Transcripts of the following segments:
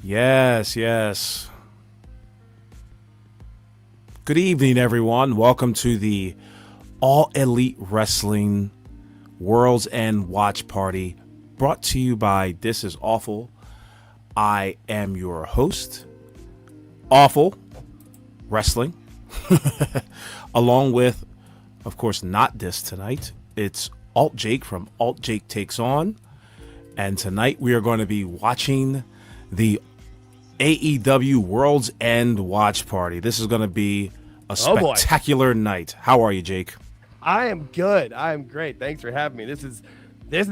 Yes, yes. Good evening, everyone. Welcome to the All Elite Wrestling World's End Watch Party, brought to you by This Is Awful. I am your host, Awful Wrestling, along with, of course, not this tonight. It's Alt Jake from Alt Jake Takes On, and tonight we are going to be watching the AEW World's End Watch Party. This is going to be a spectacular night. How are you, Jake? I am good. I am great. Thanks for having me. This is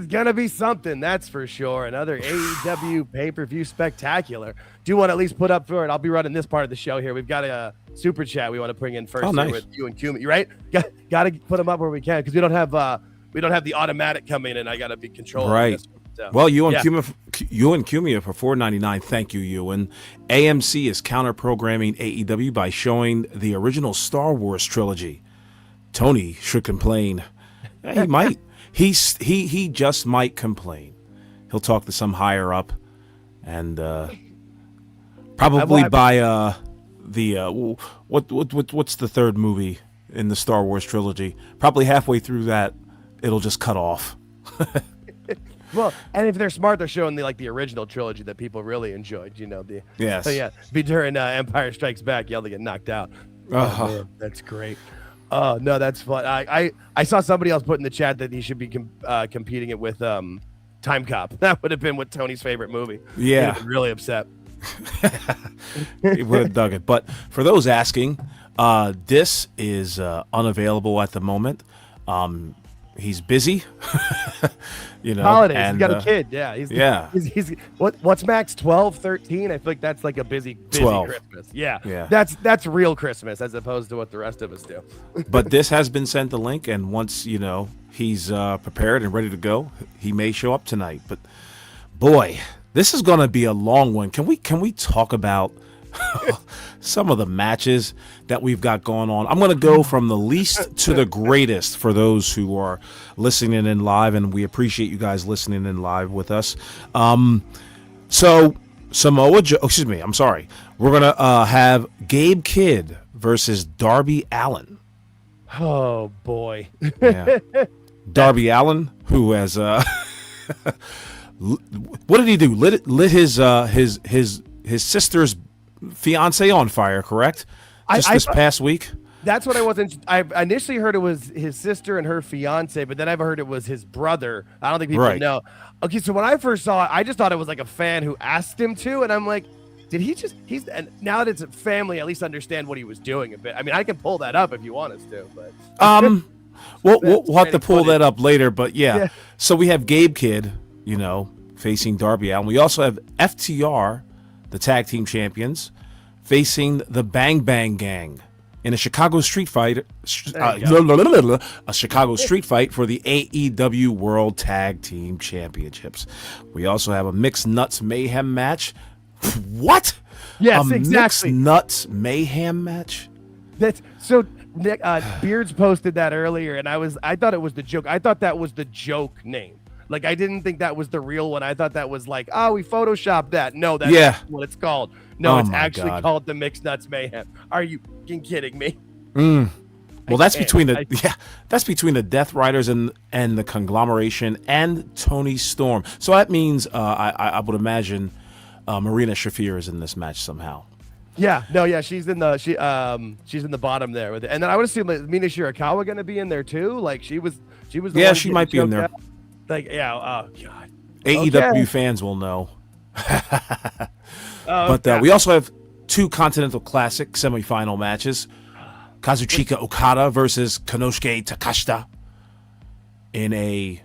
going to be something, that's for sure. Another AEW pay-per-view spectacular. Do want to at least put up for it. I'll be running this part of the show here. We've got a super chat we want to bring in first here with you and Kumi, right? Got to put them up where we can because we don't have the automatic coming in. I got to be controlling right. This. So, well, you and Kumi for $4.99. Thank you, Ewan. AMC is counter-programming AEW by showing the original Star Wars trilogy. Tony should complain. He might. He just might complain. He'll talk to some higher up, and probably by the what's the third movie in the Star Wars trilogy? Probably halfway through that, it'll just cut off. Well, and if they're smart, they're showing the original trilogy that people really enjoyed. Yes. So yeah, be during Empire Strikes Back, they get knocked out. Oh, man, that's great. Oh no, that's fun. I saw somebody else put in the chat that he should be competing it with Time Cop. That would have been what Tony's favorite movie. Yeah, he'd been really upset. He would have dug it. But for those asking, this is unavailable at the moment. He's busy, Holidays. And, he's got a kid. Yeah. He's what's max 12, 13? I feel like that's like a busy 12. Christmas. Yeah. That's real Christmas as opposed to what the rest of us do. But this has been sent the link, and once he's prepared and ready to go, he may show up tonight. But boy, this is going to be a long one. Can we talk about some of the matches that we've got going on? I'm going to go from the least to the greatest for those who are listening in live, and we appreciate you guys listening in live with us. So Samoa Joe, we're going to have Gabe Kidd versus Darby Allin. Oh boy. Yeah. Darby Allin, who has what did he do? Lit his sister's fiance on fire, correct? This past week. That's what I wasn't. I initially heard it was his sister and her fiance, but then I've heard it was his brother. I don't think people know. Okay, so when I first saw it, I just thought it was like a fan who asked him to, and I'm like, did he just? And now that it's a family, at least understand what he was doing a bit. I mean, I can pull that up if you want us to, but we'll have to pull that up later. But yeah. So we have Gabe Kidd, facing Darby Allin. We also have FTR, the tag team champions, facing the Bang Bang Gang in a Chicago street fight. A Chicago street fight for the AEW World Tag Team Championships. We also have a Mixed Nuts Mayhem match. What? Yes, exactly. Mixed Nuts Mayhem match. That's so. Nick, Beards posted that earlier, and I thought it was the joke. I thought that was the joke name. Like, I didn't think that was the real one. I thought that was like, we photoshopped that. No, that's what it's called. No, it's actually called the Mixed Nuts Mayhem. Are you kidding me? Well, that's between the Death Riders and the Conglomeration and Tony Storm. So that means I would imagine Marina Shafir is in this match somehow. Yeah, no, yeah, she's in the bottom there with it. And then I would assume that Mina Shirakawa going to be in there too. Like she was. The one she might be in there. Out. Like, yeah, oh god. AEW fans will know. But we also have two Continental Classic semifinal matches. Kazuchika Okada versus Konosuke Takashita in a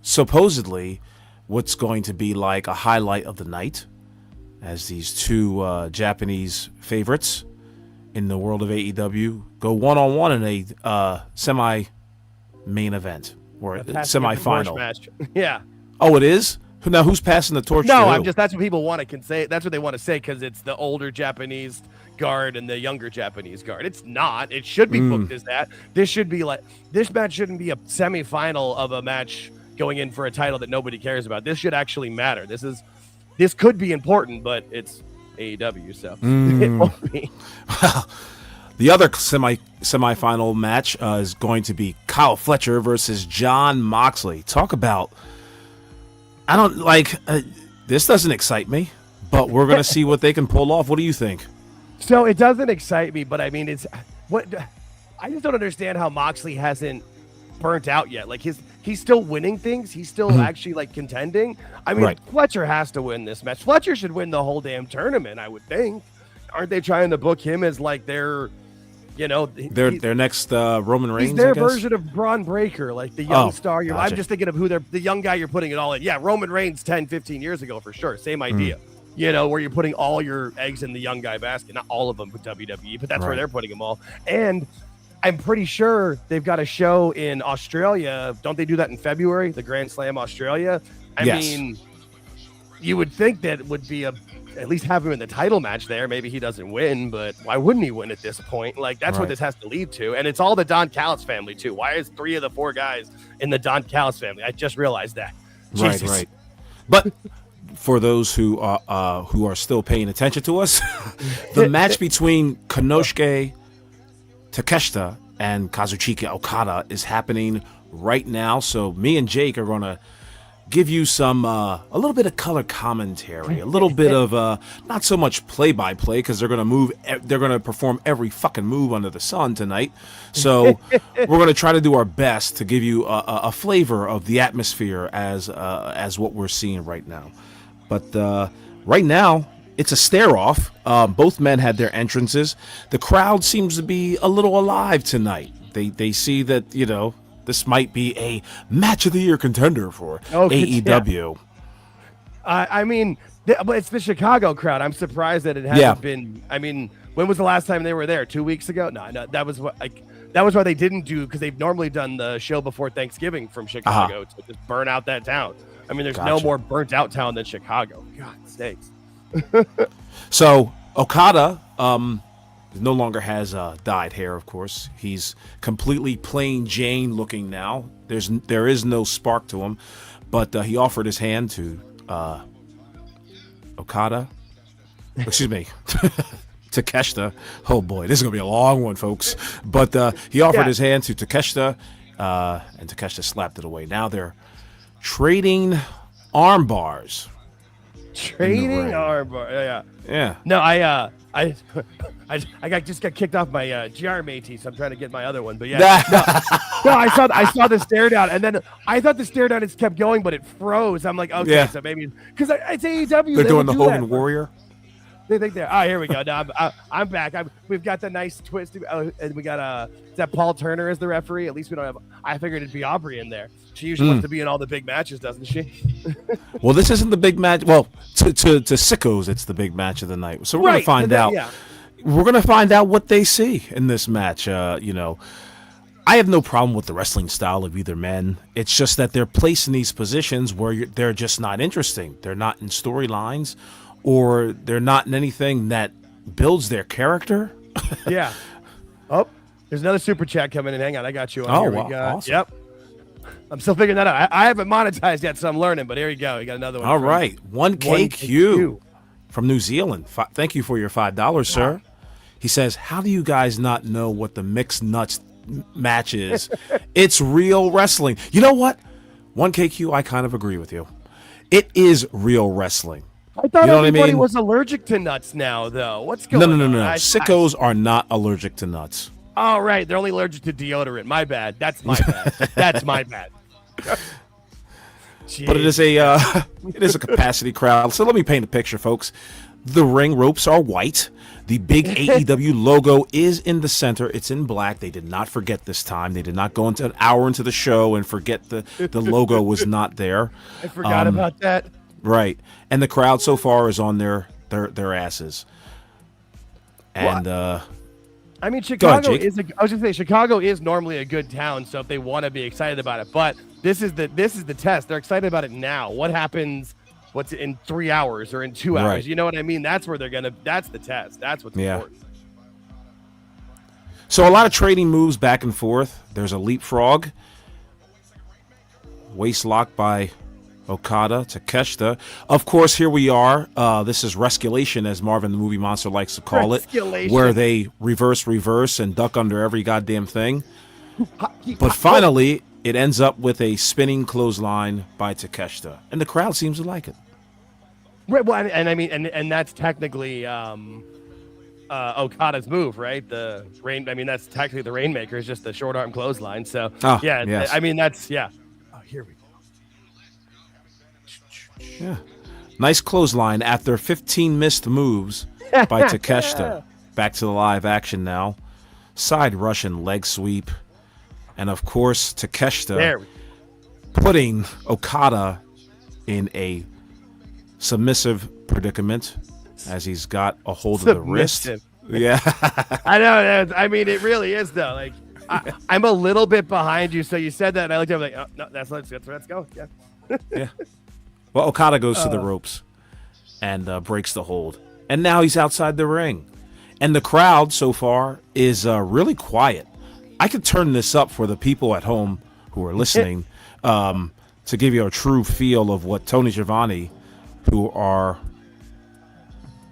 supposedly what's going to be like a highlight of the night, as these two Japanese favorites in the world of AEW go one-on-one in a semi-main event or a semi-final match. Yeah. Oh, it is? Now, who's passing the torch? No, that's what people want to say. That's what they want to say because it's the older Japanese guard and the younger Japanese guard. It's not. It should be booked as that. This match shouldn't be a semifinal of a match going in for a title that nobody cares about. This should actually matter. This is this could be important, but it's AEW, so it won't be. Well, the other semifinal match is going to be Kyle Fletcher versus Jon Moxley. Talk about, I don't like, this doesn't excite me, but we're going to see what they can pull off. What do you think? So it doesn't excite me, but I mean, I just don't understand how Moxley hasn't burnt out yet. Like he's still winning things. He's still actually like contending. I mean, right. Fletcher has to win this match. Fletcher should win the whole damn tournament, I would think. Aren't they trying to book him as like their next Roman Reigns? He's their version of Braun Breaker, like the young star. Gotcha. I'm just thinking of who the young guy you're putting it all in. Yeah, Roman Reigns 10, 15 years ago for sure. Same idea. Where you're putting all your eggs in the young guy basket. Not all of them with WWE, but that's where they're putting them all. And I'm pretty sure they've got a show in Australia. Don't they do that in February? The Grand Slam Australia? I mean, you would think that would be at least have him in the title match there. Maybe he doesn't win, but why wouldn't he win at this point? Like, that's what this has to lead to. And it's all the Don Callis family, too. Why is 3 of the 4 guys in the Don Callis family? I just realized that. Jesus. Right. But for those who are still paying attention to us, the match between Konosuke Takeshita and Kazuchika Okada is happening right now. So me and Jake are going to give you some a little bit of color commentary, a little bit of not so much play-by-play, because they're going to perform every fucking move under the sun tonight. So we're going to try to do our best to give you a flavor of the atmosphere as what we're seeing right now. But right now, it's a stare-off. Both men had their entrances. The crowd seems to be a little alive tonight. They see that, this might be a match of the year contender for AEW. Yeah. I mean, but it's the Chicago crowd. I'm surprised that it hasn't been. I mean, when was the last time they were there? 2 weeks ago? No, that was why they didn't do, because they've normally done the show before Thanksgiving from Chicago to just burn out that town. I mean, there's no more burnt out town than Chicago. God sakes. So Okada no longer has dyed hair, of course. He's completely plain Jane looking now. There is no spark to him, but he offered his hand to Okada. Excuse me. Takeshita. Oh boy, this is gonna be a long one, folks. But he offered his hand to Takeshita, and Takeshita slapped it away. Now they're trading arm bars. Trading arm bar. Yeah. No, I just got kicked off my GR Métis, so I'm trying to get my other one. But I saw the stare down, and then I thought the stare down just kept going, but it froze. I'm like, okay, so maybe because it's AEW. They're doing the Hogan Warrior. They think they're. Oh, here we go. No, I'm back. We've got the nice twist. And we got is that Paul Turner as the referee? At least we don't have. I figured it'd be Aubrey in there. She usually wants to be in all the big matches, doesn't she? Well, this isn't the big match. Well, to sickos, it's the big match of the night. So we're gonna find out. Yeah. We're gonna find out what they see in this match. I have no problem with the wrestling style of either men. It's just that they're placed in these positions where they're just not interesting. They're not in storylines, or they're not in anything that builds their character. Yeah. Oh, there's another super chat coming in. Hang on, I got you on here. Wow, awesome. Yep. I'm still figuring that out. I haven't monetized yet, so I'm learning, but here we go. We got another one. All right. 1KQ from New Zealand. Thank you for your $5, sir. He says, how do you guys not know what the mixed nuts match is? It's real wrestling. You know what? 1KQ, I kind of agree with you. It is real wrestling. I thought everybody was allergic to nuts now, though. What's going on? No. Sickos are not allergic to nuts. Oh, right. They're only allergic to deodorant. My bad. That's my bad. That's my bad. But it is a capacity crowd. So let me paint a picture, folks. The ring ropes are white. The big AEW logo is in the center. It's in black. They did not forget this time. They did not go into an hour into the show and forget the logo was not there. I forgot about that. Right. And the crowd so far is on their asses. And I mean, Chicago Chicago is normally a good town, so if they want to be excited about it, but this is the test. They're excited about it now. What happens? What's in 3 hours or in 2 hours? Right. You know what I mean? That's where that's the test. That's what's important. So a lot of trading moves back and forth. There's a leapfrog. Waist lock by Okada, Takeshita. Of course, here we are. This is Resculation, as Marvin the Movie Monster likes to call it, where they reverse, and duck under every goddamn thing. But finally, it ends up with a spinning clothesline by Takeshita, and the crowd seems to like it. Right, well, and I mean, and that's technically Okada's move, right? The rain. I mean, that's technically the Rainmaker. Is just the short arm clothesline. So yeah, yes. I mean, that's Oh, here we go. Yeah, nice clothesline after 15 missed moves by Takeshita. Back to the live action now. Side Russian leg sweep, and of course Takeshita putting Okada in a submissive predicament as he's got a hold of the wrist. Yeah, I know. I mean, it really is though. Like, I'm a little bit behind you. So you said that, and I looked at him like, oh no, let's go. Yeah. Yeah. Well, Okada goes to the ropes and breaks the hold, and now he's outside the ring, and the crowd so far is really quiet. I could turn this up for the people at home who are listening to give you a true feel of what Tony Schiavone, who are,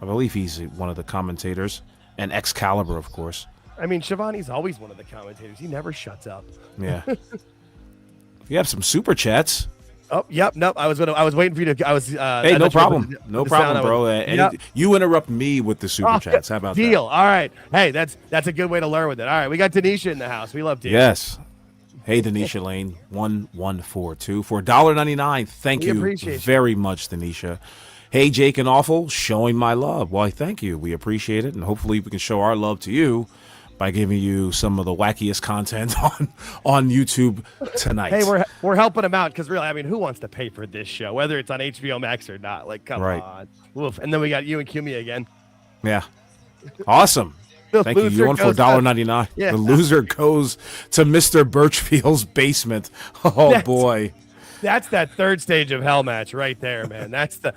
I believe he's one of the commentators, and Excalibur, of course. I mean, Schiavone's always one of the commentators. He never shuts up. Yeah. You have some super chats. Oh, yep. Nope. I was waiting for you to. Hey, no problem. No problem, bro. Yep. You interrupt me with the super chats. How about deal? That? All right. Hey, that's a good way to learn with it. All right, we got Denisha in the house. We love Denisha. Yes. Hey, Denisha Lane 1142 for $1.99. Thank you very much, Denisha. Hey, Jake and Awful, showing my love. Why, thank you. We appreciate it, and hopefully we can show our love to you by giving you some of the wackiest content on YouTube tonight. Hey, we're helping them out because really, I mean, who wants to pay for this show, whether it's on HBO Max or not? Like, come on. Oof. And then we got you and Kumi again. Yeah. Awesome. Thank you. You won for $1.99. Yeah. The loser goes to Mr. Birchfield's basement. Oh, boy. That's that third stage of hell match right there, man. That's the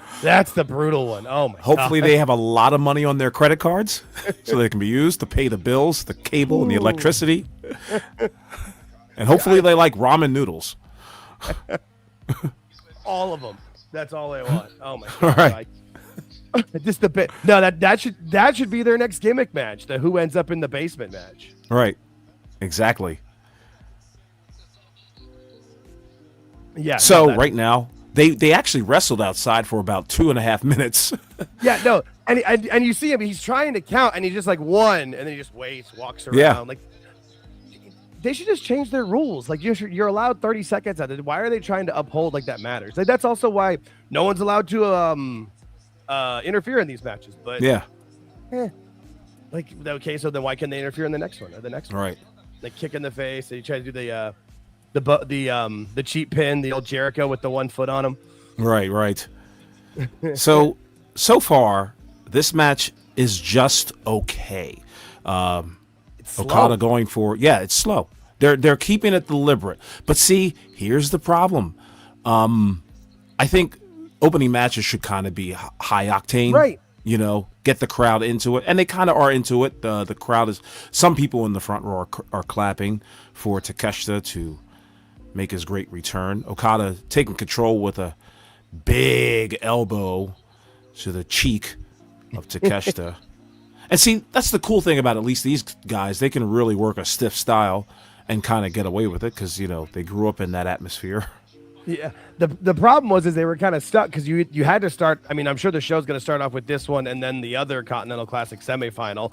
brutal one. Oh my Hopefully God. They have a lot of money on their credit cards so they can be used to pay the bills, the cable, and the electricity. And hopefully they like ramen noodles. All of them. That's all they want. Oh my God. All right. Just a bit. No, that should be their next gimmick match. The who ends up in the basement match. Right. Exactly. Yeah. So right now, they actually wrestled outside for about 2.5 minutes. Yeah, no, and you see him, he's trying to count, and he's just like one, and then he just waits, walks around. Yeah. Like, they should just change their rules. Like, you're allowed 30 seconds at it. Why are they trying to uphold like that matters? Like, that's also why no one's allowed to interfere in these matches. But yeah, like, okay, so then why can they interfere in the next one or the next one? Right. Like kick in the face. They try to do the cheap pin, the old Jericho with the 1 foot on him. Right. So far, this match is just okay. Okada going for it's slow. They're keeping it deliberate. But see, here's the problem. I think opening matches should kind of be high octane. Right. You know, get the crowd into it, and they kind of are into it. The crowd is. Some people in the front row are clapping for Takeshita to make his great return. Okada taking control with a big elbow to the cheek of Takeshita. And see, that's the cool thing about at least these guys. They can really work a stiff style and kind of get away with it because, you know, they grew up in that atmosphere. Yeah. The problem was they were kind of stuck because you had to start. I mean, I'm sure the show's going to start off with this one and then the other Continental Classic semifinal.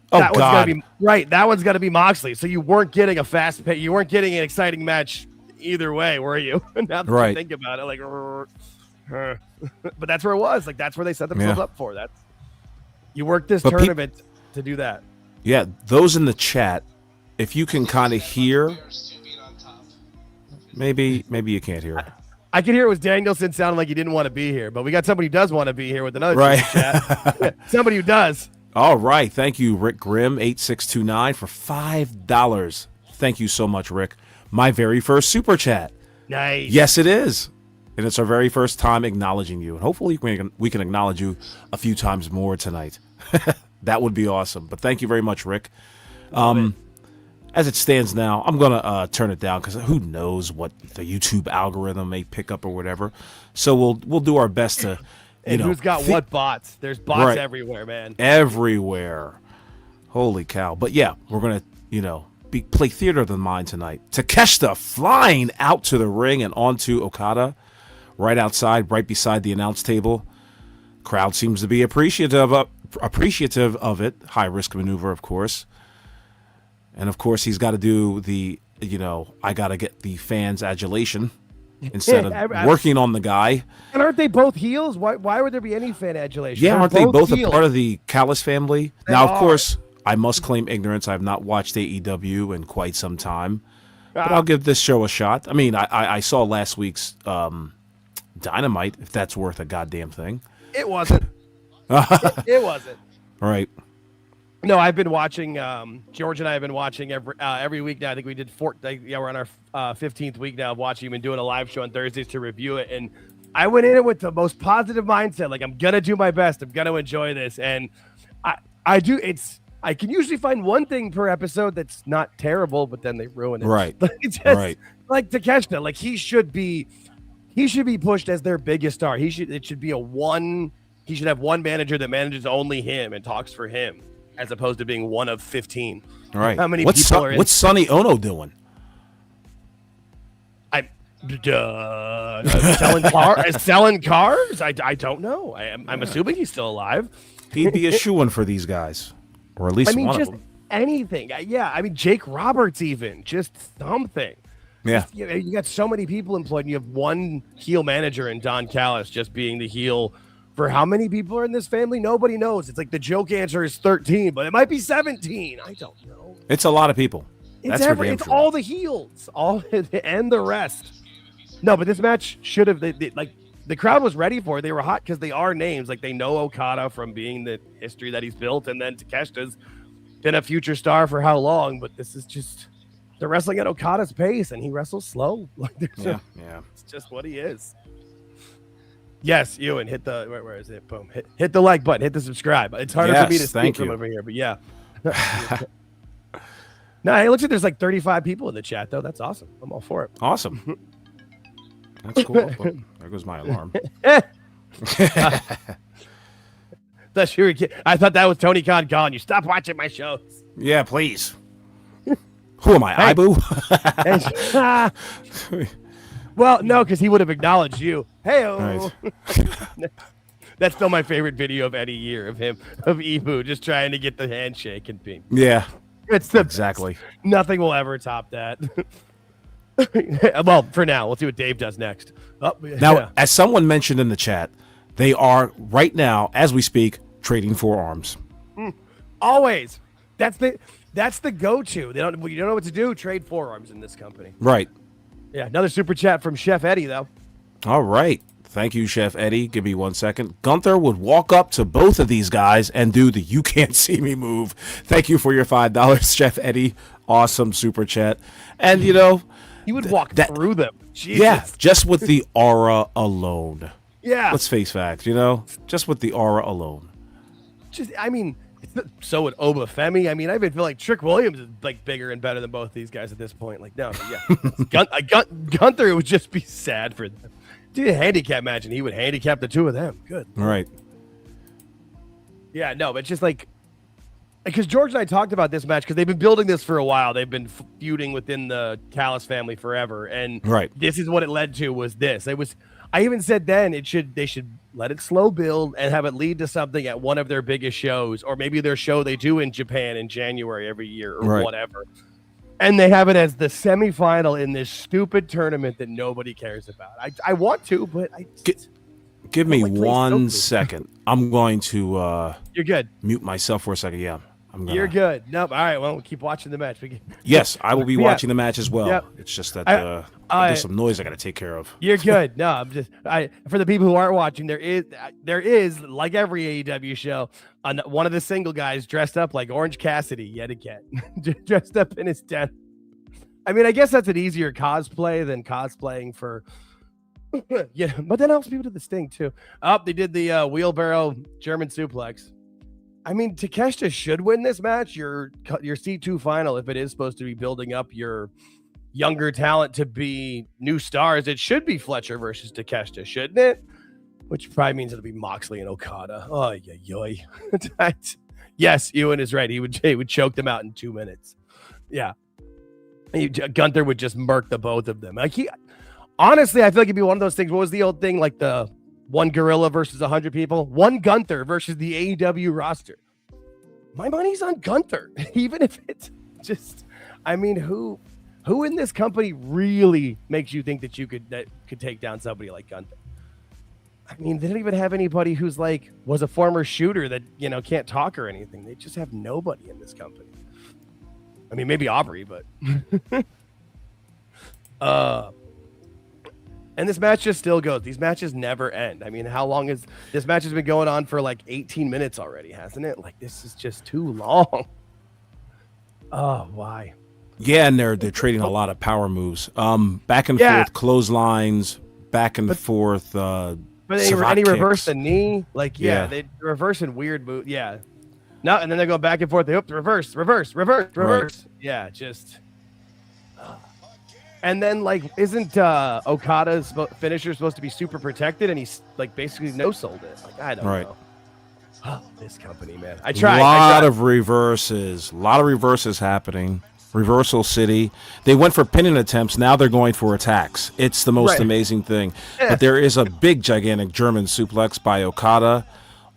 That one's gotta be right. That one's got to be Moxley. So you weren't getting a fast pace. You weren't getting an exciting match either way, were you? Now that you think about it, like, but that's where it was. Like, that's where they set themselves up for. That you work this tournament to do that. Yeah, those in the chat, if you can kind of hear, maybe you can't hear. I could hear it was Danielson sounding like he didn't want to be here, but we got somebody who does want to be here with another chat. Somebody who does. All right. Thank you, Rick Grimm, 8629 for $5. Thank you so much, Rick. My very first super chat. Nice. Yes, it is. And it's our very first time acknowledging you. And hopefully we can acknowledge you a few times more tonight. That would be awesome. But thank you very much, Rick. as it stands now, I'm gonna turn it down because who knows what the YouTube algorithm may pick up or whatever. So we'll do our best to, and who's got what bots? There's bots everywhere, man. Everywhere. Holy cow! But yeah, we're gonna play theater of the mind tonight. Takeshita flying out to the ring and onto Okada, right outside, right beside the announce table. Crowd seems to be appreciative of it. High risk maneuver, of course. And of course, he's got to do the, I got to get the fans' adulation instead of working on the guy. And aren't they both heels? Why would there be any fan adulation? Yeah, aren't they both a part of the Callis family? Now, of course, I must claim ignorance. I have not watched AEW in quite some time. But I'll give this show a shot. I mean, I saw last week's Dynamite, if that's worth a goddamn thing. It wasn't. It wasn't. All right. No, I've been watching. George and I have been watching every week now. I think we did we're on our 15th week now of watching. Been doing a live show on Thursdays to review it, and I went in it with the most positive mindset. Like, I'm gonna do my best. I'm gonna enjoy this, and I do. I can usually find one thing per episode that's not terrible, but then they ruin it. Right. Right. Like Takeshita, like he should be pushed as their biggest star. It should be he should have one manager that manages only him and talks for him, as opposed to being one of 15. All right. How many people are in? What's Sonny Ono doing? Selling cars? I don't know. I'm assuming he's still alive. He'd be a shoo-in for these guys, or at least one of them. Anything. Yeah. I mean, Jake Roberts, even just something. Yeah. You got so many people employed, and you have one heel manager in Don Callis just being the heel. For how many people are in this family? Nobody knows. It's like the joke answer is 13, but it might be 17. I don't know. It's a lot of people. It's all the heels, and the rest. No, but this match should have the crowd was ready for it. They were hot because they are names. Like, they know Okada from being the history that he's built, and then Takeshita's been a future star for how long? But this is just they're wrestling at Okada's pace, and he wrestles slow. It's just what he is. Yes, Ewan, hit the where is it? Boom. Hit the like button, hit the subscribe. It's harder for me to speak from over here, but yeah. No, it looks like there's like 35 people in the chat though. That's awesome. I'm all for it. Awesome. That's cool. Oh, there goes my alarm. I thought that was Tony Khan calling you. Stop watching my shows. Yeah, please. Who am I, Ibu? Well, no, because he would have acknowledged you. Hey-o. Right. That's still my favorite video of any year of Ibu just trying to get the handshake and being. Yeah. It's exactly. Nothing will ever top that. Well, for now, we'll see what Dave does next. Now, as someone mentioned in the chat, they are right now, as we speak, trading forearms. Always. That's the go-to. You don't know what to do. Trade forearms in this company. Right. Yeah, another super chat from Chef Eddie, though. All right. Thank you, Chef Eddie. Give me 1 second. Gunther would walk up to both of these guys and do the "you can't see me" move. Thank you for your $5, Chef Eddie. Awesome super chat. And, he would walk through them. Jesus. Yeah, just with the aura alone. Yeah. Let's face facts, just with the aura alone. So would Obafemi. I mean, I even feel like Trick Williams is like bigger and better than both these guys at this point. Like, no, yeah. Gunther would just be sad for them. Dude, handicap match, and he would handicap the two of them. Good. Right. Yeah, no, but just like, because George and I talked about this match because they've been building this for a while. They've been feuding within the Callis family forever, and this is what it led to. Was this? I even said then they should let it slow build and have it lead to something at one of their biggest shows, or maybe their show they do in Japan in January every year or whatever. And they have it as the semifinal in this stupid tournament that nobody cares about. I want to, but give me 1 second. I'm going to you're good. Mute myself for a second. Yeah. You're good. Nope. All right. Well, we'll keep watching the match. Yes, I will be watching the match as well. Yep. It's just that there's some noise I got to take care of. You're good. No, I'm just for the people who aren't watching. There is like every AEW show, one of the single guys dressed up like Orange Cassidy yet again, dressed up in his death. I mean, I guess that's an easier cosplay than cosplaying for. Yeah, but that helps people do this thing too. They did the wheelbarrow German suplex. I mean, Takeshita should win this match. Your C2 final, if it is supposed to be building up your younger talent to be new stars, it should be Fletcher versus Takeshita, shouldn't it? Which probably means it'll be Moxley and Okada. Oh, yeah. Yes, Ewan is right. He would choke them out in 2 minutes. Yeah. Gunther would just murk the both of them. Like honestly, I feel like it'd be one of those things. What was the old thing? Like the one gorilla versus 100 people? One Gunther versus the AEW roster. My money's on Gunther. Even if it's just, I mean, who in this company really makes you think that could take down somebody like Gunther? I mean, they don't even have anybody who's like was a former shooter that, can't talk or anything. They just have nobody in this company. I mean, maybe Aubrey, but and this match just still goes. These matches never end. I mean, how long is this match has been going on for like 18 minutes already, hasn't it? Like, this is just too long. Oh, why? Yeah, and they're trading a lot of power moves. Back and forth clotheslines, back and forth. But he reversed the knee. Like, they reversing weird moves. Yeah. No, and then they go back and forth. They reverse. Right. Yeah, just. And then, like, isn't Okada's finisher supposed to be super protected? And he's, like, basically no-sold it. Like, I don't know. Oh, this company, man. I tried. A lot of reverses. A lot of reverses happening. Reversal City. They went for pinning attempts. Now they're going for attacks. It's the most amazing thing. Yeah. But there is a big, gigantic German suplex by Okada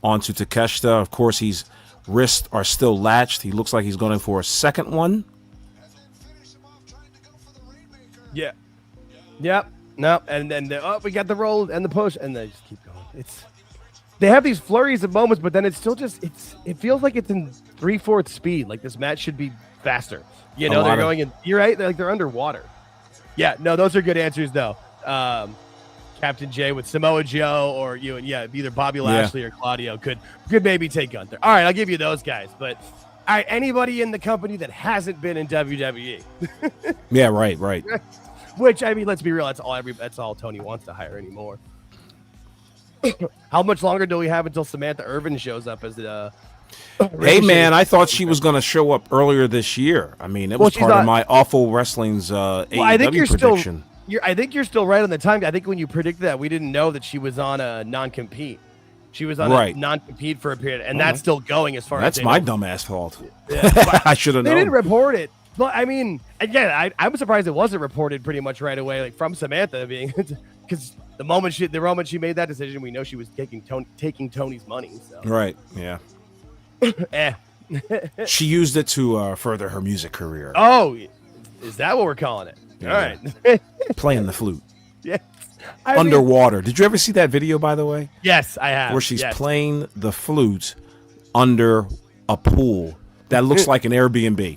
onto Takeshita. Of course, his wrists are still latched. He looks like he's going for a second one. Yeah. Yep. No. And then we got the roll and the push, and they just keep going. They have these flurries of moments, but then it's still just it feels like it's in 3/4 speed. Like this match should be faster. They're going in. You're right. They're underwater. Yeah. No, those are good answers though. Captain J with Samoa Joe or you and either Bobby Lashley or Claudio could maybe take Gunther. All right, I'll give you those guys. But all right, anybody in the company that hasn't been in WWE. Yeah. Right. Which, I mean, let's be real. That's all Tony wants to hire anymore. How much longer do we have until Samantha Irvin shows up as the? Hey man, I thought she was going to show up earlier this year. I mean, it was part of my Awful Wrestling's AEW prediction. I think you're still right on the time. I think when you predicted that, we didn't know that she was on a non-compete. She was on a non-compete for a period, and that's still going as far as that's my dumbass fault. Yeah. I should have known. They didn't report it. But I mean, again, I'm surprised it wasn't reported pretty much right away, like from Samantha being because the moment she made that decision, we know she was taking Tony's money. So. Right. Yeah. She used it to further her music career. Oh, is that what we're calling it? Yeah. All right. Playing the flute. Yeah. Underwater. Did you ever see that video, by the way? Yes, I have. Where she's playing the flute under a pool that looks like an Airbnb.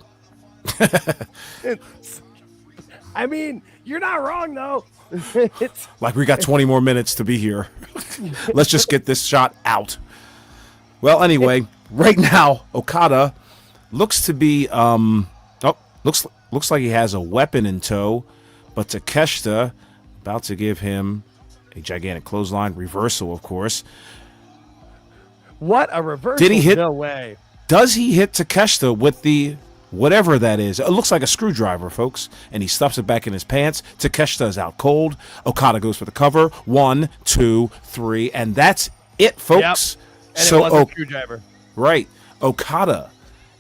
I mean, you're not wrong, though. It's like we got 20 more minutes to be here. Let's just get this shot out. Well, anyway, right now, Okada looks to be looks like he has a weapon in tow, but Takeshita about to give him a gigantic clothesline reversal, of course. What a reversal. Did he hit? No way. Does he hit Takeshita with the whatever that is? It looks like a screwdriver, folks, and he stuffs it back in his pants. Takeshita is out cold. Okada goes for the cover. 1, 2, 3, and that's it, folks. Yep. And so, it was a screwdriver. Right. Okada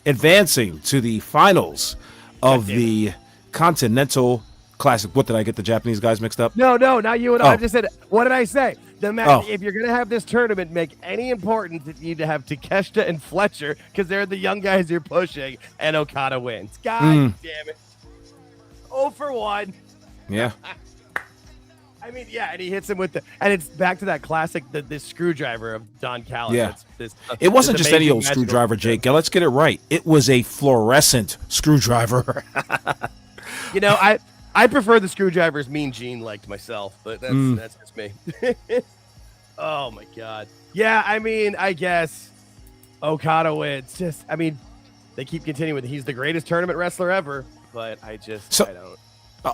advancing to the finals of the Continental Classic. What, did I get the Japanese guys mixed up? No, not you and I. I just said, what did I say? The match, if you're going to have this tournament make any importance, you need to have Takeshita and Fletcher because they're the young guys you're pushing, and Okada wins. God damn it. 0 for 1. Yeah. I mean, and he hits him with and it's back to that classic, this screwdriver of Don Callis. Yeah. It wasn't just any old screwdriver, Jake. Let's get it right. It was a fluorescent screwdriver. I prefer the screwdrivers Mean Gene liked myself, but that's just me. Oh, my God. Yeah, I mean, I guess Okada wins. They keep continuing with he's the greatest tournament wrestler ever, but I don't.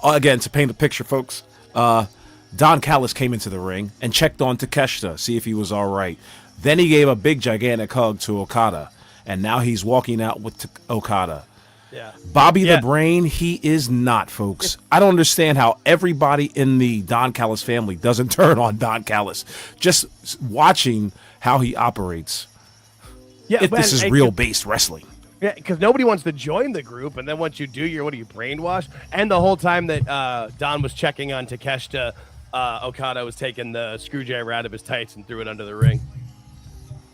Again, to paint the picture, folks, Don Callis came into the ring and checked on Takeshita, see if he was all right. Then he gave a big, gigantic hug to Okada. and now he's walking out with Okada. Yeah. Bobby the Brain, he is not, folks. I don't understand how everybody in the Don Callis family doesn't turn on Don Callis. Just watching how he operates. Yeah, This is real-based wrestling. Yeah, because nobody wants to join the group, and then once you do, what are you, brainwashed? And the whole time that Don was checking on Takeshita, Okada was taking the screwdriver out of his tights and threw it under the ring.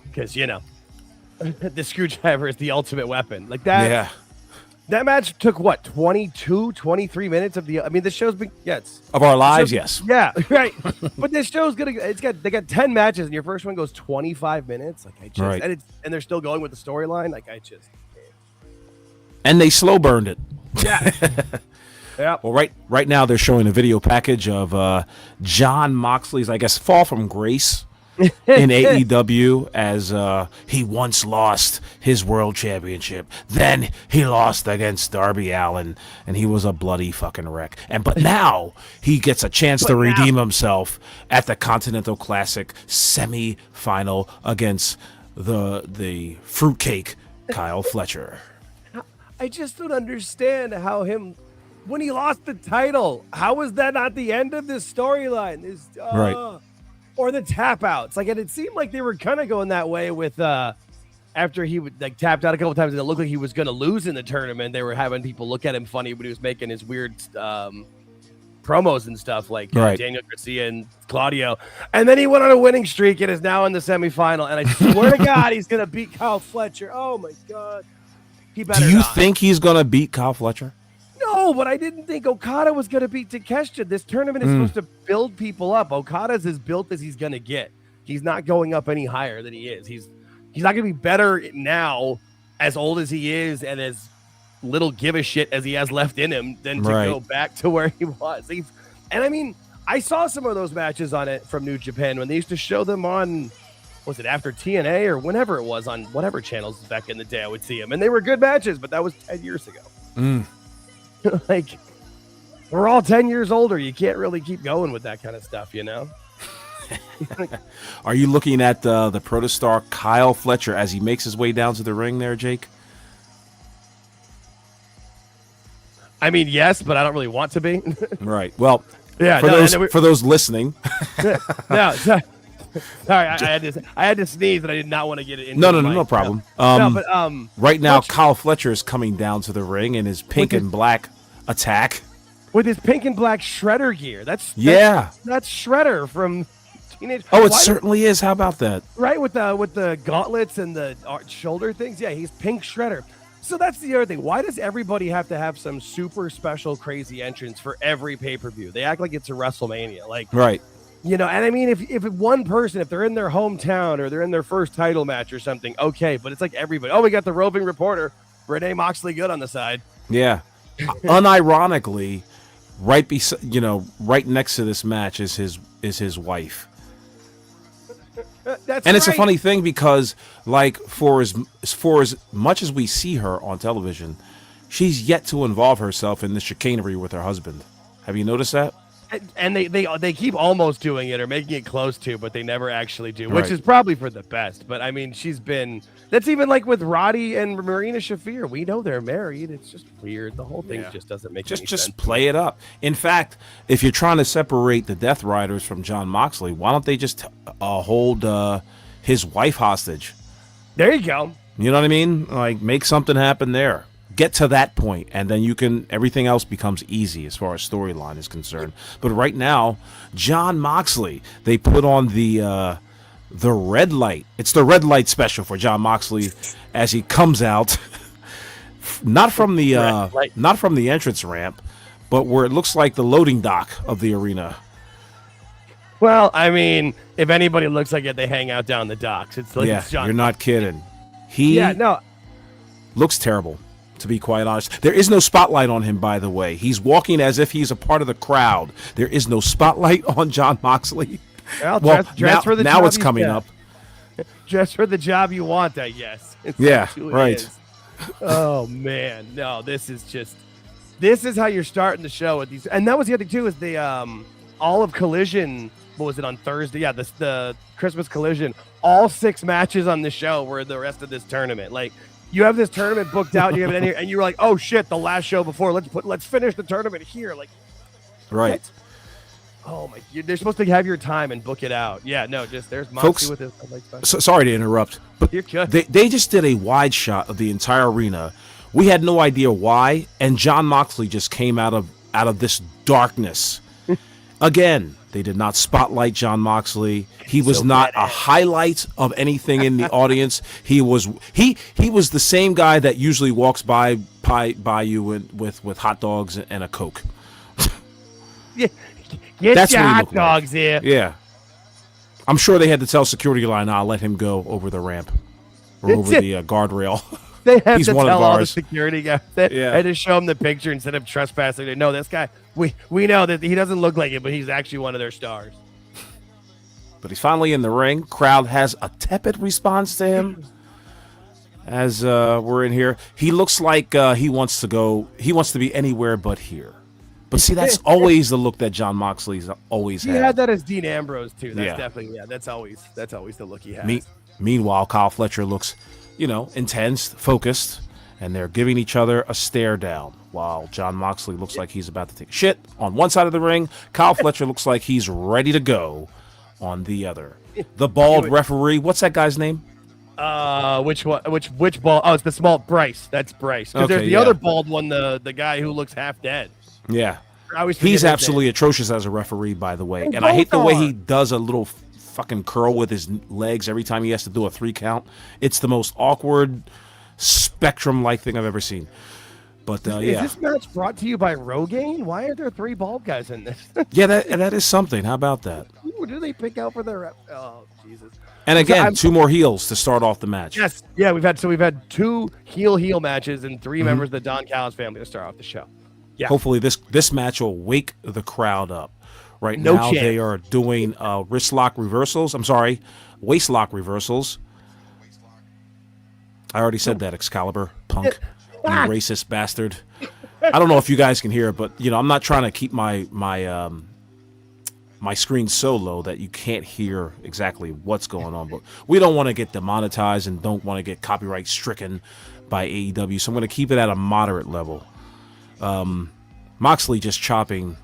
Because, the screwdriver is the ultimate weapon. Like that. Yeah. That match took, 22, 23 minutes of the show's been, of our lives, yes. Yeah, right. But this show's they got 10 matches, and your first one goes 25 minutes. Right. And they're still going with the storyline. And they slow burned it. Yeah. Yeah. Well, right now they're showing a video package of Jon Moxley's, I guess, fall from grace in AEW as he once lost his world championship. Then he lost against Darby Allin, and he was a bloody fucking wreck. But now he gets a chance to redeem himself at the Continental Classic semi-final against the fruitcake Kyle Fletcher. I just don't understand how when he lost the title, how was that not the end of this storyline? Right. Or the tap outs. And it seemed like they were kind of going that way with after he would tapped out a couple times and it looked like he was going to lose in the tournament. They were having people look at him funny when he was making his weird promos and stuff like Daniel Garcia and Claudio. And then he went on a winning streak and is now in the semifinal. And I swear to God, he's going to beat Kyle Fletcher. Oh, my God. He better Do you not. think he's going to beat Kyle Fletcher? No, but I didn't think Okada was going to beat Takeshita. This tournament is supposed to build people up. Okada's as built as he's going to get. He's not going up any higher than he is. He's not going to be better now, as old as he is and as little give a shit as he has left in him, than to go back to where he was. I saw some of those matches on it from New Japan when they used to show them on, was it after TNA or whenever it was on whatever channels back in the day I would see them. And they were good matches, but that was 10 years ago. We're all 10 years older. You can't really keep going with that kind of stuff, Are you looking at the protostar Kyle Fletcher as he makes his way down to the ring there, Jake? Yes, but I don't really want to be. Right. Well, yeah. For those listening. No, sorry, I had to sneeze, and I did not want to get it in. No problem. Right now, Fletcher, Kyle Fletcher is coming down to the ring in his pink and black attack with his pink and black Shredder gear. That's Shredder from Teenage. Oh, it certainly is. How about that? Right, with the gauntlets and the shoulder things. Yeah, he's pink Shredder. So that's the other thing. Why does everybody have to have some super special crazy entrance for every pay-per-view? They act like it's a WrestleMania. Right. If one person, if they're in their hometown or they're in their first title match or something, okay, but it's like everybody. Oh, we got the roving reporter, Renee Moxley Good on the side. Yeah. Unironically, right next to this match is his wife. It's a funny thing because, for as much as we see her on television, she's yet to involve herself in the chicanery with her husband. Have you noticed that? And they keep almost doing it or making it close to, but they never actually do, which is probably for the best. But she's been. That's even like with Roddy and Marina Shafir. We know they're married. It's just weird. The whole thing just doesn't make any sense. Just play it up. In fact, if you're trying to separate the Death Riders from Jon Moxley, why don't they just hold his wife hostage? There you go. You know what I mean? Make something happen there. Get to that point, and then everything else becomes easy as far as storyline is concerned. But right now, Jon Moxley, they put on the red light. It's the red light special for Jon Moxley as he comes out, not from the entrance ramp, but where it looks like the loading dock of the arena. Well, if anybody looks like it, they hang out down the docks. It's Jon. You're not kidding. He looks terrible. To be quite honest, there is no spotlight on him, by the way. He's walking as if he's a part of the crowd. There is no spotlight on Jon Moxley. Well, dress for the now job it's coming up. Dress for the job you want, I guess. Right. Oh, man. No, this is how you're starting the show with these. And that was the other thing, too, is all of Collision. What was it on Thursday? Yeah, the Christmas Collision. All 6 matches on the show were the rest of this tournament. Like, you have this tournament booked out, you have it in here, and you were like, "Oh shit, the last show before. Let's finish the tournament here." Like, right. What? Oh my! They're supposed to have your time and book it out. Yeah, no, just there's Folks, Moxie with his. Sorry to interrupt, but You're good. they just did a wide shot of the entire arena. We had no idea why, and Jon Moxley just came out of this darkness. Again, they did not spotlight Jon Moxley. He was not a highlight of anything in the audience. He was the same guy that usually walks by you with hot dogs and a Coke. Yeah. Get your hot dogs here. Yeah. I'm sure they had to tell security line, I'll let him go over the ramp or over the guardrail. They have He's to one tell of all the ours. security guys. They just show them the picture instead of trespassing. They know this guy. We know that he doesn't look like it, but he's actually one of their stars. But he's finally in the ring. Crowd has a tepid response to him. As we're in here, he looks like he wants to be anywhere but here. But see, that's always the look that Jon Moxley's always had. He had that as Dean Ambrose too. That's Yeah. definitely that's always the look he has. Meanwhile, Kyle Fletcher looks, intense, focused, and they're giving each other a stare down. While Jon Moxley looks like he's about to take a shit on one side of the ring, Kyle Fletcher looks like he's ready to go on the other. The bald referee, what's that guy's name? Which one? Which bald? Oh, it's the small Bryce. That's Bryce. Because there's the other bald one, the guy who looks half dead. Yeah. He's absolutely atrocious as a referee, by the way. And I hate the way he does a little fucking curl with his legs every time he has to do a 3 count. It's the most awkward spectrum-like thing I've ever seen. But Is this match brought to you by Rogaine? Why are there 3 bald guys in this? Yeah, that is something. How about that? Who do they pick out for their rep? Oh, Jesus. And again, 2 more heels to start off the match. Yes. Yeah, we've had 2 heel matches and 3 members of the Don Callis family to start off the show. Yeah. Hopefully this match will wake the crowd up. Right now they are doing waist lock reversals. I already said that, Excalibur, punk, you racist bastard. I don't know if you guys can hear it, but I'm not trying to keep my screen so low that you can't hear exactly what's going on. But we don't want to get demonetized and don't want to get copyright stricken by AEW, so I'm going to keep it at a moderate level. Moxley just chopping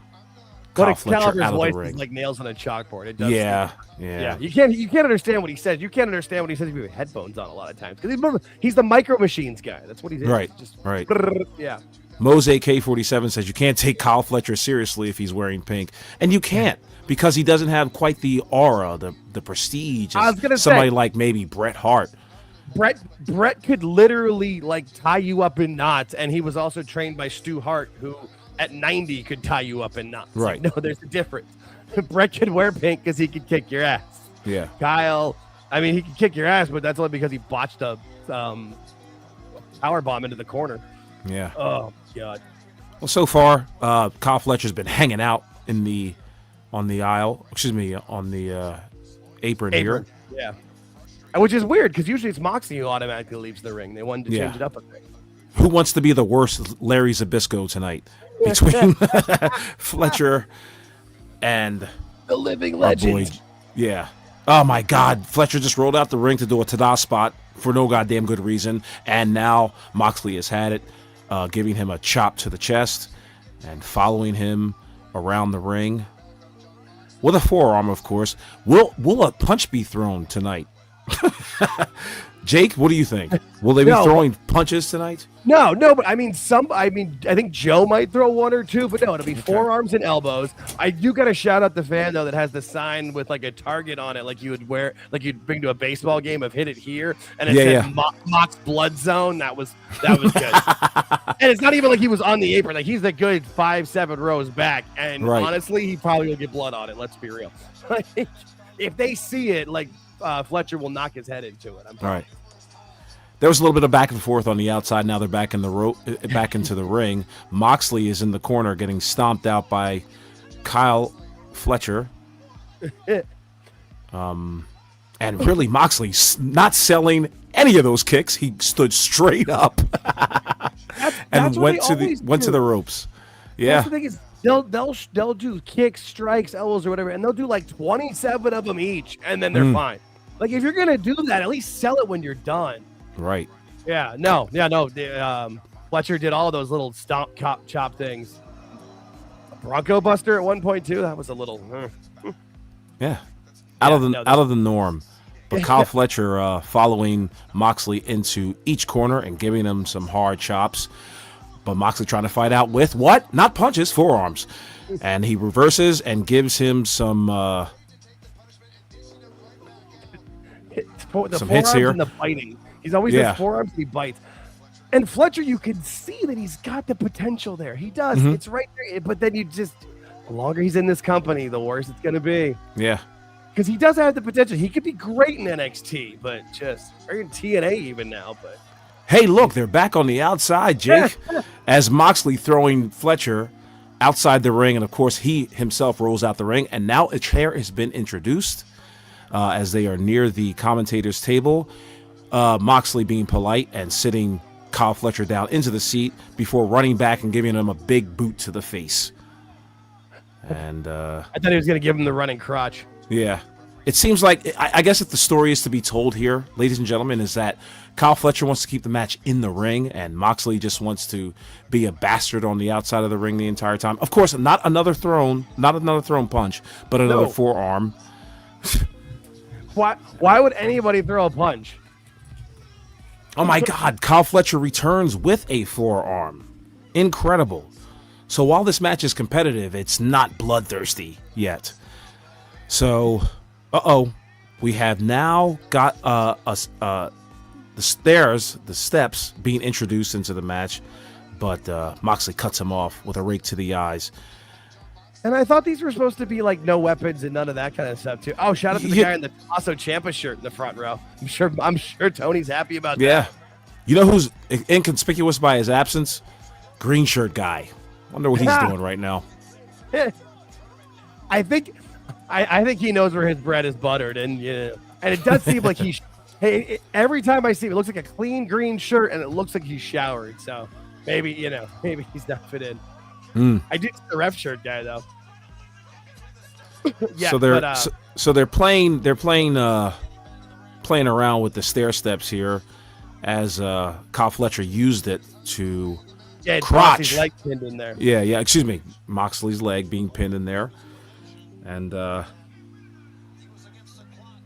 Kyle Fletcher out of the ring. Is like nails on a chalkboard. It does. Yeah. You can't understand what he says. You can't understand what he says if you have headphones on a lot of times because he's the Micro Machines guy. That's what he's right. Right. Yeah. Mose AK47 says you can't take Kyle Fletcher seriously if he's wearing pink, and you can't because he doesn't have quite the aura, the prestige. I was gonna somebody say, like maybe Bret Hart. Bret could literally tie you up in knots, and he was also trained by Stu Hart, who at 90 could tie you up in knots. Right. No, there's a difference. Bret could wear pink because he could kick your ass. Yeah. Kyle, he could kick your ass, but that's only because he botched a power bomb into the corner. Yeah. Oh God. Well, so far, Kyle Fletcher's been hanging out on the apron here. Yeah. Which is weird because usually it's Moxie who automatically leaves the ring. They wanted to change it up a bit. Who wants to be the worst Larry Zbyszko tonight between Fletcher and the living legend? Yeah. Oh my God. Fletcher just rolled out the ring to do a Tada spot for no goddamn good reason. And now Moxley has had it, giving him a chop to the chest and following him around the ring with a forearm, of course. Will a punch be thrown tonight? Jake, what do you think? Will they be throwing punches tonight? No, but I think Joe might throw 1 or 2, but no, it'll be forearms and elbows. I do got to shout out the fan though that has the sign with like a target on it, like you'd bring to a baseball game of hit it here, and it said Mox Blood Zone. That was good. And it's not even like he was on the apron; like he's a good 5-7 rows back. And honestly, he probably will get blood on it. Let's be real. If they see it, Fletcher will knock his head into it. All right. There was a little bit of back and forth on the outside. Now they're back in back into the ring. Moxley is in the corner getting stomped out by Kyle Fletcher. And really, Moxley's not selling any of those kicks. He stood straight up and went to the ropes. Yeah. The thing is, they'll do kicks, strikes, elbows, or whatever, and they'll do like 27 of them each, and then they're fine. Like if you're gonna do that, at least sell it when you're done. Right. Yeah. No. Fletcher did all those little stomp, chop things. A Bronco Buster at 1.2. That was a little. Yeah. Out of the norm. But Kyle Fletcher following Moxley into each corner and giving him some hard chops. But Moxley trying to fight out with what? Not punches, forearms. And he reverses and gives him some hits here. And the biting. He's always has forearms. He bites. And Fletcher, you can see that he's got the potential there. He does. Mm-hmm. It's right there. But then the longer he's in this company, the worse it's going to be. Yeah. Because he does have the potential. He could be great in NXT, but or in TNA even now. But hey, look, they're back on the outside, Jake. As Moxley throwing Fletcher outside the ring, and of course he himself rolls out the ring. And now a chair has been introduced as they are near the commentator's table. Moxley being polite and sitting Kyle Fletcher down into the seat before running back and giving him a big boot to the face. And I thought he was going to give him the running crotch. Yeah. It seems like, I guess if the story is to be told here, ladies and gentlemen, is that Kyle Fletcher wants to keep the match in the ring and Moxley just wants to be a bastard on the outside of the ring the entire time. Of course, not another thrown punch, but another forearm. Why would anybody throw a punch? Oh my God, Kyle Fletcher returns with a forearm. Incredible. So while this match is competitive, it's not bloodthirsty yet. So, we have now got the steps being introduced into the match, but Moxley cuts him off with a rake to the eyes. And I thought these were supposed to be like no weapons and none of that kind of stuff too. Oh, shout out to the guy in the Tommaso Ciampa shirt in the front row. I'm sure Tony's happy about that. Yeah. You know who's inconspicuous by his absence? Green shirt guy. Wonder what he's doing right now. I think he knows where his bread is buttered, and it does seem like every time I see him, it looks like a clean green shirt, and it looks like he's showered. So maybe he's not fit in. I do see the ref shirt guy though. Yeah, so they're playing around with the stair steps here, as Kyle Fletcher used it to crotch. Moxley's leg pinned in there. Yeah. Excuse me, Moxley's leg being pinned in there, and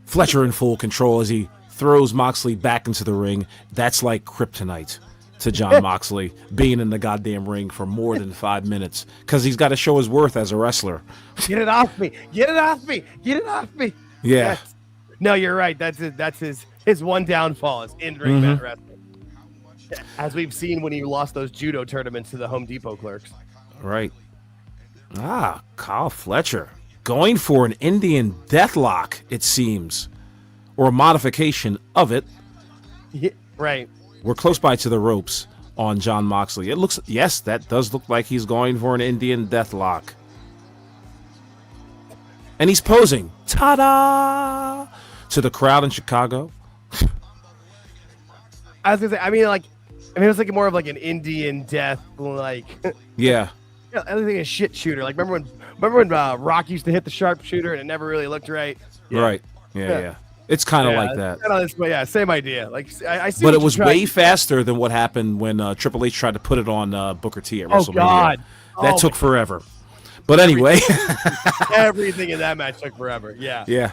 Fletcher in full control as he throws Moxley back into the ring. That's like kryptonite to Jon Moxley, being in the goddamn ring for more than 5 minutes, because he's got to show his worth as a wrestler. Get it off me! Get it off me! Get it off me! Yeah. No, you're right. That's his one downfall is in-ring mat wrestling. As we've seen when he lost those judo tournaments to the Home Depot clerks. Right. Kyle Fletcher going for an Indian deathlock, it seems, or a modification of it. Yeah, right. We're close by to the ropes on Jon Moxley. That does look like he's going for an Indian deathlock. And he's posing. Ta-da! To the crowd in Chicago. I was gonna say, it was like more of like an Indian death, like. Yeah. I think a shit shooter. Like remember when Rock used to hit the sharpshooter and it never really looked right. Yeah. Right. Yeah. It's kind of like that. Same idea. Like I see. But it was way faster than what happened when Triple H tried to put it on Booker T at WrestleMania. Oh God, that took forever. But anyway, everything in that match took forever. Yeah. Yeah.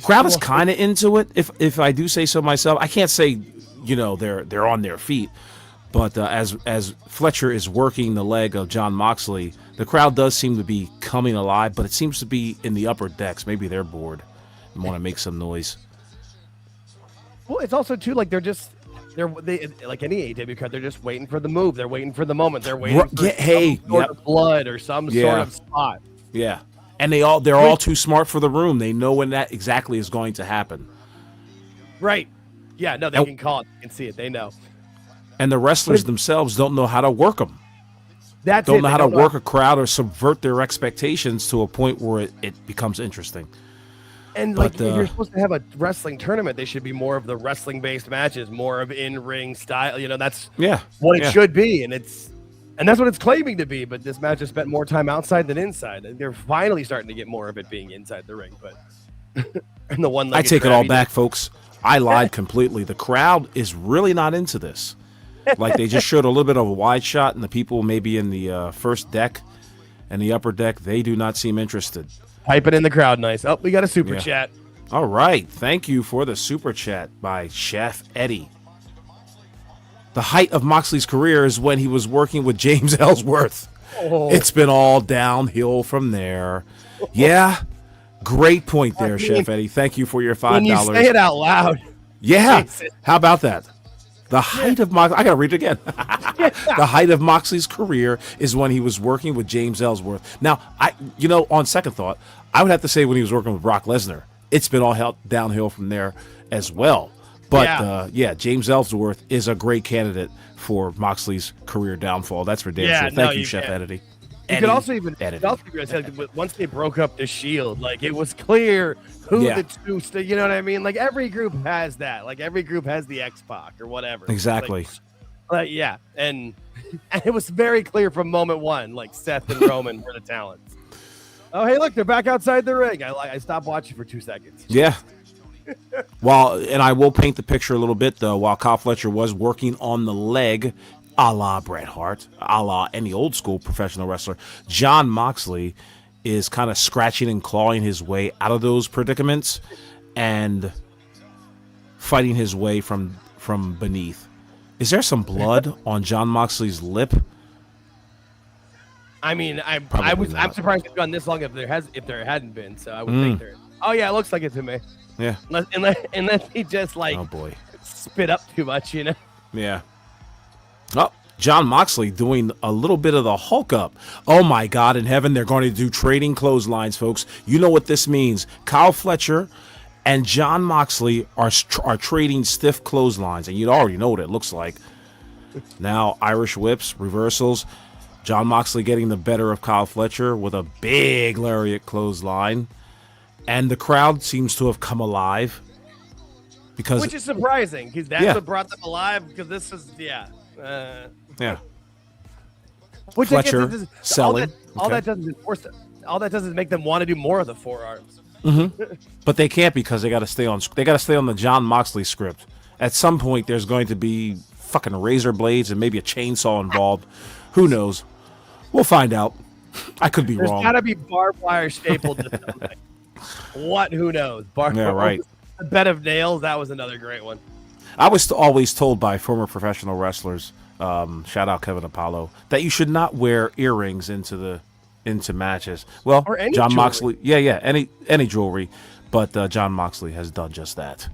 Crowd is kind of into it. If I do say so myself, I can't say they're on their feet, but as Fletcher is working the leg of Jon Moxley, the crowd does seem to be coming alive. But it seems to be in the upper decks. Maybe they're bored and want to make some noise. Well, it's also too like they like any AEW card, they're just waiting for the move. They're waiting for the moment. They're waiting for some sort of blood or some sort of spot. Yeah. And they're all too smart for the room. They know when that exactly is going to happen. Right. Yeah, no, they can call it. They can see it. They know. And the wrestlers themselves don't know how to work them. Don't know how to work a crowd or subvert their expectations to a point where it becomes interesting. And if you're supposed to have a wrestling tournament, they should be more of the wrestling-based matches, more of in-ring style. That's what it should be. And And that's what it's claiming to be, but this match has spent more time outside than inside. And they're finally starting to get more of it being inside the ring, but and the one I take it all back, folks. I lied completely. The crowd is really not into this. Like, they just showed a little bit of a wide shot, and the people maybe in the first deck and the upper deck, they do not seem interested. Hype it in the crowd, nice. Oh, we got a super chat. All right. Thank you for the super chat by Chef Eddie. The height of Moxley's career is when he was working with James Ellsworth. Oh. It's been all downhill from there. Yeah. Great point there, Chef Eddie. Thank you for your $5. When you say it out loud. Yeah. How about that? The height of Moxley, I got to read it again. The height of Moxley's career is when he was working with James Ellsworth. Now, on second thought, I would have to say when he was working with Brock Lesnar. It's been all downhill from there as well. But, James Ellsworth is a great candidate for Moxley's career downfall. That's for damn sure. Thank you, Chef Eddie. You could also even once they broke up the Shield, like, it was clear who the two, you know what I mean? Like, every group has that. Like, every group has the X-Pac or whatever. Exactly. And it was very clear from moment one, like, Seth and Roman were the talents. Oh, hey, look, they're back outside the ring. I stopped watching for 2 seconds. Yeah. And I will paint the picture a little bit, though. While Kyle Fletcher was working on the leg, a la Bret Hart, a la any old school professional wrestler, Jon Moxley is kind of scratching and clawing his way out of those predicaments and fighting his way from beneath. Is there some blood on Jon Moxley's lip? I mean, I'm surprised it's gone this long if there hadn't been. So I would think there. Oh yeah, it looks like it to me. Yeah. Unless he just spit up too much, you know. Yeah. Oh, Jon Moxley doing a little bit of the Hulk up. Oh my God in heaven, they're going to do trading clotheslines, folks. You know what this means. Kyle Fletcher and Jon Moxley are trading stiff clotheslines, and you already know what it looks like. Now, Irish whips, reversals. Jon Moxley getting the better of Kyle Fletcher with a big lariat clothesline. And the crowd seems to have come alive. Which is surprising, because that's what brought them alive, because this is, Which Fletcher selling. All that does is make them want to do more of the forearms. Mm-hmm. But they can't, because they got to stay on the Jon Moxley script. At some point, there's going to be fucking razor blades and maybe a chainsaw involved. Who knows? We'll find out. I could be wrong. There's got to be barbed wire stapled to something. What? Who knows? Right. A bed of nails. That was another great one. I was always told by former professional wrestlers, shout out Kevin Apollo, that you should not wear earrings into matches. Well, or any Jon jewelry. Moxley, any jewelry, but Jon Moxley has done just that.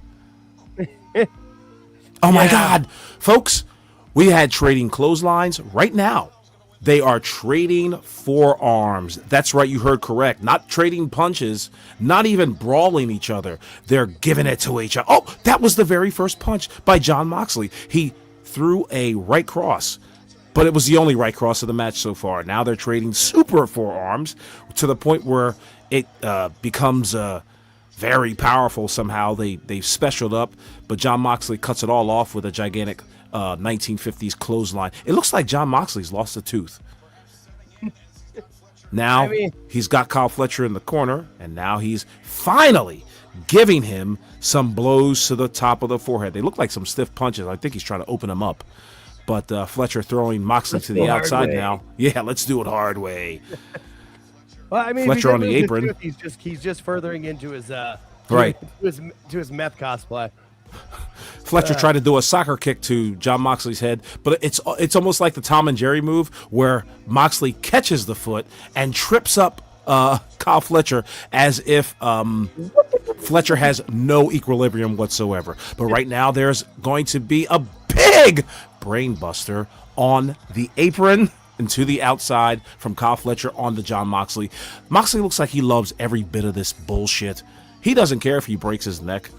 Oh my God, folks, we had trading clotheslines right now. They are trading forearms. That's right, you heard correct. Not trading punches, not even brawling each other. They're giving it to each other. Oh, that was the very first punch by Jon Moxley. He threw a right cross, but it was the only right cross of the match so far. Now they're trading super forearms to the point where it becomes very powerful somehow. They've specialed up, but Jon Moxley cuts it all off with a gigantic 1950s clothesline. It looks like Jon Moxley's lost a tooth. Now he's got Kyle Fletcher in the corner, and now he's finally giving him some blows to the top of the forehead. They look like some stiff punches. I think he's trying to open them up. But Fletcher throwing Moxley to the outside now. Yeah, let's do it hard way. Well, I mean, Fletcher on the apron. He's just furthering into his right to his meth cosplay. Fletcher tried to do a soccer kick to Jon Moxley's head, but it's almost like the Tom and Jerry move where Moxley catches the foot and trips up Kyle Fletcher as if Fletcher has no equilibrium whatsoever. But right now there's going to be a big brain buster on the apron and to the outside from Kyle Fletcher on to Jon Moxley. Moxley looks like he loves every bit of this bullshit. He doesn't care if he breaks his neck.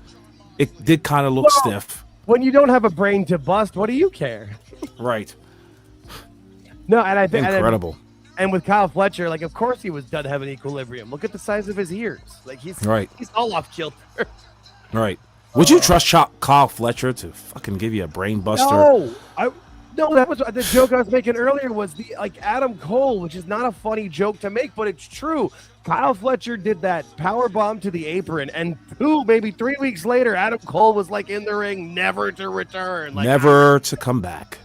It did kind of look stiff. When you don't have a brain to bust, what do you care? Right. No, and I think incredible. And with Kyle Fletcher, like, of course he was done having equilibrium. Look at the size of his ears. Like, he's all off kilter. Right. Would you trust Kyle Fletcher to fucking give you a brain buster? No. No, that was the joke I was making earlier. Was the Adam Cole, which is not a funny joke to make, but it's true. Kyle Fletcher did that power bomb to the apron, and maybe 3 weeks later, Adam Cole was in the ring, never to return, never to come back.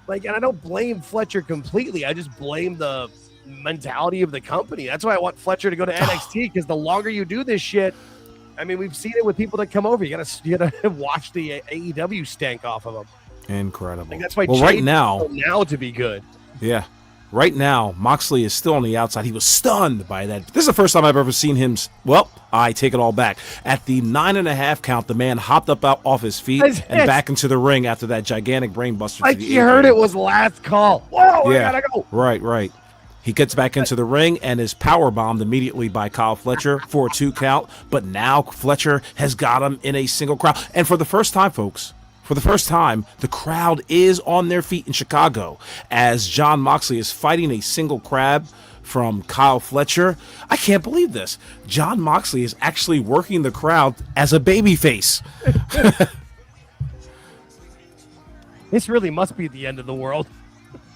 And I don't blame Fletcher completely. I just blame the mentality of the company. That's why I want Fletcher to go to NXT, because the longer you do this shit, I mean, we've seen it with people that come over. You gotta watch the AEW stank off of them. Incredible. That's why. Well, right now to be good. Yeah, right now Moxley is still on the outside. He was stunned by that. This is the first time I've ever seen him. Well, I take it all back. At the 9.5 count, the man hopped up out off his feet and back into the ring after that gigantic brain buster. You heard it was last call. Whoa, yeah, I gotta go. Right. He gets back into the ring and is power bombed immediately by Kyle Fletcher for a 2 count. But now Fletcher has got him in a single crowd. And for the first time, folks, the crowd is on their feet in Chicago as Jon Moxley is fighting a single crab from Kyle Fletcher. I can't believe this. Jon Moxley is actually working the crowd as a babyface. This really must be the end of the world.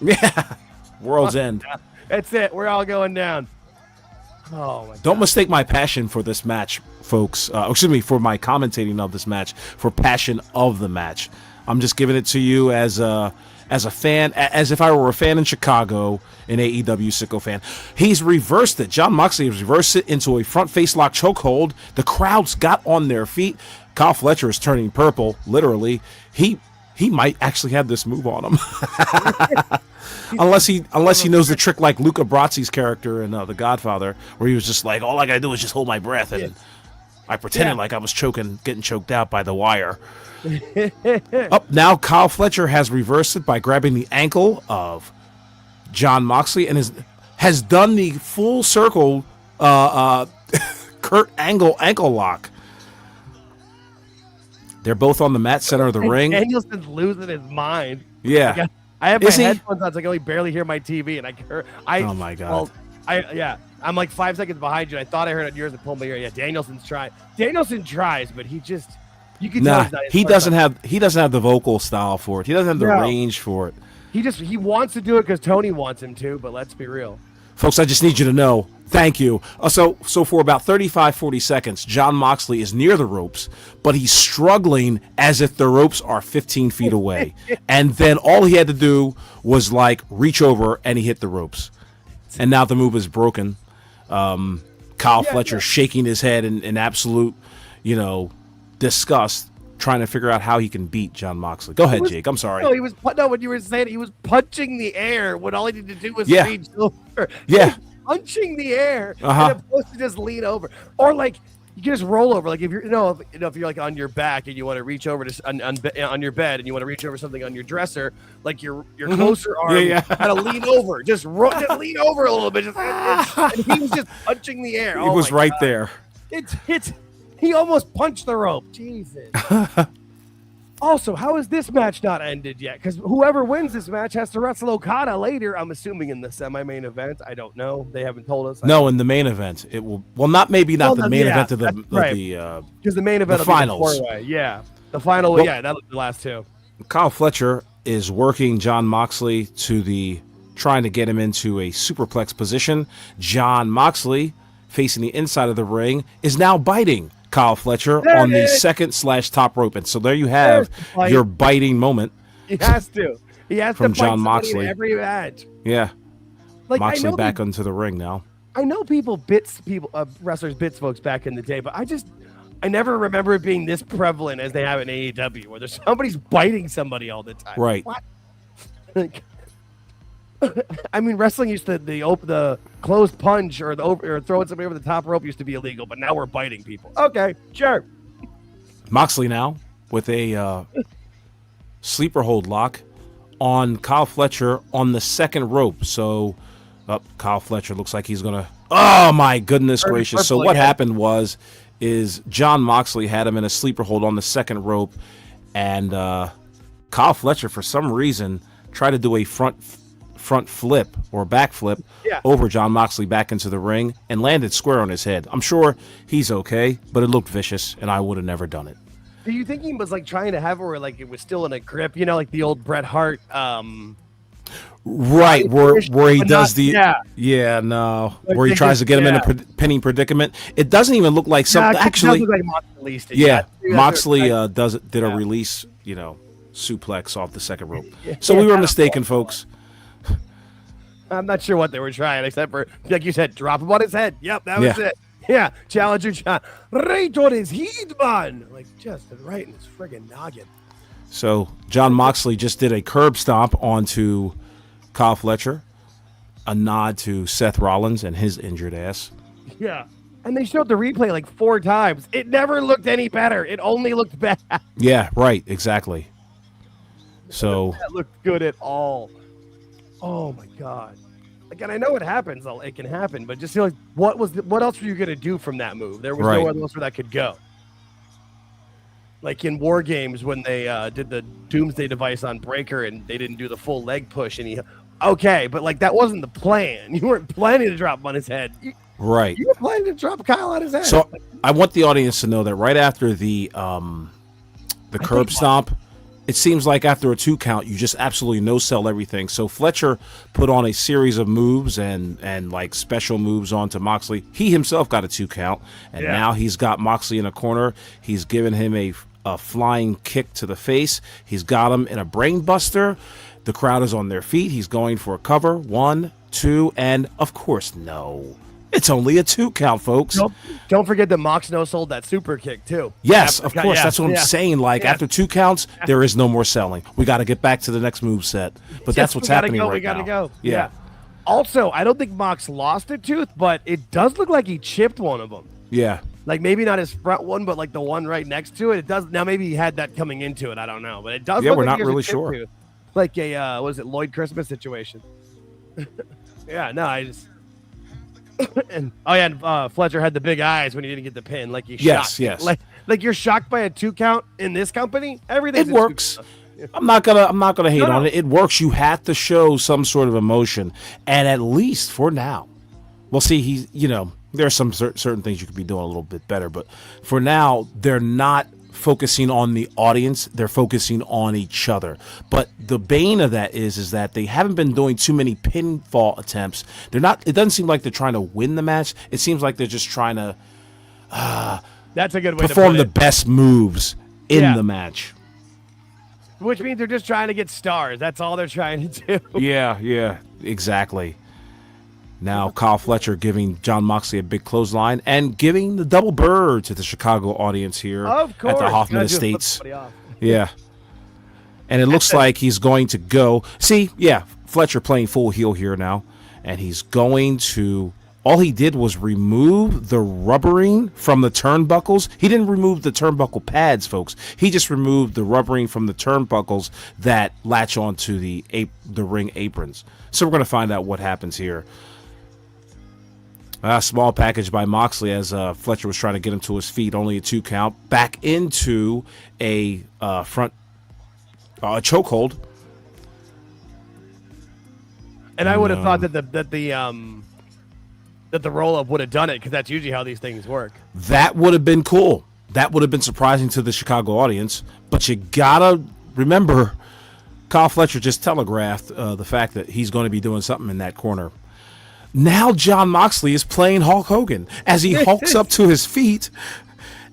Yeah. World's end. That's it. We're all going down. Oh my God. Don't mistake my passion for this match, folks. For my commentating of this match, for passion of the match. I'm just giving it to you as a fan, as if I were a fan in Chicago, an AEW sicko fan. He's reversed it. Jon Moxley has reversed it into a front face lock chokehold. The crowd's got on their feet. Kyle Fletcher is turning purple, literally. He might actually have this move on him. unless he knows the trick like Luca Brasi's character in The Godfather, where he was just like, all I gotta do is just hold my breath, and I pretended like I was getting choked out by the wire. Up now, Kyle Fletcher has reversed it by grabbing the ankle of Jon Moxley and has done the full circle Kurt Angle ankle lock. They're both on the mat center of the ring. Danielson's losing his mind. Yeah. I have my headphones on, so I can only barely hear my TV, and oh my God. Well, I'm like 5 seconds behind you. I thought I heard it yours and pulled my ear. Yeah, Danielson tries, but you can tell he's not. He doesn't have the vocal style for it. He doesn't have the range for it. He wants to do it because Tony wants him to, but let's be real. Folks, I just need you to know, thank you. So for about 35, 40 seconds, Jon Moxley is near the ropes, but he's struggling as if the ropes are 15 feet away. And then all he had to do was reach over and he hit the ropes. And now the move is broken. Kyle Fletcher shaking his head in absolute, disgust, trying to figure out how he can beat Jon Moxley. Go ahead, Jake. I'm sorry. No, when you were saying he was punching the air when all he needed to do was reach over. Yeah. Punching the air as opposed to just lean over. Or you can just roll over. If you're if you're on your back and you want to reach over to on your bed and you want to reach over something on your dresser, your closer arm, gotta lean over. Just lean over a little bit. And he was just punching the air. He was right there. He almost punched the rope. Jesus. Also, how is this match not ended yet? Because whoever wins this match has to wrestle Okada later. I'm assuming in the semi-main event. I don't know. They haven't told us. No, in the main event, it will. Well, not the main event of the because the main event the finals. The final. Well, that was the last two. Kyle Fletcher is working Jon Moxley trying to get him into a superplex position. Jon Moxley, facing the inside of the ring, is now biting Kyle Fletcher on the second/top rope. And so there you have your biting moment. He has to. He has from to fight Jon Moxley in every match. Yeah. Moxley back onto the ring now. I know wrestlers bits folks back in the day, but I never remember it being this prevalent as they have in AEW, where there's somebody's biting somebody all the time. Right. What? I mean, wrestling used to the closed punch or throwing somebody over the top rope used to be illegal, but now we're biting people. Okay, sure. Moxley now with a sleeper hold lock on Kyle Fletcher on the second rope. So, Kyle Fletcher looks like he's gonna. Oh my goodness gracious! So what happened is Jon Moxley had him in a sleeper hold on the second rope, and Kyle Fletcher for some reason tried to do a front flip or back flip over Jon Moxley back into the ring and landed square on his head. I'm sure he's okay, but it looked vicious, and I would have never done it. Do you think he was like trying to have her where like it was still in a grip, you know, like the old Bret Hart right, where he does like where he tries to get him in a pinning predicament. It doesn't even look like something. Actually, look like Moxley released it. Yeah, Moxley did a release, suplex off the second rope. So we were mistaken, folks. I'm not sure what they were trying, except for, like you said, drop him on his head. Yep, that was it. Yeah, challenger John. Right on his heat, man. Like, just right in his friggin' noggin. So John Moxley just did a curb stomp onto Kyle Fletcher, a nod to Seth Rollins and his injured ass. Yeah. And they showed the replay like 4 times. It never looked any better. It only looked bad. Yeah, right, exactly. So that looked good at all. Oh my God. Again, I know it happens. It can happen, but just like, what else were you going to do from that move? There was nowhere else where that could go. Like in War Games when they did the Doomsday device on Breaker and they didn't do the full leg push and but like that wasn't the plan. You weren't planning to drop him on his head. Right. You were planning to drop Kyle on his head. So I want the audience to know that right after the curb stomp, it seems like after a 2 count, you just absolutely no-sell everything. So Fletcher put on a series of moves and like special moves onto Moxley. He himself got a 2 count, and now he's got Moxley in a corner. He's given him a flying kick to the face. He's got him in a brain buster. The crowd is on their feet. He's going for a cover. 1, 2, and of course, no. It's only a 2 count, folks. Don't forget that Mox no-sold that super kick, too. Yes, of course. That's what I'm saying. Like, after 2 counts, there is no more selling. We got to get back to the next move set. But that's what's happening right now. We got to go. Yeah. Also, I don't think Mox lost a tooth, but it does look like he chipped one of them. Yeah. Like, maybe not his front one, but, like, the one right next to it. It does. Now, maybe he had that coming into it. I don't know. But it does look we're like not really sure. Tooth. Like a, what is it, Lloyd Christmas situation. And Fletcher had the big eyes when he didn't get the pin. Like you shocked. Yes. Like you're shocked by a 2 count in this company. Everything. It works. I'm not gonna hate on it. It works. You have to show some sort of emotion, and at least for now, we'll see. There are some certain things you could be doing a little bit better, but for now, they're not focusing on the audience. They're focusing on each other. But the bane of that is that they haven't been doing too many pinfall attempts. It doesn't seem like they're trying to win the match. It seems like they're just trying to that's a good way perform to the best moves in the match. Which means they're just trying to get stars. That's all they're trying to do. Yeah, exactly. Now, Kyle Fletcher giving John Moxley a big clothesline and giving the double bird to the Chicago audience here at the Hoffman Estates. Yeah. And it looks like he's going to go. See, Fletcher playing full heel here now. And he's going to. All he did was remove the rubbering from the turnbuckles. He didn't remove the turnbuckle pads, folks. He just removed the rubbering from the turnbuckles that latch onto the ring aprons. So we're going to find out what happens here. A small package by Moxley as Fletcher was trying to get him to his feet. Only a 2 count. Back into a front chokehold. And I would have thought that the roll-up would have done it because that's usually how these things work. That would have been cool. That would have been surprising to the Chicago audience. But you gotta remember, Kyle Fletcher just telegraphed the fact that he's going to be doing something in that corner. Now John Moxley is playing Hulk Hogan as he hulks up to his feet,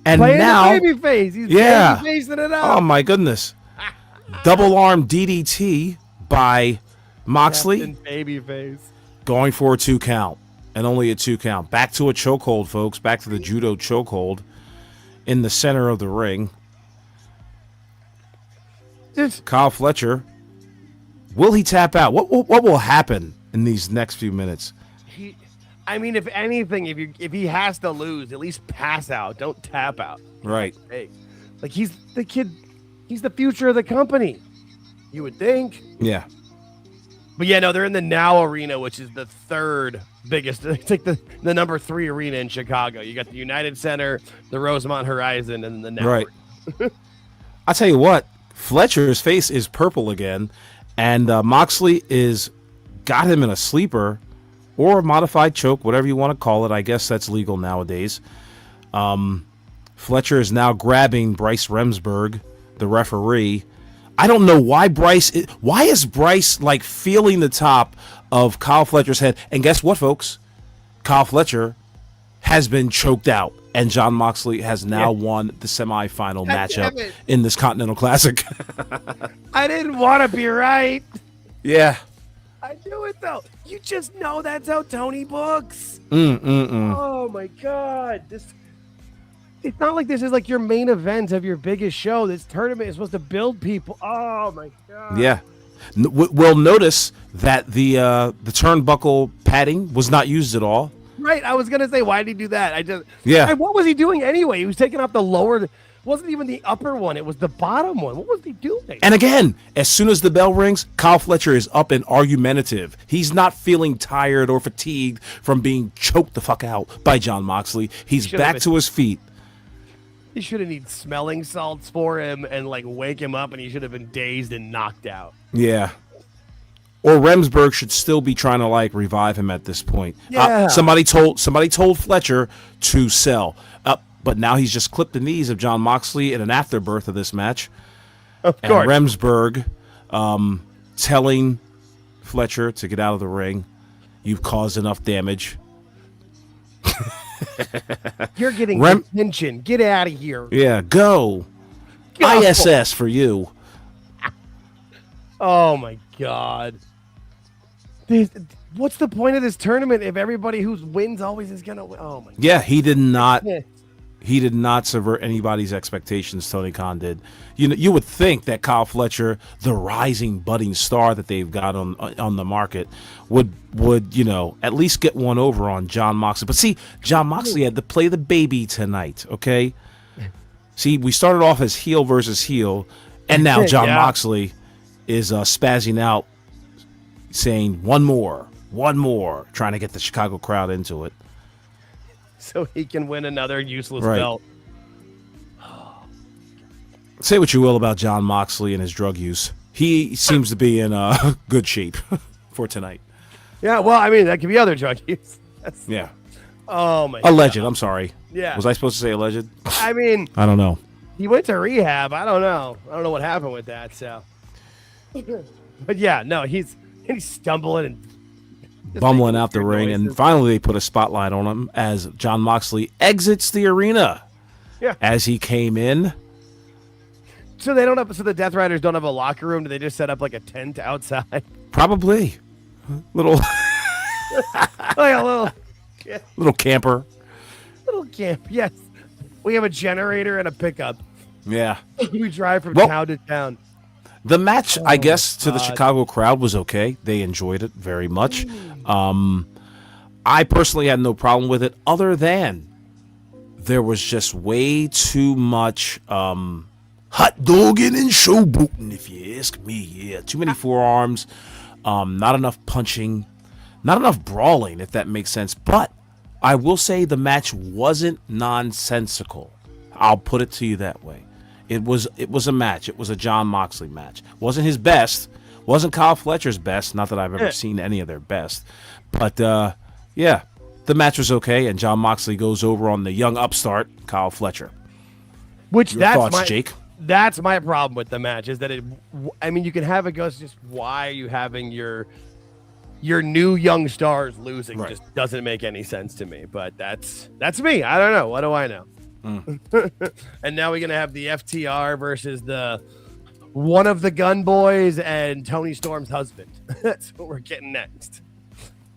and playing now the baby face. He's baby-facing it up. Oh my goodness! Double arm DDT by Moxley. Captain Babyface going for a 2 count, and only a 2 count. Back to a chokehold, folks. Back to the judo chokehold in the center of the ring. Kyle Fletcher. Will he tap out? What will happen in these next few minutes? If anything, if he has to lose, at least pass out. Don't tap out. Right. Like he's the kid. He's the future of the company. You would think. Yeah. But they're in the Now Arena, which is the 3rd biggest. It's like the number 3 arena in Chicago. You got the United Center, the Rosemont Horizon, and the Now. Right. I'll tell you what. Fletcher's face is purple again, and Moxley got him in a sleeper or a modified choke, whatever you want to call it. I guess that's legal nowadays. Fletcher is now grabbing Bryce Remsburg, the referee. I don't know why why is Bryce like feeling the top of Kyle Fletcher's head? And guess what, folks? Kyle Fletcher has been choked out, and Jon Moxley has now won the semifinal matchup in this Continental Classic. I didn't want to be right. Yeah. I knew it, though. You just know that's how Tony books. Oh, my God. It's not like this is like your main event of your biggest show. This tournament is supposed to build people. Oh, my God. Yeah. We'll notice that the turnbuckle padding was not used at all. Right. I was going to say, why did he do that? Yeah. What was he doing anyway? He was taking off the lower. It wasn't even the upper one. It was the bottom one. What was he doing? And again, as soon as the bell rings, Kyle Fletcher is up and argumentative. He's not feeling tired or fatigued from being choked the fuck out by Jon Moxley. He's back to his feet. He should have needed smelling salts for him and like wake him up, and he should have been dazed and knocked out. Yeah. Or Remsburg should still be trying to like revive him at this point. Yeah. Somebody told Fletcher to sell. But now he's just clipped the knees of Jon Moxley in an afterbirth of this match. Of and course. Remsburg telling Fletcher to get out of the ring. You've caused enough damage. You're getting attention. Get out of here. Yeah, go. ISS for you. Oh, my God. What's the point of this tournament if everybody who wins always is going to win? Oh, my God. Yeah, he did not. He did not subvert anybody's expectations. Tony Khan did. You would think that Kyle Fletcher, the rising budding star that they've got on the market, would at least get one over on Jon Moxley. But see, Jon Moxley had to play the baby tonight. Okay. See, we started off as heel versus heel, and now Jon Moxley is spazzing out, saying one more, trying to get the Chicago crowd into it. So he can win another useless belt. Say what you will about Jon Moxley and his drug use. He seems to be in good shape for tonight. Yeah, well, I mean, that could be other drug use. Yeah. Oh, my Alleged, God. I'm sorry. Yeah. Was I supposed to say alleged? I mean, I don't know. He went to rehab. I don't know what happened with that, so. But yeah, no, he's stumbling and bumbling out the ring, and finally they put a spotlight on him as Jon Moxley exits the arena. Yeah. As he came in. So the Death Riders don't have a locker room? Do they just set up like a tent outside? Probably. Little like a little camper. Little camp, yes. We have a generator and a pickup. Yeah. We drive from town to town. The match, I guess, to the Chicago crowd was okay. They enjoyed it very much. I personally had no problem with it, other than there was just way too much hot dogging and showbooting, if you ask me. Yeah, too many forearms, not enough punching, not enough brawling, if that makes sense. But I will say the match wasn't nonsensical. I'll put it to you that way. It was a match. It was a Jon Moxley match. Wasn't his best. Wasn't Kyle Fletcher's best. Not that I've ever seen any of their best. But, yeah, the match was okay, and Jon Moxley goes over on the young upstart, Kyle Fletcher. Your thoughts, Jake? That's my problem with the match, is that you can have it go, it's just why are you having your new young stars losing? Right. Just doesn't make any sense to me. But that's me. I don't know. What do I know? And now we're gonna have the FTR versus one of the Gun Boys and Tony Storm's husband. That's what we're getting next.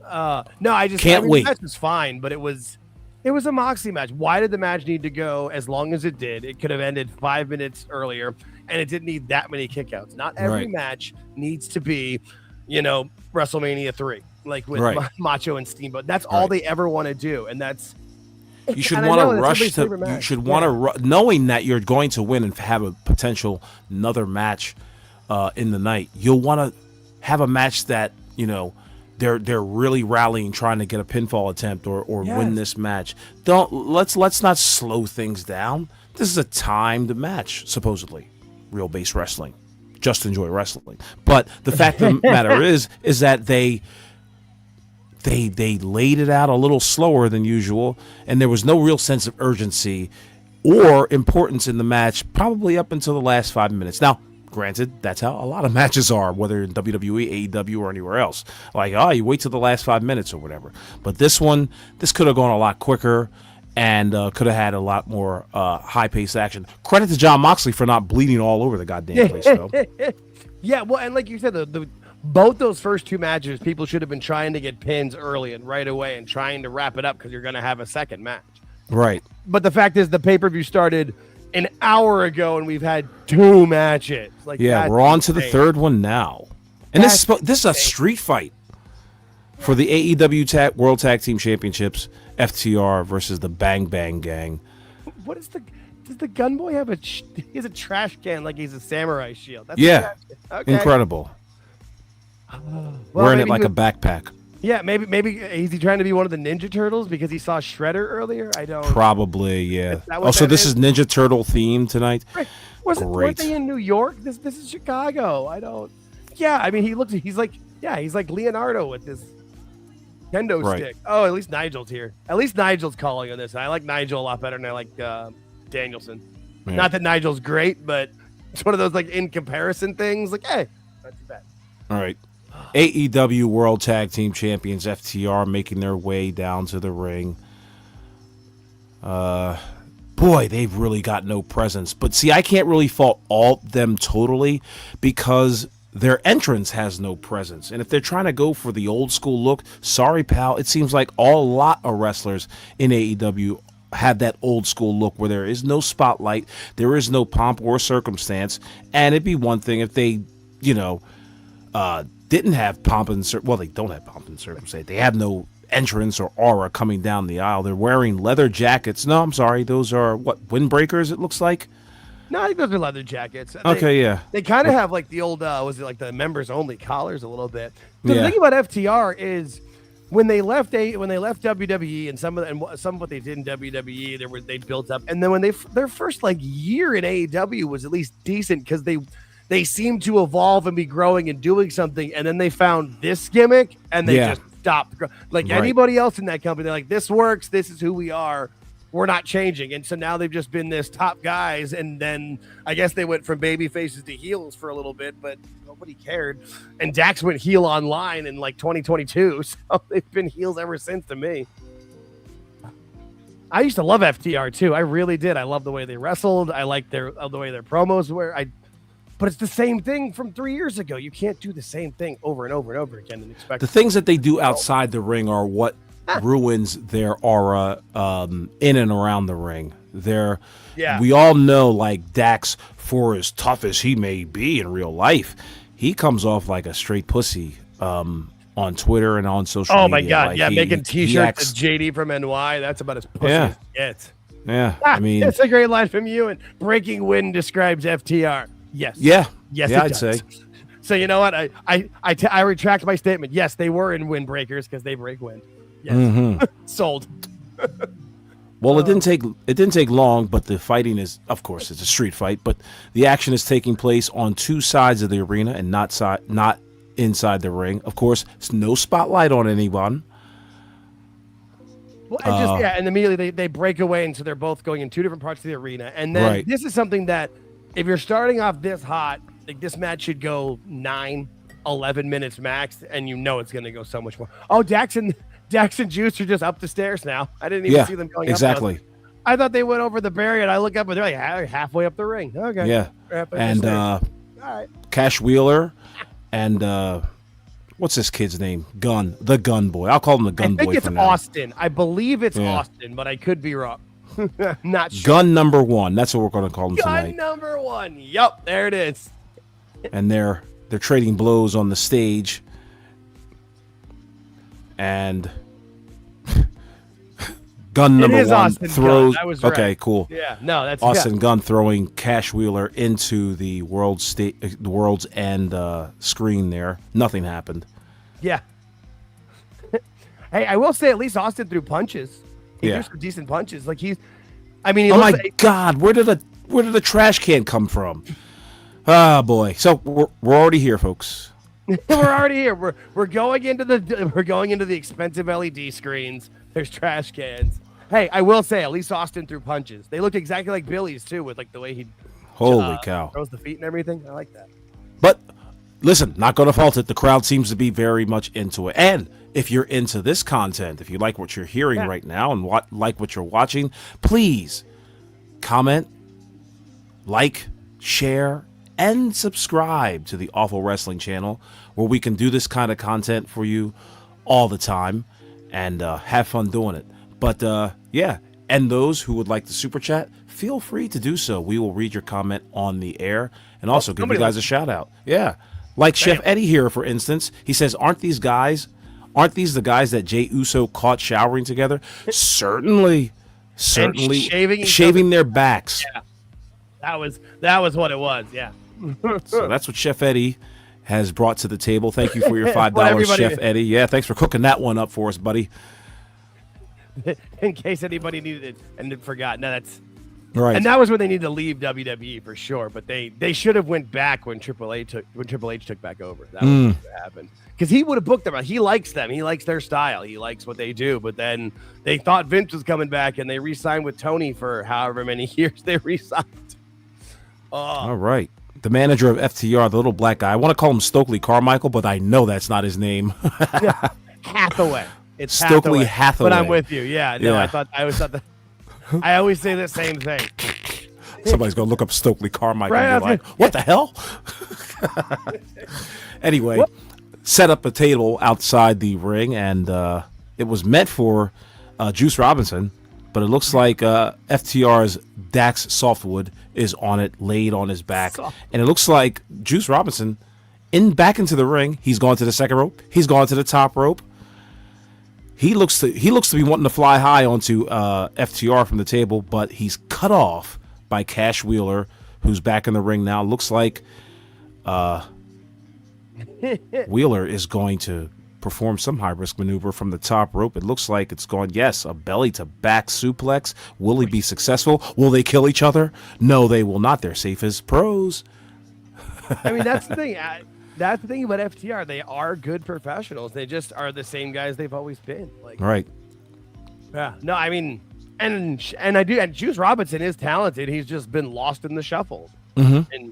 No, I can't wait. The match was fine, but it was a Moxley match. Why did the match need to go as long as it did? It could have ended 5 minutes earlier, and it didn't need that many kickouts. Not every match needs to be, WrestleMania 3, like with Macho and Steamboat. That's all they ever want to do, and that's. You should want to rush to. You should want to, knowing that you're going to win and have a potential another match in the night. You'll want to have a match that they're really rallying, trying to get a pinfall attempt or win this match. Let's not slow things down. This is a timed match, supposedly. Real base wrestling, just enjoy wrestling. But the fact of the matter is that they laid it out a little slower than usual, and there was no real sense of urgency or importance in the match, probably up until the last 5 minutes. Now, granted, that's how a lot of matches are, whether in WWE, AEW, or anywhere else. Like, you wait till the last 5 minutes or whatever. But this could have gone a lot quicker and could have had a lot more high-paced action. Credit to Jon Moxley for not bleeding all over the goddamn place, though. Yeah, well, and like you said, both those first two matches, people should have been trying to get pins early and right away and trying to wrap it up because you're going to have a second match. Right. But the fact is the pay-per-view started an hour ago and we've had 2 matches. Like, yeah, we're on to the third one now. And this is a street fight for the AEW World Tag Team Championships, FTR versus the Bang Bang Gang. What is does the gun boy have he has a trash can like he's a samurai shield? That's yeah. Okay. Incredible. Wearing it like a backpack. Yeah, maybe is he trying to be one of the Ninja Turtles because he saw Shredder earlier? I don't. Probably, yeah. So this is Ninja Turtle themed tonight. Right. Weren't they in New York? This is Chicago. I don't. Yeah, I mean he's like Leonardo with this kendo stick. Oh, at least Nigel's here. At least Nigel's calling on this. I like Nigel a lot better than I like Danielson. Yeah. Not that Nigel's great, but it's one of those like in comparison things. Like, hey, not too bad. All right. AEW World Tag Team Champions FTR making their way down to the ring. Boy, they've really got no presence. But see, I can't really fault all them totally because their entrance has no presence. And if they're trying to go for the old school look, sorry, pal, it seems like a lot of wrestlers in AEW have that old school look where there is no spotlight, there is no pomp or circumstance. And it'd be one thing if they, didn't have pomp and they don't have pomp and circumstance. They have no entrance or aura coming down the aisle. They're wearing leather jackets. No, I'm sorry. Those are windbreakers, it looks like. No, I think those are leather jackets. Okay, yeah. They kind of have like the old, was it like the members only collars a little bit. The thing about FTR is when they left WWE and some of what they did in WWE, they built up, and then when their first like year in AEW was at least decent because they seemed to evolve and be growing and doing something, and then they found this gimmick and they just stopped. Like anybody else in that company, they're like, this works, this is who we are, we're not changing. And so now they've just been this top guys, and then I guess they went from baby faces to heels for a little bit, but nobody cared. And Dax went heel online in like 2022, so they've been heels ever since to me. I used to love FTR too. I really did. I love the way they wrestled. I liked the way their promos were. But it's the same thing from 3 years ago. You can't do the same thing over and over and over again and expect the things that they do outside the ring are what ruins their aura in and around the ring. We all know, like, Dax, for as tough as he may be in real life, he comes off like a straight pussy on Twitter and on social media. Oh my God, like making T-shirts with JD from NY. That's about as pussy as it gets. Yeah, I mean, it's a great line from you. And Breaking Wind describes FTR. Yes. Yes, I'd say. So you know what? I retract my statement. Yes, they were in windbreakers because they break wind. Yes, sold. Well, it didn't take long, but the fighting is, of course, it's a street fight. But the action is taking place on two sides of the arena and not inside the ring. Of course, it's no spotlight on anyone. Well, and immediately they break away, and so they're both going in two different parts of the arena. And then this is something that, if you're starting off this hot, like this match should go 9-11 minutes max, and it's going to go so much more. Oh, Dax and Juice are just up the stairs now. I didn't even see them going exactly. up. I thought they went over the barrier, and I look up, and they're like halfway up the ring. Okay. Yeah. And all right. Cash Wheeler and what's this kid's name? The Gun Boy. I'll call him the Gun Boy. I think it's for now. Austin. I believe it's Austin, but I could be wrong. Not sure. Gun number 1. That's what we're going to call him tonight. Gun number 1. Yup, there it is. And they're trading blows on the stage. And Gun number 1 throws. I was okay, right. Cool. Yeah, no, that's Austin Gunn throwing Cash Wheeler into the World's End screen there. Nothing happened. Yeah. Hey, I will say at least Austin threw punches. He threw some decent punches. Like oh my God, where did the trash can come from? Ah, boy. So we're already here, folks. We're already here. We're going into the expensive LED screens. There's trash cans. Hey, I will say, at least Austin threw punches. They look exactly like Billy's too, with like the way he Holy cow. throws the feet and everything. I like that. But listen, not going to fault it. The crowd seems to be very much into it. And if you're into this content, if you like what you're hearing right now and like what you're watching, please comment, like, share, and subscribe to the Awful Wrestling channel, where we can do this kind of content for you all the time and have fun doing it. But yeah, and those who would like to super chat, feel free to do so. We will read your comment on the air and also give you guys a shout out. Yeah. Like Chef Eddie here, for instance. He says, aren't these the guys that Jey Uso caught showering together? Certainly shaving their backs. Yeah. That was what it was. Yeah. So that's what Chef Eddie has brought to the table. Thank you for your $5, Chef Eddie. Yeah, thanks for cooking that one up for us, buddy. In case anybody needed it and forgot. No, that's right. And that was when they needed to leave WWE for sure. But they should have went back when Triple H took back over. That was what happened. Because he would have booked them. He likes them. He likes their style. He likes what they do. But then they thought Vince was coming back, and they re-signed with Tony for however many years they re-signed. All right. The manager of FTR, the little black guy. I want to call him Stokely Carmichael, but I know that's not his name. Hathaway. It's Stokely Hathaway. But I'm with you. Yeah. No, yeah. I always thought that. I always say the same thing. Somebody's going to look up Stokely Carmichael and be like, what the hell? Anyway, set up a table outside the ring, and it was meant for Juice Robinson, but it looks like FTR's Dax Softwood is on it, laid on his back. And it looks like Juice Robinson, back into the ring, he's gone to the second rope. He's gone to the top rope. He looks to be wanting to fly high onto FTR from the table, but he's cut off by Cash Wheeler, who's back in the ring now. Looks like Wheeler is going to perform some high-risk maneuver from the top rope. It looks like it's going, yes, a belly-to-back suplex. Will he be successful? Will they kill each other? No, they will not. They're safe as pros. I mean, that's the thing. That's the thing about FTR. They are good professionals. They just are the same guys they've always been. Like, right. Yeah. No, I mean, and I do. And Juice Robinson is talented. He's just been lost in the shuffle. Mm-hmm.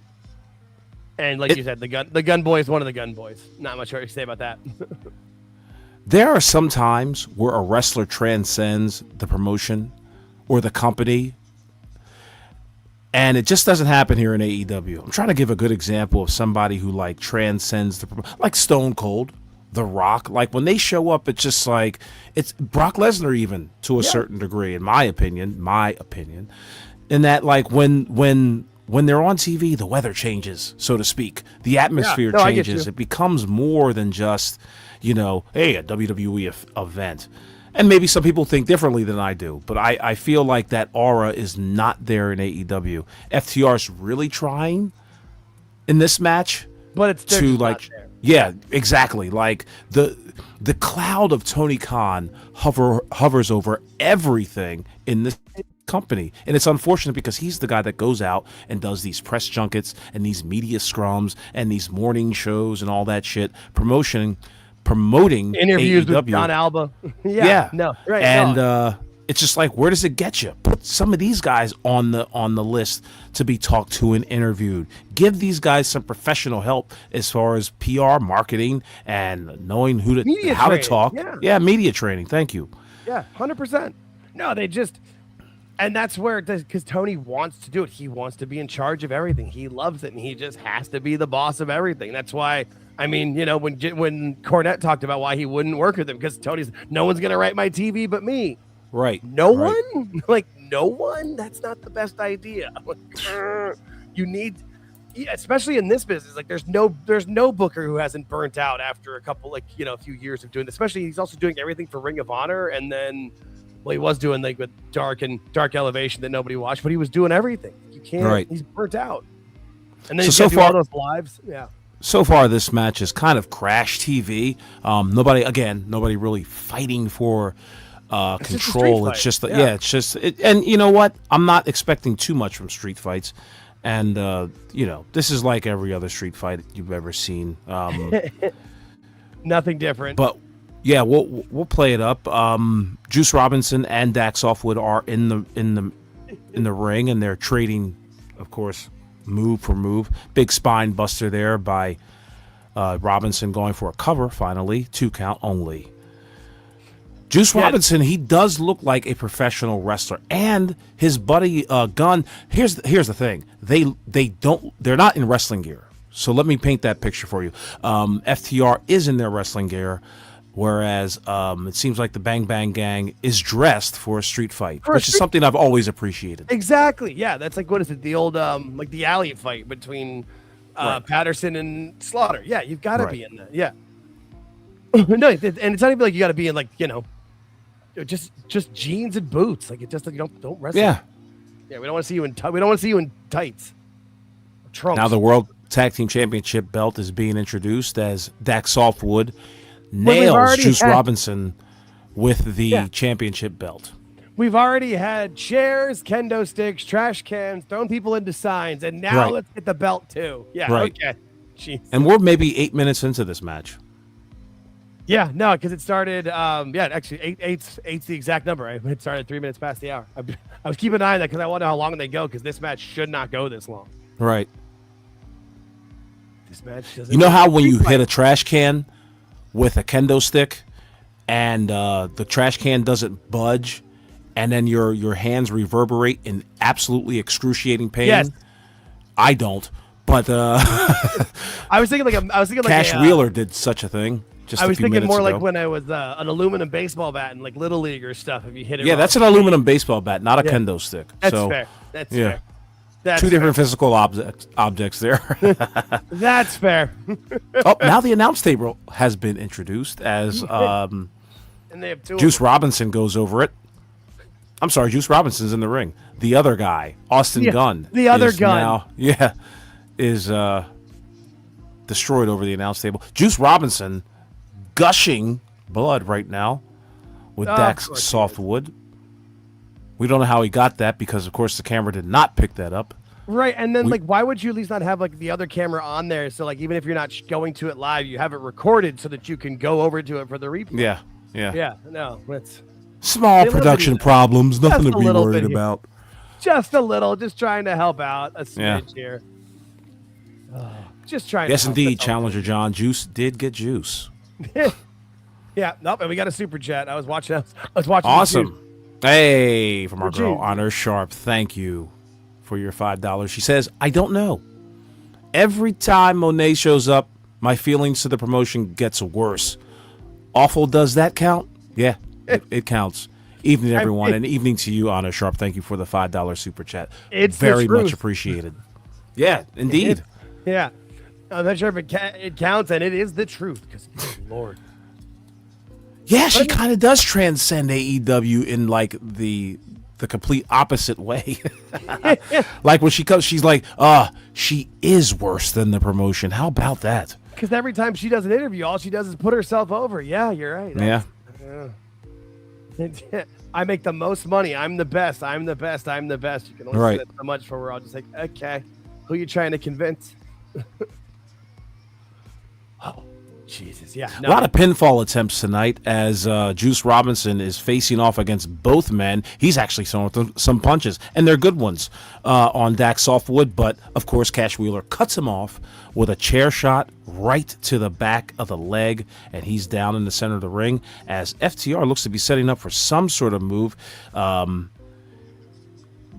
And like you said, the gun boy is one of the gun boys. Not much more to say about that. There are some times where a wrestler transcends the promotion or the company, and it just doesn't happen here in AEW. I'm trying to give a good example of somebody who like transcends like Stone Cold, The Rock. Like when they show up, it's just like it's Brock Lesnar, even to a certain degree, in my opinion. In that, like when they're on TV, the weather changes, so to speak. The atmosphere changes. It becomes more than just, hey, a WWE event. And maybe some people think differently than I do, but I feel like that aura is not there in AEW. FTR's really trying in this match, but it's to like, yeah, exactly. Like the cloud of Tony Khan hovers over everything in this company, and it's unfortunate because he's the guy that goes out and does these press junkets and these media scrums and these morning shows and all that shit, promoting interviews AEW. with John Alba. Yeah. No, right. And it's just like, where does it get you? Put some of these guys on the list to be talked to and interviewed. Give these guys some professional help as far as PR, marketing, and knowing how to talk. Yeah, media training. Thank you. Yeah, 100%. No, they just. And that's where it does, because Tony wants to do it. He wants to be in charge of everything. He loves it, and he just has to be the boss of everything. That's why, I mean, when Cornette talked about why he wouldn't work with him, because Tony's, no one's going to write my TV but me. Right. No one? Like, no one? That's not the best idea. You need, especially in this business, like there's no booker who hasn't burnt out after a few years of doing this. Especially, he's also doing everything for Ring of Honor, and then... Well, he was doing like with Dark Elevation that nobody watched, but he was doing everything. You can't. Right. He's burnt out. And then so far, all those lives. Yeah. So far, this match is kind of crash TV. Nobody really fighting for control. It's just and you know what? I'm not expecting too much from street fights, and this is like every other street fight you've ever seen. Nothing different. But Yeah, we'll play it up. Juice Robinson and Dax Softwood are in the ring, and they're trading, of course, move for move. Big spine buster there by Robinson, going for a cover. Finally, 2 count only. Juice Robinson, he does look like a professional wrestler, and his buddy Gunn. Here's the thing: they're not in wrestling gear. So let me paint that picture for you. FTR is in their wrestling gear. Whereas it seems like the Bang Bang Gang is dressed for a street fight, which is something I've always appreciated. Exactly. Yeah, that's like, what is it? The old like the alley fight between Patterson and Slaughter. Yeah, you've got to be in that. Yeah. No, and it's not even like you got to be in like, just jeans and boots. Like, it just like, don't wrestle. Yeah. Yeah, we don't want to see you in we don't want to see you in tights. Trunks. Now the World Tag Team Championship belt is being introduced as Dax Softwood nails Juice Robinson with the championship belt. We've already had chairs, kendo sticks, trash cans, throwing people into signs, and now let's get the belt too. Yeah, okay. Jeez. And we're maybe 8 minutes into this match. Yeah, no, because it started. Actually, eight's the exact number. Right? It started 3 minutes past the hour. I was keeping an eye on that because I want to know how long they go, because this match should not go this long. Right. This match doesn't. You know how when you hit a trash can with a kendo stick, and the trash can doesn't budge, and then your hands reverberate in absolutely excruciating pain? Yes. I don't, but I was thinking like Cash Wheeler did such a thing. I was thinking more like when I was an aluminum baseball bat and like little league or stuff. If you hit it, that's an aluminum baseball bat, not a kendo stick. That's fair. That's fair. That's 2 different physical objects there. That's fair. Now the announce table has been introduced as and they have 2 Juice Robinson goes over it. I'm sorry, Juice Robinson's in the ring. The other guy, Austin Gunn. The other Gunn. Is destroyed over the announce table. Juice Robinson gushing blood right now with Dax Softwood. We don't know how he got that because, of course, the camera did not pick that up. Right, and then why would you at least not have like the other camera on there? So like even if you're not going to it live, you have it recorded so that you can go over to it for the replay. Yeah. No, it's small production problems, nothing to be worried about. Just a little, just trying to help out a smidge here. Just trying. Yes, indeed, Challenger John. Juice did get juice. Yeah, nope. And we got a super chat. I was watching. Awesome. Hey, from our girl Honor Sharp. Thank you for your $5. She says, I don't know. Every time Monet shows up, my feelings to the promotion gets worse. Awful, does that count? Yeah, it counts. Evening, everyone, and evening to you, Honor Sharp. Thank you for the $5 super chat. It's very much appreciated. Yeah, indeed. Yeah. I'm not sure if it counts, and it is the truth, because, Lord. Yeah, she kind of does transcend AEW in like the complete opposite way. Like when she comes, she's like, she is worse than the promotion. How about that? Because every time she does an interview, all she does is put herself over. Yeah, you're right. Yeah. I make the most money. I'm the best. I'm the best. I'm the best. You can only say that so much for we're all just like, okay, who are you trying to convince? Oh, Jesus. Yeah. No. A lot of pinfall attempts tonight as Juice Robinson is facing off against both men. He's actually throwing some punches, and they're good ones on Dax Softwood. But, of course, Cash Wheeler cuts him off with a chair shot right to the back of the leg, and he's down in the center of the ring as FTR looks to be setting up for some sort of move.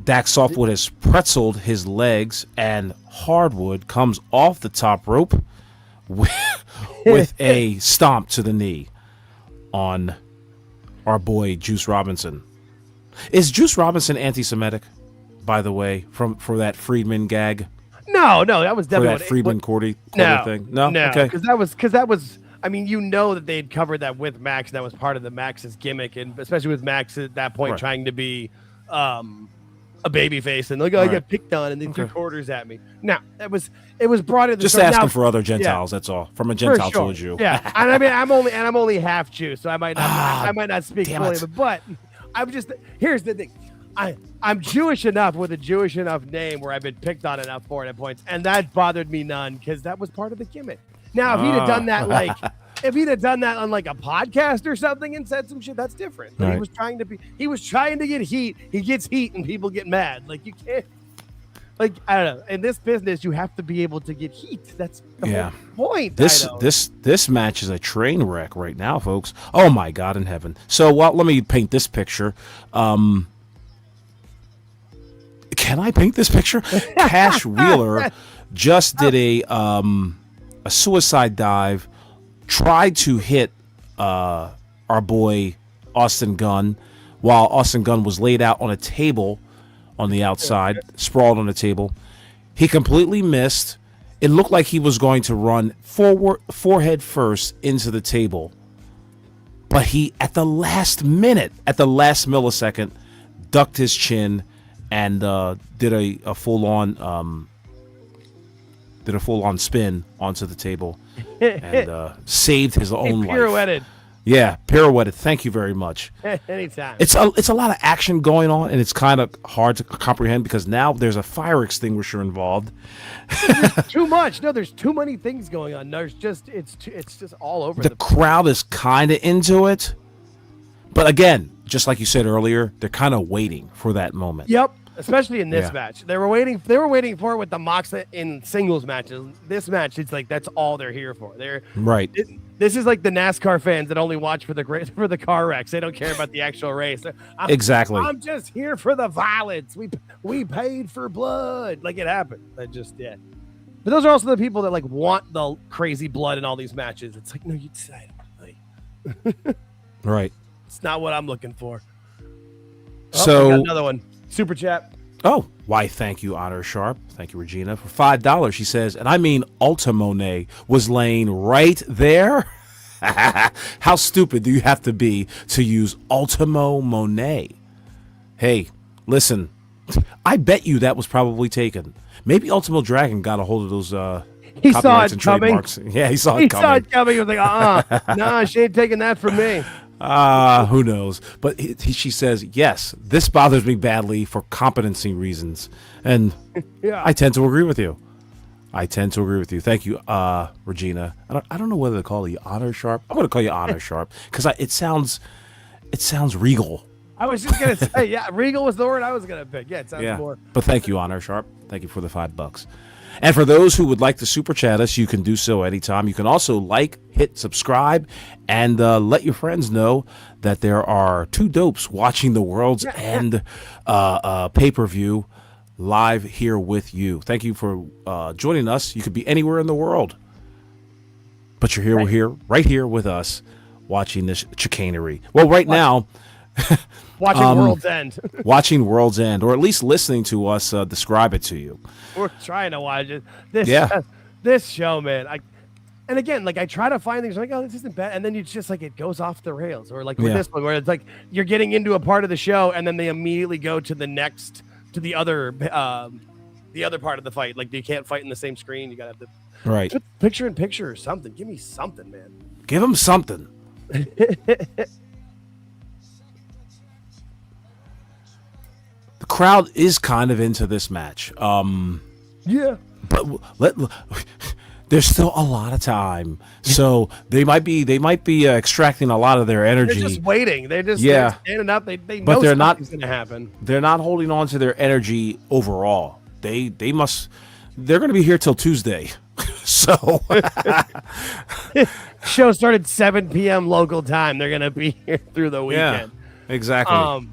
Dax Softwood has pretzeled his legs, and Hardwood comes off the top rope with a stomp to the knee on our boy Juice Robinson. Is Juice Robinson anti-Semitic, by the way, for that Friedman gag? No, that was definitely that Friedman Cordy thing. No, okay, because that was. I mean, that they'd covered that with Max. That was part of the Max's gimmick, and especially with Max at that point trying to be a baby face, and I get picked on, and they threw quarters at me. Now it was brought in. Just asking for other Gentiles. That's all. From a Gentile to a Jew. Yeah, and I mean, I'm only half Jew, so I might not speak fully. But I'm just. Here's the thing. I'm Jewish enough with a Jewish enough name where I've been picked on enough for it at points, and that bothered me none because that was part of the gimmick. Now, if he'd have done that if he'd have done that on like a podcast or something and said some shit, that's different. But Right. he was trying to get heat. He gets heat and people get mad. Like you can't, like, I don't know. In this business, you have to be able to get heat. That's the whole point. This match is a train wreck right now, folks. Oh my God in heaven. So let me paint this picture. Can I paint this picture? Cash Wheeler just did a suicide dive, tried to hit our boy Austin Gunn, while Austin Gunn was laid out on a table on the outside, sprawled on a table. He completely missed. It looked like he was going to run forehead first into the table, but he, at the last millisecond, ducked his chin and did a full on spin onto the table and saved his own life. Pirouetted. Yeah, pirouetted. Thank you very much. Anytime. It's a lot of action going on, and it's kind of hard to comprehend because now there's a fire extinguisher involved. Too much. No, there's too many things going on. There's just it's just all over. The crowd is kind of into it, but again, just like you said earlier, they're kind of waiting for that moment. Yep. Especially in this match, they were waiting for it with the Moxa in singles matches. This match, it's like that's all they're here for. They're right. This is like the NASCAR fans that only watch for the car wrecks. They don't care about the actual race. Exactly. I'm just here for the violence. We paid for blood. Like it happened. I just did. But those are also the people that like want the crazy blood in all these matches. It's like, no, you decided. Like, right. It's not what I'm looking for. So we got another one. Super chat. Oh, why, thank you, Honor Sharp. Thank you, Regina. For $5, she says, and I mean Ulta Monet was laying right there. How stupid do you have to be to use Ultimo Monet? Hey, listen, I bet you that was probably taken. Maybe Ultimo Dragon got a hold of those he saw it and coming. trademarks. Yeah, he saw it coming. He saw it coming. He was like, nah, she ain't taking that from me. Who knows? But she says, yes, this bothers me badly for competency reasons. And I tend to agree with you. Thank you, Regina. I don't know whether to call you Honor Sharp. I'm going to call you Honor Sharp because it sounds regal. I was just going to say, yeah, regal was the word I was going to pick. Yeah, it sounds more. But thank you, Honor Sharp. Thank you for the $5. And for those who would like to super chat us, you can do so anytime. You can also hit subscribe, and let your friends know that there are two dopes watching the World's End pay-per-view live here with you. Thank you for joining us. You could be anywhere in the world, but you're here. We're here, right here with us, watching this chicanery. Well, right now, watching World's End. Watching World's End, or at least listening to us describe it to you. We're trying to watch it. This show, man. And again, like I try to find things like, oh, this isn't bad, and then it's just like it goes off the rails, or like with this one, where it's like you're getting into a part of the show, and then they immediately go to the other part of the fight. Like you can't fight in the same screen. You gotta have to picture in picture or something. Give me something, man. Give them something. The crowd is kind of into this match. But there's still a lot of time, so they might be extracting a lot of their energy. They're just waiting. They're just they're standing up. They know something's going to happen. They're not holding on to their energy overall. They're going to be here till Tuesday. So show started 7 p.m. local time. They're going to be here through the weekend. Yeah, exactly.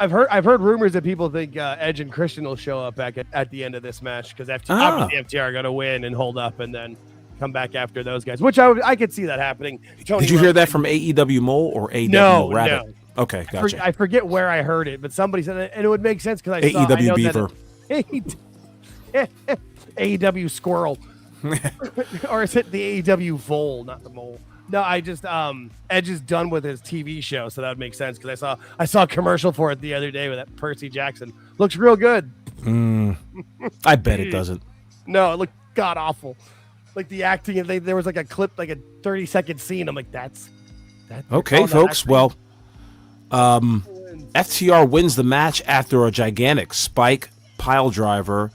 I've heard rumors that people think Edge and Christian will show up back at the end of this match because obviously FTR are going to win and hold up and then come back after those guys, which I could see that happening. Did you hear that from AEW Mole or AEW Rabbit? No. Okay, gotcha. I forget where I heard it, but somebody said it, and it would make sense because AEW Beaver. AEW Squirrel. Or is it the AEW Vole, not the Mole? No, I just Edge is done with his TV show, so that would make sense because I saw a commercial for it the other day with that Percy Jackson. Looks real good. I bet it doesn't. No, it looked god awful. Like the acting, and there was like a clip, like a 30-second scene. I'm like, that's okay, folks. Well, FTR wins the match after a gigantic spike pile driver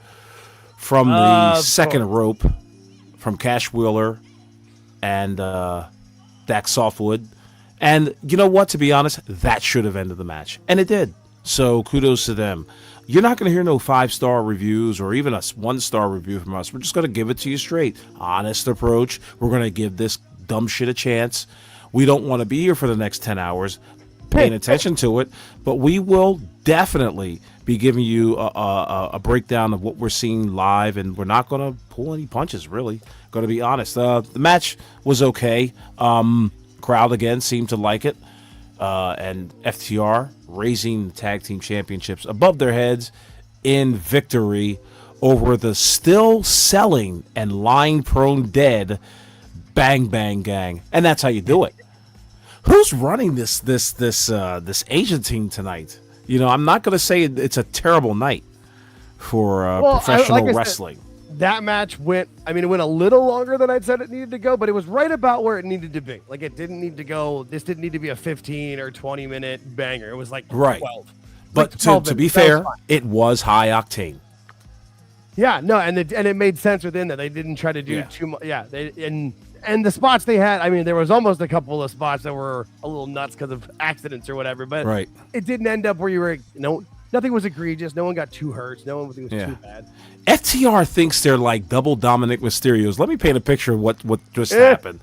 from the second rope from Cash Wheeler and Dax Softwood. And you know what? To be honest, that should have ended the match. And it did. So kudos to them. You're not going to hear no 5-star reviews or even a 1-star review from us. We're just going to give it to you straight. Honest approach. We're going to give this dumb shit a chance. We don't want to be here for the next 10 hours paying attention to it, but we will definitely be giving you a breakdown of what we're seeing live, and we're not going to pull any punches, really. Going to be honest. The match was okay. Crowd, again, seemed to like it. And FTR raising the tag team championships above their heads in victory over the still selling and lying prone dead Bang Bang Gang. And that's how you do it. Who's running this Asian team tonight? You know, I'm not going to say it's a terrible night for professional wrestling. That match went a little longer than I'd said it needed to go, but it was right about where it needed to be. Like, it didn't need to go, this didn't need to be a 15 or 20 minute banger. It was like 12. But like 12 to be fair, it was high octane. Yeah, no, and it made sense within that. They didn't try to do too much. Yeah, and the spots they had, there was almost a couple of spots that were a little nuts because of accidents or whatever, but it didn't end up where you were, nothing was egregious. No one got too hurt. No one was too bad. FTR thinks they're like double Dominic Mysterios. Let me paint a picture of what just happened.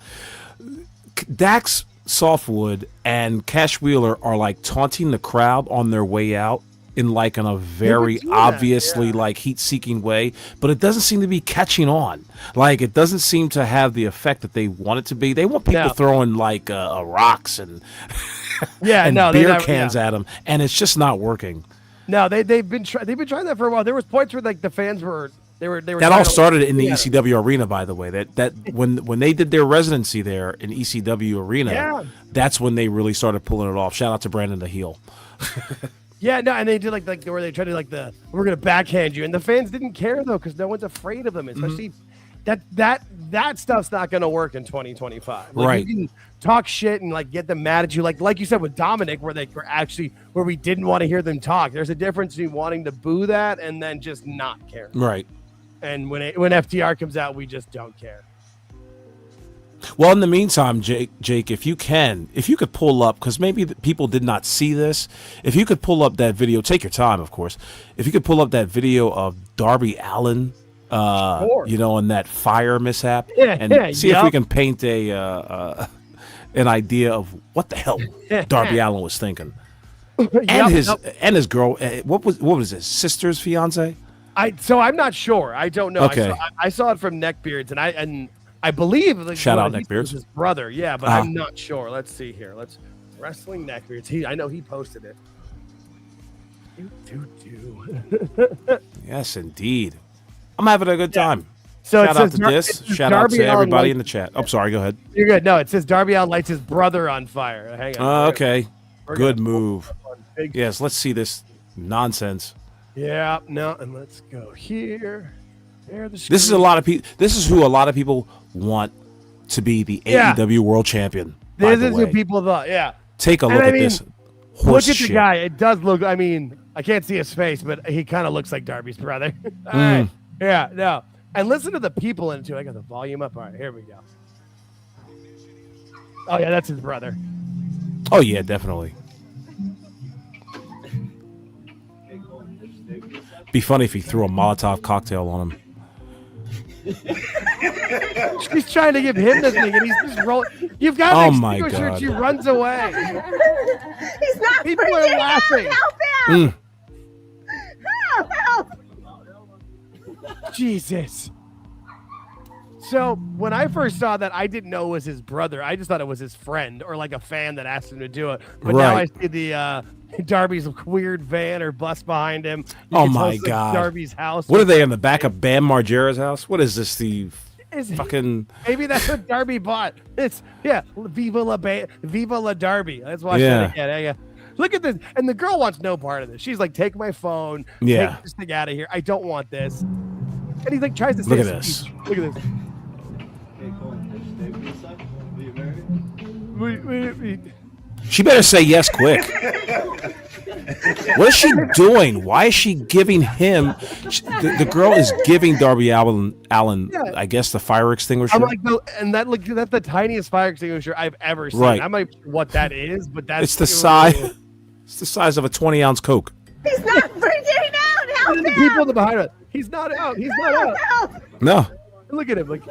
Dax Softwood and Cash Wheeler are like taunting the crowd on their way out in like in a very obviously like heat-seeking way, but it doesn't seem to be catching on. Like, it doesn't seem to have the effect that they want it to be. They want people throwing like rocks and beer cans at them, and it's just not working. No, they've been trying that for a while. There was points where like the fans were that all started in the ECW arena, by the way. That when they did their residency there in ECW arena, that's when they really started pulling it off. Shout out to Brandon the heel. And they did like where they tried to we're gonna backhand you, and the fans didn't care though because no one's afraid of them, especially that stuff's not gonna work in 2025. Like, you can talk shit and like get them mad at you, like you said with Dominic, where we didn't want to hear them talk. There's a difference between wanting to boo that and then just not caring. Right. And when FTR comes out, we just don't care. Well, in the meantime, Jake, if you could pull up, because maybe people did not see this, if you could pull up that video, take your time, of course. If you could pull up that video of Darby Allin, in that fire mishap, and see if we can paint an idea of what the hell Darby Allin was thinking, and his girl. What was his sister's fiance? I'm not sure. I don't know. Okay. I saw it from Neckbeards, and I believe shout out Neckbeards, his brother. Yeah, but I'm not sure. Let's see here. Wrestling Neckbeards. I know he posted it. Yes, indeed. I'm having a good time. So shout out to this. Shout out to everybody in the chat. I'm sorry. Go ahead. You're good. No, it says Darby Allin lights his brother on fire. Hang on. Okay. Good move. Yes. Let's see this nonsense. Yeah. No. And let's go here. This is who a lot of people want to be the AEW World Champion. This is who people thought. Yeah. Take a look at this. Look at the guy. It does look. I can't see his face, but he kind of looks like Darby's brother. All right. Yeah. No. And listen to the people in it too. I got the volume up. All right. Here we go. Oh yeah, that's his brother. Oh yeah, definitely. Be funny if he threw a Molotov cocktail on him. She's trying to give him the thing, and he's just rolling. You've got an extinguisher. She runs away. He's not. People are laughing. Help him! Help! Jesus. So when I first saw that, I didn't know it was his brother. I just thought it was his friend or like a fan that asked him to do it. But now I see the Darby's weird van or bus behind him. Oh my God! Darby's house. What are they in the back of Bam Margera's house? What is this? Fucking. Maybe that's what Darby bought. It's Viva la Darby. Let's watch that again. Yeah. Look at this, and the girl wants no part of this. She's like, "Take my phone. Take this thing out of here. I don't want this." And he like tries to say, "Look at this. Look at this." She better say yes quick. What is she doing? Why is she giving him? The girl is giving Darby Allin, I guess, the fire extinguisher. I'm like, no, and that's the tiniest fire extinguisher I've ever seen. Right. I'm not sure what that is, but that's it's the size. It's the size of a 20-ounce Coke. He's not freaking out. Help And the him. people in the behind us. He's not out. He's not out. Help. No. Look at him. Like,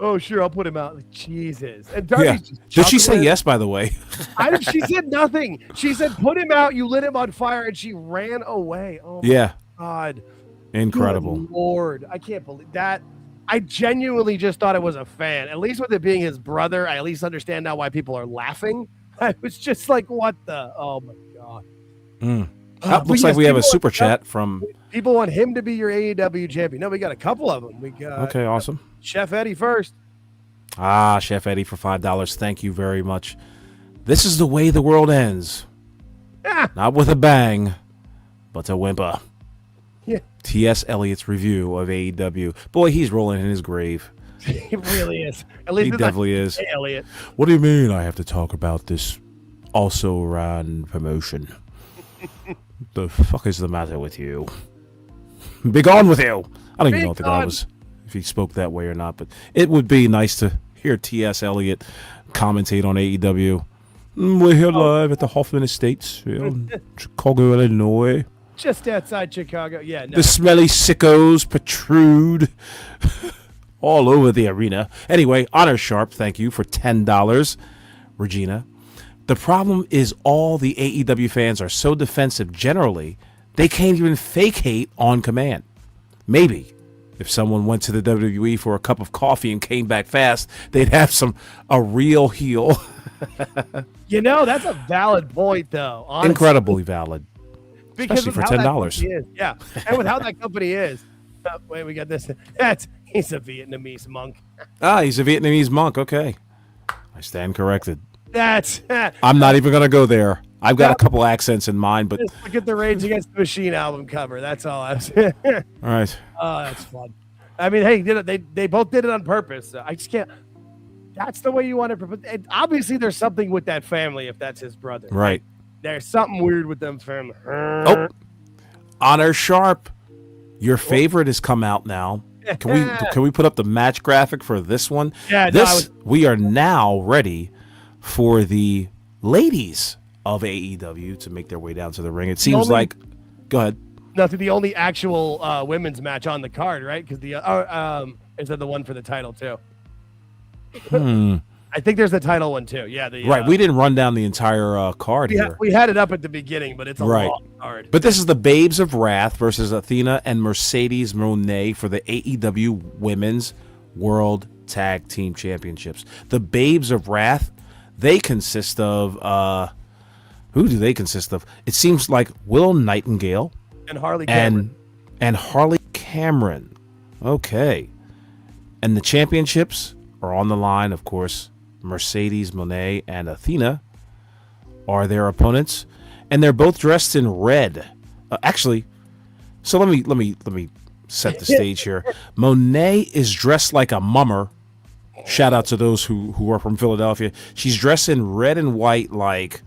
oh, sure, I'll put him out. Like, Jesus. And Darby's Yeah. just Did she say chuckling. yes? By the way. She said nothing. She said, put him out. You lit him on fire. And she ran away. Oh, Yeah. my God. Incredible. Good Lord. I can't believe that. I genuinely just thought it was a fan. At least with it being his brother, I at least understand now why people are laughing. I was just like, what the? Oh, my God. Looks like we have a super chat from. People want him to be your AEW champion. No, we got a couple of them. We got Okay, awesome. Chef Eddie first. Chef Eddie for $5. Thank you very much. This is the way the world ends. Not with a bang, but a whimper. Yeah. T.S. Eliot's review of AEW. Boy, he's rolling in his grave. He really is. At least He it's definitely like, is. Hey, Elliot. What do you mean I have to talk about this also ran promotion? The fuck is the matter with you? Be gone with you. I don't even know if the guy was, if he spoke that way or not, but it would be nice to hear T.S. Eliot commentate on AEW. We're here live at the Hoffman Estates, Chicago, Illinois. Just outside Chicago. Yeah, no. The smelly sickos protrude all over the arena. Anyway, Honor Sharp, thank you for $10. Regina. The problem is all the AEW fans are so defensive generally, they can't even fake hate on command. Maybe if someone went to the WWE for a cup of coffee and came back fast, they'd have a real heel. That's a valid point, though. Honestly. Incredibly valid. Because Especially of for how that $10. company is. Yeah, and with how that company is. Wait, we got this. He's a Vietnamese monk. He's a Vietnamese monk. Okay. I stand corrected. That's. I'm not even going to go there. I've got a couple accents in mind, but. Just look at the Rage Against the Machine album cover. That's all I'm saying. All right. Oh, that's fun. I mean, hey, they both did it on purpose. So I just can't. That's the way you want to. Obviously, there's something with that family if that's his brother. Right. There's something weird with them family. Oh, Honor Sharp, your favorite has come out now. Can we put up the match graphic for this one? Yeah, we are now ready for the ladies of AEW to make their way down to the ring. It seems like. Go ahead. Nothing. The only actual women's match on the card, right? Because is that the one for the title too? I think there's the title one too. Yeah. Right. We didn't run down the entire card here. We had it up at the beginning, but it's a long card. But this is the Babes of Wrath versus Athena and Mercedes Moné for the AEW Women's World Tag Team Championships. The Babes of Wrath, they consist of who do they consist of? It seems like Willow Nightingale and Harley Cameron. And Harley Cameron. Okay. And the championships are on the line, of course. Mercedes Moné and Athena are their opponents, and they're both dressed in red. Actually, so let me set the stage here. Moné is dressed like a mummer. Shout out to those who are from Philadelphia. She's dressed in red and white, like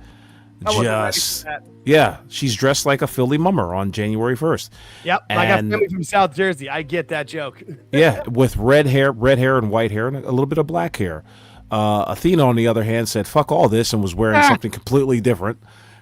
she's dressed like a Philly mummer on January 1st. Yep, I got family from South Jersey. I get that joke. Yeah, with red hair and white hair and a little bit of black hair. Athena, on the other hand, said, fuck all this and was wearing something completely different,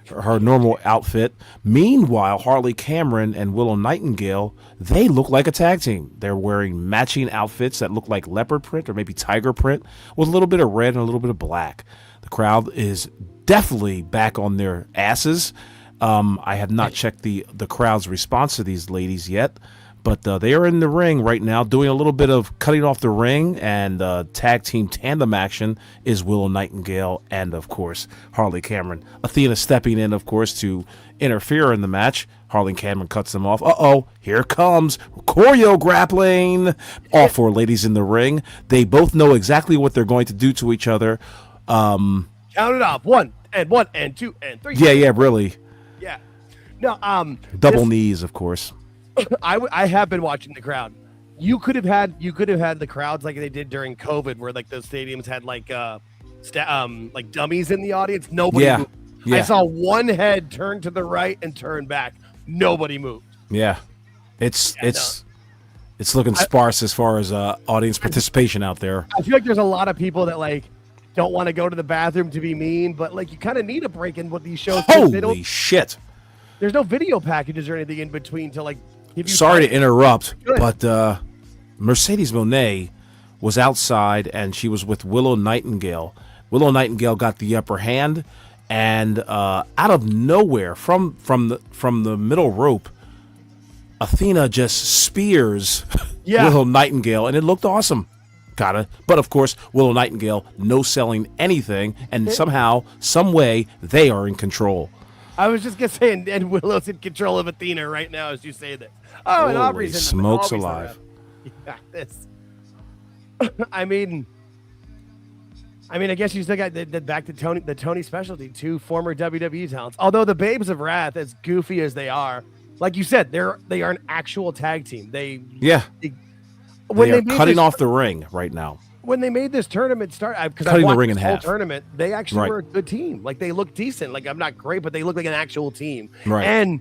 her normal outfit. Meanwhile, Harley Cameron and Willow Nightingale, they look like a tag team. They're wearing matching outfits that look like leopard print or maybe tiger print with a little bit of red and a little bit of black. The crowd is definitely back on their asses. I have not checked the crowd's response to these ladies yet. But they are in the ring right now doing a little bit of cutting off the ring, and tag team tandem action is Willow Nightingale and, of course, Harley Cameron. Athena stepping in, of course, to interfere in the match. Harley Cameron cuts them off. Here comes choreo grappling. All four ladies in the ring. They both know exactly what they're going to do to each other. Count it off. One and two and three. Yeah, really. Yeah. No, double knees, of course. I have been watching the crowd. You could have had the crowds like they did during COVID, where like those stadiums had like dummies in the audience. Nobody moved. Yeah. I saw one head turn to the right and turn back. Nobody moved. Yeah. It's looking sparse as far as audience participation out there. I feel like there's a lot of people that like don't want to go to the bathroom to be mean, but like you kind of need a break in what these shows. Holy shit! There's no video packages or anything in between to like give you. Sorry to interrupt, Good. but Mercedes Moné was outside and she was with Willow Nightingale. Willow Nightingale got the upper hand, and out of nowhere, from the middle rope, Athena just spears Willow Nightingale, and it looked awesome. But of course, Willow Nightingale no selling anything, and somehow, some way, they are in control. I was just gonna say, and Willow's in control of Athena right now as you say this. Oh, and Aubrey's in smokes alive. Yeah, this. I mean, I guess you still got the back to the Tony specialty, 2 former WWE talents. Although the Babes of Wrath, as goofy as they are, like you said, they are an actual tag team. They are cutting off the ring right now. When they made this tournament start, because I Cutting the watched ring in this whole half. tournament, they actually were a good team. Like they look decent. Like I'm not great, but they look like an actual team. Right. And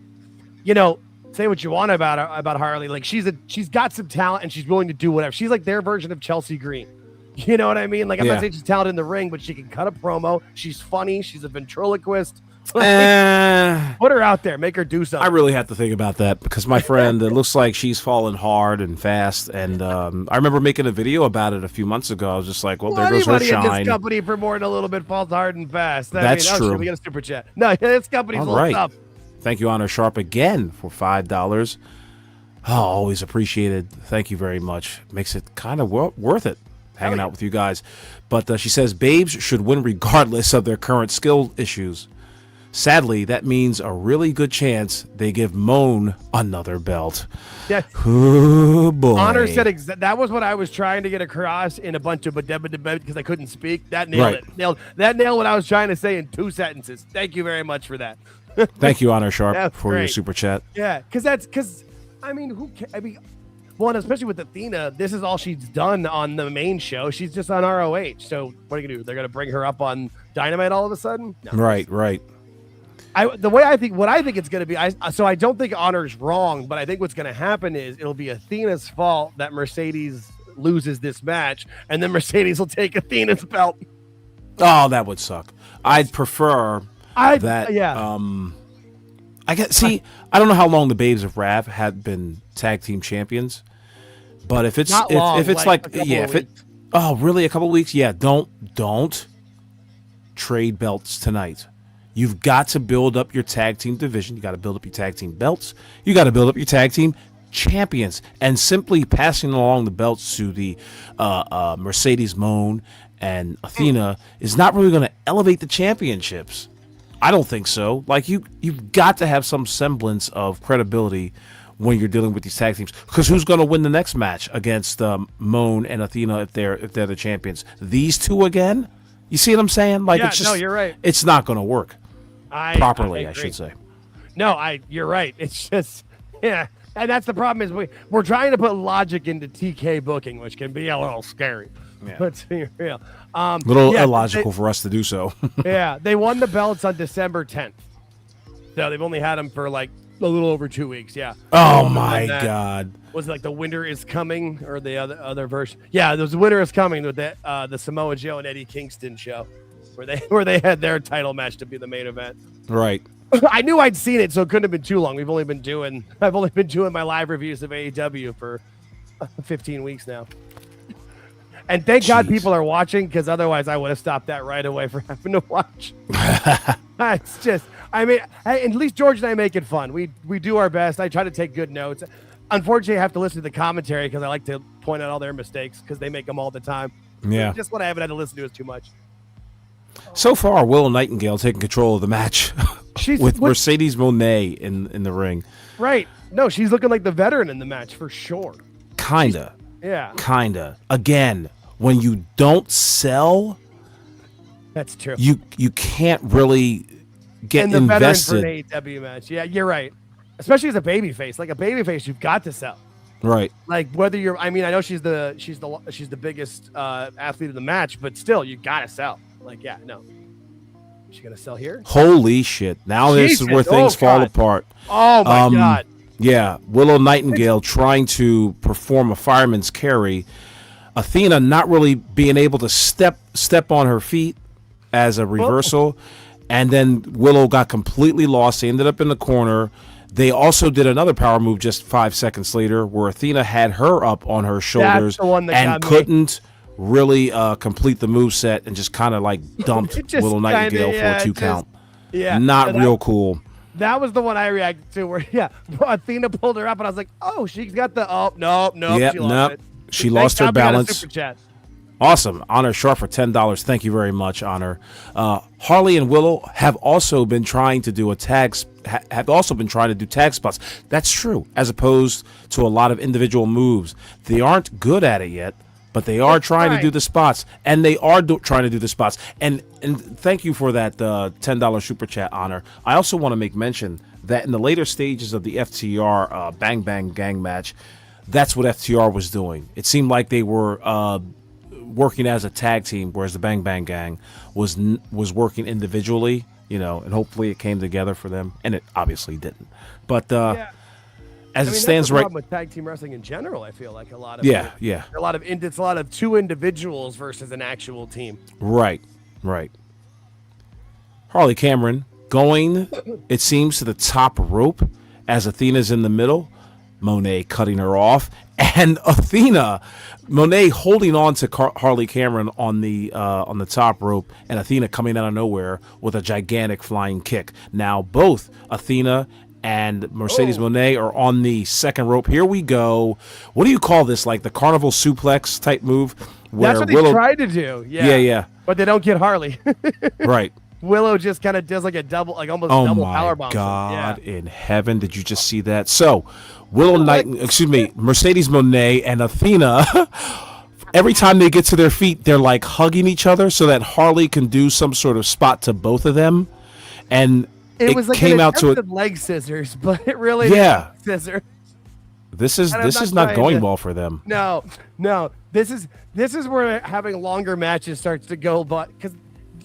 say what you want about Harley. Like she's got some talent and she's willing to do whatever. She's like their version of Chelsea Green. You know what I mean? Like I'm not saying she's talented in the ring, but she can cut a promo. She's funny. She's a ventriloquist. Put her out there. Make her do something. I really have to think about that because my friend, it looks like she's falling hard and fast. And I remember making a video about it a few months ago. I was just like, well there goes her anybody in shine. this company for more than a little bit falls hard and fast. That's true. We got a super chat. No, this company's All right. up. Thank you, Honor Sharp, again for $5. Oh, always appreciated. Thank you very much. Makes it kind of worth it hanging out with you guys. But she says Babes should win regardless of their current skill issues. Sadly, that means a really good chance they give Moan another belt. Yeah. Oh, boy. Honor said that was what I was trying to get across in a bunch of because I couldn't speak. That nailed it. Nailed what I was trying to say in 2 sentences. Thank you very much for that. Thank you, Honor Sharp, for your super chat. Yeah, because one, especially with Athena, this is all she's done on the main show. She's just on ROH. So what are you gonna do? They're gonna bring her up on Dynamite all of a sudden? No. Right. What I think it's gonna be. So I don't think Honor's wrong, but I think what's gonna happen is it'll be Athena's fault that Mercedes loses this match, and then Mercedes will take Athena's belt. Oh, that would suck. I'd prefer. I guess. See, I don't know how long the Babes of Wrath had been tag team champions, but if it's really a couple weeks, don't trade belts tonight. You've got to build up your tag team division. You got to build up your tag team belts. You got to build up your tag team champions, and simply passing along the belts to the Mercedes Moan and Athena is not really going to elevate the championships. I don't think so. Like you've got to have some semblance of credibility when you're dealing with these tag teams. Because who's going to win the next match against Moan and Athena if they're the champions? These two again? You see what I'm saying? Like it's just, you're right. It's not going to work properly. I should say. No, you're right. It's just and that's the problem is we're trying to put logic into TK booking, which can be a little scary. Yeah. Let's be real. Illogical for us to do so. Yeah, they won the belts on December 10th. So they've only had them for like a little over 2 weeks. Yeah. Oh my God. Was it like the Winter is Coming or the other version? Yeah, there was Winter is Coming with the Samoa Joe and Eddie Kingston show, where they had their title match to be the main event. Right. I knew I'd seen it, so it couldn't have been too long. I've only been doing my live reviews of AEW for 15 weeks now. And thank God people are watching, because otherwise I would have stopped that right away for having to watch. It's just, at least George and I make it fun. We do our best. I try to take good notes. Unfortunately, I have to listen to the commentary because I like to point out all their mistakes because they make them all the time. Yeah. Just what I haven't had to listen to is too much. So far, Willow Nightingale taking control of the match with Mercedes Moné in the ring. Right. No, she's looking like the veteran in the match for sure. Kinda. Yeah. Kinda. Again, when you don't sell, that's true. You can't really get and the invested. Veteran for an AEW match. Yeah, you're right. Especially as a babyface. Like a babyface, you've got to sell. Right. Like whether you're, I know she's the biggest athlete of the match, but still, you got to sell. Like, yeah, no. Is she gonna sell here? Holy shit! Now this is Jesus. where things fall apart. Oh my God. Yeah, Willow Nightingale trying to perform a fireman's carry. Athena not really being able to step on her feet as a reversal, and then Willow got completely lost. They ended up in the corner. They also did another power move just 5 seconds later, where Athena had her up on her shoulders the one that and got me. couldn't really complete the move set, and just kind of like dumped Just Willow Nightingale for a 2 count. Yeah, Not real cool. That was the one I reacted to where, Athena pulled her up, and I was like, oh, she's got the, nope, Yep, she lost it. She lost her God we got a balance. super chat. Awesome. Honor Sharp for $10. Thank you very much, Honor. Harley and Willow have also been trying to do tag spots. That's true, as opposed to a lot of individual moves. They aren't good at it yet, but they are trying to do the spots, and they are trying to do the spots. And thank you for that $10 super chat, Honor. I also want to make mention that in the later stages of the FTR Bang Bang Gang match, that's what FTR was doing. It seemed like they were working as a tag team, whereas the Bang Bang Gang was working individually, and hopefully it came together for them, and it obviously didn't. But as it stands that's the right, problem with tag team wrestling in general, I feel like a lot of it's a lot of two individuals versus an actual team. right. Harley Cameron going, it seems, to the top rope as Athena's in the middle. Monet cutting her off, and Monet holding on to Harley Cameron on the top rope, and Athena coming out of nowhere with a gigantic flying kick. Now both Athena and Mercedes Monet are on the second rope. Here we go. What do you call this? Like the carnival suplex type move? Where That's what Willow they tried to do. Yeah. But they don't get Harley. Right. Willow just kind of does like a double, like almost double power bomb. Oh my God in heaven! Did you just see that? So, Mercedes Monet and Athena. Every time they get to their feet, they're like hugging each other so that Harley can do some sort of spot to both of them, and it was like came out to leg scissors, but it really scissor. This is not going well for them. No. This is where having longer matches starts to go, but because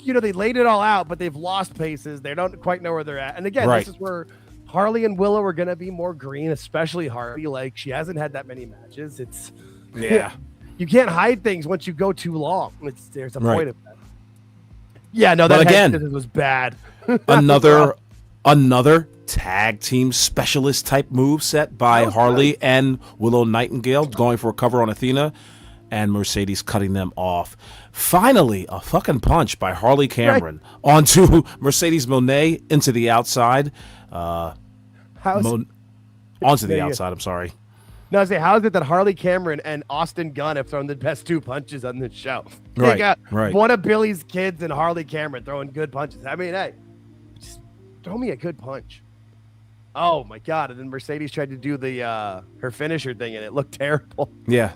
they laid it all out, but they've lost paces. They don't quite know where they're at. And again, This is where Harley and Willow are going to be more green, especially Harley. Like, she hasn't had that many matches. You can't hide things once you go too long. There's a point of that. Yeah, no, that again was bad. Another tag team specialist type move set by Harley and Willow Nightingale, going for a cover on Athena, and Mercedes cutting them off. Finally, a fucking punch by Harley Cameron onto Mercedes Monet into the outside. Onto the outside, I'm sorry. No, I say, how is it that Harley Cameron and Austin Gunn have thrown the best 2 punches on this show? They got one of Billy's kids and Harley Cameron throwing good punches. I mean, hey, just throw me a good punch. Oh my God! And then Mercedes tried to do the her finisher thing, and it looked terrible. Yeah.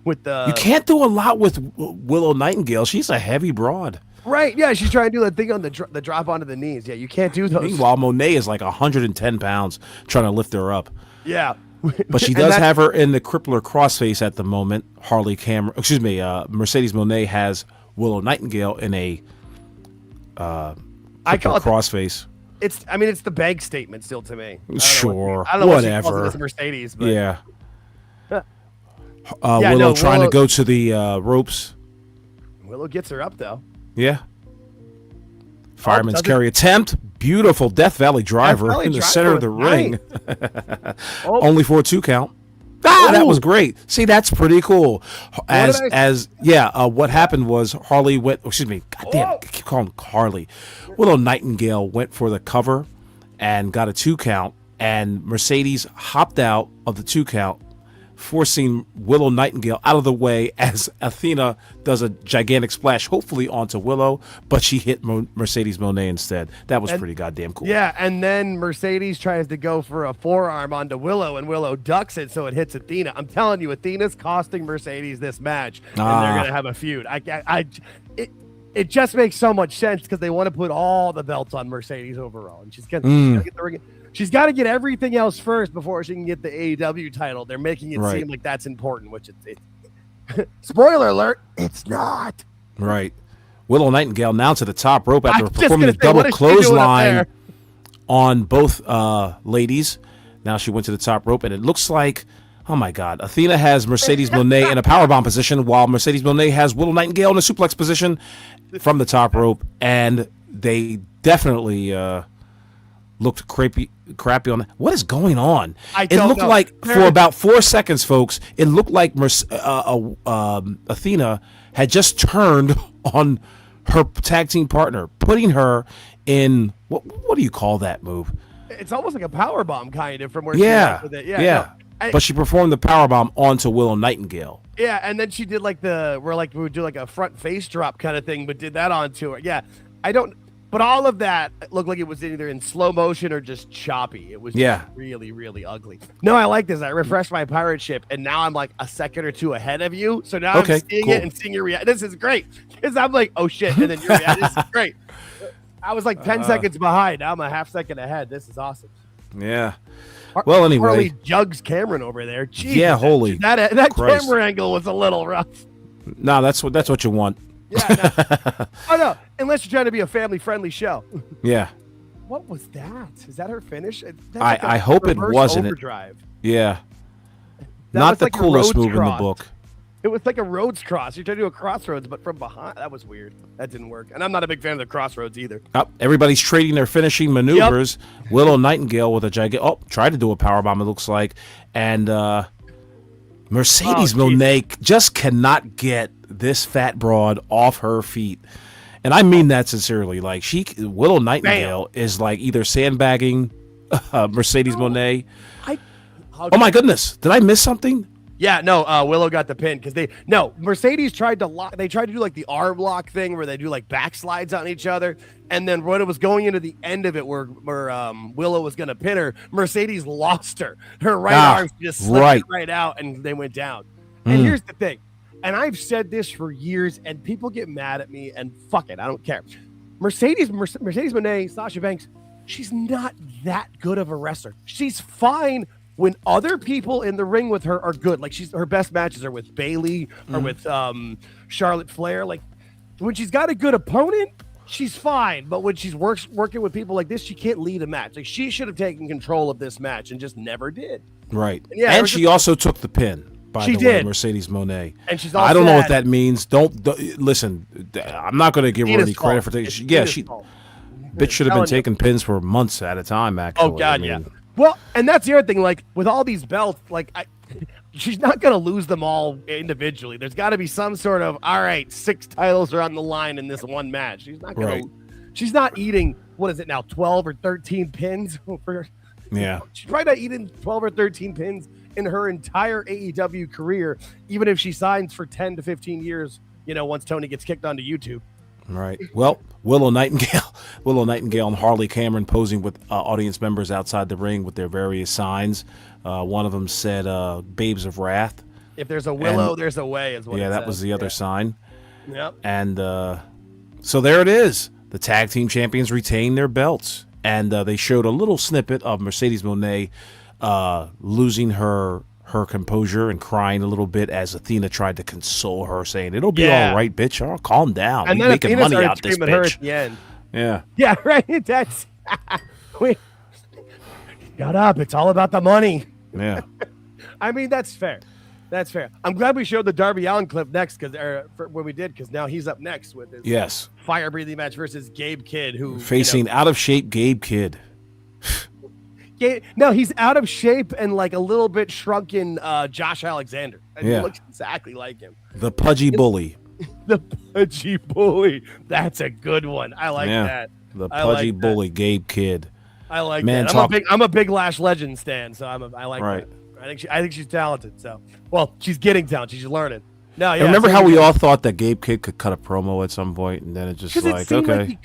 You can't do a lot with Willow Nightingale. She's a heavy broad. Right, yeah, she's trying to do the thing on the drop onto the knees. Yeah, you can't do those. Meanwhile, Monet is like 110 pounds trying to lift her up. Yeah. But she does have her in the crippler crossface at the moment. Mercedes Monet has Willow Nightingale in a I call it crossface. It's the bank statement still to me. Sure, I don't know whatever. What Mercedes, but yeah. Willow trying to go to the ropes. Willow gets her up though. Yeah. Fireman's carry attempt. Beautiful Death Valley driver in the center of the ring. Only for a 2 count. That was great. See, that's pretty cool. What happened was Harley went. Goddamn, I keep calling Harley. Willow Nightingale went for the cover and got a 2 count, and Mercedes hopped out of the 2 count, forcing Willow Nightingale out of the way as Athena does a gigantic splash, hopefully onto Willow, but she hit Mercedes Monet instead. That was pretty goddamn cool. Yeah, and then Mercedes tries to go for a forearm onto Willow, and Willow ducks it so it hits Athena. I'm telling you, Athena's costing Mercedes this match, and they're going to have a feud. It just makes so much sense because they want to put all the belts on Mercedes overall, and she's got to get the ring. She's got to get everything else first before she can get the AEW title. They're making it seem like that's important, which it's spoiler alert, it's not. Right. Willow Nightingale now to the top rope after I'm just performing a gonna say, double what is she doing up clothesline there? on both ladies. Now she went to the top rope, and it looks like, oh my God, Athena has Mercedes Moné in a powerbomb position, while Mercedes Moné has Willow Nightingale in a suplex position from the top rope, and they definitely looked crappy on that. What is going on? It looked like for about 4 seconds, folks, it looked like Athena had just turned on her tag team partner, putting her in what do you call that move? It's almost like a power bomb kind of from where Yeah, she went with it. yeah. No. But she performed the powerbomb onto Willow Nightingale. Yeah, and then she did like we would do like a front face drop kind of thing, but did that onto her. Yeah, but all of that looked like it was either in slow motion or just choppy. It was just really, really ugly. No, I like this. I refreshed my pirate ship, and now I'm like a second or two ahead of you. So now I'm seeing it and seeing your reaction. This is great because I'm like, oh shit, and then your reaction. This is great. I was like 10 seconds behind. Now I'm a half second ahead. This is awesome. Yeah. Well, anyway, Harley jugs Cameron over there. Jeez, yeah, holy that Christ. camera angle was a little rough. No, that's what you want. Yeah. No. Oh no, unless you're trying to be a family-friendly show. Yeah. What was that? Is that her finish? I hope it wasn't. Overdrive. Yeah. That Not was the like a coolest Rhodes move in the cross. book. It was like a Rhodes cross. You're trying to do a crossroads, but from behind. That was weird. That didn't work. And I'm not a big fan of the crossroads either. Everybody's trading their finishing maneuvers. Yep. Willow Nightingale with a gigantic. Tried to do a powerbomb, it looks like. And Mercedes Moné just cannot get this fat broad off her feet. And I mean that sincerely. Like, Willow Nightingale is like either sandbagging Mercedes Moné. Oh my goodness. Did I miss something? Yeah, no, Willow got the pin because Mercedes tried to lock. They tried to do like the arm lock thing where they do like backslides on each other, and then when it was going into the end of it where Willow was going to pin her, Mercedes lost her. Her right arm just slipped right out, and they went down. And here's the thing, and I've said this for years, and people get mad at me, and fuck it, I don't care. Mercedes Moné, Sasha Banks, she's not that good of a wrestler. She's fine when other people in the ring with her are good. Like her best matches are with Bayley or with Charlotte Flair. Like when she's got a good opponent, she's fine. But when she's working with people like this, she can't lead a match. Like she should have taken control of this match and just never did. Right. And she also took the pin. By the way, Mercedes Moné. And she's also I don't know what that means. Don't listen. I'm not going to give her any credit for taking. Yeah, bitch should have been taking pins for months at a time. Actually. Oh God, yeah. Well, and that's the other thing. Like with all these belts, like she's not going to lose them all individually. There's got to be some sort of 6 titles are on the line in this one match. She's not going to. She's not eating. What is it now? 12 or 13 pins. Yeah. She's probably not eating 12 or 13 pins in her entire AEW career, even if she signs for 10 to 15 years. Once Tony gets kicked onto YouTube. Right. Well, Willow Nightingale and Harley Cameron posing with audience members outside the ring with their various signs. One of them said, Babes of Wrath. If there's a Willow, there's a way, is what it that says. was the other sign. Yep. And so there it is. The tag team champions retain their belts. And they showed a little snippet of Mercedes Moné losing her composure and crying a little bit as Athena tried to console her, saying, "It'll be all right, bitch. Oh, calm down. And You're then making Athena money out this screaming her bitch." at the end. Yeah. Yeah, right. That's shut up. It's all about the money. Yeah. I mean, that's fair. That's fair. I'm glad we showed the Darby Allin clip next when we did, because now he's up next with his fire breathing match versus Gabe Kidd, who facing out of shape Gabe Kidd. No, he's out of shape and like a little bit shrunken Josh Alexander. And he looks exactly like him. The pudgy bully. The pudgy bully. That's a good one. I like that. The pudgy bully, Gabe Kidd. I like that. I'm a big Lash Legend stan, so I like that. I think she's talented. So, well, she's getting talented. She's learning. No, yeah. Remember how we all thought that Gabe Kidd could cut a promo at some point, and then it just like, okay.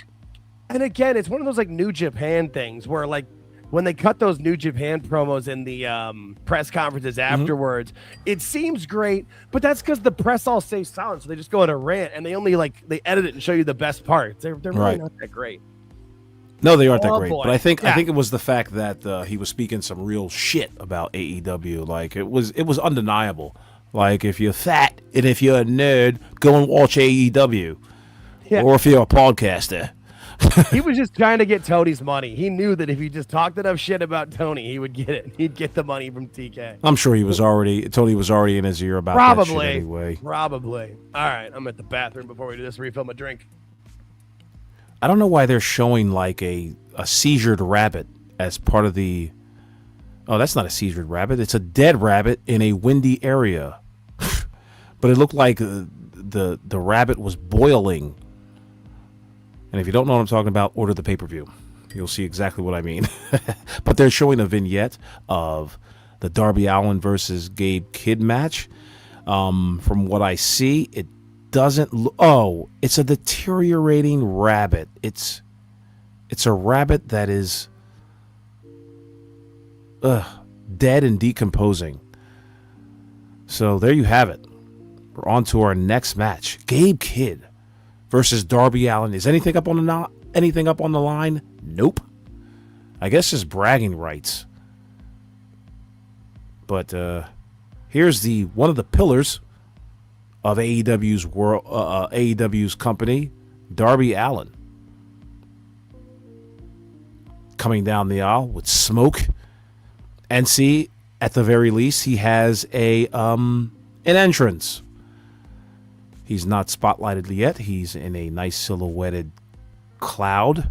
And again, it's one of those like New Japan things where like when they cut those New Japan promos in the press conferences afterwards, it seems great, but that's because the press all stays silent, so they just go on a rant and they only they edit it and show you the best parts. They're really not that great. No, they aren't that great. Boy. But I think it was the fact that he was speaking some real shit about AEW. Like it was undeniable. Like if you're fat and if you're a nerd, go and watch AEW. Or if you're a podcaster. He was just trying to get Tony's money. He knew that if he just talked enough shit about Tony, he would get it. He'd get the money from TK. I'm sure Tony was already in his ear about that shit anyway. Probably. All right, I'm at the bathroom before we do this. Refill my drink. I don't know why they're showing like a seizured rabbit as part of the... Oh, that's not a seizured rabbit. It's a dead rabbit in a windy area. But it looked like the rabbit was boiling. And if you don't know what I'm talking about, order the pay-per-view. You'll see exactly what I mean. But they're showing a vignette of the Darby Allin versus Gabe Kidd match. From what I see, it doesn't... it's a deteriorating rabbit. It's a rabbit that is dead and decomposing. So there you have it. We're on to our next match. Gabe Kidd versus Darby Allin. Is anything up on the line? Nope. I guess just bragging rights. But here's one of the pillars of AEW's company, Darby Allin, coming down the aisle with smoke. And see, at the very least, he has an entrance. He's not spotlighted yet. He's in a nice silhouetted cloud.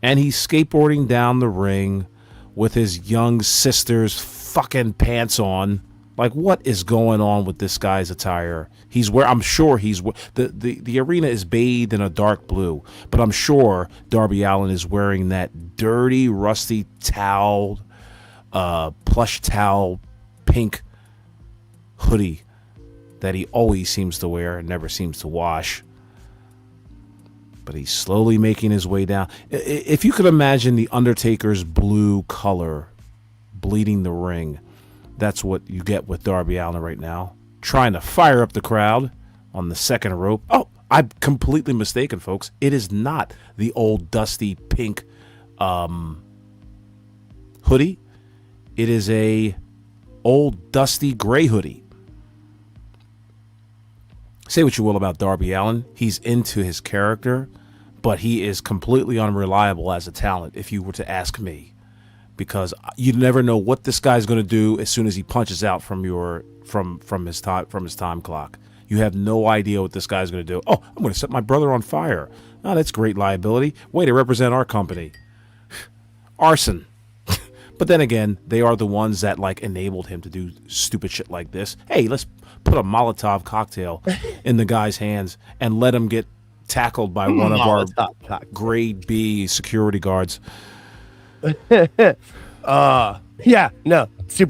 And he's skateboarding down the ring with his young sister's fucking pants on. Like, what is going on with this guy's attire? I'm sure the arena is bathed in a dark blue, but I'm sure Darby Allin is wearing that dirty, rusty towel, plush towel, pink hoodie that he always seems to wear and never seems to wash. But he's slowly making his way down. If you could imagine the Undertaker's blue color bleeding the ring, that's what you get with Darby Allin right now. Trying to fire up the crowd on the second rope. Oh, I'm completely mistaken, folks. It is not the old dusty pink hoodie. It is a old dusty gray hoodie. Say what you will about Darby Allin. He's into his character, but he is completely unreliable as a talent, if you were to ask me. Because you never know what this guy's going to do as soon as he punches out from his time clock. You have no idea what this guy's going to do. Oh, I'm going to set my brother on fire. Oh, that's great liability. Way to represent our company. Arson. But then again, they are the ones that like enabled him to do stupid shit like this. Hey, let's put a Molotov cocktail in the guy's hands and let him get tackled by one of our grade B security guards. Super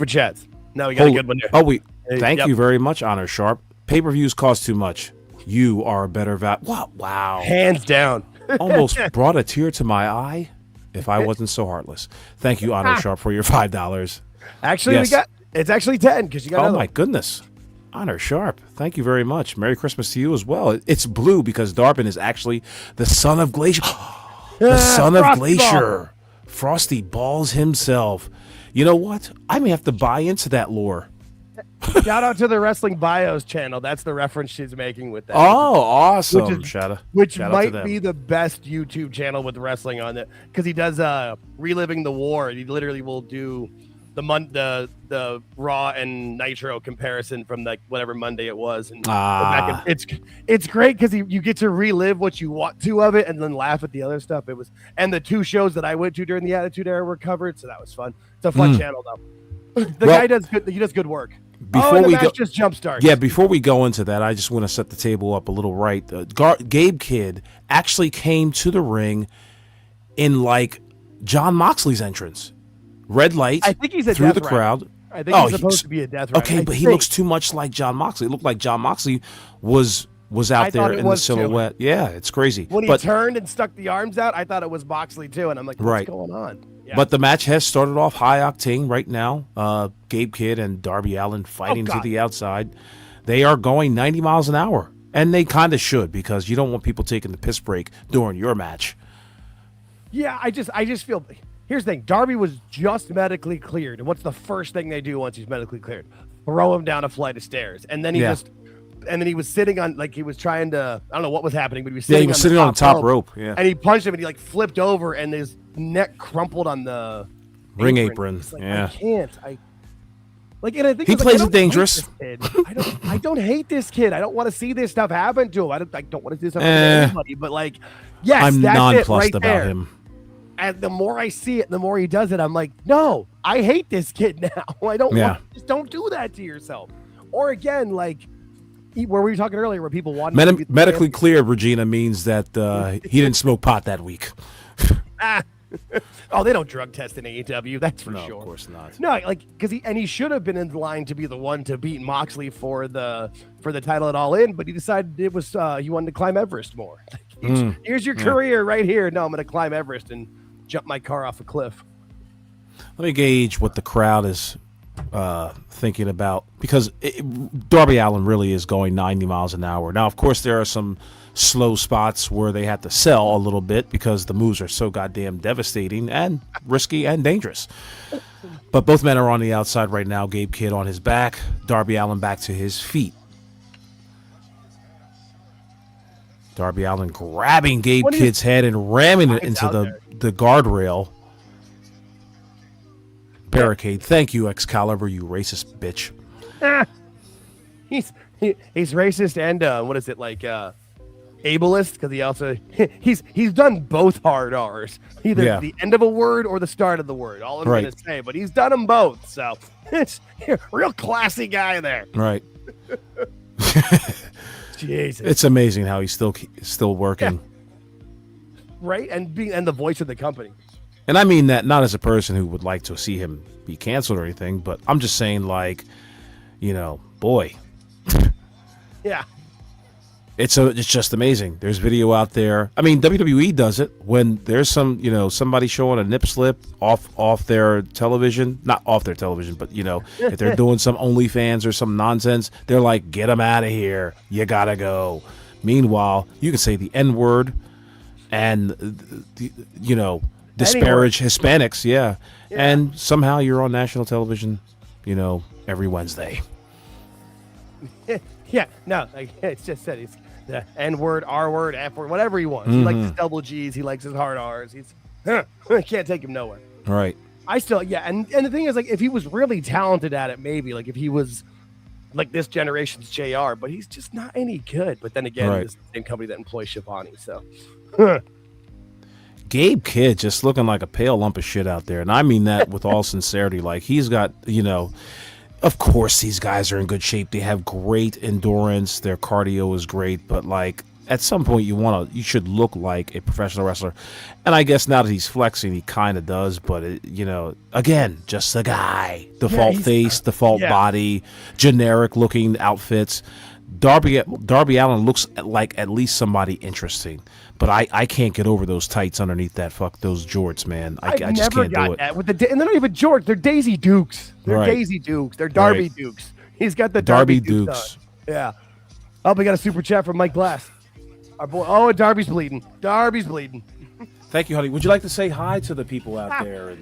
chats. Now we got a good one here. Thank you very much, Honor Sharp. Pay-per-views cost too much. You are a better Wow. Hands down. Almost brought a tear to my eye if I wasn't so heartless. Thank you, Honor Sharp, for your $5. Actually, yes. It's actually 10 because you got. Oh my goodness. Honor Sharp, thank you very much. Merry Christmas to you as well. It's blue because Darpin is actually the son of Glacier. The son of Glacier. Frosty Balls himself. You know what? I may have to buy into that lore. Shout out to the Wrestling Bios channel. That's the reference she's making with that. Oh, awesome. Which might be the best YouTube channel with wrestling on it because he does Reliving the War. He literally will do the Raw and Nitro comparison from like whatever Monday it was, and it's great because you get to relive what you want to of it and then laugh at the other stuff. And the two shows that I went to during the Attitude Era were covered, so that was fun. It's a fun channel though. Guy does good. He does good work. Before we go, just jump starts. Yeah, before we go into that, I just want to set the table up a little right. Gabe Kidd actually came to the ring in like John Moxley's entrance. Red light. I think he's a through death the rider. crowd. I think he's supposed to be a death rider. Okay, but he looks too much like John Moxley. It looked like John Moxley was out there in the silhouette. Too. Yeah, it's crazy. When he turned and stuck the arms out, I thought it was Moxley too, and I'm like, what's going on? Yeah. But the match has started off high octane right now. Gabe Kidd and Darby Allin fighting to the outside. They are going 90 miles an hour, and they kind of should because you don't want people taking the piss break during your match. Yeah, I just feel. Here's the thing. Darby was just medically cleared. And what's the first thing they do once he's medically cleared? Throw him down a flight of stairs. And then he just and then he was sitting on, like, he was trying to, I don't know what was happening, but he was Yeah, sitting, he was sitting on the top rope. Yeah, and he punched him, and he like flipped over, and his neck crumpled on the ring apron. He's like, Yeah, and I think he I was plays I it don't hate dangerous. this kid. I don't hate this kid. I don't want to see this stuff happen to him. I don't want to see this happen to anybody. But like, yes, I'm that's nonplussed it right about there. him. And the more I see it, the more he does it, I'm like, no, I hate this kid now. I don't just don't do that to yourself. Or again, like where we were talking earlier, where people want Medically cleared, Regina, means that he didn't smoke pot that week. Oh, they don't drug test in AEW. That's for No, sure. of course not. No, like because he should have been in line to be the one to beat Moxley for the title at All In, but he decided it was he wanted to climb Everest more. Here's your career right here. No, I'm going to climb Everest and jump my car off a cliff. Let me gauge what the crowd is thinking about, because Darby Allin really is going 90 miles an hour. Now, of course, there are some slow spots where they have to sell a little bit because the moves are so goddamn devastating and risky and dangerous. But both men are on the outside right now. Gabe Kidd on his back, Darby Allin back to his feet. Darby Allin grabbing Gabe Kidd's head and ramming it into the guardrail barricade. Thank you, Excalibur, you racist bitch. He's racist and what is it, like ableist, because he also he's done both hard R's, either the end of a word or the start of the word. All I'm gonna say, but he's done them both. So it's a real classy guy there. Right. Jesus. It's amazing how he's still working. Yeah. Right, and the voice of the company. And I mean that not as a person who would like to see him be canceled or anything, but I'm just saying, like, boy. Yeah. It's just amazing. There's video out there. I mean, WWE does it when there's somebody showing a nip slip off their television, not off their television, but if they're doing some OnlyFans or some nonsense, they're like, get them out of here. You gotta go. Meanwhile, you can say the N-word and disparage Hispanics, yeah, and somehow you're on national television, every Wednesday. Yeah, no, it's just said it's the N-word, R-word, F-word, whatever he wants. He likes his double G's. He likes his hard R's. I can't take him nowhere. Right. I still, and the thing is, like, if he was really talented at it, maybe, like, if he was like this generation's JR, but he's just not any good. But then again, it's the same company that employs Schiavone, so. Gabe Kidd just looking like a pale lump of shit out there, and I mean that with all sincerity. Like, he's got, of course, these guys are in good shape. They have great endurance. Their cardio is great. But, like, at some point, you should look like a professional wrestler. And I guess now that he's flexing, he kind of does. But, again, just a guy. Default face, default body, generic-looking outfits. Darby Allin looks like at least somebody interesting. But I can't get over those tights underneath those jorts, man. I just can't do it. That. And they're not even jorts. They're Daisy Dukes. They're Daisy Dukes. They're Darby Dukes. He's got the Darby Dukes. Yeah. Oh, we got a super chat from Mike Glass. Our boy. Oh, Darby's bleeding. Darby's bleeding. Thank you, honey. Would you like to say hi to the people out there?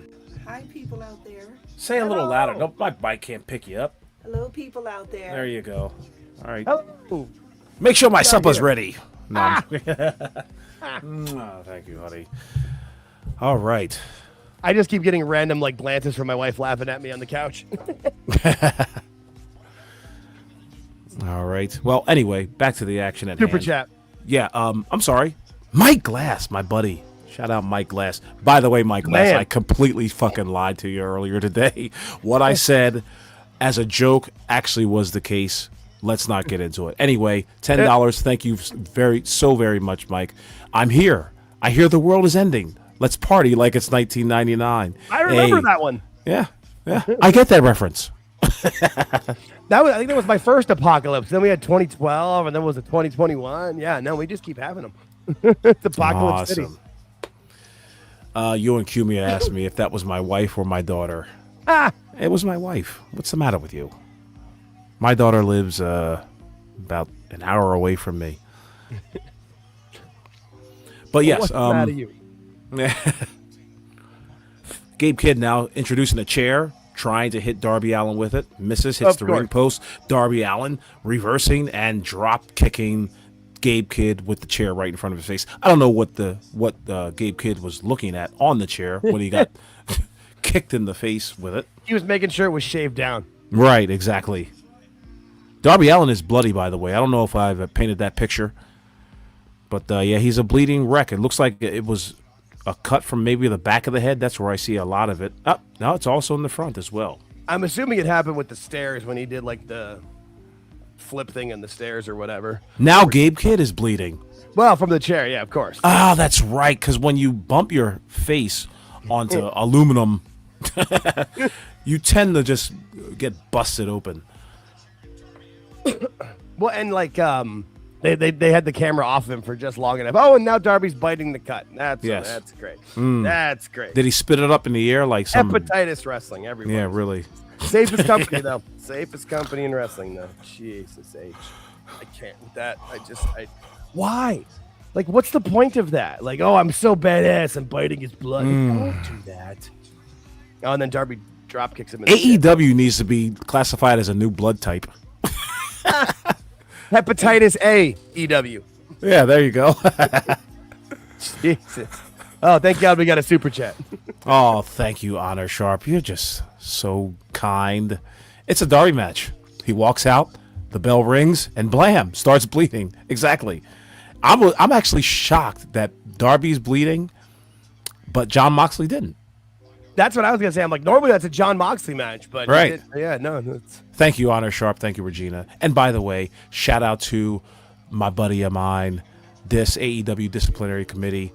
Hi, people out there. Say a little louder. No, my bike can't pick you up. Hello, people out there. There you go. All right. Hello. Make sure my supper's ready. No. Oh, thank you, honey. All right. I just keep getting random glances from my wife laughing at me on the couch. All right. Well, anyway, back to the action at hand. Super chat. Yeah. I'm sorry. Mike Glass, my buddy. Shout out Mike Glass. By the way, Mike Glass, I completely fucking lied to you earlier today. What I said as a joke actually was the case. Let's not get into it. Anyway, $10. Thank you so very much, Mike. I'm here. I hear the world is ending. Let's party like it's 1999. I remember that one. Yeah. I get that reference. I think that was my first apocalypse. Then we had 2012, and then was it 2021? Yeah, no, we just keep having them. It's Apocalypse City. You and Cumia asked me if that was my wife or my daughter. It was my wife. What's the matter with you? My daughter lives about an hour away from me. But yes, what's the matter with you? Gabe Kidd now introducing a chair, trying to hit Darby Allin with it. Misses, hits Of the course. ring post. Darby Allin reversing and drop kicking Gabe Kidd with the chair right in front of his face. I don't know what Gabe Kidd was looking at on the chair when he got kicked in the face with it. He was making sure it was shaved down. Right, exactly. Darby Allin is bloody, by the way. I don't know if I've painted that picture. But, yeah, he's a bleeding wreck. It looks like it was a cut from maybe the back of the head. That's where I see a lot of it. Oh, now it's also in the front as well. I'm assuming it happened with the stairs when he did like the flip thing in the stairs or whatever. Now Gabe Kidd is bleeding. Well, from the chair, yeah, of course. Ah, that's right, because when you bump your face onto aluminum, you tend to just get busted open. Well, and like they had the camera off of him for just long enough. Oh, and now Darby's biting the cut. That's great. That's great. Did he spit it up in the air like some... Hepatitis wrestling, everyone. Yeah, really. Safest company, though. Safest company in wrestling, though. Jesus H. I can't with that. Why? Like, what's the point of that? Like, oh, I'm so badass. I'm biting his blood. Don't do that. Oh, and then Darby drop kicks him in the shit. AEW needs to be classified as a new blood type. Hepatitis A, EW. Yeah, there you go. Jesus. Oh, thank God we got a super chat. Oh, thank you, Honor Sharp. You're just so kind. It's a Darby match. He walks out, the bell rings, and blam, starts bleeding. Exactly. I'm actually shocked that Darby's bleeding, but John Moxley didn't. That's what I was going to say. I'm like, normally that's a John Moxley match, but Right. It's... Thank you, Honor Sharp. Thank you, Regina. And by the way, shout out to my buddy of mine, this AEW disciplinary committee.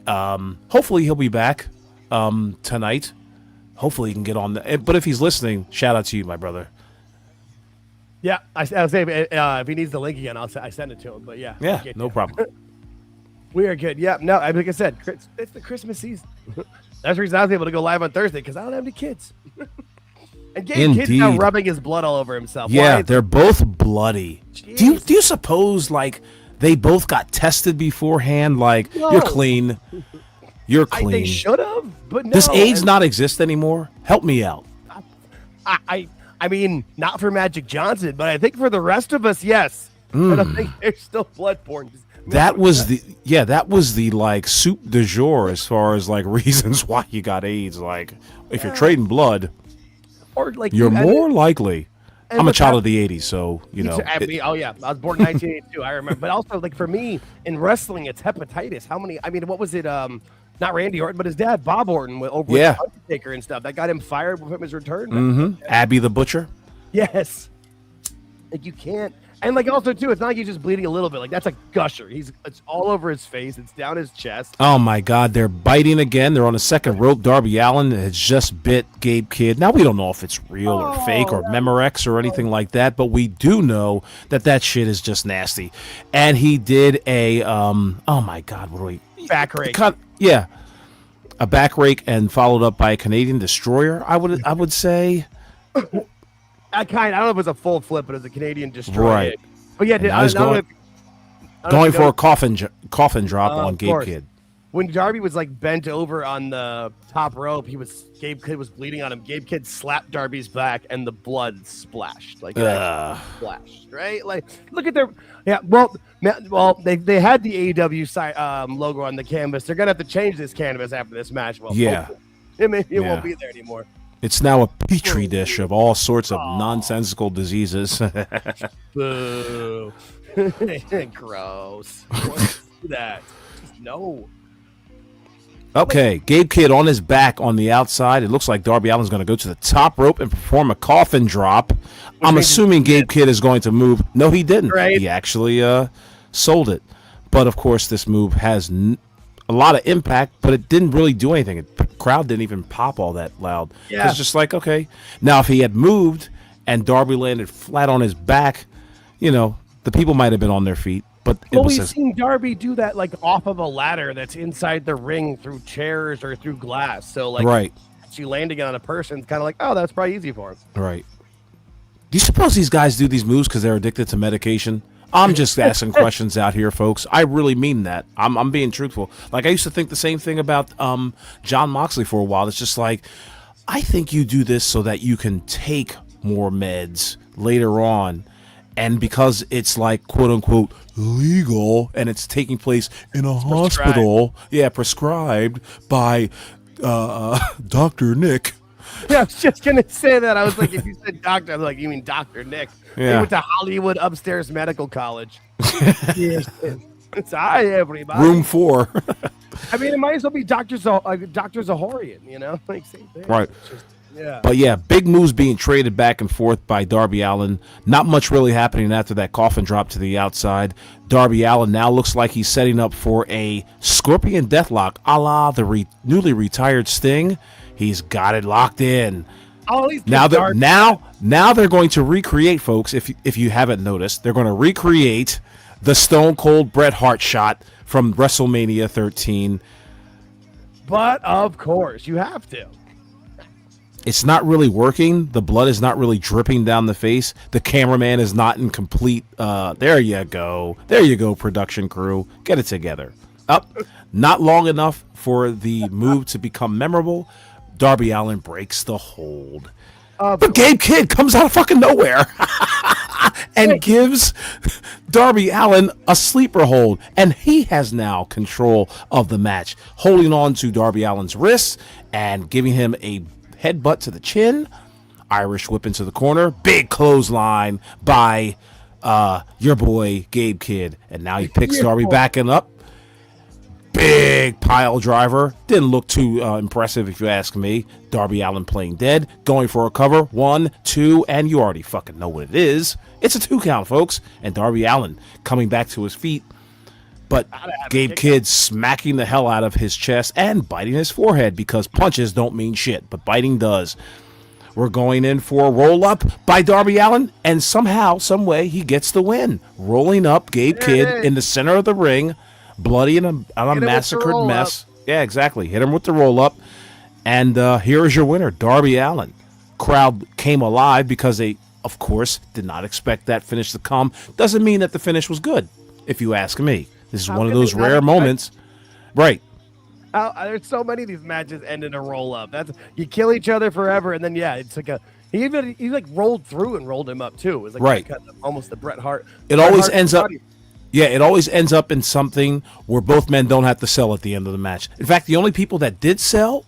Hopefully he'll be back tonight. Hopefully he can get on. But if he's listening, shout out to you, my brother. Yeah, I'll say if he needs the link again, I send it to him. But yeah, Yeah, no problem. we are good. Yeah, no, like I said, it's the Christmas season. That's the reason I was able to go live on Thursday because I don't have any kids. And Gabe Kidd's now Indeed. rubbing his blood all over himself. Yeah, Why? they're both bloody. Do Jeez. you suppose like they both got tested beforehand? Like No. you're clean, you're clean. They should have, but no. Does AIDS And not exist anymore? Help me out. I mean, not for Magic Johnson, but I think for the rest of us, yes. But I think they're still bloodborne. That was the like soup du jour as far as like reasons why you got AIDS. Like if you're trading blood, or like you're more likely. and I'm a with child that- of the '80s, so you know. I mean, oh yeah, I was born in 1982. I remember. But also, like for me in wrestling, it's hepatitis. How many? I mean, what was it? Not Randy Orton, but his dad, Bob Orton, over with Yeah. Undertaker and stuff. That got him fired from his return. Abby the Butcher. Yes. Like you can't. And like also too, it's not like he's just bleeding a little bit. Like that's a gusher. It's all over his face. It's down his chest. Oh my God, they're biting again. They're on the second rope. Darby Allin has just bit Gabe Kidd. Now we don't know if it's real or fake or Memorex or anything like that, but we do know that shit is just nasty. And he did a oh my God, what do we Back rake. Yeah, a back rake and followed up by a Canadian destroyer. I would say. I don't know if it was a full flip, but it was a Canadian destroyer. Right. But yeah, And now he's going for a coffin drop on of Gabe course. Kidd. When Darby was like bent over on the top rope, Gabe Kidd was bleeding on him. Gabe Kidd slapped Darby's back, and the blood splashed. Like splashed, right? Like look at their Well, they had the AEW logo on the canvas. They're gonna have to change this canvas after this match. Well, Yeah. maybe it Yeah. won't be there anymore. It's now a petri dish of all sorts of nonsensical diseases. Boo. Gross. Don't do that. Just no. Okay, Gabe Kidd on his back on the outside. It looks like Darby Allin's going to go to the top rope and perform a coffin drop. I'm assuming Gabe Kidd is going to move. No, he didn't. Right. He actually sold it. But, of course, this move has a lot of impact, but it didn't really do anything. The crowd didn't even pop all that loud. Yeah. It's just like, okay. Now, if he had moved and Darby landed flat on his back, the people might have been on their feet. But We've seen Darby do that like off of a ladder that's inside the ring through chairs or through glass. So like, right. Actually landing it on a person, it's kind of like, oh, that's probably easy for him. Right. Do you suppose these guys do these moves because they're addicted to medication? I'm just asking questions out here, folks. I really mean that. I'm being truthful. Like I used to think the same thing about John Moxley for a while. It's just like I think you do this so that you can take more meds later on. And because it's like, quote unquote, legal and it's taking place in a hospital, prescribed by Dr. Nick. Yeah, I was just going to say that. I was like, if you said doctor, I'm like, you mean Dr. Nick. Yeah. He went to Hollywood Upstairs Medical College. Yes. It's hi, everybody. Room 4. I mean, it might as well be Dr. Zahorian, you know? Like, same thing. Right. Yeah. But yeah, big moves being traded back and forth by Darby Allin. Not much really happening after that coffin drop to the outside. Darby Allin now looks like he's setting up for a Scorpion Deathlock a la the newly retired Sting. He's got it locked in. Oh, he's now they're going to recreate, folks, if you haven't noticed, they're going to recreate the Stone Cold Bret Hart shot from WrestleMania 13. But of course, you have to. It's not really working. The blood is not really dripping down the face. The cameraman is not in complete. There you go. There you go, production crew. Get it together. Not long enough for the move to become memorable. Darby Allin breaks the hold. But Gabe Kidd comes out of fucking nowhere and gives Darby Allin a sleeper hold. And he has now control of the match, holding on to Darby Allin's wrists and giving him a headbutt to the chin. Irish whip into the corner. Big clothesline by your boy Gabe Kidd. And now he picks Darby back and up. Big pile driver. Didn't look too impressive if you ask me. Darby Allin playing dead. Going for a cover. 1, 2, and you already fucking know what it is. It's a 2 count, folks. And Darby Allin coming back to his feet. But Gabe Kidd smacking the hell out of his chest and biting his forehead because punches don't mean shit, but biting does. We're going in for a roll-up by Darby Allin, and somehow, some way, he gets the win. Rolling up Gabe Kidd in the center of the ring. Bloody and a massacred mess. Yeah, exactly. Hit him with the roll-up. And here is your winner, Darby Allin. Crowd came alive because they, of course, did not expect that finish to come. Doesn't mean that the finish was good, if you ask me. This is one of those rare moments. Right. There's so many of these matches end in a roll-up. You kill each other forever, and then, it's like he rolled through and rolled him up, too. It was like almost the Bret Hart. It always ends up... Yeah, it always ends up in something where both men don't have to sell at the end of the match. In fact, the only people that did sell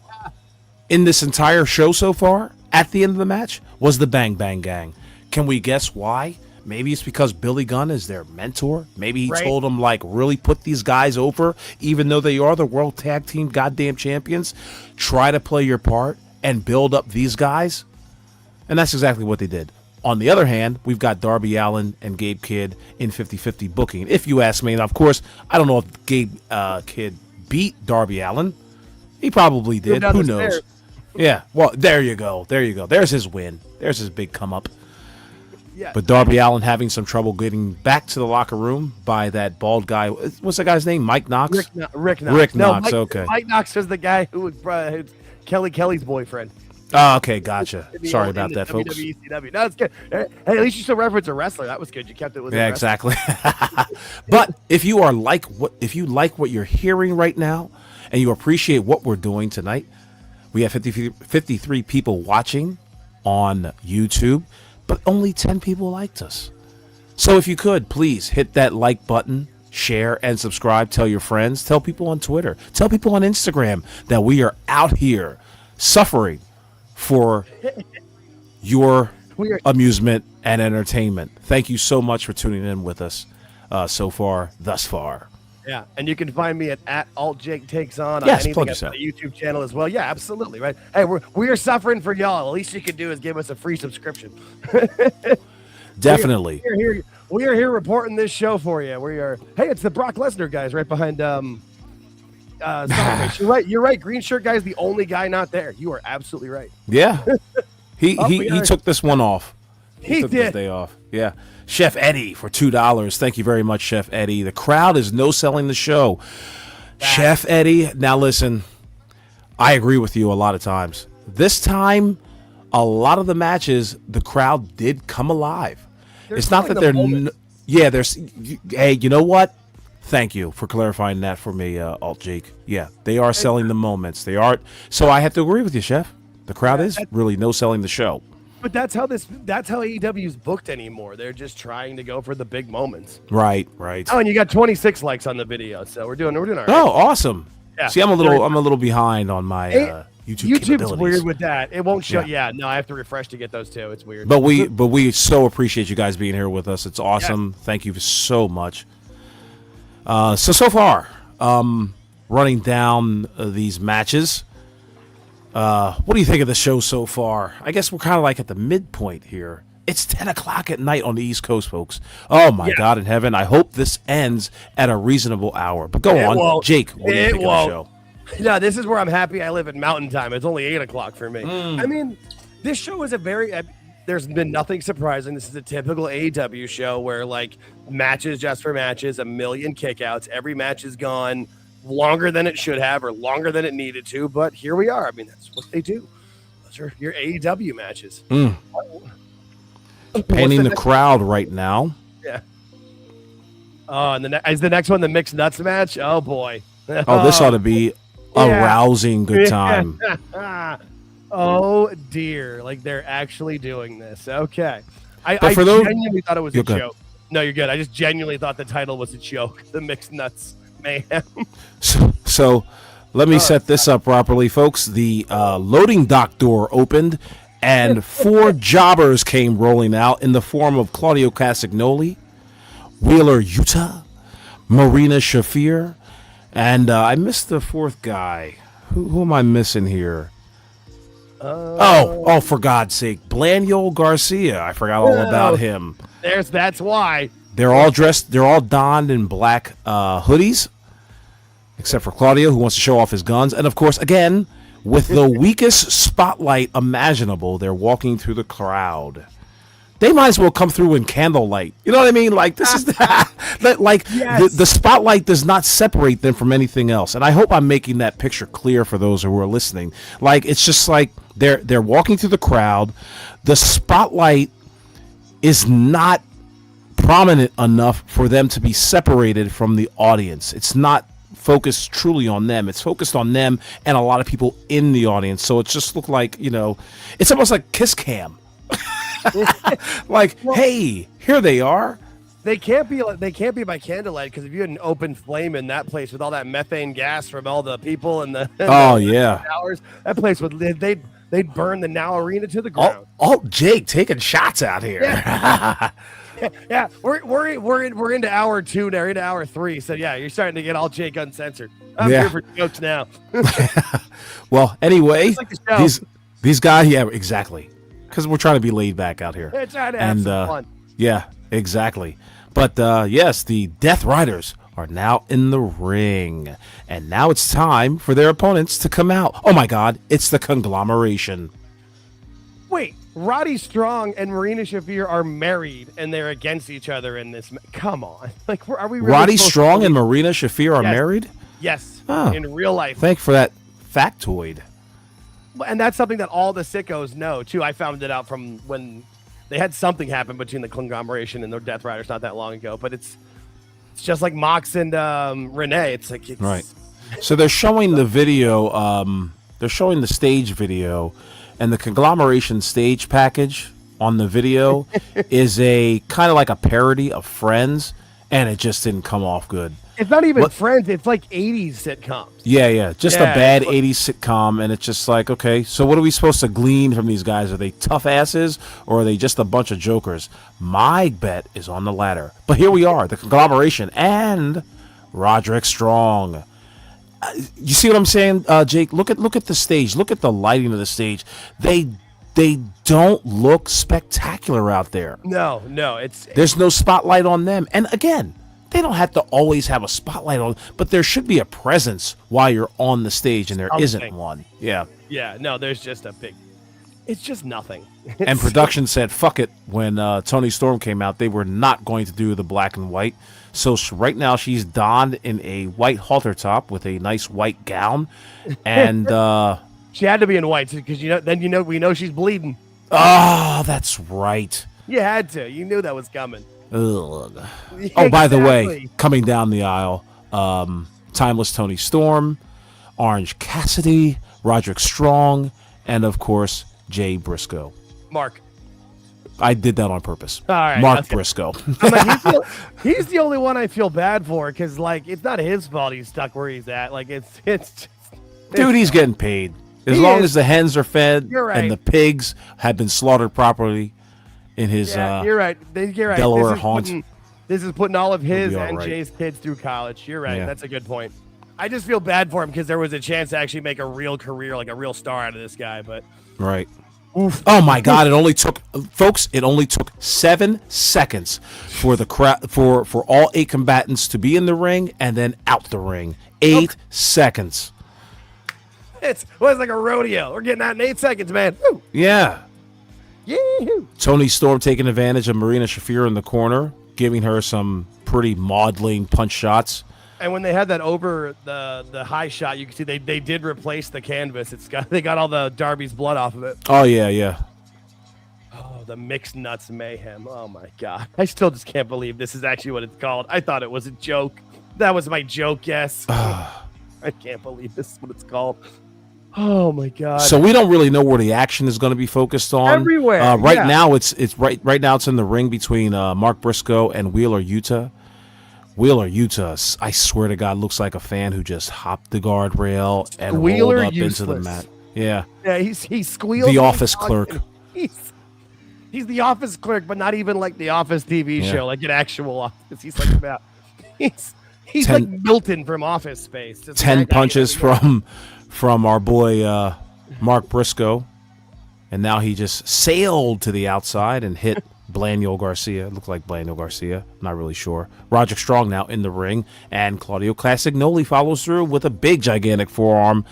in this entire show so far at the end of the match was the Bang Bang Gang. Can we guess why? Maybe it's because Billy Gunn is their mentor. Maybe he told them, really put these guys over, even though they are the World Tag Team goddamn champions. Try to play your part and build up these guys. And that's exactly what they did. On the other hand, we've got Darby Allin and Gabe Kidd in 50-50 booking. If you ask me, and of course, I don't know if Gabe Kidd beat Darby Allin. He probably did. Who knows? Yeah. Well, there you go. There's his win. There's his big come up. Yeah. But Darby Allin having some trouble getting back to the locker room by that bald guy. What's the guy's name? Mike Knox? Rick Knox. Rick Knox, okay. Mike Knox is the guy who was Kelly's boyfriend. Oh, okay, gotcha. Sorry about that, folks. WWECW. No, it's good. Hey, at least you still reference a wrestler. That was good. You kept it with exactly. But if you like what you're hearing right now, and you appreciate what we're doing tonight, we have 53 people watching on YouTube, but only 10 people liked us. So if you could, please hit that like button, share and subscribe. Tell your friends. Tell people on Twitter. Tell people on Instagram that we are out here suffering for your amusement and entertainment. Thank you so much for tuning in with us thus far. Yeah, and you can find me at AltJakeTakesOn on yes, anything on the YouTube channel as well. Yeah, absolutely, right? Hey, we're suffering for y'all. The least you can do is give us a free subscription. Definitely. We are here reporting this show for you. Hey, it's the Brock Lesnar guys right behind You're right. Green shirt guy is the only guy not there. You are absolutely right. Yeah. He took this one off. He took did. This day off. Yeah. Chef Eddie for $2. Thank you very much, Chef Eddie. The crowd is no selling the show. Chef Eddie, now listen, I agree with you a lot of times. This time, a lot of the matches, the crowd did come alive. It's not that hey, you know what? Thank you for clarifying that for me, Alt Jake. Yeah, they are selling the moments. They are. So I have to agree with you, Chef. The crowd is really no selling the show. But that's how AEW's booked anymore. They're just trying to go for the big moments. Right. Oh, and you got 26 likes on the video, so we're doing all right. Oh, awesome. Yeah. See, I'm a little behind on my YouTube YouTube's weird with that. It won't show. Yeah, no, I have to refresh to get those too. It's weird. But we so appreciate you guys being here with us. It's awesome. Yes. Thank you so much. So far, running down these matches. What do you think of the show so far? I guess we're kind of like at the midpoint here. It's 10 o'clock at night on the East Coast, folks. Oh, my God in heaven. I hope this ends at a reasonable hour. But go on. Jake, what do you think of the show? No, this is where I'm happy I live at Mountain Time. It's only 8 o'clock for me. I mean, this show is there's been nothing surprising. This is a typical AEW show where, like, matches just for matches, a million kickouts. Every match is gone longer than it should have or longer than it needed to. But here we are. I mean, that's what they do. Those are your AEW matches. Painting the crowd right now. Yeah. Oh, and is the next one the mixed nuts match? Oh, boy. Oh, this ought to be a rousing good time. Oh, dear. Like, they're actually doing this. Okay. I genuinely thought it was a joke. No, you're good. I just genuinely thought the title was a joke. The mixed nuts mayhem. So let me set this up properly, folks. The loading dock door opened, and 4 jobbers came rolling out in the form of Claudio Castagnoli, Wheeler Yuta, Marina Shafir, and I missed the 4th guy. Who am I missing here? Oh, for God's sake. Blandiol Garcia. I forgot all about him. That's why. They're all dressed, they're all donned in black hoodies, except for Claudio, who wants to show off his guns. And, of course, again, with the weakest spotlight imaginable, they're walking through the crowd. They might as well come through in candlelight. You know what I mean? Like, this is the spotlight does not separate them from anything else. And I hope I'm making that picture clear for those who are listening. Like, it's just like they're walking through the crowd. The spotlight is not prominent enough for them to be separated from the audience. It's not focused truly on them. It's focused on them and a lot of people in the audience. So it just looked like, it's almost like Kiss Cam. Like, hey, here they are. They can't be by candlelight, because if you had an open flame in that place with all that methane gas from all the people and the towers, that place they'd burn the Now Arena to the ground. Jake taking shots out here. Yeah, we're into hour 2 now, into hour 3. So yeah, you're starting to get all Jake uncensored. I'm here for jokes now. Well, anyway, like the these guys, exactly. Because we're trying to be laid back out here. We're trying to have some fun. Yeah, exactly. But yes, the Death Riders are now in the ring. And now it's time for their opponents to come out. Oh my God, it's the Conglomeration. Wait, Roddy Strong and Marina Shafir are married and they're against each other in this. Come on. Like, are we really Roddy Strong and Marina Shafir are married? Yes, oh, in real life. Thank you for that factoid. And that's something that all the sickos know, too. I found it out from when they had something happen between the Conglomeration and the Death Riders not that long ago. But it's just like Mox and Renee. It's like right. So they're showing the video. They're showing the stage video, and the Conglomeration stage package on the video is a kind of like a parody of Friends, and it just didn't come off good. It's not even Friends. It's like 80s sitcoms. Yeah. Just a bad 80s sitcom. And it's just like, okay, so what are we supposed to glean from these guys? Are they tough asses or are they just a bunch of jokers? My bet is on the latter. But here we are, the Conglomeration and Roderick Strong. You see what I'm saying, Jake? Look at the stage. Look at the lighting of the stage. They don't look spectacular out there. No. There's no spotlight on them. And again, they don't have to always have a spotlight on, but there should be a presence while you're on the stage, and there isn't one. Yeah. Yeah, no, there's just it's just nothing. And production said, fuck it, when Toni Storm came out, they were not going to do the black and white. So right now she's donned in a white halter top with a nice white gown. And she had to be in white because we know she's bleeding. Oh, that's right. You had to. You knew that was coming. Ugh. Oh, by the way, coming down the aisle, Timeless Toni Storm, Orange Cassidy, Roderick Strong, and of course, Jay Briscoe. Mark. I did that on purpose. All right, Mark okay. Briscoe. I'm like, he's the only one I feel bad for because, like, it's not his fault he's stuck where he's at. Like, it's Dude, he's getting paid. As He long is. as the hens are fed You're right. and the pigs have been slaughtered properly in his you're right. You're right. Delaware haunt. This is putting all of his be all and right. Jay's kids through college. You're right. Yeah. That's a good point. I just feel bad for him because there was a chance to actually make a real career, like a real star out of this guy. But Right. Oof. Oh my God! It only took, folks. It only took 7 seconds for the for all 8 combatants to be in the ring and then out the ring. 8 seconds. it's like a rodeo. We're getting out in 8 seconds, man. Woo. Yeah. Yee-hoo. Tony Storm taking advantage of Marina Shafir in the corner, giving her some pretty maudling punch shots. And when they had that over the high shot, you can see they did replace the canvas. They got all the Darby's blood off of it. Oh yeah, yeah. Oh, the mixed nuts mayhem. Oh my God. I still just can't believe this is actually what it's called. I thought it was a joke. That was my joke guess. I can't believe this is what it's called. Oh my God. So we don't really know where the action is going to be focused on. Everywhere, Right yeah. now, it's right now it's in the ring between Mark Briscoe and Wheeler Yuta. Wheeler Yuta, I swear to God, looks like a fan who just hopped the guardrail and Wheeler rolled up useless. into the mat. Yeah, Yeah, he squeals. The and office talks, clerk. and He's the office clerk, but not even like the Office TV Yeah. show, like an actual office. He's like about. He's 10 like Milton from Office Space. Just 10 that guy. punches from our boy Mark Briscoe, and now he just sailed to the outside and hit Blanio Garcia. Looked like Blanio Garcia. Not really sure. Roderick Strong now in the ring, and Claudio Castagnoli follows through with a big, gigantic forearm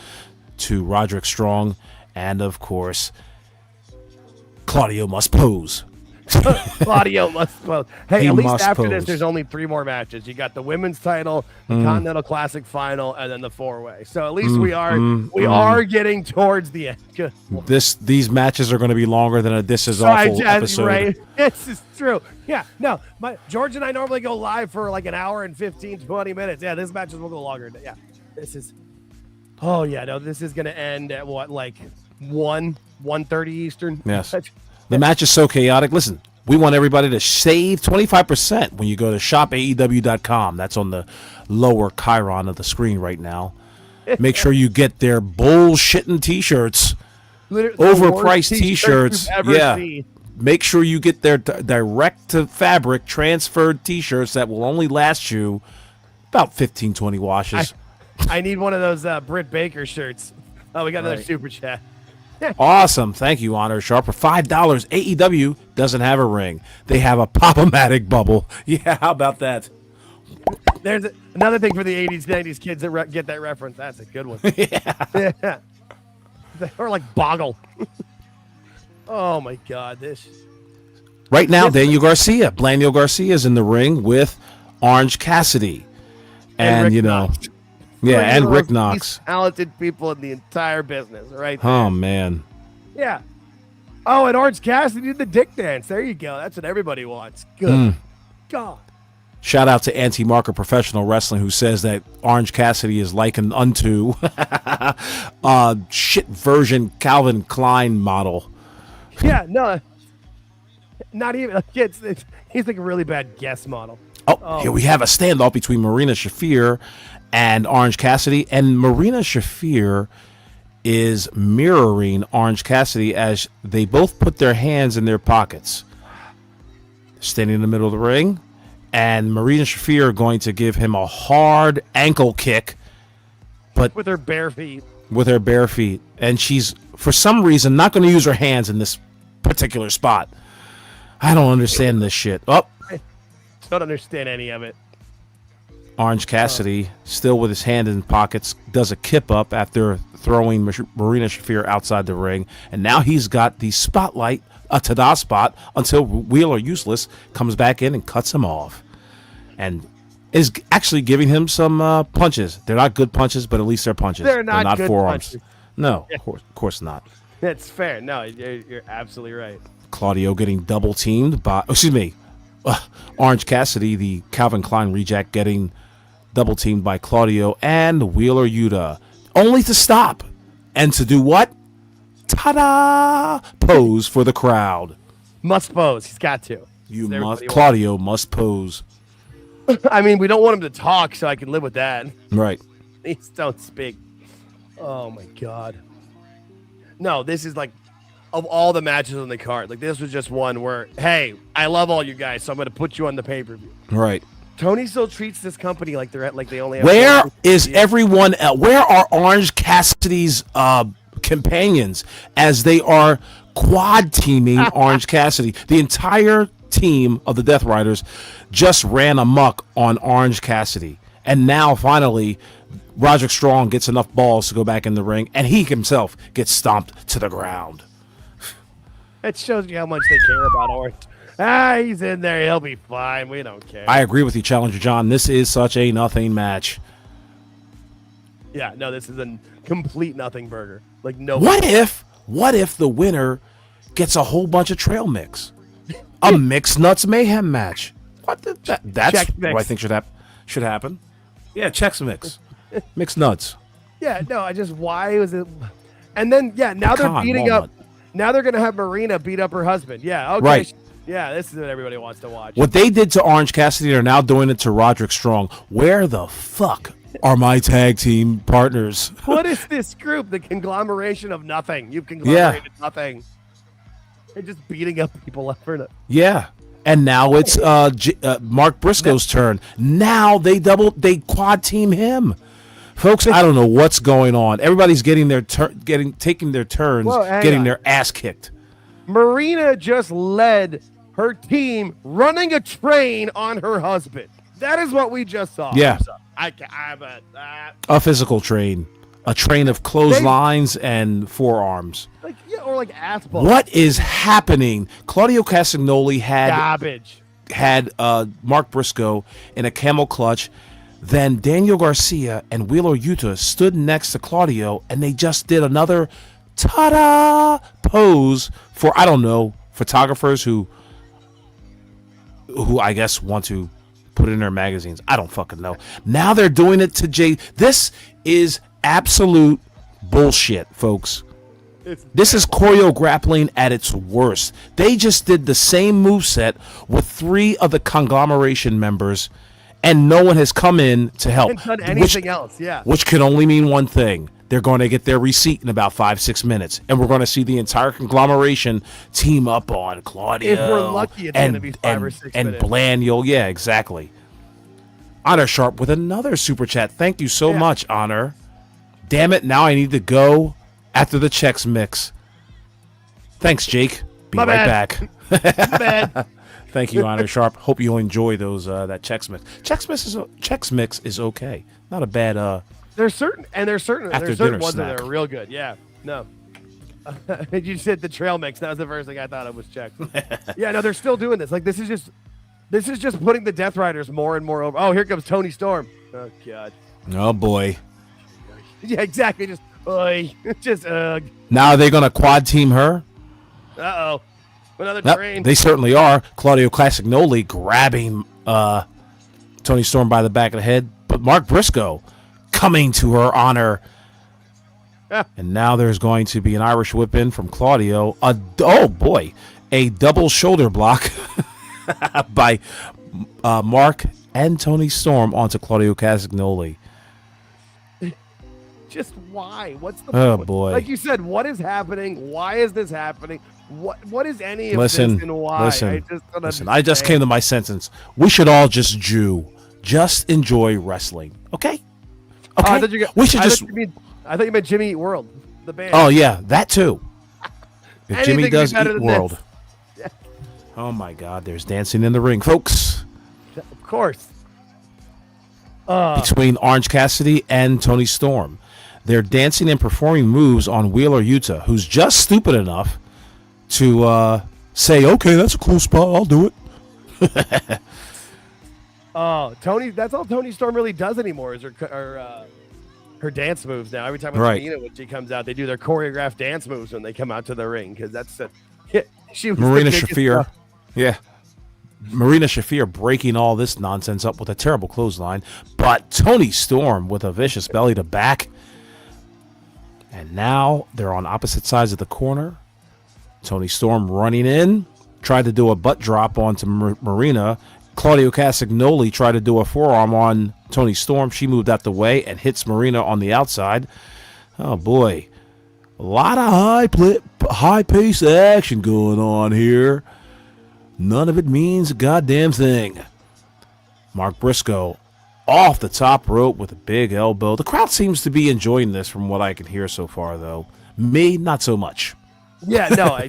to Roderick Strong, and of course, Claudio must pose. Claudio must pose. Hey, He at least must after pose. this, there's only 3 more matches. You got the women's title, the Continental Classic final, and then the 4-way. So at least we are getting towards the end. Good. These matches are going to be longer than a This Is Sorry, Awful Jazz, episode. right? This is true. Yeah, no, George and I normally go live for like an hour and 15, 20 minutes. Yeah, this matches will go longer. Yeah, this is. Oh yeah, no, this is gonna end at what, like 1:30 Eastern. Yes. The match is so chaotic. Listen, we want everybody to save 25% when you go to shopaew.com. That's on the lower chyron of the screen right now. Make sure you get their bullshitting t-shirts. Literally, the worst Overpriced t-shirts. you've ever Yeah. seen. Make sure you get their direct to fabric transferred t-shirts that will only last you about 15, 20 washes. I need one of those Britt Baker shirts. Oh, we got another super chat. Awesome. Thank you, Honor Sharp. For $5, AEW doesn't have a ring. They have a Pop-O-Matic bubble. Yeah, how about that? There's another thing for the 80s, 90s kids that get that reference. That's a good one. Yeah. Or like Boggle. Oh, my God. Right now, Daniel Garcia. Blanio Garcia is in the ring with Orange Cassidy. And Rick you know, Knox. yeah, One of and the Rick most Knox. talented people in the entire business, right? there. Oh, man. Yeah. Oh, and Orange Cassidy did the dick dance. There you go. That's what everybody wants. Good. God. Shout out to Anti-Marker Professional Wrestling, who says that Orange Cassidy is likened unto a shit version Calvin Klein model. Yeah, no. Not even. He's like a really bad guest model. Oh, here we have a standoff between Marina Shafir and Orange Cassidy, and Marina Shafir is mirroring Orange Cassidy as they both put their hands in their pockets. Standing in the middle of the ring, and Marina Shafir going to give him a hard ankle kick, but With her bare feet. with her bare feet. And she's, for some reason, not going to use her hands in this particular spot. I don't understand this shit. Oh, Don't understand any of it. Orange Cassidy, still with his hand in pockets, does a kip up after throwing Marina Shafir outside the ring. And now he's got the spotlight, a Tada spot, until Wheeler Useless comes back in and cuts him off. And is actually giving him some punches. They're not good punches, but at least they're punches. They're not good forearms. punches. No, of course not. That's fair. No, you're absolutely right. Claudio getting double teamed by, Orange Cassidy, the Calvin Klein reject, getting double teamed by Claudio and Wheeler Yuta, only to stop and to do what? ta-da pose for the crowd. Must pose. He's got to. You That's must, everybody Claudio must pose. wants. I mean, we don't want him to talk, so I can live with that. Right. Please don't speak. Oh my god. No, this is like of all the matches on the card. Like this was just one where, hey, I love all you guys, so I'm going to put you on the pay-per-view. Right. Tony still treats this company like they're at, like they only have. Where is everyone else? Where are Orange Cassidy's companions as they are quad teaming Orange Cassidy? The entire team of the Death Riders just ran amok on Orange Cassidy. And now finally Roderick Strong gets enough balls to go back in the ring, and he himself gets stomped to the ground. It shows you how much they care about Orange. He's in there. He'll be fine. We don't care. I agree with you, Challenger John. This is such a nothing match. Yeah, no, this is a complete nothing burger. Like no. What if the winner gets a whole bunch of trail mix? A mixed nuts mayhem match. That's Chex Mix. what I think should happen. Yeah, Chex Mix. Mixed nuts. Yeah, no, why was it? And then, yeah, now they're Pecan beating walnut. up. Now they're going to have Marina beat up her husband. Yeah, okay. Right. Yeah, this is what everybody wants to watch. What they did to Orange Cassidy, they're now doing it to Roderick Strong. Where the fuck are my tag team partners? What is this group? The conglomeration of nothing. You've conglomerated nothing. They're just beating up people left for nothing. Yeah. And now it's Mark Briscoe's turn. Now they quad team him. Folks, I don't know what's going on. Everybody's getting their taking their turns, getting their ass kicked. Marina just led her team running a train on her husband. That is what we just saw. Yeah. A A physical train. A train of clotheslines and forearms. or like ass balls. What is happening? Claudio Castagnoli Garbage. had Mark Briscoe in a camel clutch. Then Daniel Garcia and Wheeler Yuta stood next to Claudio, and they just did another ta-da pose for, I don't know, photographers who I guess want to put in their magazines. I don't fucking know. Now they're doing it to Jay. This is absolute bullshit, folks. This is choreo grappling at its worst. They just did the same moveset with 3 of the conglomeration members, and no one has come in to help. Haven't done anything else, yeah. Which can only mean one thing. They're going to get their receipt in about 5-6 minutes, and we're going to see the entire conglomeration team up on Claudio. If we're lucky, it's going to be 5 or 6 and minutes. Blandiel. Yeah, exactly. Honor Sharp with another super chat. Thank you so much, Honor. Damn it, now I need to go after the Chex Mix. Thanks, Jake. Be My right bad. back. My bad. Thank you, Honor Sharp. Hope you enjoy those that Chex Mix. Chex Mix is okay. Not a bad There's certain After ones dinner that snack. are real good. Yeah. No. You said the trail mix. That was the first thing I thought it was checked. Yeah, no, they're still doing this. Like this is just putting the Death Riders more and more over. Oh, here comes Tony Storm. Oh god. Oh boy. Yeah, exactly. Just just Now are they going to quad team her? uh-oh. Another Nope, train. they certainly are. Claudio Castagnoli grabbing Tony Storm by the back of the head, but Mark Briscoe coming to her honor. And now there's going to be an Irish whip in from Claudio. A double shoulder block by Mark and Tony Storm onto Claudio Castagnoli. Just why? What's the Oh point? boy. Like you said, what is happening? Why is this happening? What is any of Listen, this and why? listen. I just came to my sentence. We should all just just enjoy wrestling. Okay? Okay. We should just. I thought you meant Jimmy Eat World, the band. Oh yeah, that too. If Jimmy Anything does be better Eat than World. this. Oh my God, there's dancing in the ring, folks. Of course. Between Orange Cassidy and Tony Storm. They're dancing and performing moves on Wheeler Yuta, who's just stupid enough to say, okay, that's a cool spot, I'll do it. Tony. That's all Tony Storm really does anymore is her dance moves now. Every time with Right. Tamina, when she comes out, they do their choreographed dance moves when they come out to the ring because that's she was Marina the biggest Shafir. star. Yeah. Marina Shafir breaking all this nonsense up with a terrible clothesline. But Tony Storm with a vicious belly to back. And now they're on opposite sides of the corner. Tony Storm running in, tried to do a butt drop onto Marina. Claudio Castagnoli tried to do a forearm on Tony Storm. She moved out the way and hits Marina on the outside. Oh, boy. A lot of high-paced action going on here. None of it means a goddamn thing. Mark Briscoe off the top rope with a big elbow. The crowd seems to be enjoying this from what I can hear so far, though. Me, not so much. Yeah, no.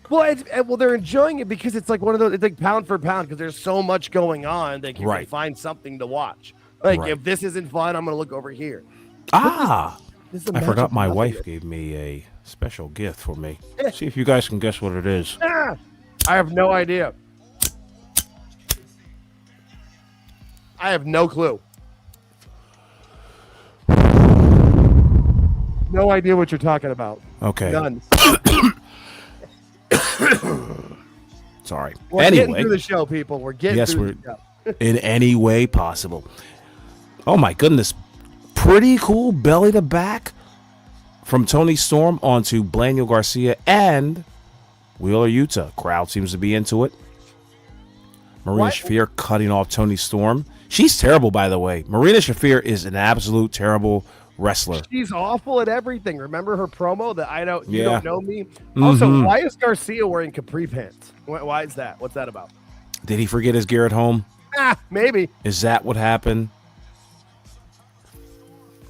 Well, they're enjoying it because it's like one of those. It's like pound for pound because there's so much going on that you can find something to watch. Like if this isn't fun, I'm gonna look over here. This I forgot my wife gave me a special gift for me. See if you guys can guess what it is. I have no idea. I have no clue. No idea what you're talking about. Okay. None. Sorry. We're getting through the show, people. We're getting through the show. In any way possible. Oh, my goodness. Pretty cool belly to back from Tony Storm onto Blanio Garcia and Wheeler Yuta. Crowd seems to be into it. Marina Shafir cutting off Tony Storm. She's terrible, by the way. Marina Shafir is an absolute terrible wrestler. She's awful at everything. Remember her promo that you don't know me? Also, why is Garcia wearing capri pants? Why is that? What's that about? Did he forget his gear at home? Maybe. Is that what happened?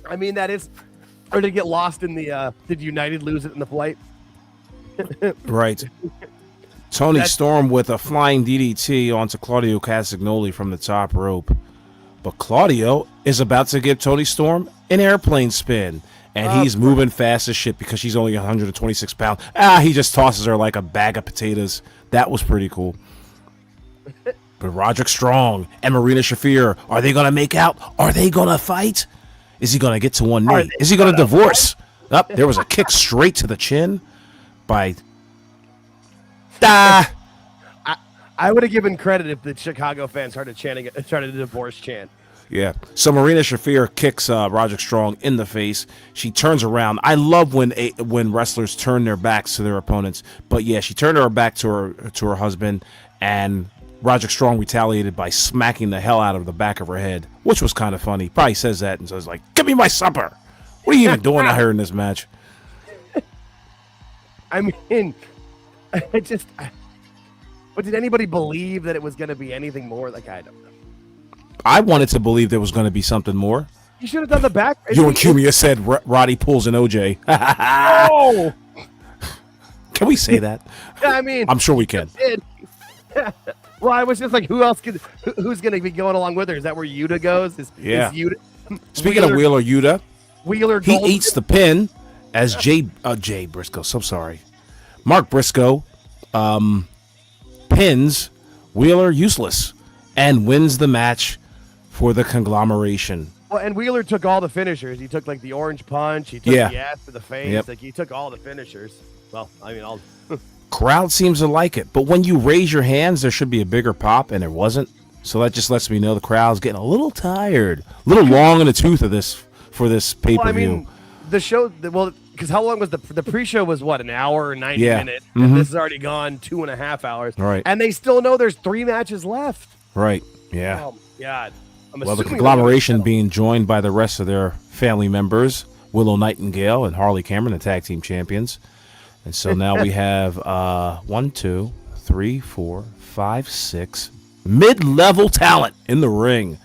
I mean, that is. Or did it get lost in the? Did United lose it in the flight? Right. Tony Storm with a flying DDT onto Claudio Castagnoli from the top rope. But Claudio is about to give Tony Storm an airplane spin. And he's moving fast as shit because she's only 126 pounds. He just tosses her like a bag of potatoes. That was pretty cool. But Roderick Strong and Marina Shafir, are they going to make out? Are they going to fight? Is he going to get to one knee? Is he going to divorce? There was a kick straight to the chin by... I would have given credit if the Chicago fans started a divorce chant. Yeah. So Marina Shafir kicks Roderick Strong in the face. She turns around. I love when wrestlers turn their backs to their opponents. But yeah, she turned her back to her husband, and Roderick Strong retaliated by smacking the hell out of the back of her head, which was kind of funny. Probably says that and says like, "Give me my supper." What are you even doing out here in this match? I mean, but did anybody believe that it was going to be anything more? Like, I don't know. I wanted to believe there was going to be something more. You should have done the back. You and Cumia said Roddy pulls an OJ. Oh! Can we say that? I mean, I'm sure we can. Well, I was just like, who's going to be going along with her? Is that where Yuta goes? Is Yuta? Speaking of Wheeler Yuta, he eats the pin as Jay Briscoe. So sorry. Mark Briscoe pins Wheeler useless and wins the match for the conglomeration. Well, and Wheeler took all the finishers. He took like the orange punch. He took the ass to the face. Yep. Like he took all the finishers. Well, I mean, crowd seems to like it, but when you raise your hands, there should be a bigger pop, and there wasn't. So that just lets me know the crowd's getting a little tired, a little long in the tooth of this pay-per-view. Well, I mean, the show. Because how long was the pre-show? Was what, an hour or 90 minutes? And this has already gone 2.5 hours. Right. And they still know there's 3 matches left. Right. Yeah. Oh God. Well, the conglomeration being joined by the rest of their family members, Willow Nightingale and Harley Cameron, the tag team champions. And so now we have 1, 2, 3, 4, 5, 6 mid-level talent in the ring.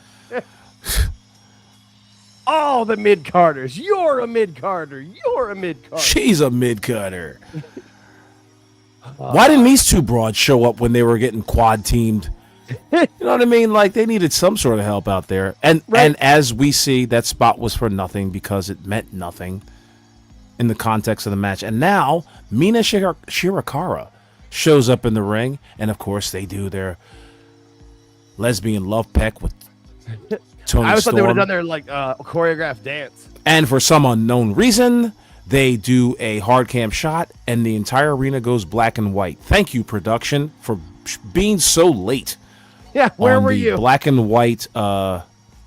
Oh, the mid-carders. You're a mid-carder. You're a mid-carder. She's a mid-carder. Why didn't these two broads show up when they were getting quad-teamed? You know what I mean? Like, they needed some sort of help out there. And as we see, that spot was for nothing because it meant nothing in the context of the match. And now, Mina Shirakawa shows up in the ring. And, of course, they do their lesbian love peck with Tony Storm. I always thought they would have done their, choreographed dance. And for some unknown reason, they do a hard cam shot, and the entire arena goes black and white. Thank you, production, for being so late. Yeah, where were you? Black and white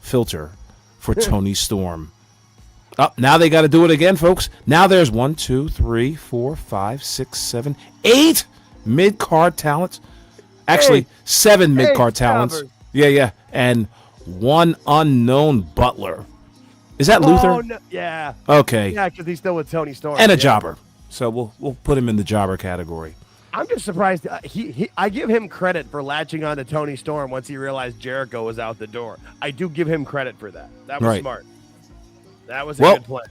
filter for Tony Storm. Oh, now they got to do it again, folks. Now there's 1, 2, 3, 4, 5, 6, 7, 8 mid-card talents. Actually, 7 mid-card talents. jobbers. Yeah. And 1 unknown butler. Is that Luther? Oh, no. Yeah. Okay. Yeah, because he's still with Tony Storm. And a yeah. jobber. So we'll put him in the jobber category. I'm just surprised. I give him credit for latching on to Tony Storm once he realized Jericho was out the door. I do give him credit for that. That was Right. smart. That was a good play.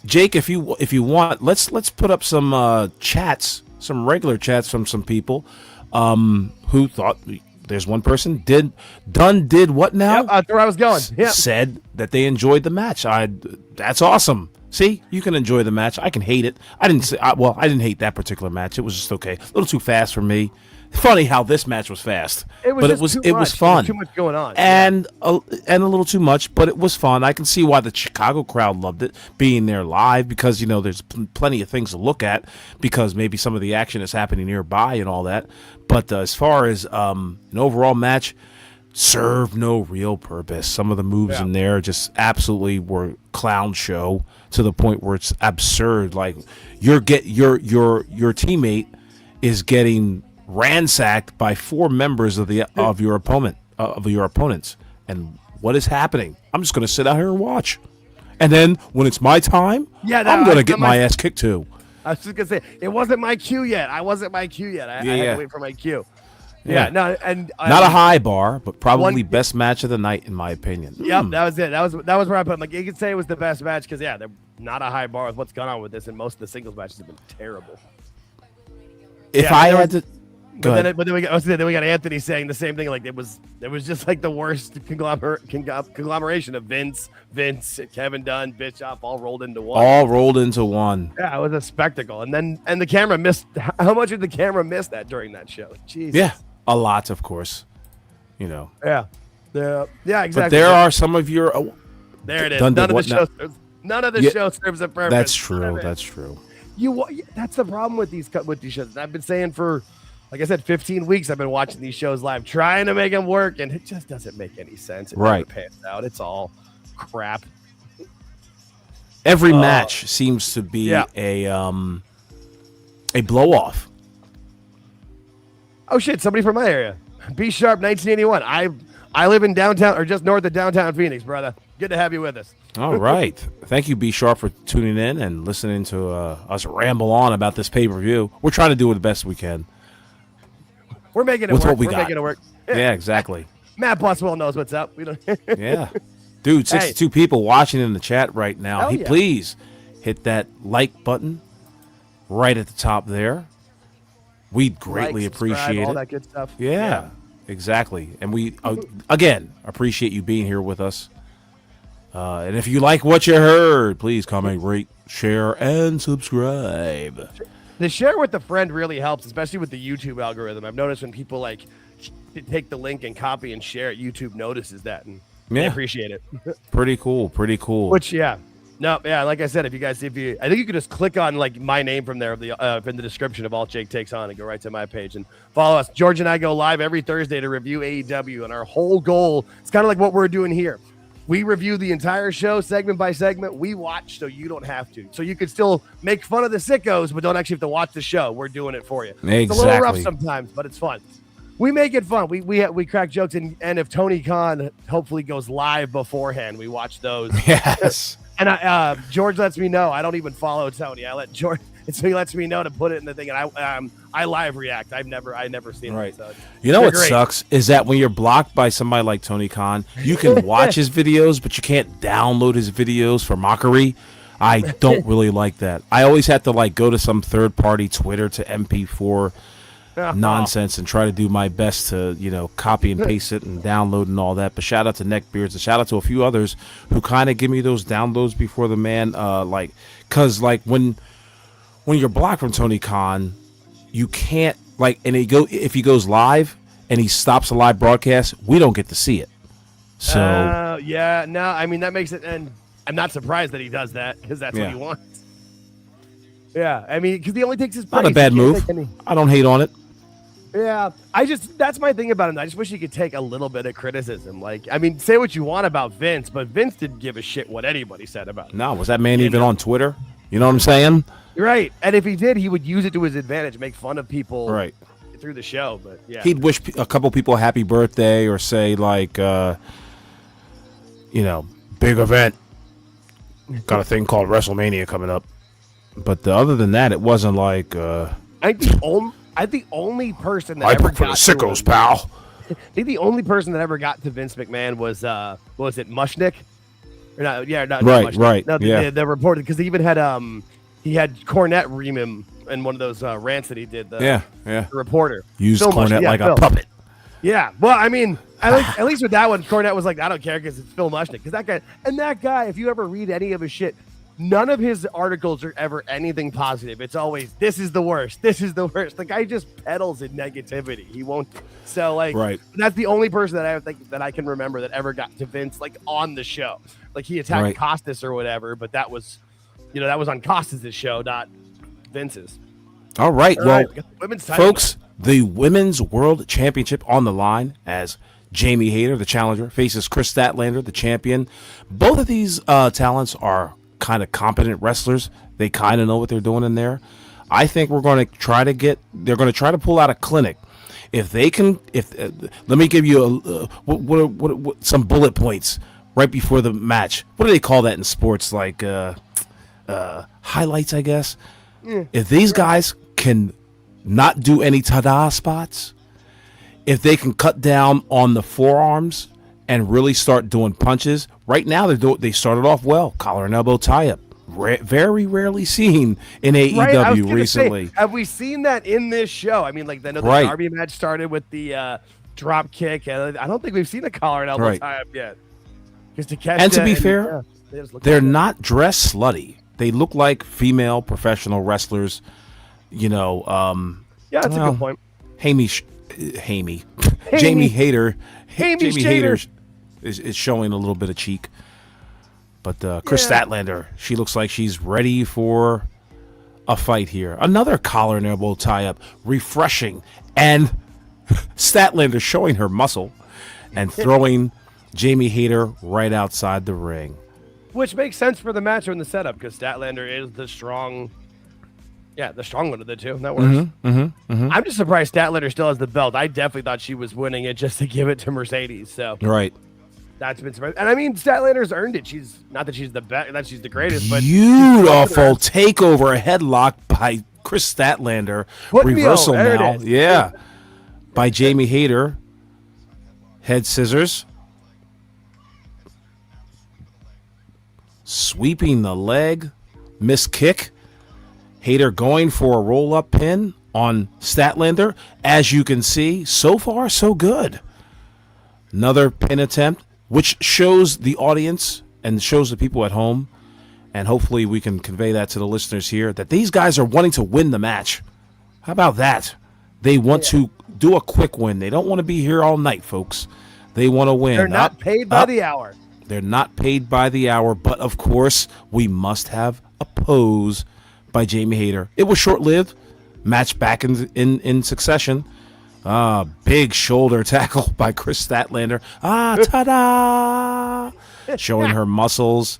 Jake, if you want, let's put up some chats, some regular chats from some people who thought there's one person did what now? Yep, that's where I was going. Yep. Said that they enjoyed the match. That's awesome. See, you can enjoy the match. I can hate it. I didn't hate that particular match. It was just okay. A little too fast for me. Funny how this match was fast, but it was fun. Too much going on, and a little too much, but it was fun. I can see why the Chicago crowd loved it, being there live, because there's plenty of things to look at, because maybe some of the action is happening nearby and all that. But as far as an overall match, served no real purpose. Some of the moves in there just absolutely were clown show, to the point where it's absurd. Like your teammate is getting ransacked by 4 members of your opponents, and what is happening? I'm just going to sit out here and watch, and then when it's my time, I'm going to get my ass kicked too. I was just going to say, it wasn't my cue yet. I had to wait for my cue. Yeah. No, and not a high bar, but probably best match of the night in my opinion. Yep, that was it. That was where I put him. Like, you could say it was the best match because they're not a high bar with what's gone on with this, and most of the singles matches have been terrible. If I had to. But then we got Anthony saying the same thing. Like it was just like the worst conglomeration of Vince, Kevin Dunn, Bischoff, all rolled into one. Yeah, it was a spectacle. And the camera missed. How much did the camera miss that during that show? Jesus. Yeah, a lot, of course. Yeah, exactly. But there are some of your. There it is. None of the show serves a purpose. That's true. That's true. That's the problem with these shows. I've been saying for, like I said, 15 weeks I've been watching these shows live, trying to make them work, and it just doesn't make any sense. It never pans out. It's all crap. Every match seems to be a blow off. Oh shit! Somebody from my area, B Sharp, 1981. I live in downtown, or just north of downtown Phoenix, brother. Good to have you with us. All right. Thank you, B Sharp, for tuning in and listening to us ramble on about this pay-per-view. We're trying to do it the best we can. We're making it with work. What we We're got. making it work. Yeah, exactly. Matt Buswell knows what's up. We don't. Yeah. Dude, 62 people watching in the chat right now. Please hit that like button right at the top there. We'd greatly appreciate it. All that good stuff. Yeah, exactly. And we, again, appreciate you being here with us. And if you like what you heard, please comment, rate, share, and subscribe. The share with a friend really helps, especially with the YouTube algorithm. I've noticed when people take the link and copy and share it, YouTube notices that, and they appreciate it. Pretty cool. Which, like I said, I think you could just click on my name from there, in the description of All Jake Takes On, and go right to my page and follow us. George and I go live every Thursday to review AEW, and our whole goal, it's kind of like what we're doing here. We review the entire show segment by segment. We watch so you don't have to. So you could still make fun of the sickos, but don't actually have to watch the show. We're doing it for you. Exactly. It's a little rough sometimes, but it's fun. We make it fun. We crack jokes, and if Tony Khan hopefully goes live beforehand, we watch those. Yes. And George lets me know. I don't even follow Tony. I let George. So he lets me know to put it in the thing, and I live react. I've never seen it. So what sucks is that when you're blocked by somebody like Tony Khan, you can watch his videos, but you can't download his videos for mockery. I don't really like that. I always have to go to some third party Twitter to MP4 nonsense and try to do my best to copy and paste it and download and all that. But shout out to Neckbeards and shout out to a few others who kind of give me those downloads before the man. Because when you're blocked from Tony Khan, you can't if he goes live and he stops a live broadcast, we don't get to see it. So I mean that makes it, and I'm not surprised that he does that because that's what he wants. Yeah, I mean because he only takes his place. Not a bad move. I don't hate on it. Yeah, that's my thing about him. I just wish he could take a little bit of criticism. Like, I mean, say what you want about Vince, but Vince didn't give a shit what anybody said about him. No, was that man even on Twitter? You know what I'm saying? Right. And if he did, he would use it to his advantage, make fun of people right through the show. But yeah, he'd wish a couple people happy birthday or say like, big event. Got a thing called WrestleMania coming up. But other than that, it wasn't like. I think the only person that I ever prefer got the sickos, pal. I think the only person that ever got to Vince McMahon was Mushnick? Or not? Yeah, not right, Mushnick. right. No, yeah. the reporter, because he even had he had Cornette ream him in one of those rants that he did. The reporter used Phil Cornette Mushnick. like Phil. a puppet. Yeah, well, I mean, at least with that one, Cornette was like, I don't care because it's Phil Mushnick. Because that guy, if you ever read any of his shit, none of his articles are ever anything positive. It's always, this is the worst. This is the worst. The guy just peddles in negativity. He won't. So, like, right. That's the only person that I can remember that ever got to Vince, like, on the show. Like, he attacked Costas or whatever, but that was on Costas' show, not Vince's. All right. Well, women's folks, the Women's World Championship on the line as Jamie Hayter, the challenger, faces Chris Statlander, the champion. Both of these talents are kind of competent wrestlers. They kind of know what they're doing in there. I think they're going to try to pull out a clinic. If they can, let me give you what some bullet points right before the match. What do they call that in sports? Like highlights, I guess. Yeah. If these guys can not do any ta-da spots, if they can cut down on the forearms and really start doing punches. Right now, they started off well. Collar and elbow tie-up. Very rarely seen in AEW recently. Have we seen that in this show? I mean, like, I know the Darby match started with the drop kick. And I don't think we've seen a collar and elbow tie-up yet. And to be fair, they're not dressed slutty. They look like female professional wrestlers. Yeah, that's a good point. Jamie Hayter. Jamie Hayter is showing a little bit of cheek. But Chris Statlander, she looks like she's ready for a fight here. Another collar and elbow tie-up. Refreshing. And Statlander showing her muscle and throwing Jamie Hayter right outside the ring. Which makes sense for the match or in the setup because Statlander is the strong one of the two. That works. I'm just surprised Statlander still has the belt. I definitely thought she was winning it just to give it to Mercedes. So that's been surprising. And I mean, Statlander's earned it. She's not that she's the best, that she's the greatest, but beautiful takeover headlock by Chris Statlander. Reversal now. Yeah. By Jamie Hayter. Head scissors. Sweeping the leg. Miss kick. Hayter going for a roll-up pin on Statlander. As you can see, so far, so good. Another pin attempt, which shows the audience and shows the people at home, and hopefully we can convey that to the listeners here, that these guys are wanting to win the match. How about that? They want to do a quick win. They don't want to be here all night, folks. They want to win. They're not paid by the hour. They're not paid by the hour, but of course, we must have a pose by Jamie Hayter. It was short-lived. Match back in succession. Big shoulder tackle by Chris Statlander. Ta-da! Showing her muscles.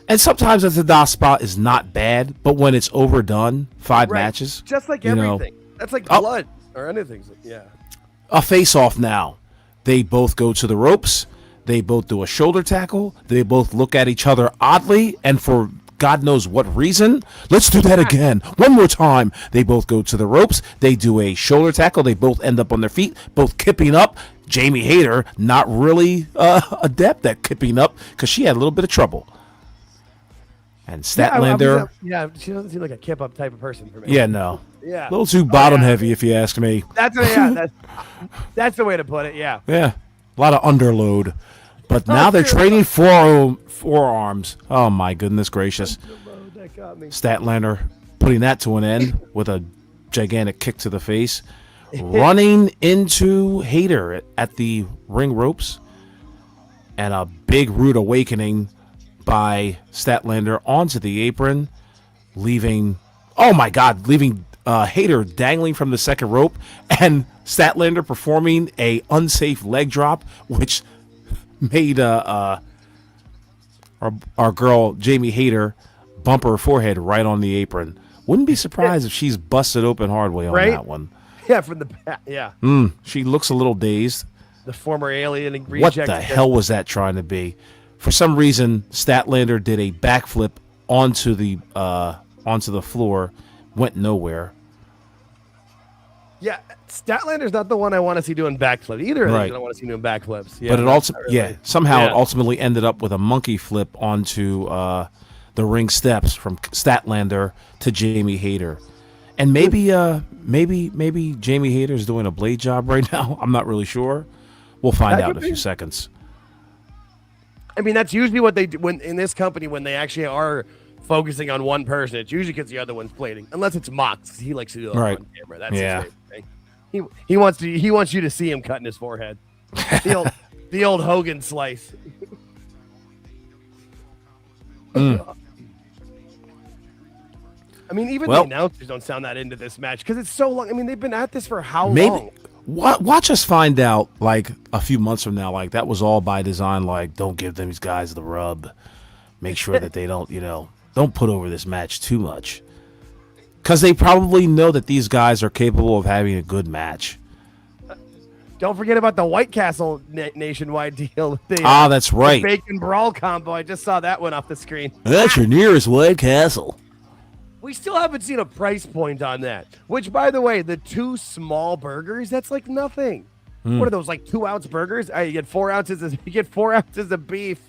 And sometimes a ta-da spot is not bad, but when it's overdone, 5 matches. Just like everything. That's like blood or anything. Yeah. A face-off now. They both go to the ropes. They both do a shoulder tackle. They both look at each other oddly, and for God knows what reason. Let's do that again. One more time. They both go to the ropes. They do a shoulder tackle. They both end up on their feet, both kipping up. Jamie Hayter, not really adept at kipping up because she had a little bit of trouble. And Statlander. She doesn't seem like a kip up type of person for me. Yeah, no. Yeah. A little too bottom heavy, if you ask me. That's the way to put it, yeah. Yeah. A lot of underload. But now they're trading forearms. Oh, my goodness gracious. Statlander putting that to an end with a gigantic kick to the face. Running into Hayter at the ring ropes. And a big rude awakening by Statlander onto the apron. Leaving Hayter dangling from the second rope, and Statlander performing a unsafe leg drop, which made our girl Jamie Hayter bump her forehead right on the apron. Wouldn't be surprised if she's busted open hard way on that one. Yeah, from the back. Yeah. She looks a little dazed. The former alien and What reject. the hell was that trying to be? For some reason, Statlander did a backflip onto the floor, went nowhere. Yeah, Statlander's not the one I want to see doing backflips. Either of them I don't want to see doing backflips. Yeah, But it also, somehow it Yeah. ultimately ended up with a monkey flip onto the ring steps from Statlander to Jamie Hayter. And maybe Jamie Hayter's doing a blade job right now. I'm not really sure. We'll find out in a few seconds. I mean, that's usually what they do when in this company when they actually are focusing on one person. It's usually because the other one's blading, unless it's Mox. He likes to do it on camera. That's his favorite thing. He wants you to see him cutting his forehead. The old Hogan slice. I mean, even the announcers don't sound that into this match because it's so long. I mean, they've been at this for how long? Watch us find out, like, a few months from now, like, that was all by design, like, don't give these guys the rub. Make sure that they don't, don't put over this match too much. Because they probably know that these guys are capable of having a good match. Don't forget about the White Castle nationwide deal. That's right. The Bacon Brawl combo. I just saw that one off the screen. That's your nearest White Castle. We still haven't seen a price point on that. Which, by the way, the 2 small burgers, that's like nothing. What are those, like 2-ounce burgers? You get 4 ounces of beef.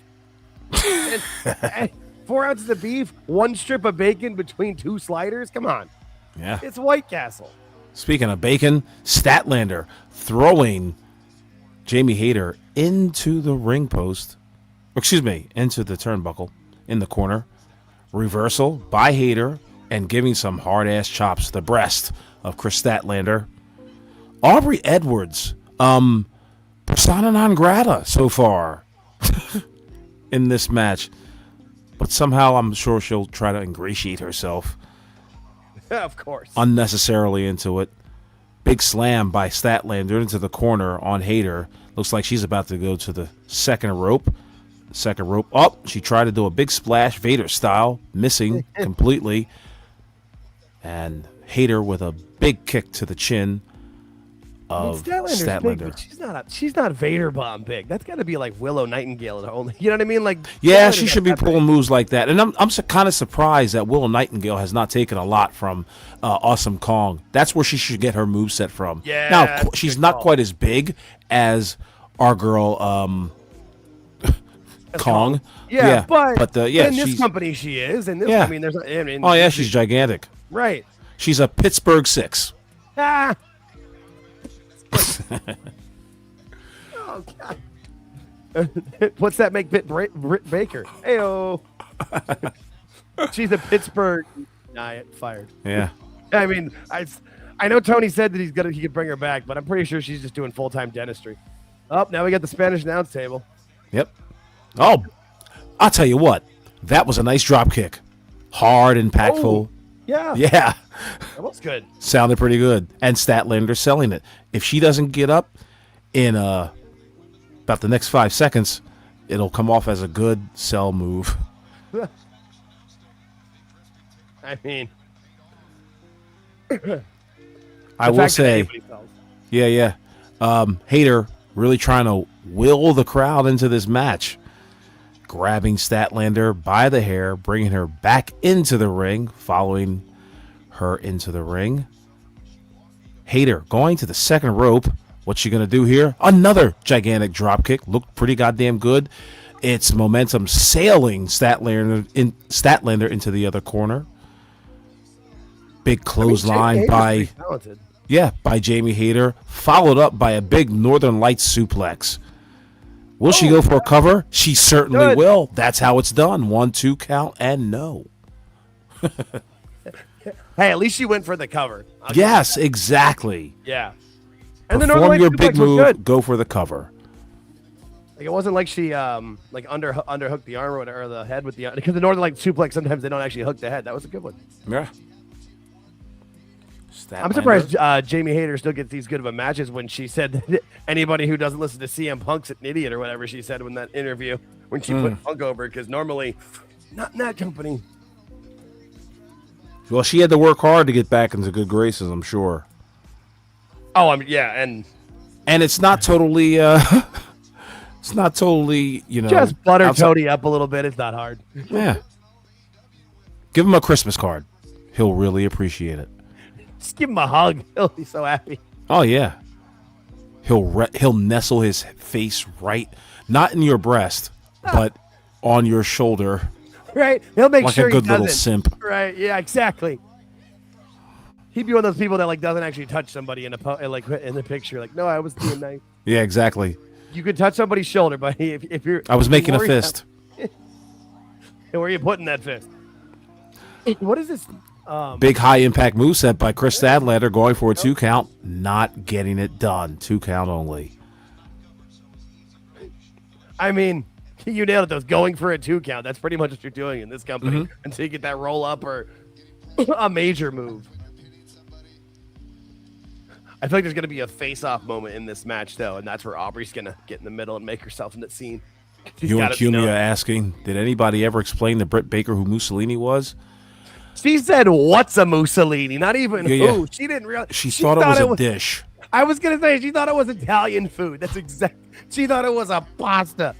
4 ounces of beef, 1 strip of bacon between 2 sliders. Come on. Yeah. It's White Castle. Speaking of bacon, Statlander throwing Jamie Hayter into the ring post. Into the turnbuckle in the corner. Reversal by Hayter and giving some hard-ass chops to the breast of Chris Statlander. Aubrey Edwards, persona non grata so far in this match. But somehow I'm sure she'll try to ingratiate herself. Of course. Unnecessarily into it. Big slam by Statlander into the corner on Hayter. Looks like she's about to go to the second rope. Oh, she tried to do a big splash, Vader style, missing completely. And Hayter with a big kick to the chin of Statlander. Big, but she's not Vader bomb big. That's got to be like Willow Nightingale at home. You know what I mean? Like, yeah, she should be pulling moves like that. And I'm kind of surprised that Willow Nightingale has not taken a lot from Awesome Kong. That's where she should get her moveset from. Yeah. Now she's not quite as big as our girl Kong. Yeah, but in this she's, company she is. In this, I mean, there's. I mean, oh yeah, she's gigantic. Right. She's a Pittsburgh 6. Ah. Oh God. What's that make Baker? Heyo. She's a Pittsburgh. Fired. Yeah. I mean, I know Tony said that he could bring her back, but I'm pretty sure she's just doing full-time dentistry. Oh, now we got the Spanish announce table. Yep. Oh, I'll tell you what. That was a nice drop kick. Hard, impactful. Oh, yeah. Yeah. That looks good. Sounded pretty good. And Statlander selling it. If she doesn't get up in about the next 5 seconds, it'll come off as a good sell move. I mean, I will say, yeah. Hayter really trying to will the crowd into this match. Grabbing Statlander by the hair, bringing her back into the ring, following her into the ring. Hayter going to the second rope. What's she going to do here? Another gigantic drop kick. Looked pretty goddamn good. It's momentum sailing Statlander into the other corner. Big clothesline by Jamie Hayter, followed up by a big Northern Lights suplex. Will she go for a cover? She certainly will. That's how it's done. 1-2 count and no. Hey, at least she went for the cover. Yes, exactly. Yeah. And perform your big move. Go for the cover. Like it wasn't like she like underhooked the arm or the head with the because the Northern Light suplex sometimes they don't actually hook the head. That was a good one. Yeah. I'm surprised Jamie Hayter still gets these good of a matches when she said that anybody who doesn't listen to CM Punk's an idiot or whatever she said in that interview when she put Punk over, because normally not in that company. Well, she had to work hard to get back into good graces, I'm sure. Oh, yeah, and it's not totally it's not totally, just butter Tony up a little bit. It's not hard. Yeah. Give him a Christmas card. He'll really appreciate it. Just give him a hug. He'll be so happy. Oh yeah. He'll nestle his face right, not in your breast, but on your shoulder. Right. He'll make like sure a good he doesn't. little simp. Right. Yeah. Exactly. He'd be one of those people that doesn't actually touch somebody in the picture. Like, no, I was being nice. Yeah, exactly. You could touch somebody's shoulder, but if you're, I was making a fist. Where are you putting that fist? What is this? Big high impact moveset by Chris Statlander going for a 2 count, not getting it done. 2 count only. I mean, you nailed it. Those going for a 2 count. That's pretty much what you're doing in this company until you get that roll up or a major move. I feel like there's going to be a face-off moment in this match, though, and that's where Aubrey's going to get in the middle and make herself in that scene. You and Cumia asking, did anybody ever explain to Britt Baker who Mussolini was? She said, what's a Mussolini? Not even who. Yeah. She didn't realize. She thought it was a dish. I was going to say, she thought it was Italian food. That's exact. She thought it was a pasta.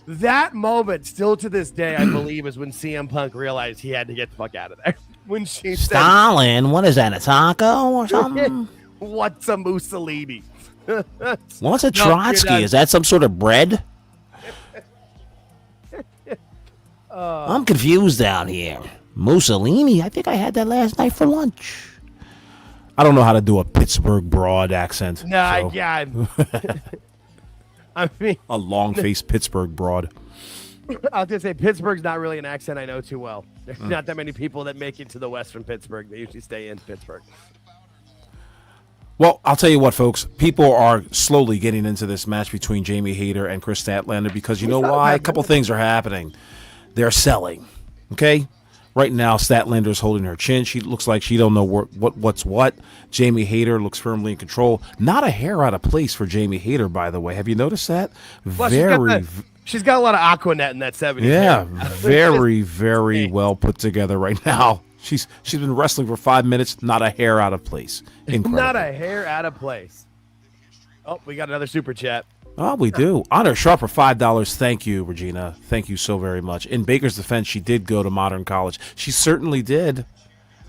That moment, still to this day, I believe, is when CM Punk realized he had to get the fuck out of there. When she Stalin, what is that, a taco or something? What's a Mussolini? What's a Trotsky? Is that some sort of bread? I'm confused down here. Mussolini? I think I had that last night for lunch. I don't know how to do a Pittsburgh broad accent. Nah, so. yeah. I mean, a long-faced Pittsburgh broad. I was going to say, Pittsburgh's not really an accent I know too well. There's not that many people that make it to the west from Pittsburgh. They usually stay in Pittsburgh. Well, I'll tell you what, folks. People are slowly getting into this match between Jamie Hayter and Chris Statlander because you know why? A couple things are happening. They're selling, okay? Right now, Statlander's holding her chin. She looks like she don't know what's what. Jamie Hayter looks firmly in control. Not a hair out of place for Jamie Hayter, by the way. Have you noticed that? Well, she's got a lot of Aquanet in that 70s. Yeah, very, very well put together right now. She's been wrestling for 5 minutes. Not a hair out of place. Incredible. Not a hair out of place. Oh, we got another super chat. Oh, we do. Honor Sharp for $5. Thank you, Regina. Thank you so very much. In Baker's defense, she did go to Modern College. She certainly did.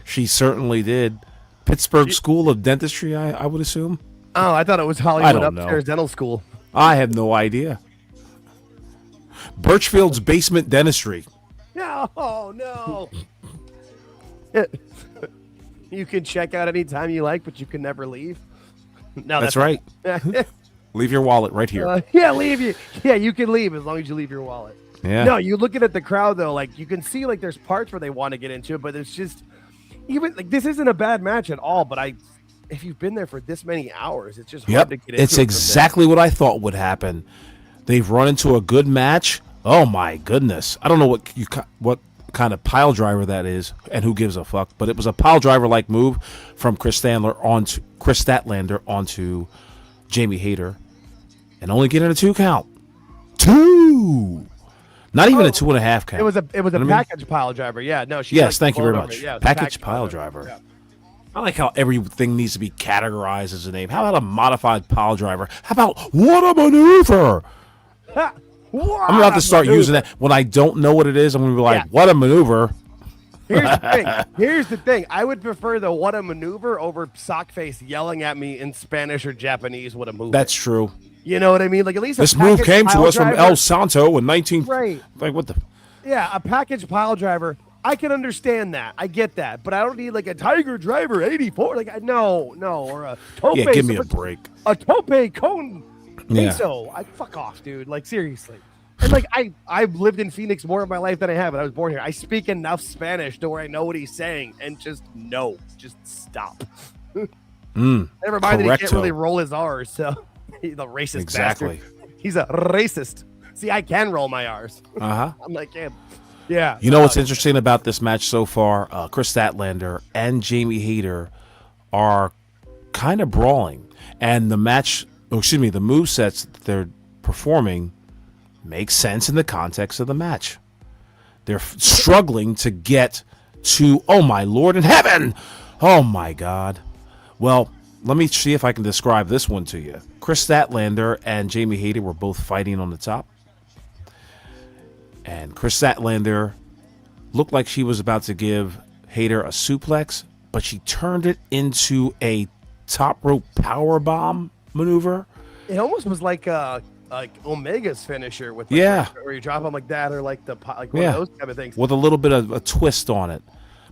She certainly did. Pittsburgh School of Dentistry, I would assume. Oh, I thought it was Hollywood Upstairs Dental School. I have no idea. Birchfield's Basement Dentistry. No, no. You can check out anytime you like, but you can never leave. No, that's right. Leave your wallet right here. You can leave as long as you leave your wallet. Yeah. No, you looking at the crowd though, like you can see like there's parts where they want to get into it, but it's just even like this isn't a bad match at all. But if you've been there for this many hours, it's just hard to get into. It's exactly what I thought would happen. They've run into a good match. Oh my goodness! I don't know what kind of pile driver that is, and who gives a fuck. But it was a pile driver like move from Chris Statlander onto Jamie Hayter, and only getting a 2 count. 2, not even a 2.5 count. It was a package pile driver. Yeah, no. Yes, thank you very much. Yeah, package pile driver. Yeah. I like how everything needs to be categorized as a name. How about a modified pile driver? How about what a maneuver? I'm about to start using that when I don't know what it is. I'm going to be like, what a maneuver. Here's the thing. I would prefer the what a maneuver over Sockface yelling at me in Spanish or Japanese what a move. That's true. You know what I mean? Like at least this move came to us from El Santo in 19. Right. Like what the? Yeah, a package pile driver. I can understand that. I get that, but I don't need like a Tiger Driver 84. Like no, or a Tope. Yeah, give me a break. A Tope Cone. Yeah. Fuck off, dude. Like seriously. And like I've lived in Phoenix more of my life than I have, and I was born here. I speak enough Spanish to where I know what he's saying, and just stop. Never mind that he can't really roll his R's, so he's a racist bastard. He's a racist. See, I can roll my R's. I'm like him. Yeah. You know what's interesting about this match so far? Chris Statlander and Jamie Hayter are kind of brawling, and the move sets that they're performing make sense in the context of the match. They're struggling to get to, oh my Lord in heaven, oh my God. Well, let me see if I can describe this one to you. Chris Statlander and Jamie Hayter were both fighting on the top, and Chris Statlander looked like she was about to give Hayter a suplex, but she turned it into a top rope power bomb maneuver. It almost was like Omega's finisher with where you drop them like that, or like one of those type of things with a little bit of a twist on it.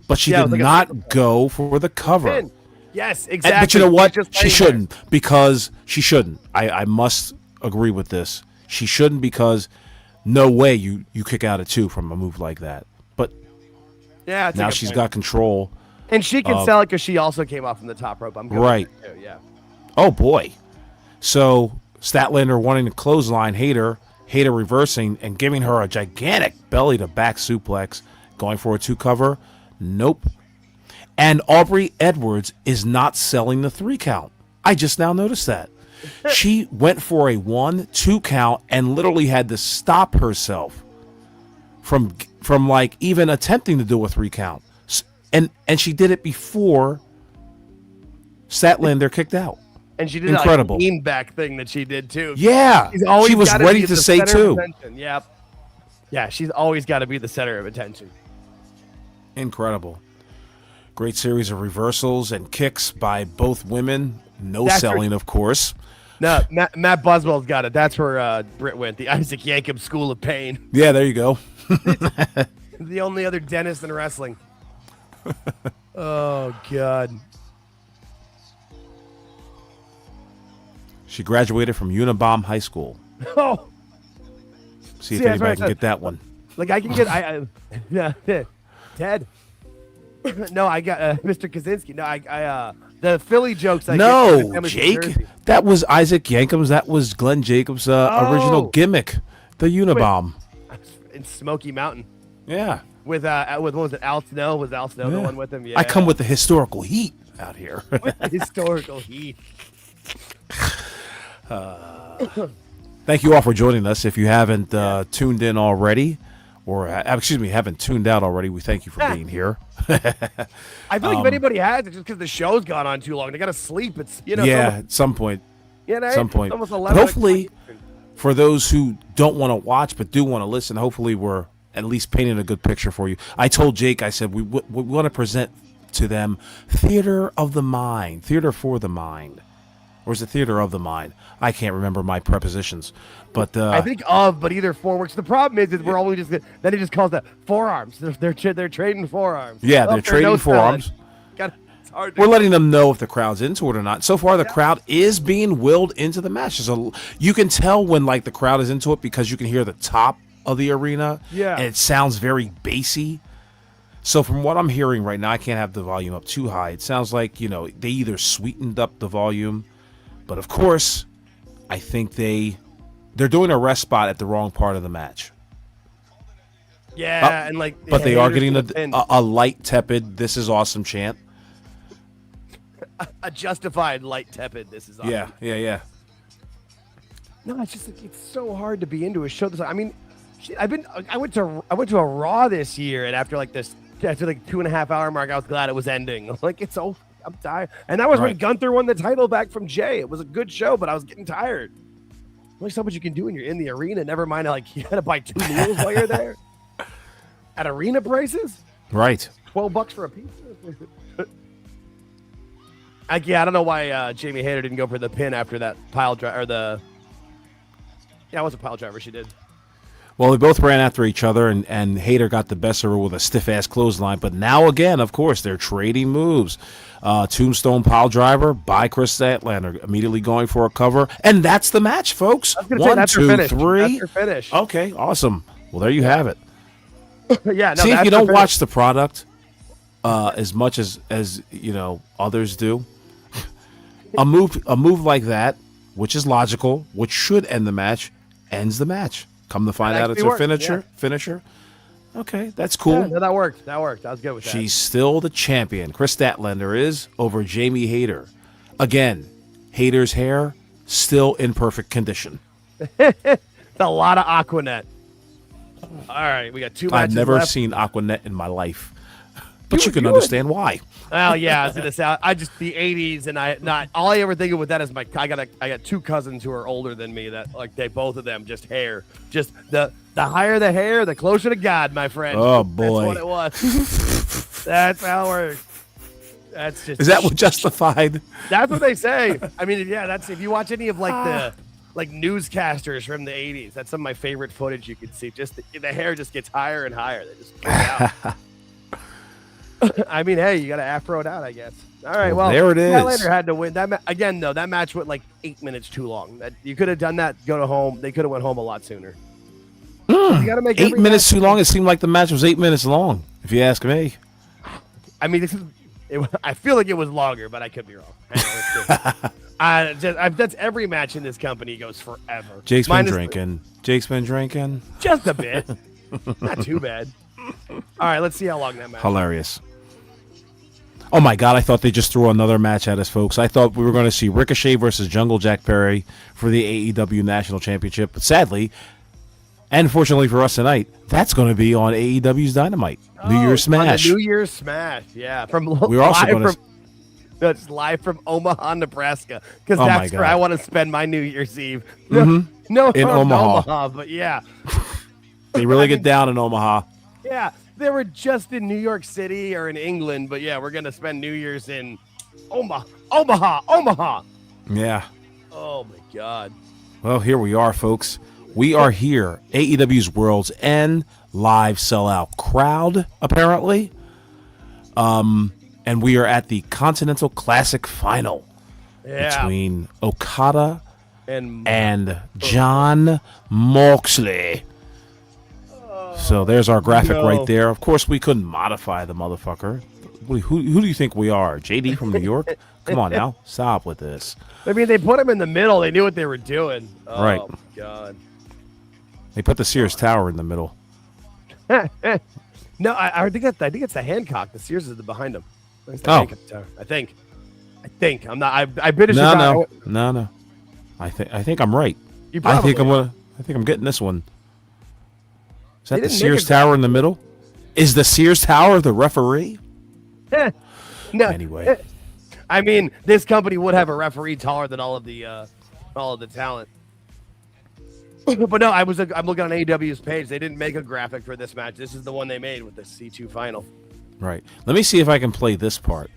But she did not go for the cover. Pin. Yes, exactly. But you know what? She shouldn't, because she shouldn't. I must agree with this. She shouldn't, because no way you kick out at 2 from a move like that. But now she's got control. And she can sell it because she also came off from the top rope. I'm right. Too, yeah. Oh, boy. So Statlander wanting to clothesline Hayter reversing and giving her a gigantic belly-to-back suplex, going for a 2 cover. Nope. And Aubrey Edwards is not selling the 3 count. I just now noticed that. She went for a 1-2 count and literally had to stop herself from like even attempting to do a 3 count. And she did it before Statlander kicked out. And she did incredible a beanbag thing that she did too. Yeah, she was ready to say 2. Yep. Yeah, she's always got to be the center of attention. Incredible. Great series of reversals and kicks by both women. No selling, of course. No, Matt Buswell's got it. That's where Britt went. The Isaac Yankem School of Pain. Yeah, there you go. The only other dentist in wrestling. Oh, God. She graduated from Unabomb High School. Oh. See if anybody can get that one. Like, I can get... Ted. No, I got Mr. Kaczynski. No, the Philly jokes. No, Jake. That was Isaac Yankem's. That was Glenn Jacobs' original gimmick, the Unabomb. In Smoky Mountain. Yeah. With what was it? Al Snow? Was Al Snow the one with him? Yeah. I come with the historical heat out here. With the historical heat. Thank you all for joining us. If you haven't tuned in already, or haven't tuned out already, we thank you for being here. I feel like if anybody has, it's just because the show's gone on too long. They got to sleep. It's at some point. Some point. Almost 11. But hopefully, for those who don't want to watch but do want to listen, hopefully we're at least painting a good picture for you. I told Jake, I said we want to present to them theater of the mind, theater for the mind. Or is it theater of the mind? I can't remember my prepositions, but I think of, but either for works. The problem is we're always just then he just calls that forearms. They're trading forearms. Yeah, they're trading forearms. It's hard. We're letting them know if the crowd's into it or not. So far, the crowd is being willed into the match. So you can tell when like the crowd is into it because you can hear the top of the arena. Yeah, and it sounds very bassy. So from what I'm hearing right now, I can't have the volume up too high. It sounds like they either sweetened up the volume. But of course, I think they're doing a rest spot at the wrong part of the match. Yeah, and but they are getting a light tepid "This is awesome" chant. A justified light tepid "This is awesome." Yeah. No, it's just it's so hard to be into a show. I mean, I went to a Raw this year, and after like 2.5 hour mark, I was glad it was ending. Like it's so. I'm tired. And that was when Gunther won the title back from Jay. It was a good show, but I was getting tired. There's only so much you can do when you're in the arena. Never mind, you got to buy 2 meals while you're there. At arena prices? Right. $12 for a pizza? I don't know why Jamie Hayter didn't go for the pin after that pile driver. Yeah, it was a pile driver she did. Well, they both ran after each other, and Hayter got the best of her with a stiff-ass clothesline. But now, again, of course, they're trading moves. Tombstone pile driver by Chris Statlander, immediately going for a cover. And that's the match, folks. 1, 2, 3. That's her finish. Okay, awesome. Well, there you have it. Yeah. No, see, if you don't watch the product as much as others do, a move like that, which is logical, which should end the match, ends the match. Come to find out it's her finisher. Okay, that's cool. Yeah, no, that worked. That worked. I was good with that. She's still the champion. Chris Statlander is over Jamie Hayter. Again, Hayter's hair still in perfect condition. It's a lot of Aquanet. All right, we got 2 matches I've never left. seen Aquanet in my life, but you can understand why. Well, yeah, I was gonna say I just the '80s, and all I ever think of with that is I got 2 cousins who are older than me that like they both of them just hair, just the higher the hair, the closer to God, my friend. Oh boy, that's what it was. That's how it works. That's just is that what justified? That's what they say. I mean, yeah, that's if you watch any of like the newscasters from the '80s. That's some of my favorite footage you can see. Just the hair just gets higher and higher. They just pull it out. I mean, hey, you got to afro it out, I guess. All right, well, there it is. Statlander had to win that. Again, though, that match went like 8 minutes too long. You could have done that. Go to home. They could have went home a lot sooner. You got to make 8 minutes too long. It seemed like the match was 8 minutes long, if you ask me. I mean, I feel like it was longer, but I could be wrong. That's every match in this company goes forever. Jake's been drinking. Jake's been drinking. Just a bit. Not too bad. All right, let's see how long that match. Hilarious. Oh my God, I thought they just threw another match at us, folks. I thought we were going to see Ricochet versus Jungle Jack Perry for the AEW National Championship. But sadly, and fortunately for us tonight, that's going to be on AEW's Dynamite. New Year's Smash. New Year's Smash, yeah. We're also going to... That's live from Omaha, Nebraska, because Oh my that's where God. I want to spend my New Year's Eve. Mm-hmm. No, In Omaha. but yeah. They really get down in Omaha. Yeah, they were just in New York City or in England, but yeah, we're going to spend New Year's in Omaha. Yeah. Oh, my God. Well, here we are, folks. We are here. AEW's World's End live sellout crowd, apparently. And we are at the Continental Classic Final between Okada and John Moxley. So there's our graphic right there. Of course, we couldn't modify the motherfucker. Who do you think we are? JD from New York? Come on now. Stop with this. I mean, they put him in the middle. They knew what they were doing. Oh, Right. my God. They put the Sears Tower in the middle. No, I think it's the Hancock. The Sears is behind him. It's the Oh. Hancock Tower. I think. I'm not. I British. No. I think I'm right. You I think probably I'm getting this one. Is that They the didn't make Sears it Tower in the middle? Is the Sears Tower the referee? No. Anyway. I mean, this company would have a referee taller than all of the talent. But no, I'm looking on AEW's page. They didn't make a graphic for this match. This is the one they made with the C2 final. Right. Let me see if I can play this part.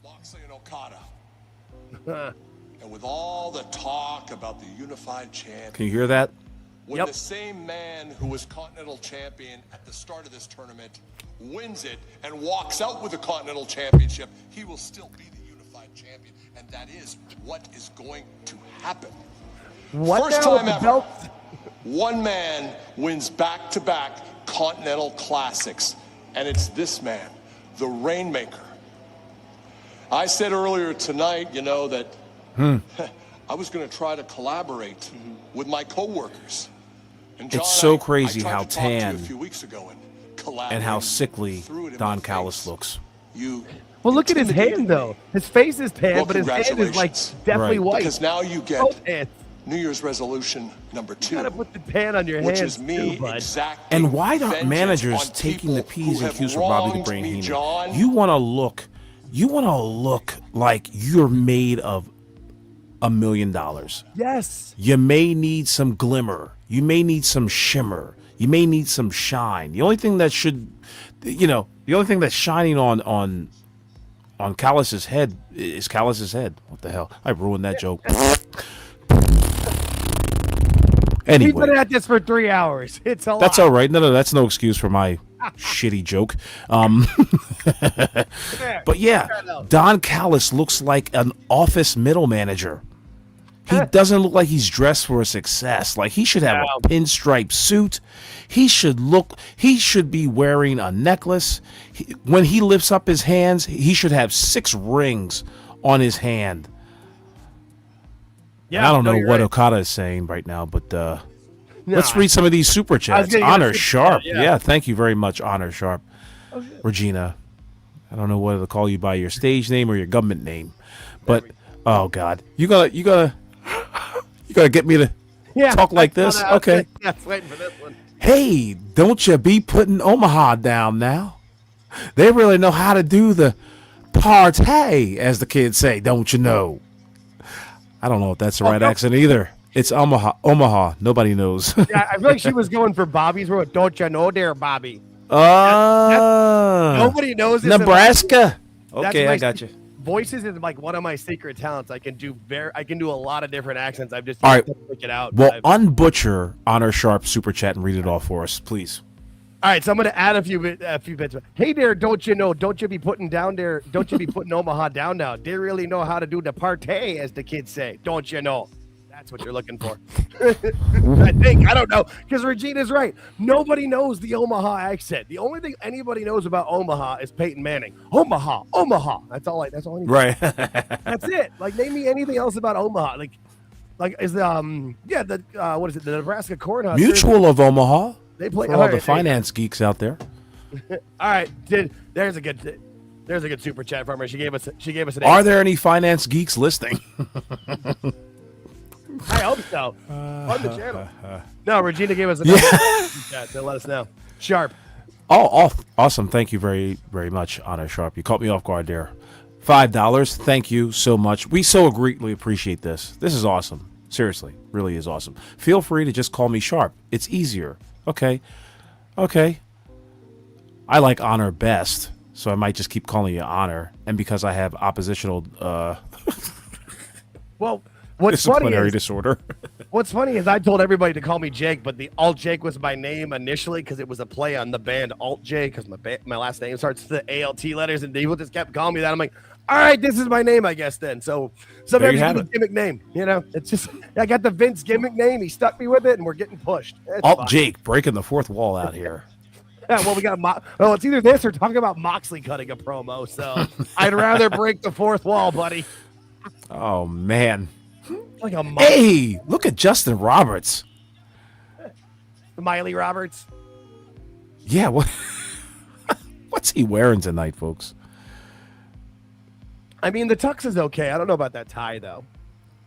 Moxley and Okada. And with all the talk about the unified champion, Can you hear that? when the same man who was Continental Champion at the start of this tournament wins it and walks out with the Continental Championship, he will still be the unified champion. And that is what is going to happen. First now? time The ever, belt? one man wins back-to-back Continental Classics. And it's this man, the Rainmaker. I said earlier tonight, that I was going to try to collaborate with my coworkers. And John, It's so I crazy tried how to talk to you tan a few weeks ago and how sickly threw it in Don my Callis face. looks. You Well, look at his intimidated hand, me. though. His face is tan, Well, but his hand is like congratulations. definitely Right. white. Because now you get Both hands. New Year's resolution number 2. You gotta put the pan on your which hands, is me too, bud. exacting And why aren't vengeance managers on taking the people P's who and Q's have for Bobby the wronged Brain me, Heenan? John? You want to look like you're made of $1 million. Yes. You may need some glimmer. You may need some shimmer. You may need some shine. The only thing that that's shining on Callis's head is Callis's head. What the hell? I ruined that joke. We've Anyway, been at this for 3 hours. It's a lot. that's all right. No, that's no excuse for my shitty joke. But yeah, Don Callis looks like an office middle manager. He doesn't look like he's dressed for a success. Like he should have a pinstripe suit. He should be wearing a necklace. When he lifts up his hands, he should have 6 rings on his hand. Yeah, I don't know you're what right. Okada is saying right now, but No, Let's read some of these super chats. gonna get a Honor super Sharp. chat, Yeah. yeah. Thank you very much, Honor Sharp. Regina. I don't know whether to call you by your stage name or your government name. But oh God. You gotta get me to talk like this? Okay. Yeah, waiting for this one. Hey, don't you be putting Omaha down now. They really know how to do the partay, as the kids say, don't you know? I don't know if that's the right accent either. It's Omaha. Nobody knows. Yeah, I feel like she was going for Bobby's word. Don't you know there, Bobby? Nobody knows this. Nebraska. That's Okay, my I got you. Voices is like one of my secret talents. I can do a lot of different accents. I've just All right. to pick it out. Well, unbutcher Honor Sharp super chat and read it all for us, please. All right, so I'm going to add a few bits. Hey there, don't you know? Don't you be putting down there? Don't you be putting Omaha down now? They really know how to do the partay, as the kids say. Don't you know? That's what you're looking for. I think. I don't know, because Regina's right. Nobody knows the Omaha accent. The only thing anybody knows about Omaha is Peyton Manning. Omaha. That's all I need. Right. That's it. Like, name me anything else about Omaha. Like is the what is it? The Nebraska Cornhuskers. Mutual of Omaha. They play For all the finance geeks out there. All right, there's a good super chat from her. She gave us an. Are there any finance geeks listening? I hope so. On the channel. No, Regina gave us another super chat to let us know. Sharp. Oh, awesome. Thank you very, very much, Honor Sharp. You caught me off guard there. $5. Thank you so much. We so greatly appreciate this. This is awesome. Seriously, really is awesome. Feel free to just call me Sharp. It's easier. Okay. I like Honor best, so I might just keep calling you Honor. And because I have oppositional Well, what's disciplinary disorder. What's funny is I told everybody to call me Jake, but the Alt Jake was my name initially because it was a play on the band Alt J, because my last name starts with the ALT letters, and people just kept calling me that. I'm like, all right, this is my name, I guess, then. So sometimes you have a gimmick name, It's just, I got the Vince gimmick name. He stuck me with it, and we're getting pushed. Alt Jake breaking the fourth wall out here. Yeah, well, we got it's either this or talking about Moxley cutting a promo. So I'd rather break the fourth wall, buddy. Oh man! Like a hey, look at Justin Roberts. Miley Roberts. Yeah, what's he wearing tonight, folks? I mean, the tux is okay. I don't know about that tie though.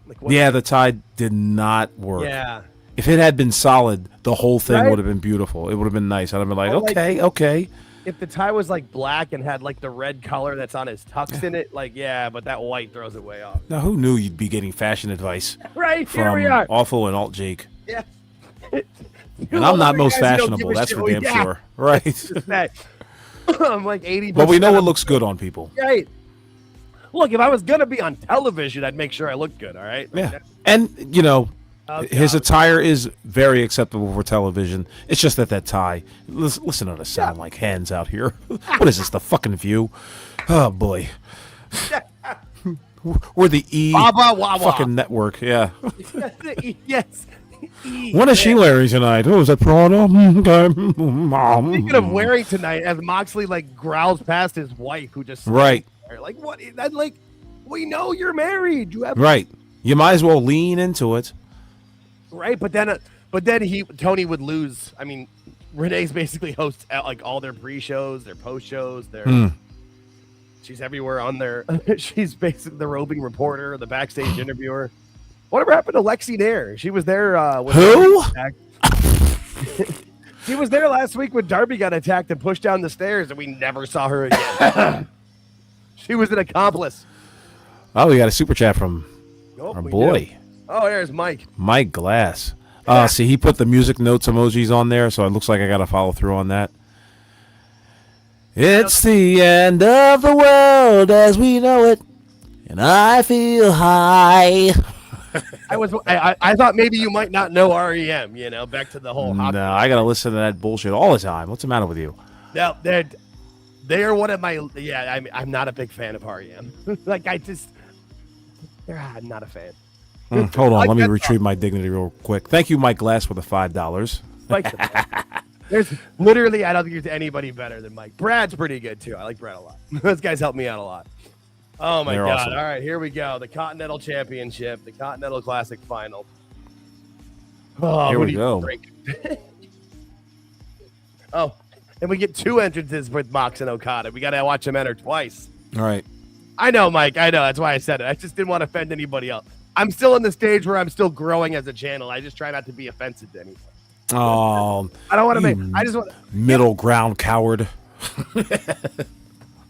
The tie did not work. Yeah. If it had been solid, the whole thing would have been beautiful. It would have been nice. I'd have been like, okay. If the tie was like black and had like the red color that's on his tux in it, but that white throws it way off. Now, who knew you'd be getting fashion advice? Right, from here we are. Awful and Alt Jake. Yeah. And I'm not most fashionable. That's for damn sure. Right. I'm like 80%. But we know what looks good on people. Right. Look, if I was going to be on television, I'd make sure I looked good, all right? Yeah. And, his attire is very acceptable for television. It's just that tie. Listen to the sound like hens out here. What is this, the fucking View? Oh, boy. We're the fucking network, yeah. Yes. What is she wearing tonight? Oh, is that Prada? Speaking of wearing tonight, as Moxley growls past his wife, who just right. Like, what? That we know you're married. You have right. You might as well lean into it. Right, but then Tony would lose. I mean, Renee's basically hosts all their pre-shows, their post-shows. She's everywhere on there. She's basically the roving reporter, the backstage interviewer. Whatever happened to Lexi Nair? She was there. Who? She was there last week when Darby got attacked and pushed down the stairs, and we never saw her again. She was an accomplice. Oh, we got a super chat from our boy. Do. Oh, there's Mike. Mike Glass. See, he put the music notes emojis on there, so it looks like I got to follow through on that. It's the end of the world as we know it, and I feel high. I thought maybe you might not know REM, back to the whole. No, I got to listen to that bullshit all the time. What's the matter with you? No, they are one of my. Yeah, I'm not a big fan of REM. I'm not a fan. Hold on, let me retrieve my dignity real quick. Thank you, Mike Glass, for the $5. There's literally, I don't think there's anybody better than Mike. Brad's pretty good too. I like Brad a lot. Those guys help me out a lot. Oh my God! Awesome. All right, here we go. The Continental Championship, the Continental Classic Final. Oh, Here who we do you go. break? Oh, and we get 2 entrances with Mox and Okada. We got to watch them enter twice. All right. I know, Mike. I know. That's why I said it. I just didn't want to offend anybody else. I'm still in the stage where I'm still growing as a channel. I just try not to be offensive to anyone. Oh, I don't want to you make. I just want. middle ground coward.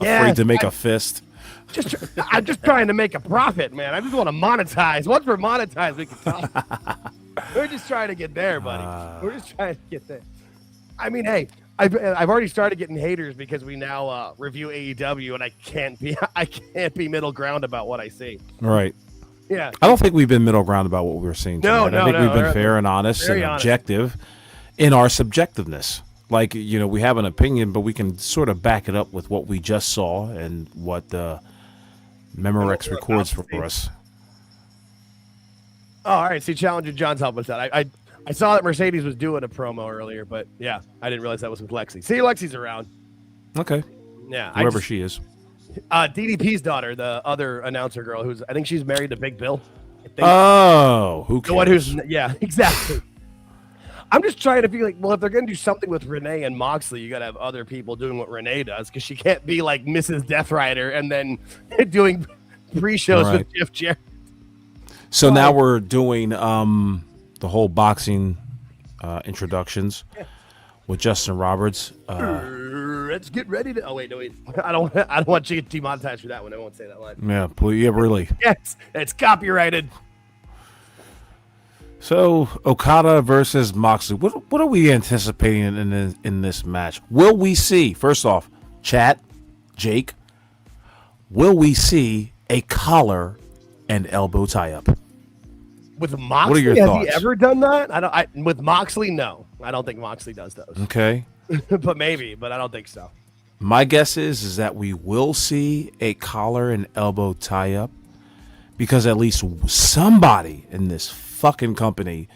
Afraid to make a fist. I'm just trying to make a profit, man. I just want to monetize. Once we're monetized, we can talk. We're just trying to get there, buddy. We're just trying to get there. I mean, hey, I've already started getting haters because we now review AEW, and I can't be middle ground about what I see. Right. Yeah. I don't think we've been middle ground about what we were seeing tonight. No, I think we've been fair and honest very and honest. objective in our subjectiveness. Like, we have an opinion, but we can sort of back it up with what we just saw and what Memorex records for us. Oh, all right. See, Challenger John's helping us out. I saw that Mercedes was doing a promo earlier, but yeah, I didn't realize that was with Lexi. See, Lexi's around. Okay. Yeah. Whoever she is. DDP's daughter, the other announcer girl, I think she's married to Big Bill. Oh, who cares? The one who's, yeah, exactly. I'm just trying to be like, well, if they're going to do something with Renee and Moxley, you got to have other people doing what Renee does, because she can't be like Mrs. Death Rider and then doing pre-shows with Jeff Jarrett. So now we're doing the whole boxing introductions with Justin Roberts. Let's get ready to. Oh wait, no wait. I don't want you to get demonetized for that one. I won't say that line. Yeah, please, yeah, really. Yes, it's copyrighted. So Okada versus Moxley. What are we anticipating in this match? Will we see, first off, chat, Jake? Will we see a collar and elbow tie up? With Moxley, what are your has thoughts? he ever done that? With Moxley, no. I don't think Moxley does those. Okay. But maybe, but I don't think so. My guess is that we will see a collar and elbow tie up, because at least somebody in this fucking company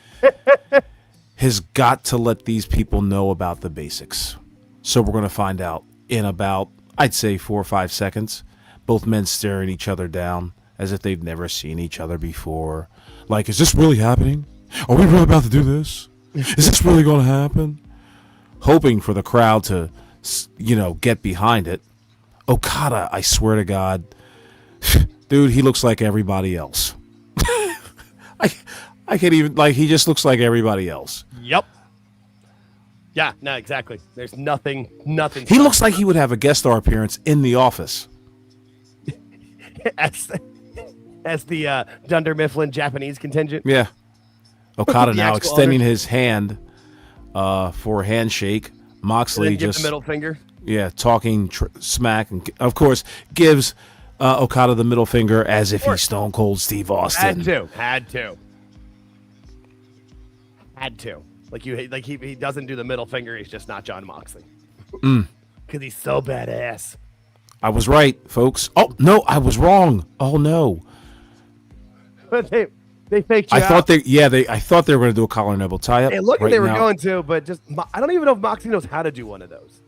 has got to let these people know about the basics. So we're going to find out in about, I'd say, 4 or 5 seconds. Both men staring each other down as if they've never seen each other before. Like, is this really happening? Are we really about to do this? Is this really going to happen? Hoping for the crowd to, get behind it. Okada, I swear to God, dude, he looks like everybody else. I can't even, he just looks like everybody else. Yep. Yeah, no, exactly. There's nothing. He looks like he would have a guest star appearance in The Office. as the Dunder Mifflin Japanese contingent. Yeah. Okada The now actual extending owners. his hand for a handshake. Moxley Give just the middle finger. Yeah, talking smack, and of course gives Okada the middle finger as if he's Stone Cold Steve Austin. Had to. Like he doesn't do the middle finger. He's just not John Moxley. Because he's so badass. I was right, folks. Oh no, I was wrong. Oh no. But they faked you I thought out. I thought they were going to do a collar and elbow tie up. It looked like right they were now. going to, but just I don't even know if Moxley knows how to do one of those.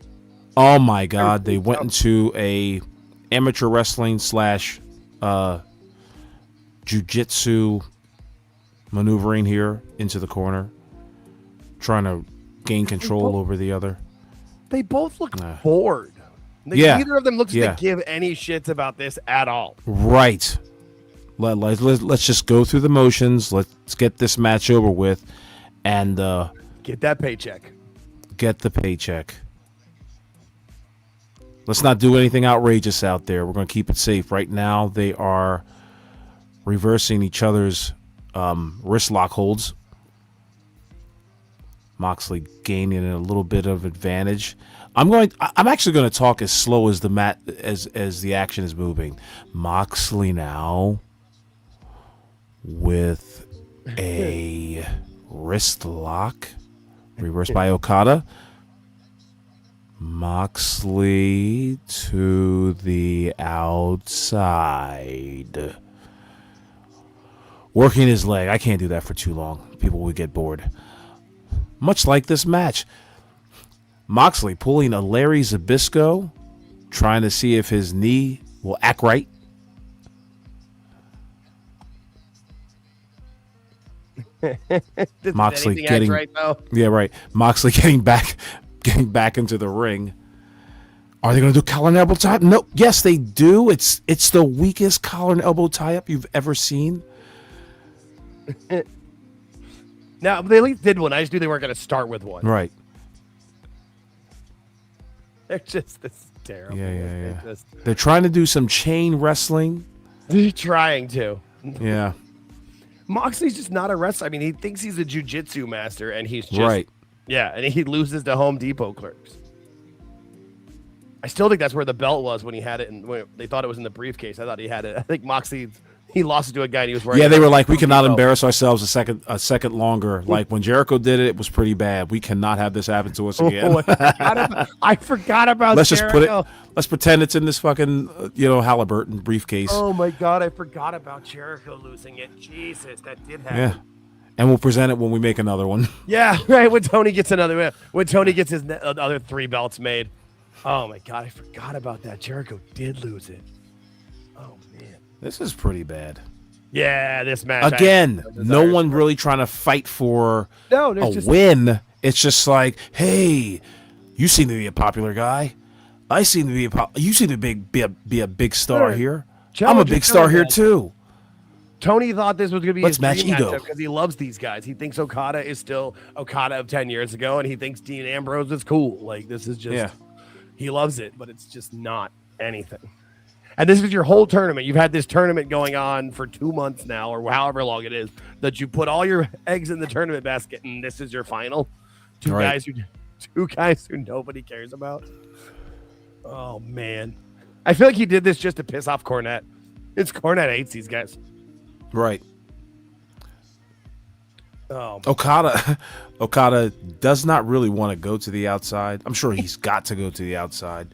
Oh my God! They went into a amateur wrestling / jiu-jitsu maneuvering here into the corner, trying to gain control over the other. They both look bored. Neither of them looks to give any shits about this at all. Right. Let's just go through the motions. Let's get this match over with, and get that paycheck. Get the paycheck. Let's not do anything outrageous out there. We're going to keep it safe. Right now, they are reversing each other's wrist lock holds. Moxley gaining a little bit of advantage. I'm actually going to talk as slow as as the action is moving. Moxley now with a wrist lock, reversed by Okada. Moxley to the outside. Working his leg. I can't do that for too long. People would get bored. Much like this match. Moxley pulling a Larry Zbyszko, trying to see if his knee will act right. Moxley Anything getting right though. Yeah, right. Moxley getting back into the ring. Are they going to do collar and elbow tie-up? No. Yes, they do. It's the weakest collar and elbow tie-up you've ever seen. Now they at least did one. I just knew they weren't going to start with one. Right. They're just this is terrible. Yeah. They're trying to do some chain wrestling. They're trying to. Yeah. Moxley's just not a wrestler. I mean, he thinks he's a jiu-jitsu master, and he's just Right. Yeah, and he loses to Home Depot clerks. I still think that's where the belt was when he had it, and when they thought it was in the briefcase. I thought he had it. I think Moxley, he lost it to a guy, and he was wearing. Yeah, they were like, we cannot Depot. embarrass ourselves a second longer. Like when Jericho did it, it was pretty bad. We cannot have this happen to us again. I forgot about. Let's just put it. Jericho. Let's pretend it's in this fucking Halliburton briefcase. Oh my God, I forgot about Jericho losing it. Jesus, that did happen. Yeah, and we'll present it when we make another one. Yeah, right. When Tony gets his other 3 belts made. Oh my God, I forgot about that. Jericho did lose it. Oh man, This is pretty bad. yeah, this match Again, no one really trying to fight for a win. It's just like, hey, you seem to be a popular guy. I seem to be you seem to be a big star Sure. here. Challenge I'm a big is star here challenge. too. Tony thought this was going to be Let's his match dream ego. matchup because he loves these guys. He thinks Okada is still Okada of 10 years ago, and he thinks Dean Ambrose is cool. Like, this is just, he loves it, but it's just not anything. And this is your whole tournament. You've had this tournament going on for 2 months now, or however long it is, that you put all your eggs in the tournament basket, and this is your final. Two guys who nobody cares about. Oh, man. I feel like he did this just to piss off Cornette. It's Cornette hates these guys. Right. Oh, Okada does not really want to go to the outside. I'm sure he's got to go to the outside,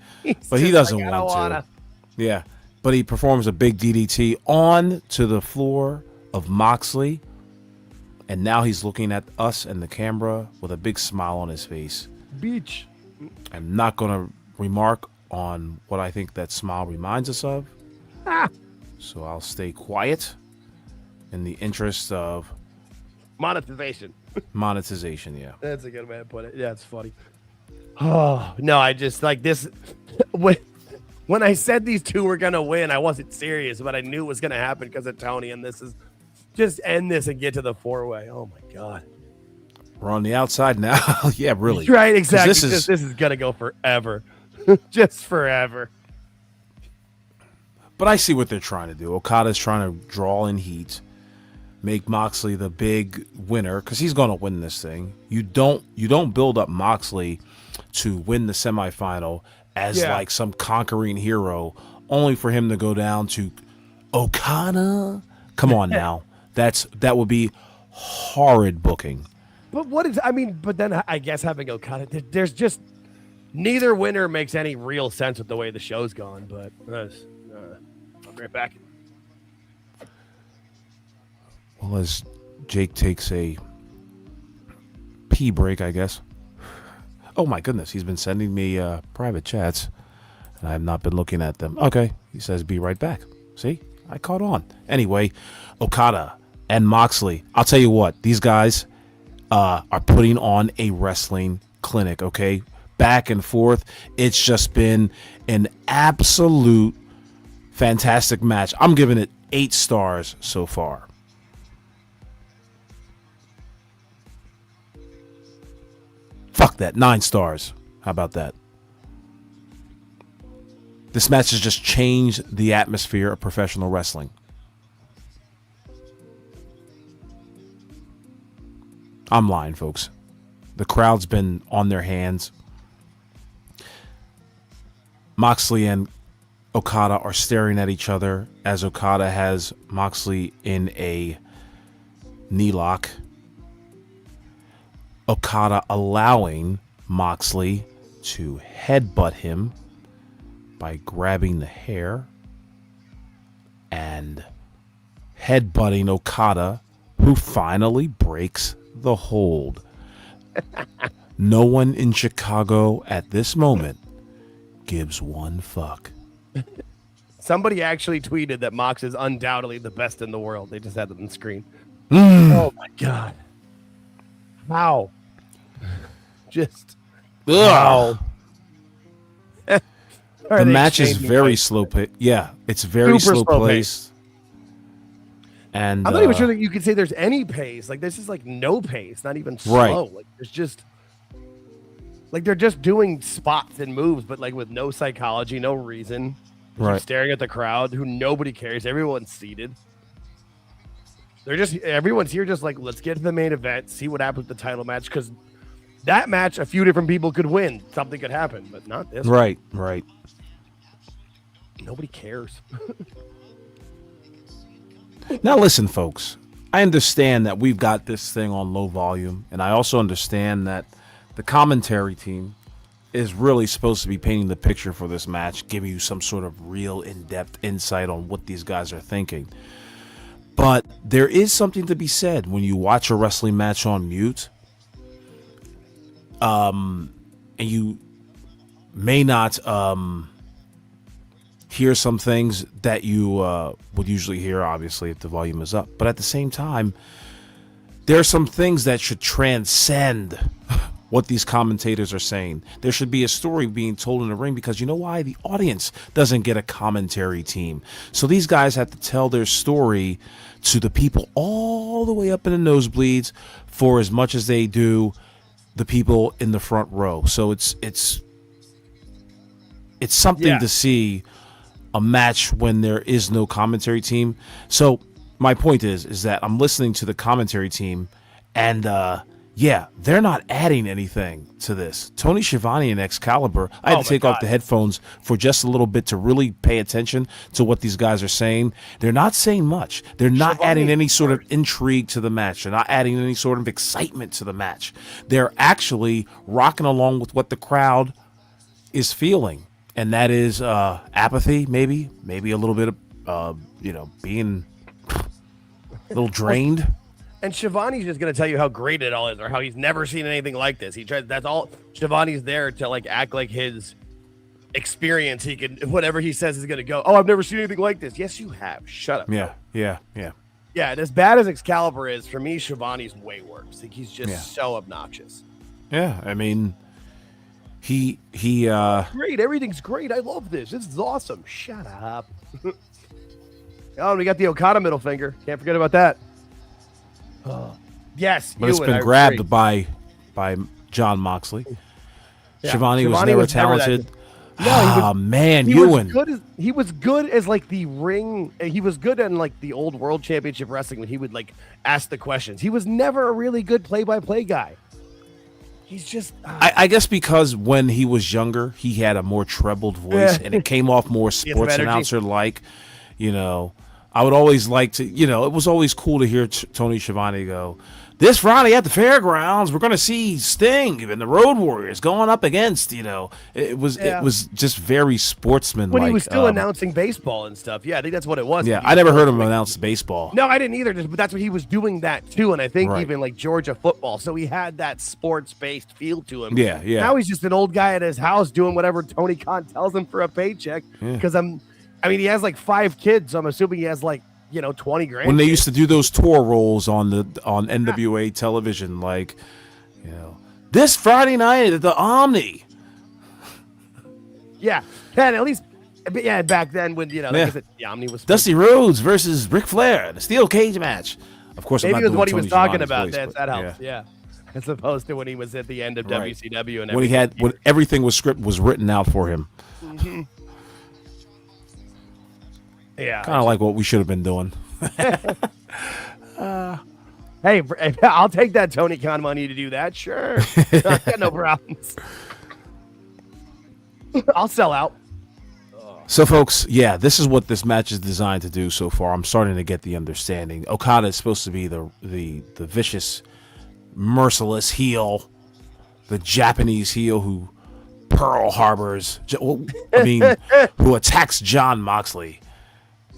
but he doesn't want to. Yeah, but he performs a big DDT on to the floor of Moxley, and now he's looking at us and the camera with a big smile on his face. Beach. I'm not going to remark on what I think that smile reminds us of, so I'll stay quiet in the interest of monetization. Yeah. That's a good way to put it. Yeah, it's funny. Oh, no, I just like this. When I said these two were going to win, I wasn't serious, but I knew it was going to happen because of Tony. And this is just end this and get to the 4-way. Oh, my God. We're on the outside now. Yeah, really. Right, exactly. This is going to go forever. Just forever. But I see what they're trying to do. Okada's trying to draw in heat, make Moxley the big winner because he's going to win this thing. You don't build up Moxley to win the semifinal as like some conquering hero, only for him to go down to Okada. Come on now, that would be horrid booking. But but then I guess having Okada, there's just neither winner makes any real sense with the way the show's gone. But I'll be right back. Well, as Jake takes a pee break, I guess. Oh my goodness, he's been sending me private chats, and I have not been looking at them. Okay, he says be right back. See, I caught on. Anyway, Okada and Moxley. I'll tell you what, these guys are putting on a wrestling clinic, okay? Back and forth. It's just been an absolute fantastic match. I'm giving it 8 stars so far. Fuck that. 9 stars. How about that? This match has just changed the atmosphere of professional wrestling. I'm lying, folks. The crowd's been on their hands. Moxley and Okada are staring at each other as Okada has Moxley in a knee lock. Okada allowing Moxley to headbutt him by grabbing the hair and headbutting Okada, who finally breaks the hold. No one in Chicago at this moment gives one fuck. Somebody actually tweeted that Mox is undoubtedly the best in the world. They just had it on the screen. Oh my God. How? Just Ugh. Are The they match is exchanging very fights? slow paced. Yeah, it's very Super slow slow paced. And I'm not even sure that you could say there's any pace. Like this is like no pace, not even slow. Right. Like there's just like they're just doing spots and moves, but like with no psychology, no reason. They keep Right. staring at the crowd who nobody cares. Everyone's seated. They're just everyone's here just like let's get to the main event, see what happens with the title match because that match a few different people could win. Something could happen, but not this. Right. Nobody cares. Now, listen, folks. I understand that we've got this thing on low volume, and I also understand that the commentary team is really supposed to be painting the picture for this match, giving you some sort of real in-depth insight on what these guys are thinking. But there is something to be said when you watch a wrestling match on mute, and you may not hear some things that you would usually hear, obviously, if the volume is up. But at the same time, there are some things that should transcend what these commentators are saying. There should be a story being told in the ring because you know why? The audience doesn't get a commentary team. So these guys have to tell their story to the people all the way up in the nosebleeds for as much as they do the people in the front row. So it's something to see a match when there is no commentary team. So my point is that I'm listening to the commentary team and they're not adding anything to this. Tony Schiavone and Excalibur, I had to take off the headphones for just a little bit to really pay attention to what these guys are saying. They're not saying much. They're not adding any sort of intrigue to the match. They're not adding any sort of excitement to the match. They're actually rocking along with what the crowd is feeling. And that is apathy, maybe a little bit of, being a little drained. And Shivani's just going to tell you how great it all is or how he's never seen anything like this. That's all. Shivani's there to like act like his experience. He can, whatever he says is going to go. Oh, I've never seen anything like this. Yes, you have. Shut up. Yeah. Yeah. And as bad as Excalibur is, for me, Shivani's way worse. Like, he's just so obnoxious. Yeah. I mean, he great. Everything's great. I love this. This is awesome. Shut up. Oh, and we got the Okada middle finger. Can't forget about that. Yes, but it's been grabbed by John Moxley. Yeah. Shivani was never talented. Man, he Ewan. He was good as like the ring. He was good in like the old World Championship Wrestling when he would like ask the questions. He was never a really good play-by-play guy. He's just. I guess because when he was younger, he had a more trebled voice and it came off more sports announcer like. I would always like to, it was always cool to hear Tony Schiavone go, this Friday at the fairgrounds, we're going to see Sting and the Road Warriors going up against, it was just very sportsmanlike. When he was still announcing baseball and stuff. Yeah, I think that's what it was. Yeah, I never heard him announce baseball. No, I didn't either, but that's what he was doing that too. And I think even like Georgia football. So he had that sports-based feel to him. Yeah. Now he's just an old guy at his house doing whatever Tony Khan tells him for a paycheck. Because he has like 5 kids, so I'm assuming he has like, 20 grand. When they used to do those tour rolls on NWA television, like, this Friday night at the Omni. Yeah. And at least, back then when, the Omni was. Dusty Rhodes versus Ric Flair, the steel cage match. Of course, maybe it was what he was talking about. Voice, that helps. Yeah. As opposed to when he was at the end of WCW and when everything was written out for him. Mm-hmm. Yeah, kind of like what we should have been doing. Hey, I'll take that Tony Khan money to do that. Sure, I got no problems. I'll sell out. So, folks, this is what this match is designed to do so far. I'm starting to get the understanding. Okada is supposed to be the vicious, merciless heel, the Japanese heel who Pearl Harbors. Who attacks John Moxley.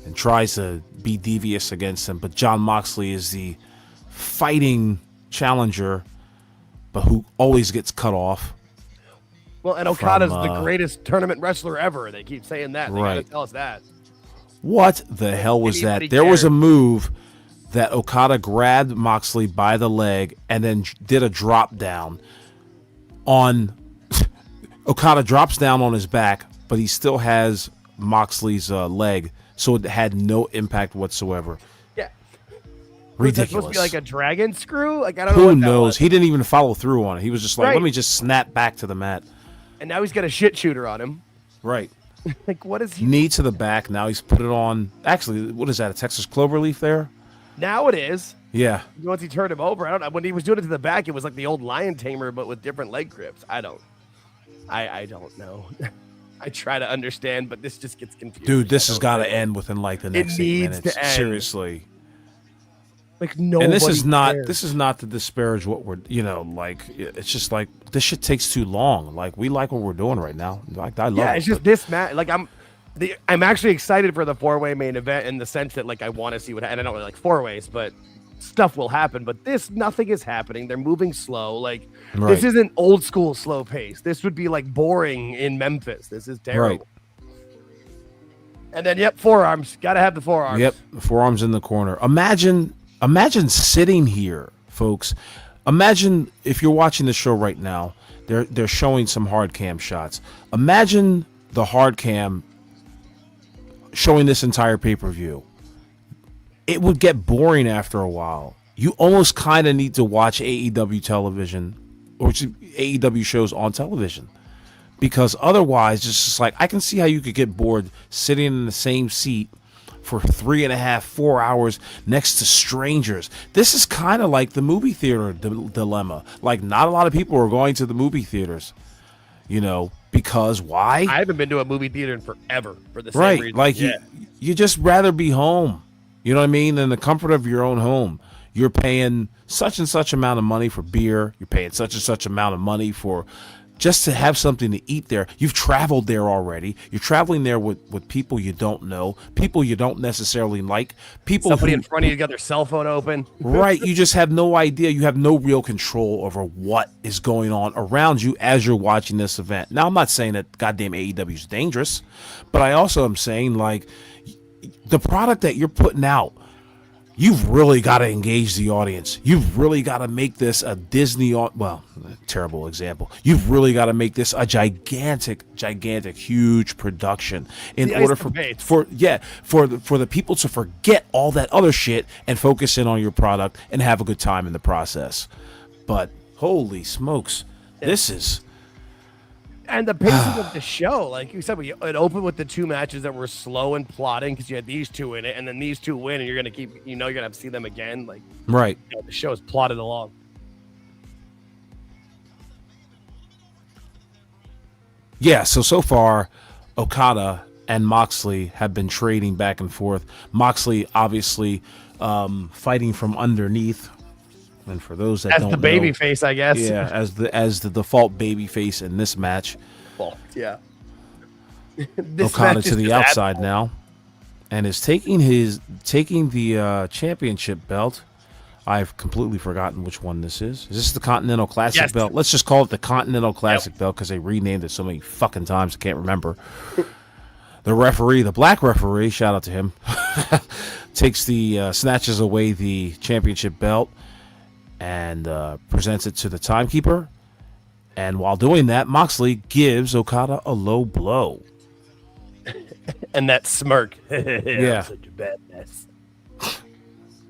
And tries to be devious against him. But John Moxley is the fighting challenger, but who always gets cut off. Well, and Okada's the greatest tournament wrestler ever. They keep saying that. They gotta tell us that. What the hell was that? There was a move that Okada grabbed Moxley by the leg and then did a drop down on Okada drops down on his back, but he still has Moxley's leg, so it had no impact whatsoever. Yeah. Ridiculous. Was that supposed to be like a dragon screw? Like, I don't know Who what that knows? was. He didn't even follow through on it. He was just like, Right. let me just snap back to the mat. And now he's got a shit shooter on him. Right. Like, what is he? Knee to the back. Now he's put it on. Actually, what is that? A Texas cloverleaf there? Now it is. Yeah. Once he turned him over, I don't know. When he was doing it to the back, it was like the old lion tamer, but with different leg grips. I don't know. I try to understand, but this just gets confusing. Dude, this has got to end within like the next 8 needs minutes. to end. Seriously. Like, no. And this is not to disparage what we're, like, it's just like this shit takes too long. Like, we like what we're doing right now. Like, I love it. Yeah, it's just this match. Like, I'm actually excited for the 4-way main event in the sense that, like, I want to see what, and I don't really like 4-ways, but stuff will happen. But nothing is happening. They're moving slow. Like, Right. This isn't old school slow pace. This would be like boring in Memphis. This is terrible. And then, forearms. Got to have the forearms. Yep, the forearms in the corner. Imagine sitting here, folks. Imagine if you're watching the show right now, they're showing some hard cam shots. Imagine the hard cam showing this entire pay-per-view. It would get boring after a while. You almost kind of need to watch AEW television or AEW shows on television, because otherwise it's just like, I can see how you could get bored sitting in the same seat for 3.5, 4 hours next to strangers. This is kind of like the movie theater dilemma. Like, not a lot of people are going to the movie theaters, because why? I haven't been to a movie theater in forever for the same Right. reason. Like, you just rather be home, you know what I mean? In the comfort of your own home. You're paying such and such amount of money for beer. You're paying such and such amount of money for just to have something to eat there. You've traveled there already. You're traveling there with people you don't know, people you don't necessarily like, people Somebody in front of you got their cell phone open. Right. You just have no idea. You have no real control over what is going on around you as you're watching this event. Now, I'm not saying that goddamn AEW is dangerous, but I also am saying, like, the product that you're putting out, you've really got to engage the audience. You've really got to make this a Disney, terrible example. You've really got to make this a gigantic, huge production in order for the people to forget all that other shit and focus in on your product and have a good time in the process. But holy smokes, this is... And the pacing of the show, like you said, it opened with the two matches that were slow and plotting because you had these two in it, and then these two win, and you're gonna keep, you're gonna have to see them again. Like, right. The show is plotted along. Yeah. So far, Okada and Moxley have been trading back and forth. Moxley obviously fighting from underneath. And for those that don't know, as the baby face, I guess. Yeah, as the default baby face in this match. Well, yeah. Okada to the outside now, and is taking the championship belt. I've completely forgotten which one this is. Is this the Continental Classic belt? Let's just call it the Continental Classic belt because they renamed it so many fucking times I can't remember. The referee, the black referee, shout out to him, snatches away the championship belt and presents it to the timekeeper. And while doing that, Moxley gives Okada a low blow. And that smirk. Yeah. Such a bad mess.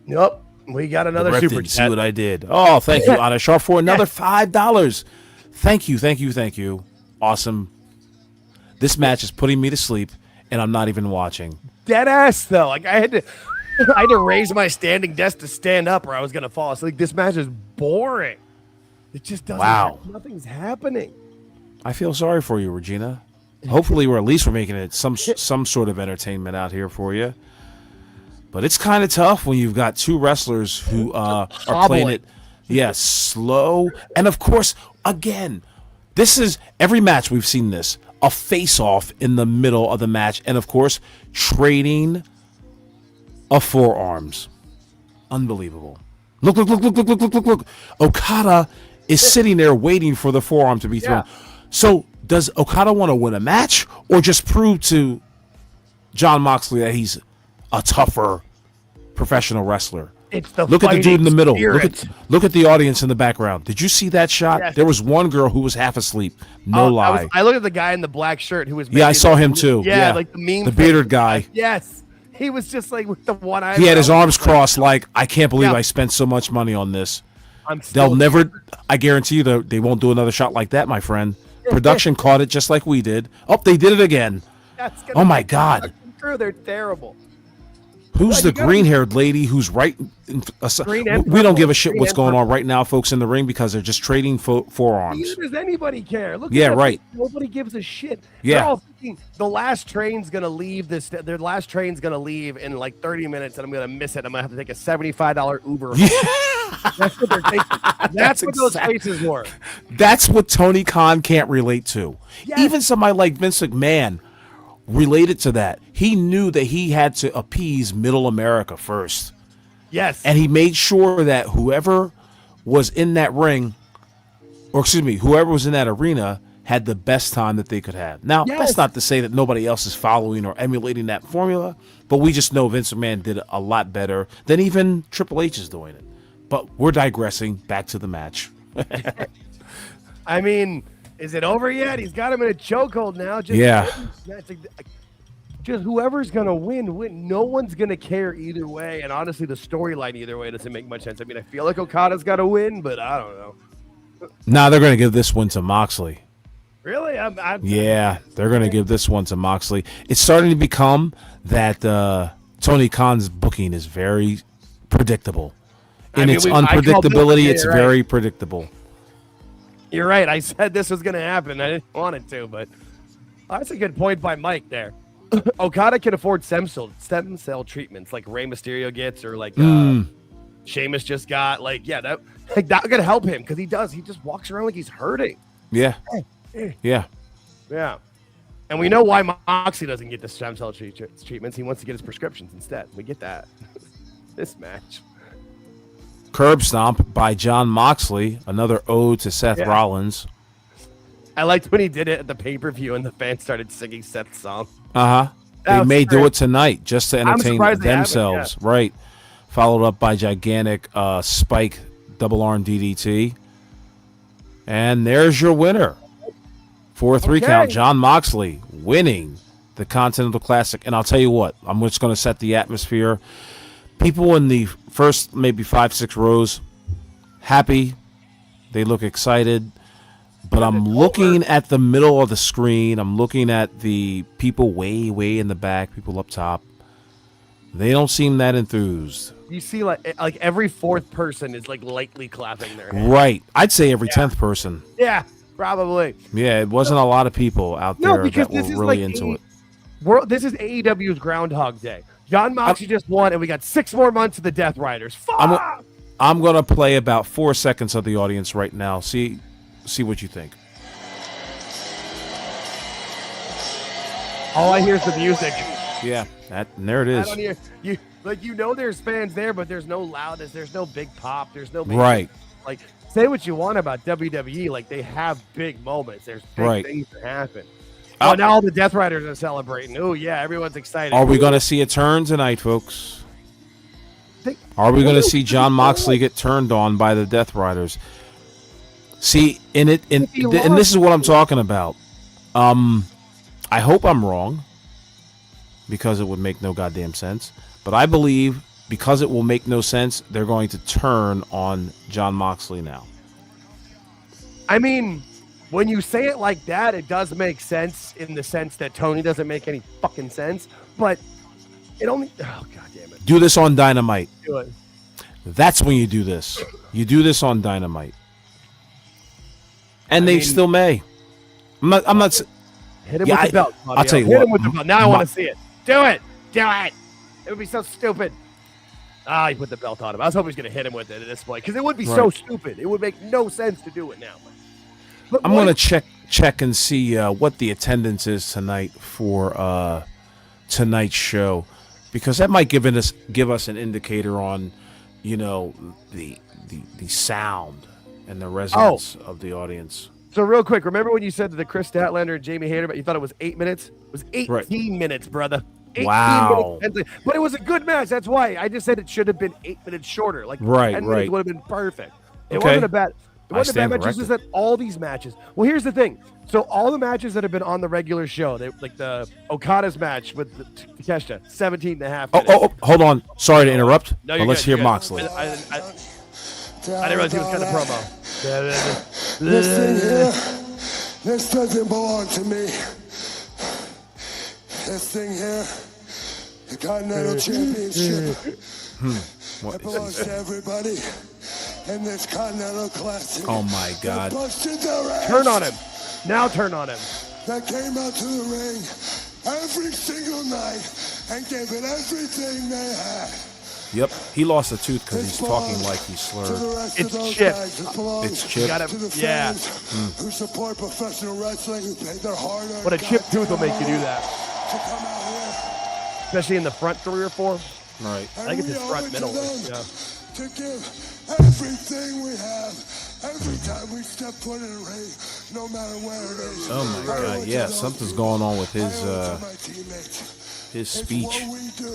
Yep. We got another Ref super didn't see chat. what I did. Oh, thank you, Anna Sharp, for another $5. Thank you. Awesome. This match is putting me to sleep, and I'm not even watching. Dead ass though. Like I had to raise my standing desk to stand up, or I was gonna fall asleep. This match is boring. It just doesn't. Wow. Nothing's happening. I feel sorry for you, Regina. Hopefully, we're making it some sort of entertainment out here for you. But it's kind of tough when you've got two wrestlers who are playing it, slow. And of course, again, this is every match we've seen this, a face-off in the middle of the match, and of course, trading of forearms. Unbelievable. Look. Okada is sitting there waiting for the forearm to be thrown. Yeah. So does Okada want to win a match or just prove to Jon Moxley that he's a tougher professional wrestler? It's the Look at the dude in the fighting middle. spirit. Look at the audience in the background. Did you see that shot? Yes. There was one girl who was half asleep. No lie. I looked at the guy in the black shirt who was. Yeah, I maybe saw him too. Yeah, like the meme. The bearded guy. Yes, he was just like with the one eye. He had his arms crossed, like, I can't believe Yeah. I spent so much money on this. I'm still They'll never. I guarantee you, they won't do another shot like that, my friend. Production caught it just like we did. Oh, they did it again. Oh my God. True, they're terrible. Who's the green-haired lady who's right? Green and We don't give a purple. shit Green what's and going on purple. right now, folks, in the ring because they're just trading forearms. Neither does anybody care. Look. Yeah, at them. right. Nobody gives a shit. Yeah. They're all thinking the last train's gonna leave this. Their last train's gonna leave in like 30 minutes, and I'm gonna miss it. I'm gonna have to take a $75 Uber. Home. That's what they're thinking. That's what those faces were. That's what Tony Khan can't relate to. Yes. Even somebody like Vince McMahon related to that. He knew that he had to appease middle America first. Yes. And he made sure that whoever was in that ring, or excuse me, whoever was in that arena had the best time that they could have. Now, Yes. that's not to say that nobody else is following or emulating that formula, but we just know Vince McMahon did it a lot better than even Triple H is doing it. But we're digressing. Back to the match. I mean, is it over yet? He's got him in a chokehold now. Just Yeah. Just whoever's gonna win. No one's gonna care either way. And honestly, the storyline either way doesn't make much sense. I mean, I feel like Okada's got to win, but I don't know. Now they're going to give this one to Moxley. Really? Yeah, they're going to give this one to Moxley. It's starting to become that Tony Khan's booking is very predictable. In its I called unpredictability, this, it's right. very predictable. You're right. I said this was gonna happen. I didn't want it to, but that's a good point by Mike there. Okada can afford stem cell treatments like Rey Mysterio gets, or like Sheamus just got. Like, yeah, that could help him because he does. He just walks around like he's hurting. Yeah. Yeah. Yeah. And we know why Moxley doesn't get the stem cell treatments. He wants to get his prescriptions instead. We get that. This match. Curb Stomp by John Moxley, another ode to Seth Rollins. I liked when he did it at the pay-per-view and the fans started singing Seth's song. They may do it tonight just to entertain surprised they haven't, themselves. Right. Followed up by gigantic spike double arm DDT. And there's your winner. 4-3 count. John Moxley winning the Continental Classic. And I'll tell you what, I'm just going to set the atmosphere. People in the first maybe 5-6 rows, happy. They look excited. But I'm looking at the middle of the screen. I'm looking at the people way, way in the back, people up top. They don't seem that enthused. You see, like every fourth person is like lightly clapping their hands. Right. I'd say every 10th person. Yeah, probably. Yeah, it wasn't a lot of people out there that were really into it. This is AEW's Groundhog Day. John Moxley just won, and we got 6 more months of the Death Riders. Fuck! I'm going to play about 4 seconds of the audience right now. See what you think. All I hear is the music. Yeah, and there it is. I don't hear there's fans there, but there's no loudness. There's no big pop. There's no big, Right. Like, say what you want about WWE, like they have big moments. There's big things that happen. Oh, now all the Death Riders are celebrating. Oh yeah, everyone's excited. Are we going to see a turn tonight, folks? Are we going to see John Moxley get turned on by the Death Riders? See, and this is what I'm talking about. I hope I'm wrong, because it would make no goddamn sense. But I believe because it will make no sense, they're going to turn on John Moxley now. I mean, when you say it like that, it does make sense in the sense that Tony doesn't make any fucking sense. But it only... Oh, God damn it. Do this on Dynamite. Do it. That's when you do this. You do this on Dynamite. And they still may. I'm not. Hit him with the belt. Claudio. I'll tell you Hit what. him with the belt. Now I want to see it. Do it. Do it. It would be so stupid. He put the belt on him. I was hoping he was going to hit him with it at this point because it would be so stupid. It would make no sense to do it now. But I'm going to check and see what the attendance is tonight for tonight's show, because that might give us an indicator on, the sound and the resonance of the audience. So real quick, remember when you said that the Chris Statlander and Jamie Hayter, but you thought it was 8 minutes? It was 18 minutes, brother. Wow. minutes, but it was a good match. That's why I just said it should have been 8 minutes shorter. Like 10 right. minutes would have been perfect. It Okay. wasn't a bad. It I wasn't a bad stand match. It's just that all these matches. Well, here's the thing. So all the matches that have been on the regular show, like the Okada's match with Takeshita, 17 and a half minutes. Oh, hold on. Sorry to interrupt. No, but you're let's good, hear you're good. Moxley. I didn't realize he was cutting a promo. This thing here, this doesn't belong to me. This thing here, the Continental Championship, it belongs to everybody in this Continental Classic. Oh my God. Busted their ass. Turn on him. Now turn on him. That came out to the ring every single night and gave it everything they had. Yep. He lost a tooth because he's talking like he's slurred. It's chipped. It's chipped. Gotta, To the yeah. fans who support professional wrestling, who paid their hard-earned But a chipped tooth will make you do that, to come out here. especially in the front 3 or 4. Right. I think it's his And we front owe it middle. to them Yeah. to give everything we have every time we step foot in a ring, no matter where it is. Oh my I owe God. it to Yeah, those something's people. going on with I owe it his to my teammates. his It's speech. what we do.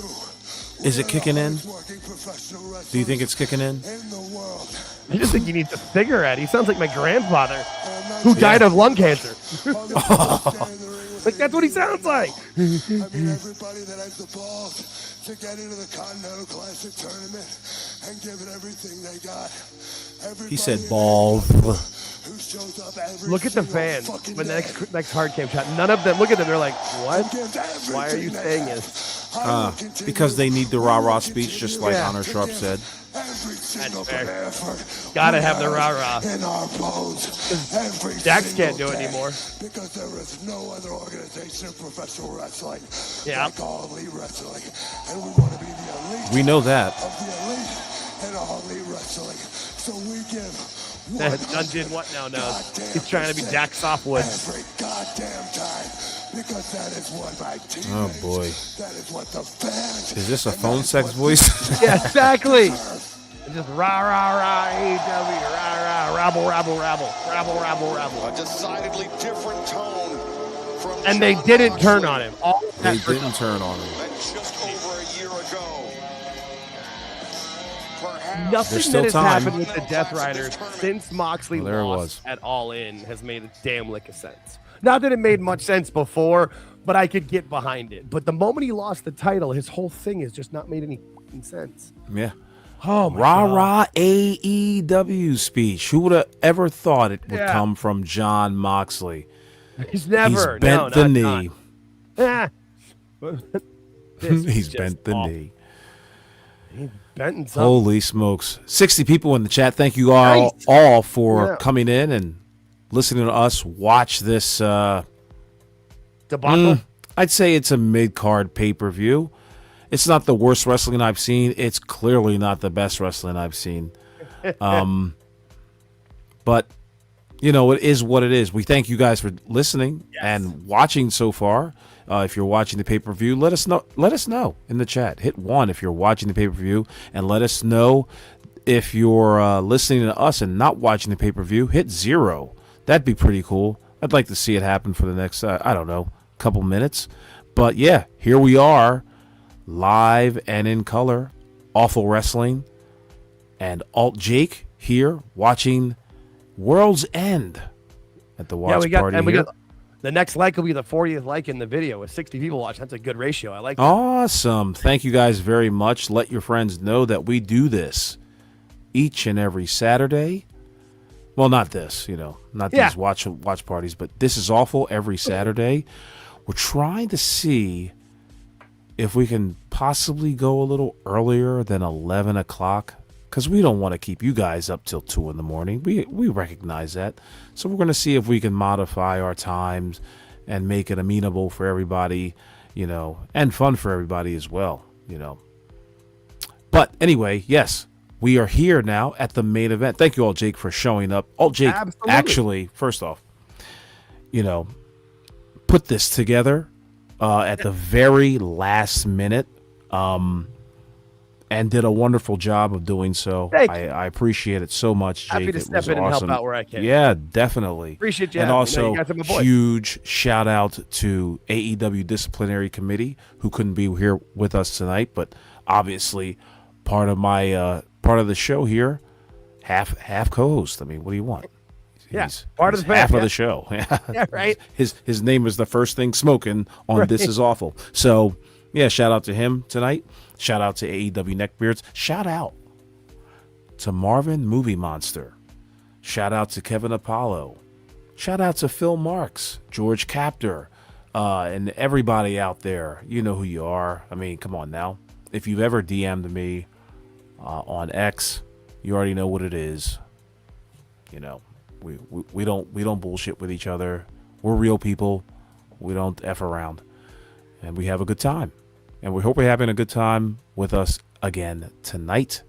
Is it We are kicking in? hardworking professional Do you think it's kicking in? wrestlers in the world. I just think he needs a cigarette. He sounds like my grandfather I'm not who saying died of lung cancer. all the people stand in the ring with Like, that's what he sounds like. I mean, everybody that has the balls to get into the Continental Classic tournament and give it everything they got. He said balls. Who shows up every Look at the single fans fucking when the day next hard cam shot. None of them, look at them. They're like, what? and gives everything Why are you they saying have. this? I will continue- Because they need the rah-rah we will speech, just continue like Yeah. Honor to Sharp give said. Every single fair. effort Gotta we have the rah-rah. in our bones. Every Dax single can't do it day. anymore. Because there is no other organization in professional wrestling Yeah. like All Elite Wrestling. And we want to be the elite We know that. of the elite in All Elite Wrestling. So we give Dungeon, what now knows? goddamn He's trying to be Dax Softwood. every goddamn time. Because that is what my teammates, Oh boy. that is what the fans. Is this a and phone that's sex what voice? Yeah, exactly. And just rah, rah, rah, AEW, rah, rah, rabble, rabble, rabble, rabble, rabble, rabble. A decidedly different tone from And they John didn't Moxley turn on him. All They that didn't turn on him. than just over a year ago. Perhaps Nothing There's that still has time. happened with the Death Riders since Moxley Well, there it lost was. at All In has made a damn lick of sense. Not that it made much sense before, but I could get behind it. But the moment he lost the title, his whole thing has just not made any fucking sense. Yeah. Oh my Rah God. rah AEW speech. Who would have ever thought it would Yeah. come from John Moxley? He's never. He's bent the not- knee. Ah. This is He's just bent the awful. knee. He's bent in something. Holy smokes. 60 people in the chat. Thank you all, Nice. all for Yeah. coming in and listening to us watch this. Debacle. I'd say it's a mid-card pay-per-view. It's not the worst wrestling I've seen. It's clearly not the best wrestling I've seen. But, you know, it is what it is. We thank you guys for listening and watching so far. If you're watching the pay-per-view, let us know. Let us know in the chat. Hit 1 if you're watching the pay-per-view, and let us know if you're listening to us and not watching the pay-per-view. Hit 0. That'd be pretty cool. I'd like to see it happen for the next, I don't know, couple minutes. But yeah, here we are, live and in color. Awful Wrestling and Alt Jake here watching World's End at the watch party here. The next like will be the 40th like in the video with 60 people watching. That's a good ratio. I like that. Awesome. Thank you guys very much. Let your friends know that we do this each and every Saturday. Well, not this, not Yeah. these watch parties, but this is awful every Saturday. We're trying to see if we can possibly go a little earlier than 11 o'clock because we don't want to keep you guys up till 2 in the morning. We recognize that. So we're going to see if we can modify our times and make it amenable for everybody, and fun for everybody as well, But anyway, yes, we are here now at the main event. Thank you all, Jake, for showing up. All Jake, Absolutely. actually, first off, put this together at the very last minute. and did a wonderful job of doing so. Thank you. I appreciate it so much, Jake. Happy to It step was in and help awesome. out where I can. Yeah, definitely. Appreciate you And having me. also, You guys are my boys. huge shout out to AEW Disciplinary Committee, who couldn't be here with us tonight, but obviously part of the show here, half co-host. I mean, what do you want? Yeah, He's part of the half fam, of yeah. the show. Yeah, right. His name is the first thing smoking on Right. This Is Awful. So yeah, shout out to him tonight. Shout out to AEW Neckbeards. Shout out to Marvin Movie Monster. Shout out to Kevin Apollo. Shout out to Phil Marks, George Captor, and everybody out there. You know who you are. I mean, come on now. If you've ever DM'd me on X, you already know what it is. You know, we don't bullshit with each other. We're real people. We don't F around. And we have a good time. And we hope you're having a good time with us again tonight.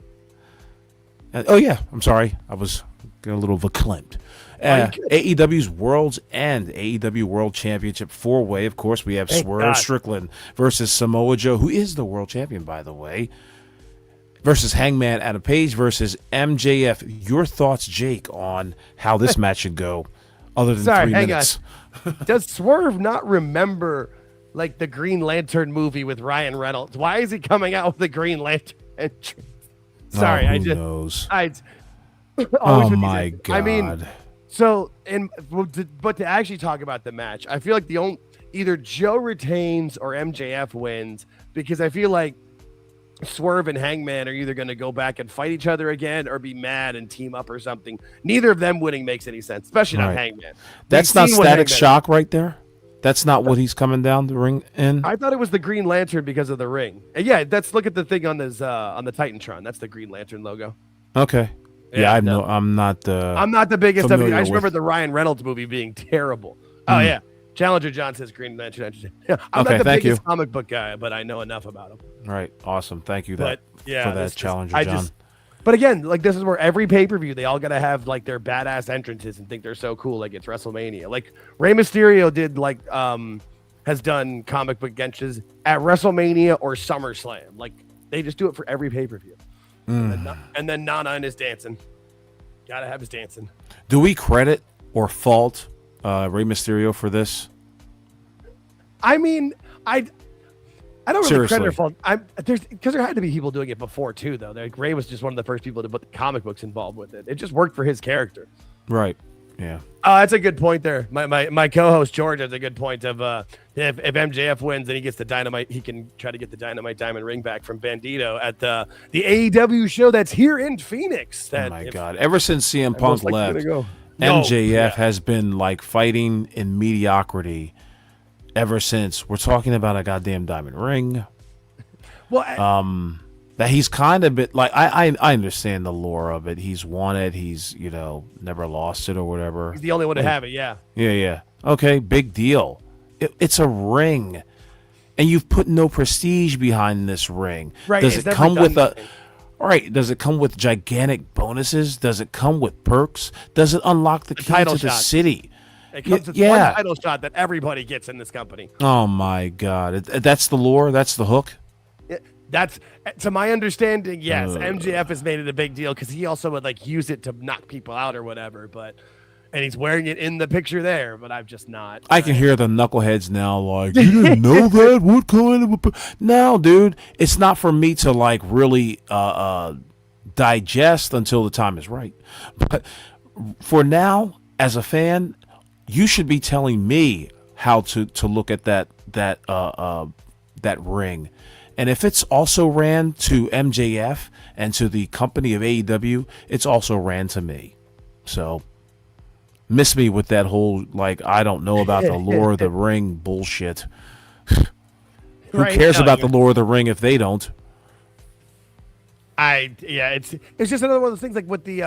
Oh yeah, I'm sorry. I was getting a little verklempt. AEW's World's End, AEW World Championship 4-way. Of course, we have Thank Swerve God. Strickland versus Samoa Joe, who is the world champion, by the way, versus Hangman Adam Page versus MJF. Your thoughts, Jake, on how this match should go, other than Sorry, 3 hang minutes? Does Swerve not remember like the Green Lantern movie with Ryan Reynolds? Why is he coming out with the Green Lantern entrance? Sorry, who I just knows? always Oh with these- my God! I mean, so but to actually talk about the match, I feel like either Joe retains or MJF wins, because I feel like Swerve and Hangman are either going to go back and fight each other again or be mad and team up or something. Neither of them winning makes any sense, especially not Right. Hangman. That's We've not seen what Static Hangman- Shock right there. That's not what he's coming down the ring in. I thought it was the Green Lantern because of the ring. And yeah, look at the thing on this on the Titantron. That's the Green Lantern logo. Okay. Yeah, I'm not the. I'm not the biggest of familiar I just remember with- the Ryan Reynolds movie being terrible. Oh yeah, Challenger John says Green Lantern. I'm Okay, not the thank biggest you. comic book guy, but I know enough about him. Right. Awesome. Thank you But yeah, for that this- Challenger, I John. just- But again, like this is where every pay-per-view they all gotta have like their badass entrances and think they're so cool, like it's WrestleMania. Like Rey Mysterio did has done comic book entrances at WrestleMania or SummerSlam. Like they just do it for every pay-per-view. And then Nana and his dancing. Gotta have his dancing. Do we credit or fault Rey Mysterio for this? I mean, I don't really Seriously. credit her fault. Because there had to be people doing it before too, though. Like Ray was just one of the first people to put the comic books involved with it. It just worked for his character. Right. Yeah. Oh, that's a good point there. My co-host George has a good point of if MJF wins and he gets the dynamite, he can try to get the dynamite diamond ring back from Bandito at the AEW show that's here in Phoenix. Oh my God! Ever since CM I Punk most likely left, gonna go. MJF No, yeah. has been like fighting in mediocrity ever since. We're talking about a goddamn diamond ring. Well, That he's kind of been like I understand the lore of it. He's won it. He's never lost it or whatever. he's the only one to have it. Yeah. Yeah. Okay, big deal. It's a ring, and you've put no prestige behind this ring. Right, Does it's it never come done with a? anything. All right. Does it come with gigantic bonuses? Does it come with perks? Does it unlock the key title to the shot. city? It comes with yeah. one title shot that everybody gets in this company. Oh my God! That's the lore. That's the hook. That's to my understanding. Yes, MJF has made it a big deal because he also would like use it to knock people out or whatever. And he's wearing it in the picture there. But I'm just not. I can hear the knuckleheads now, like, you didn't know that? What kind of a... No, dude, it's not for me to, like, really digest until the time is right. But for now, as a fan, you should be telling me how to look at that ring. And if it's also ran to MJF and to the company of AEW, it's also ran to me. So... miss me with that whole, like, I don't know about the lore of the ring bullshit. Who Right, cares no, about you- the lore of the ring if they don't? It's just another one of those things like with the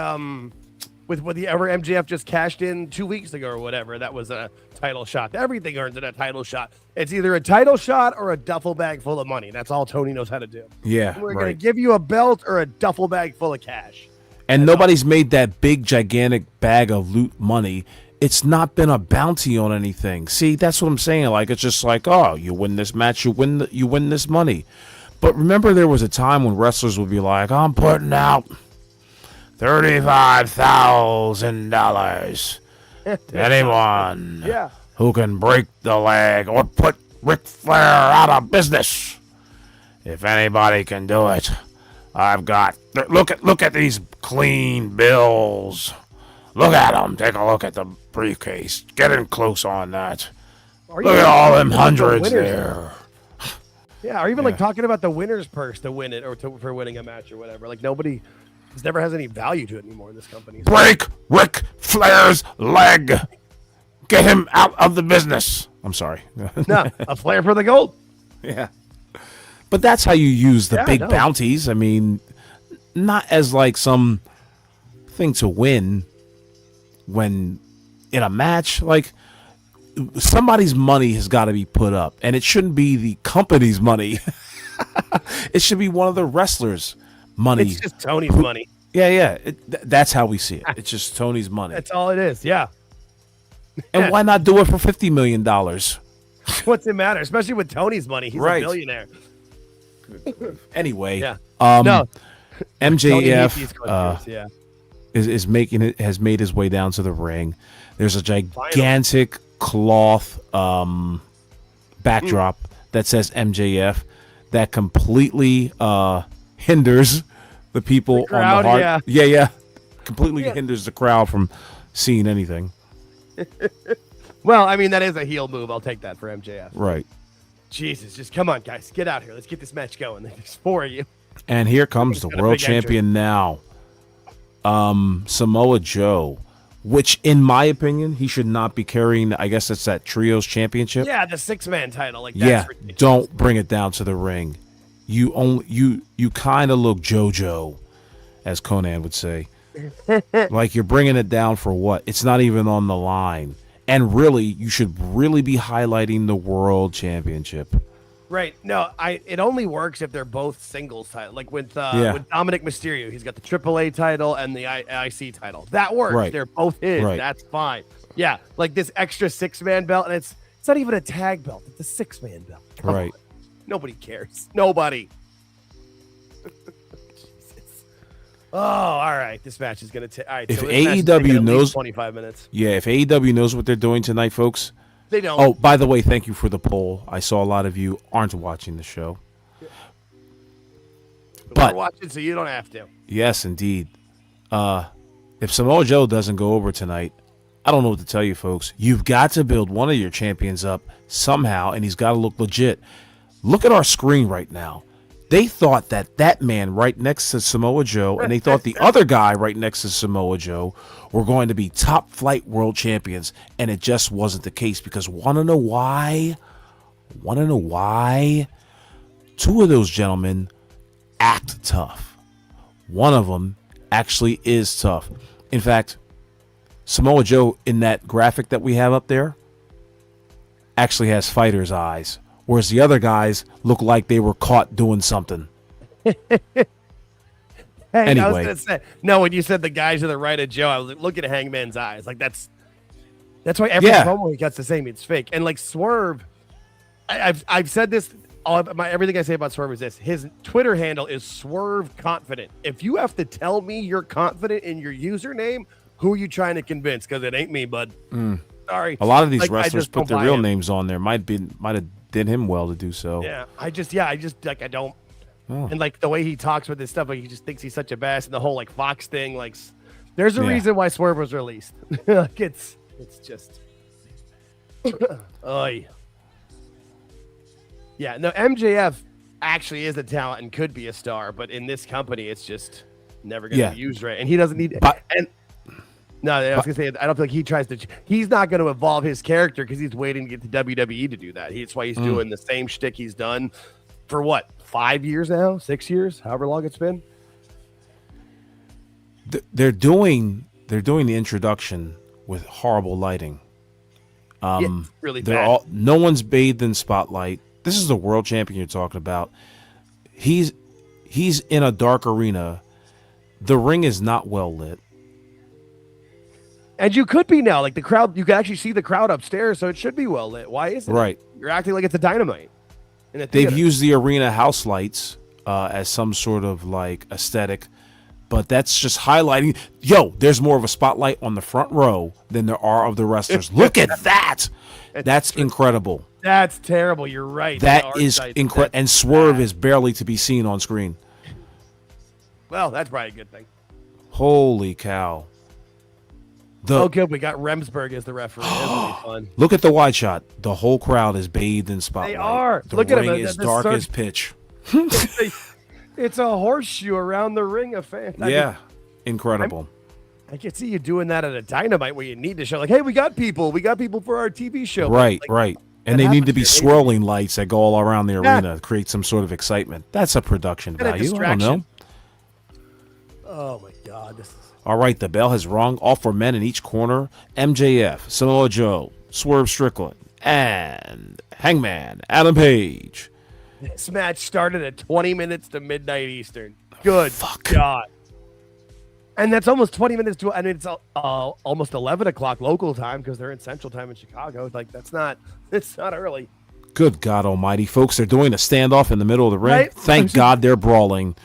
whatever MJF just cashed in 2 weeks ago or whatever. That was a title shot. Everything earns a title shot. It's either a title shot or a duffel bag full of money. That's all Tony knows how to do. Yeah, We're gonna right. give you a belt or a duffel bag full of cash. And nobody's made that big, gigantic bag of loot money. It's not been a bounty on anything. See, that's what I'm saying. Like, it's just like, oh, you win this match, you win this money. But remember, there was a time when wrestlers would be like, I'm putting out $35,000 to anyone Yeah. who can break the leg or put Ric Flair out of business. If anybody can do it, I've got. Look at these clean bills. Look at them. Take a look at the briefcase. Get in close on that. Look at all them hundreds there. Yeah, or even like talking about the winner's purse to win it or for winning a match or whatever. Like nobody, this never has any value to it anymore in this company. Break Ric Flair's leg. Get him out of the business. I'm sorry. No, a Flair for the gold. Yeah. But that's how you use the big bounties. I mean, not as like some thing to win when in a match. Like, somebody's money has got to be put up, and it shouldn't be the company's money. It should be one of the wrestlers' money. It's just Tony's money. Yeah. That's how we see it. It's just Tony's money. That's all it is. Yeah. And why not do it for $50 million? What's it matter? Especially with Tony's money. He's a billionaire. Anyway, Yeah. MJF yeah. has made his way down to the ring. There's a gigantic cloth backdrop that says MJF that completely hinders the people The crowd, on the hard. Yeah. Completely hinders the crowd from seeing anything. Well, I mean, that is a heel move. I'll take that for MJF. Right. Jesus, just come on, guys. Get out here. Let's get this match going. There's 4 of you. And here comes the world champion now, Samoa Joe, which, in my opinion, he should not be carrying. I guess it's that Trios Championship. Yeah, the 6-man title. Like, that's ridiculous. Don't bring it down to the ring. You kind of look JoJo, as Conan would say. Like, you're bringing it down for what? It's not even on the line. And really, you should really be highlighting the World Championship. Right. No, it only works if they're both singles title. Like with Dominic Mysterio, he's got the AAA title and the IC title. That works. Right. They're both his. Right. That's fine. Yeah, like this extra 6-man belt, and it's not even a tag belt. It's a 6-man belt. Come on. Nobody cares. Nobody. Oh, all right. This match is going to take. All right. If so AEW knows 25 minutes. Yeah, if AEW knows what they're doing tonight, folks. They don't. Oh, by the way, thank you for the poll. I saw a lot of you aren't watching the show. But we're watching, so you don't have to. Yes, indeed. If Samoa Joe doesn't go over tonight, I don't know what to tell you, folks. You've got to build one of your champions up somehow, and he's got to look legit. Look at our screen right now. They thought that man right next to Samoa Joe, and they thought the other guy right next to Samoa Joe were going to be top flight world champions, and it just wasn't the case. Because want to know why? Two of those gentlemen act tough. One of them actually is tough. In fact, Samoa Joe, in that graphic that we have up there, actually has fighter's eyes. Whereas the other guys look like they were caught doing something. Anyway. I was gonna say, no, when you said the guys to the right of Joe, I was like, look at Hangman's eyes. Like that's why every promo he gets the same. It's fake. And like Swerve, I've said this. Everything I say about Swerve is this: his Twitter handle is Swerve Confident. If you have to tell me you're confident in your username, who are you trying to convince? Because it ain't me, bud. Sorry. A lot of these wrestlers put their real names on there. Might have did him well to do so. Yeah, I just like I don't. Oh. And like the way he talks with this stuff, like he just thinks he's such a bass, and the whole like Fox thing, like there's a reason why Swerve was released. Like it's just, oy. Yeah, no, MJF actually is a talent and could be a star, but in this company, it's just never going to be used right, and he doesn't need. No, I was gonna say I don't feel like he tries to. He's not going to evolve his character because he's waiting to get to WWE to do that. That's why he's doing the same shtick he's done for what, 5 years now, 6 years, however long it's been. They're doing the introduction with horrible lighting. Really bad. No one's bathed in spotlight. This is the world champion you're talking about. He's in a dark arena. The ring is not well lit. And you could be now, like the crowd, you can actually see the crowd upstairs, so it should be well lit. Why isn't it? Right. You're acting like it's a dynamite. in a They've theater. used the arena house lights as some sort of like aesthetic, but that's just highlighting. Yo, there's more of a spotlight on the front row than there are of the wrestlers. Look at that. That's incredible. That's terrible. You're right. That is incredible. And Swerve is barely to be seen on screen. Well, that's probably a good thing. Holy cow. Oh, good. We got Remsburg as the referee. That'll be fun. Look at the wide shot. The whole crowd is bathed in spotlight. They are. The Look at ring them. is dark as pitch. It's a horseshoe around the ring of fans. Yeah, incredible. I can see you doing that at a Dynamite where you need to show, like, hey, we got people for our TV show. Right, like, right. And they need to be swirling lights that go all around the arena to create some sort of excitement. That's a production And a value. I don't know. Oh, my God. This is... All right, the bell has rung. All 4 men in each corner. MJF, Samoa Joe, Swerve Strickland, and Hangman Adam Page. This match started at 20 minutes to midnight Eastern. Good Fuck. God. And that's almost 20 minutes to, and it's almost 11 o'clock local time because they're in Central Time in Chicago. Like, it's not early. Good God almighty, folks. They're doing a standoff in the middle of the ring. Right? Thank God they're brawling.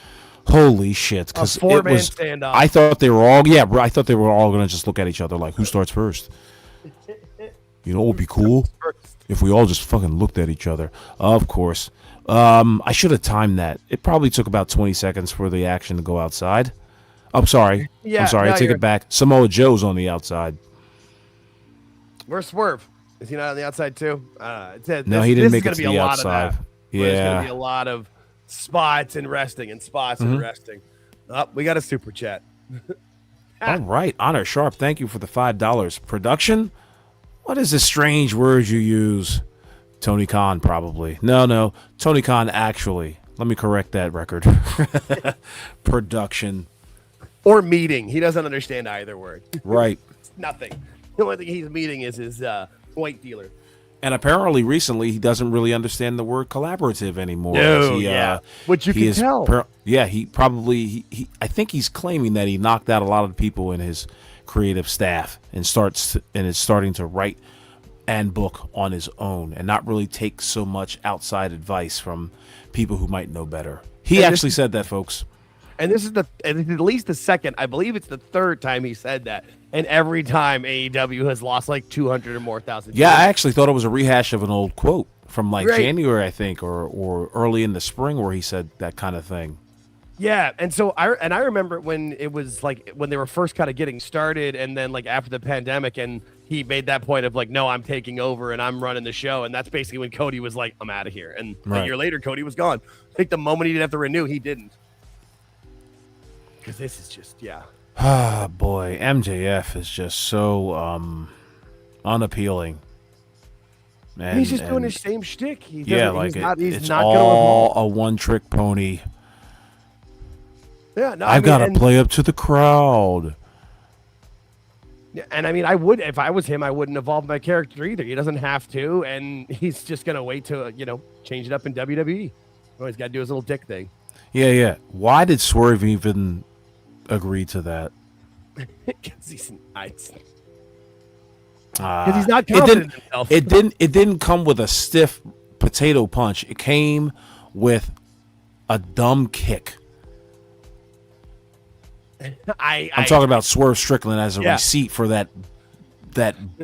Holy shit. Because it four-man was, standoff. I thought they were all going to just look at each other like, who starts first? You know what would be cool? If we all just fucking looked at each other. Of course. I should have timed that. It probably took about 20 seconds for the action to go outside. I'm sorry. Yeah, I'm sorry. no, I take you're- it back. Samoa Joe's on the outside. Where's Swerve? Is he not on the outside too? No, he didn't make it this is to gonna be the a lot of outside. that. There's going to be Yeah. a lot of spots and resting and spots and resting. Oh, we got a super chat. All right. Honor Sharp, thank you for the $5. Production? What is this strange word you use? Tony Khan, probably. No. Tony Khan, actually. Let me correct that record. Production. Or meeting. He doesn't understand either word. Right. It's nothing. The only thing he's meeting is his white dealer. And apparently, recently, he doesn't really understand the word collaborative anymore. No, He, which you he can is tell. He probably, I think he's claiming that he knocked out a lot of people in his creative staff and is starting to write and book on his own and not really take so much outside advice from people who might know better. He And actually said that, folks. And this is at least the second, I believe it's the third time he said that. And every time AEW has lost like 200 or more thousand. Yeah, I actually thought it was a rehash of an old quote from like Right. January, I think, or early in the spring where he said that kind of thing. Yeah, and so I remember when it was like when they were first kind of getting started, and then like after the pandemic, and he made that point of like, no, I'm taking over and I'm running the show, and that's basically when Cody was like, I'm out of here, and a Right. year later, Cody was gone. I think the moment he didn't have to renew, he didn't, because this is just Ah, boy, MJF is just so unappealing. And, he's just doing his same shtick. He yeah, doesn't- like he's it's not all gonna a one-trick pony. yeah, no, I've got to and- play up to the crowd. Yeah, and I mean, I would if I was him, I wouldn't evolve my character either. He doesn't have to, and he's just gonna wait to change it up in WWE. Oh, he's got to do his little dick thing. Yeah. Why did Swerve even agree to that? Because he's nice. Because Because he's not confident in himself. It didn't come with a stiff potato punch. It came with a dumb kick. I'm talking about Swerve Strickland as a Yeah. receipt for that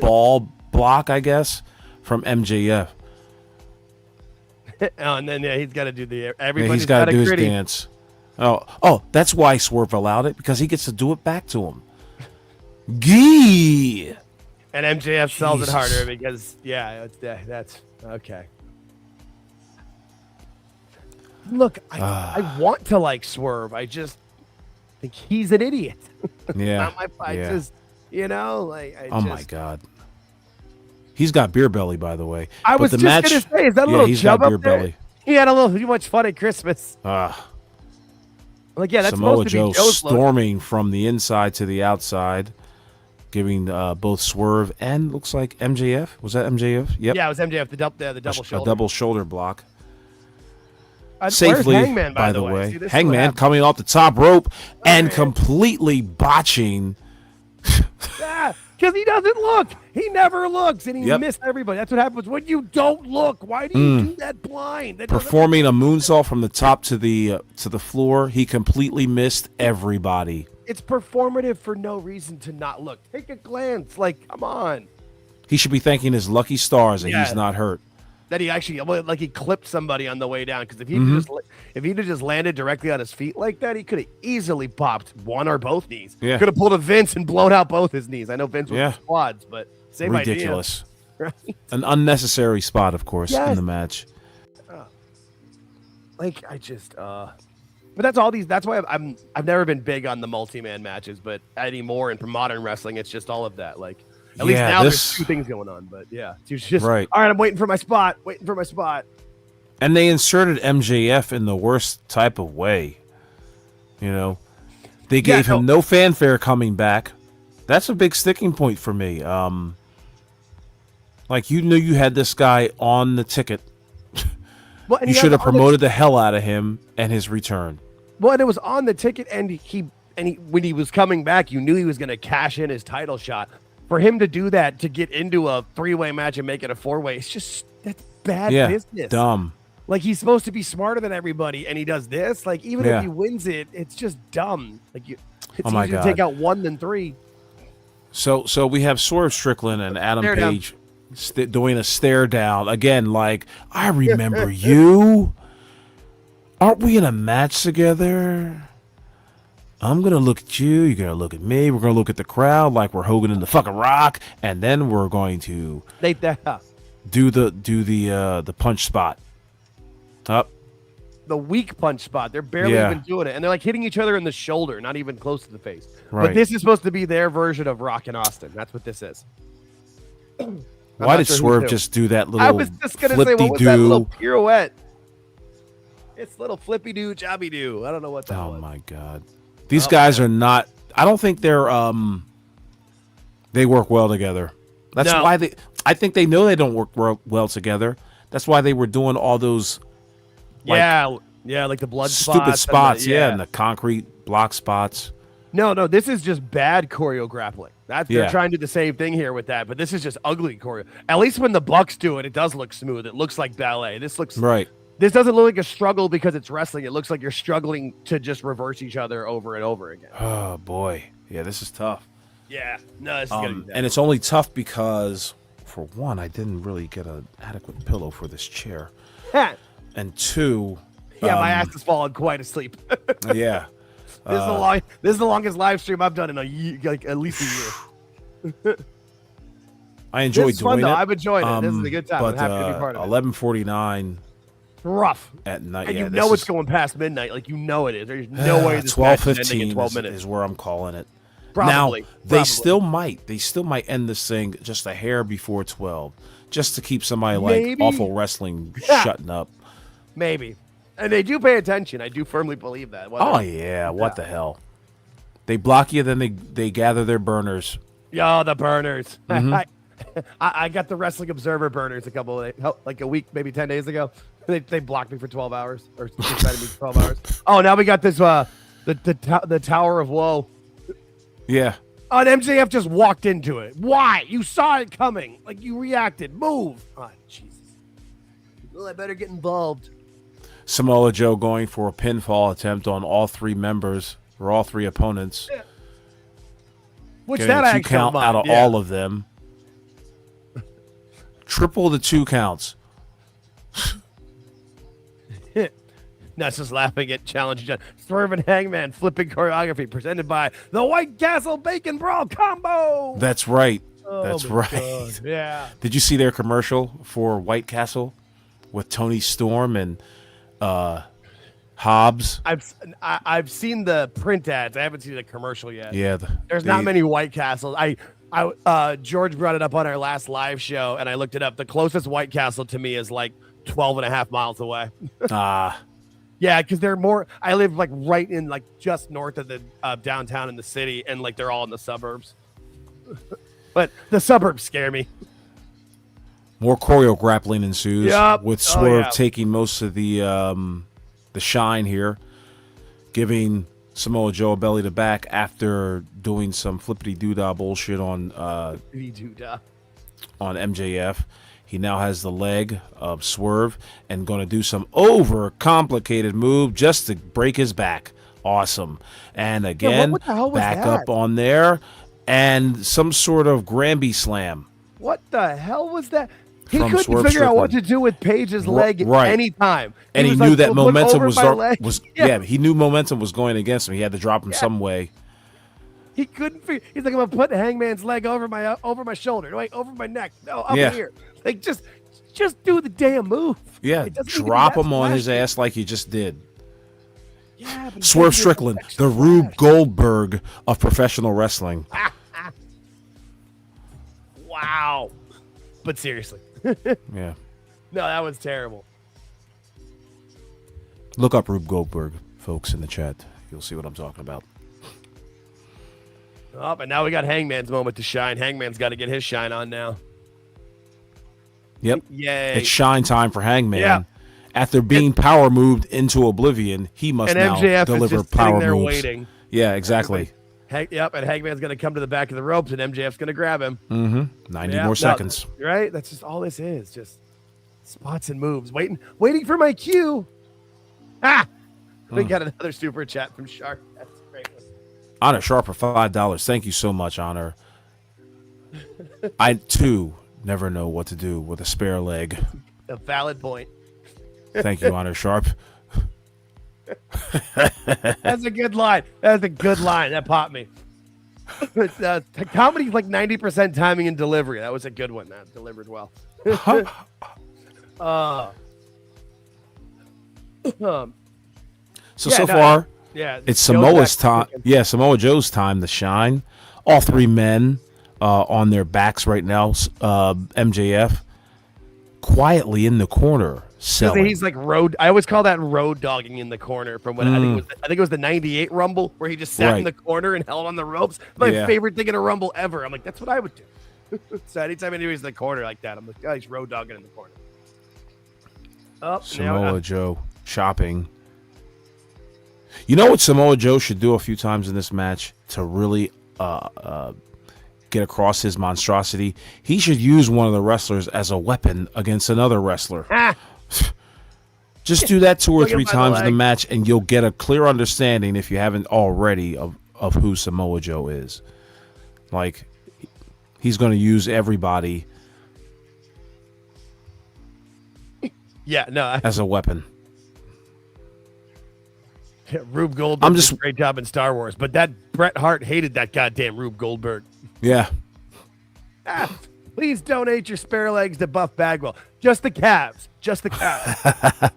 ball block, I guess, from MJF. And then he's got to do the Yeah, everybody's he's got to do his gritty. dance. Oh, that's why Swerve allowed it, because he gets to do it back to him. Gee. And MJF sells it Jesus. harder because that's okay. Look, I want to like Swerve. I just think he's an idiot. Yeah. I just Oh my God. He's got beer belly, by the way. I But was the just match, gonna say, is that a yeah, little he's chub got beer up there? belly. He had a little too much fun at Christmas. Like, yeah, that's Samoa supposed to Joe be Joe's look. storming from the inside to the outside, giving both Swerve and looks like MJF. Was that MJF? Yep. Yeah, it was MJF, the double shoulder. A double shoulder block. Where's Safely, Hangman, by the way. way. See, this is what Hangman happens. coming off the top rope and man. completely botching. Ah, Because he doesn't look. He never looks, and he missed everybody. That's what happens when you don't look. Why do you do that blind? That Performing a moonsault from the top to the floor, he completely missed everybody. It's performative for no reason to not look. Take a glance. Like, come on. He should be thanking his lucky stars that he's not hurt. That he actually, like, he clipped somebody on the way down. Because if he'd have just landed directly on his feet like that, he could have easily popped one or both knees. Yeah. Could have pulled a Vince and blown out both his knees. I know Vince was quads, but same ridiculous. idea. Right? An unnecessary spot, of course, in the match. Like, I just, but that's all these. That's why I've never been big on the multi-man matches, but anymore and for modern wrestling, it's just all of that. Like, at least now there's two things going on. But yeah, it's just all right. I'm waiting for my spot. And they inserted MJF in the worst type of way. You know, they gave him no fanfare coming back. That's a big sticking point for me. Like, you knew you had this guy on the ticket. Well, you should have promoted the hell out of him and his return. Well, and it was on the ticket, and he when he was coming back, you knew he was going to cash in his title shot. For him to do that, to get into a 3-way match and make it a 4-way, it's just, that's bad business. Dumb. Like, he's supposed to be smarter than everybody, and he does this. Like, even if he wins it, it's just dumb. Like, it's easier to take out 1 than 3. So we have Swerve Strickland and Adam Page doing a stare down again. Like, I remember you. Aren't we in a match together? I'm going to look at you. You're going to look at me. We're going to look at the crowd like we're Hogan and the fucking Rock. And then we're going to do the punch spot. Up. The weak punch spot. They're barely even doing it. And they're like hitting each other in the shoulder, not even close to the face. Right. But this is supposed to be their version of Rock and Austin. That's what this is. Why did Swerve just do that little I was just going to say, what was that little pirouette? It's little flippy-doo, jobby-doo. I don't know what that was. Oh, my God. These guys are not... I don't think they're... They work well together. That's why they... I think they know they don't work well together. That's why they were doing all those... like the blood stupid spots. And the concrete block spots. No, this is just bad choreo grappling. They're trying to do the same thing here with that, but this is just ugly choreo. At least when the Bucks do it, it does look smooth. It looks like ballet. This looks... Right. This doesn't look like a struggle because it's wrestling. It looks like you're struggling to just reverse each other over and over again. Oh, boy. Yeah, this is tough. Yeah. No, this is gonna be bad. And it's only tough because, for one, I didn't really get an adequate pillow for this chair. And two... my ass is falling quite asleep. Yeah. This is the longest live stream I've done in a year, like at least a year. I enjoy doing it. I've enjoyed it. This is a good time. But I'm happy to be part of it. 11:49 rough at night. And it's going past midnight. Like, you know it is. There's no way this match is ending in 12 minutes. Is where I'm calling it. Probably. Now, they still might end this thing just a hair before 12, just to keep somebody like Awful Wrestling shutting up. Maybe. And they do pay attention. I do firmly believe that. What the hell? They block you, then they gather their burners. Yo, the burners. Mm-hmm. I got the Wrestling Observer burners like a week, maybe 10 days ago. They blocked me for 12 hours or suspended me for 12 hours. Oh, now we got this the Tower of Woe. Yeah. Oh, and MJF just walked into it. Why? You saw it coming. Like, you reacted. Move. Oh, Jesus. Well, I better get involved. Samoa Joe going for a pinfall attempt on all three members or all three opponents. Yeah. Which getting that a 2 actually count out of all of them. Triple the 2 counts. Nuts is laughing at Challenge John. Swerve and Hangman flipping choreography presented by the White Castle Bacon Brawl Combo. That's right. Oh, that's right. God. Yeah. Did you see their commercial for White Castle with Tony Storm and Hobbs? I've seen the print ads. I haven't seen the commercial yet. Yeah. There's not many White Castles. George brought it up on our last live show, and I looked it up. The closest White Castle to me is like 12 and a half miles away. Yeah, because they're more. I live like right in like just north of the downtown in the city, and like they're all in the suburbs. But the suburbs scare me. More choreo grappling ensues with Swerve taking most of the shine here, giving Samoa Joe belly to back after doing some flippity doodah bullshit on MJF. He now has the leg of Swerve and going to do some over-complicated move just to break his back. Awesome. And again, what the hell was back that? up on there and some sort of Granby slam. What the hell was that? He From couldn't Swerve figure out what to Strickland. do with Page's leg at Right. any time. And he was knew like, that "Look momentum over was my leg." yeah, he knew momentum was going against him. He had to drop him some way. He couldn't figure. He's like, I'm gonna put Hangman's leg over my shoulder. Wait, over my neck. No, up Yeah. here. Like just do the damn move. Yeah, It doesn't need to be drop that him on his flashy. ass like he just did. Yeah, but Swerve he Strickland, doesn't the extra Rube flash. Goldberg of professional wrestling. Wow. But seriously, Yeah. no, that was terrible. Look up Rube Goldberg, folks, in the chat. You'll see what I'm talking about. Oh, but now we got Hangman's moment to shine. Hangman's got to get his shine on now. Yep. Yay. It's shine time for Hangman. Yeah. After being power moved into oblivion, he must And now MJF is deliver just sitting power there moves. waiting. Yeah, exactly. Yep, and Hangman's going to come to the back of the ropes, and MJF's going to grab him. 90 Yeah, more no, seconds. Right? That's just all this is. Just spots and moves. Waiting for my cue. Ah! We got another super chat from Shark. That's a great one. Honor Sharp for $5. Thank you so much, Honor. I, too, never know what to do with a spare leg. A valid point. Thank you, Honor Sharp. That's a good line. That's a good line. That popped me. Comedy's like 90% timing and delivery. That was a good one. That delivered well. So Yeah, no, far, Yeah. it's Joe's Samoa's back time. cooking. Yeah, Samoa Joe's time to shine. All three men on their backs right now. MJF quietly in the corner selling. He's like road. I always call that road dogging in the corner from when I think it was the '98 Rumble where he just sat in the Right. corner and held on the ropes. My Yeah. favorite thing in a Rumble ever. I'm like, that's what I would do. So anytime anybody's in the corner like that, I'm like, oh, he's road dogging in the corner. Oh, Samoa Joe shopping. You know what Samoa Joe should do a few times in this match to really get across his monstrosity? He should use one of the wrestlers as a weapon against another wrestler. Just do that 2 or Look at 3 my times in the leg. match, and you'll get a clear understanding, if you haven't already, of who Samoa Joe is. Like, he's going to use everybody Yeah, no. as a weapon. Rube Goldberg did a great job in Star Wars, but that Bret Hart hated that goddamn Rube Goldberg. Yeah. Please donate your spare legs to Buff Bagwell. Just the calves. Just the calves.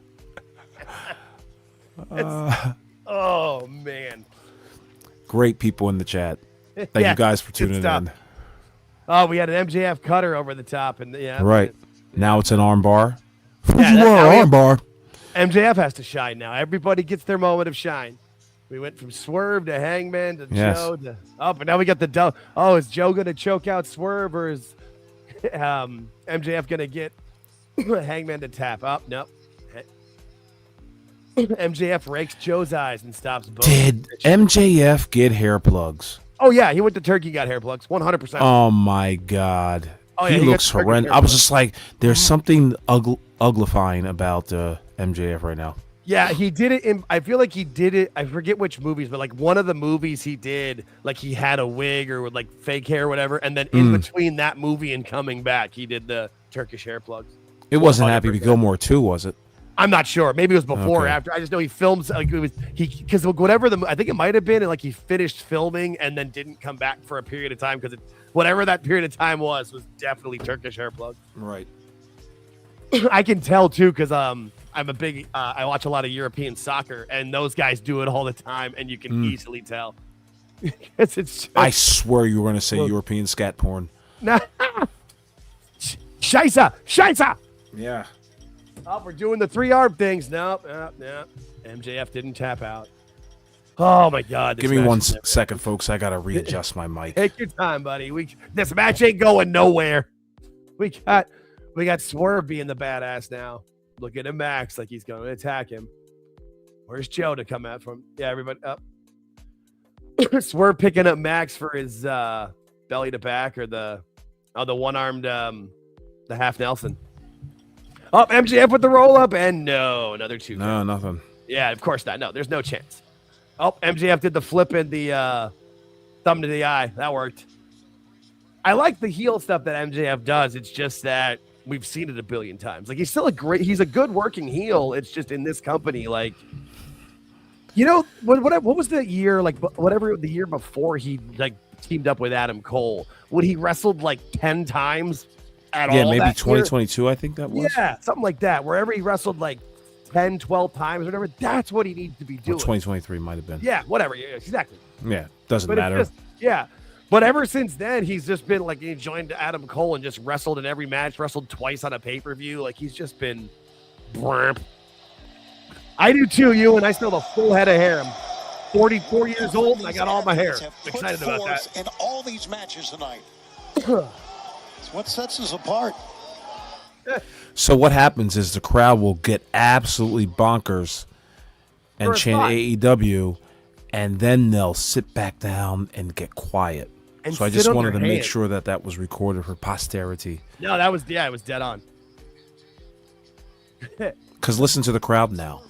Oh, man. Great people in the chat. Thank Yeah, you guys for good tuning stuff. in. Oh, we had an MJF cutter over the top. And yeah, Right. Now it's an arm bar. Yeah, that's Fujiwara how we- arm bar. MJF has to shine now. Everybody gets their moment of shine. We went from Swerve to Hangman to Yes. Joe to but now we got the is Joe gonna choke out Swerve or is MJF gonna get Hangman to tap? Oh, nope. MJF rakes Joe's eyes and stops both. Did MJF get hair plugs? Oh yeah, he went to Turkey, got hair plugs, 100%. Oh my God. Oh, yeah, he he got looks Turkish horrendous. hair I was plugs. just like, there's something uglifying about MJF right now. Yeah, he did it in, I feel like he did it, I forget which movies, but like one of the movies he did, like he had a wig or with like fake hair or whatever, and then in between that movie and coming back, he did the Turkish hair plugs. It wasn't Happy 100%. Gilmore 2, was it? I'm not sure. Maybe it was before or Okay. after. I just know he films like it was because whatever I think it might have been like he finished filming and then didn't come back for a period of time because whatever that period of time was definitely Turkish hair plugs. Right. I can tell too because I'm a big I watch a lot of European soccer and those guys do it all the time and you can easily tell. it's just, I swear you were going to say European scat porn. Scheisse! Yeah. Oh, we're doing the 3 arm things. Nope. MJF didn't tap out. Oh my God! This Give me match one is never- second, folks. I got to readjust my mic. Take your time, buddy. This match ain't going nowhere. We got Swerve being the badass now. Look at him, Max, like he's going to attack him. Where's Joe to come out from? Yeah, everybody up. Swerve picking up Max for his belly to back or the one-armed the half Nelson. Oh, MJF with the roll-up, and no, another 2 count. No, nothing. Yeah, of course not. No, there's no chance. Oh, MJF did the flip and the thumb to the eye. That worked. I like the heel stuff that MJF does. It's just that we've seen it a billion times. Like, he's a good working heel. It's just in this company, like, you know, what was the year, like, whatever the year before he, like, teamed up with Adam Cole, when he wrestled, like, 10 times at all? Yeah, maybe 2022, I think that was. Yeah, something like that. Wherever he wrestled, like, 10, 12 times or whatever, that's what he needs to be doing. Or 2023 might have been. Yeah, whatever. Yeah, exactly. Yeah, doesn't But matter. Yeah. But ever since then, he's just been like, he joined Adam Cole and just wrestled in every match, wrestled twice on a pay-per-view. Like, he's just been bramp. I do too, you, and I still have a full head of hair. I'm 44 years old and I got all my hair. I'm excited about that. In all these matches tonight. It's what sets us apart. So what happens is the crowd will get absolutely bonkers and chant AEW, and then they'll sit back down and get quiet. And so I sit just on wanted their to make hands. sure that was recorded for posterity. No, it was dead on. Because listen to the crowd now.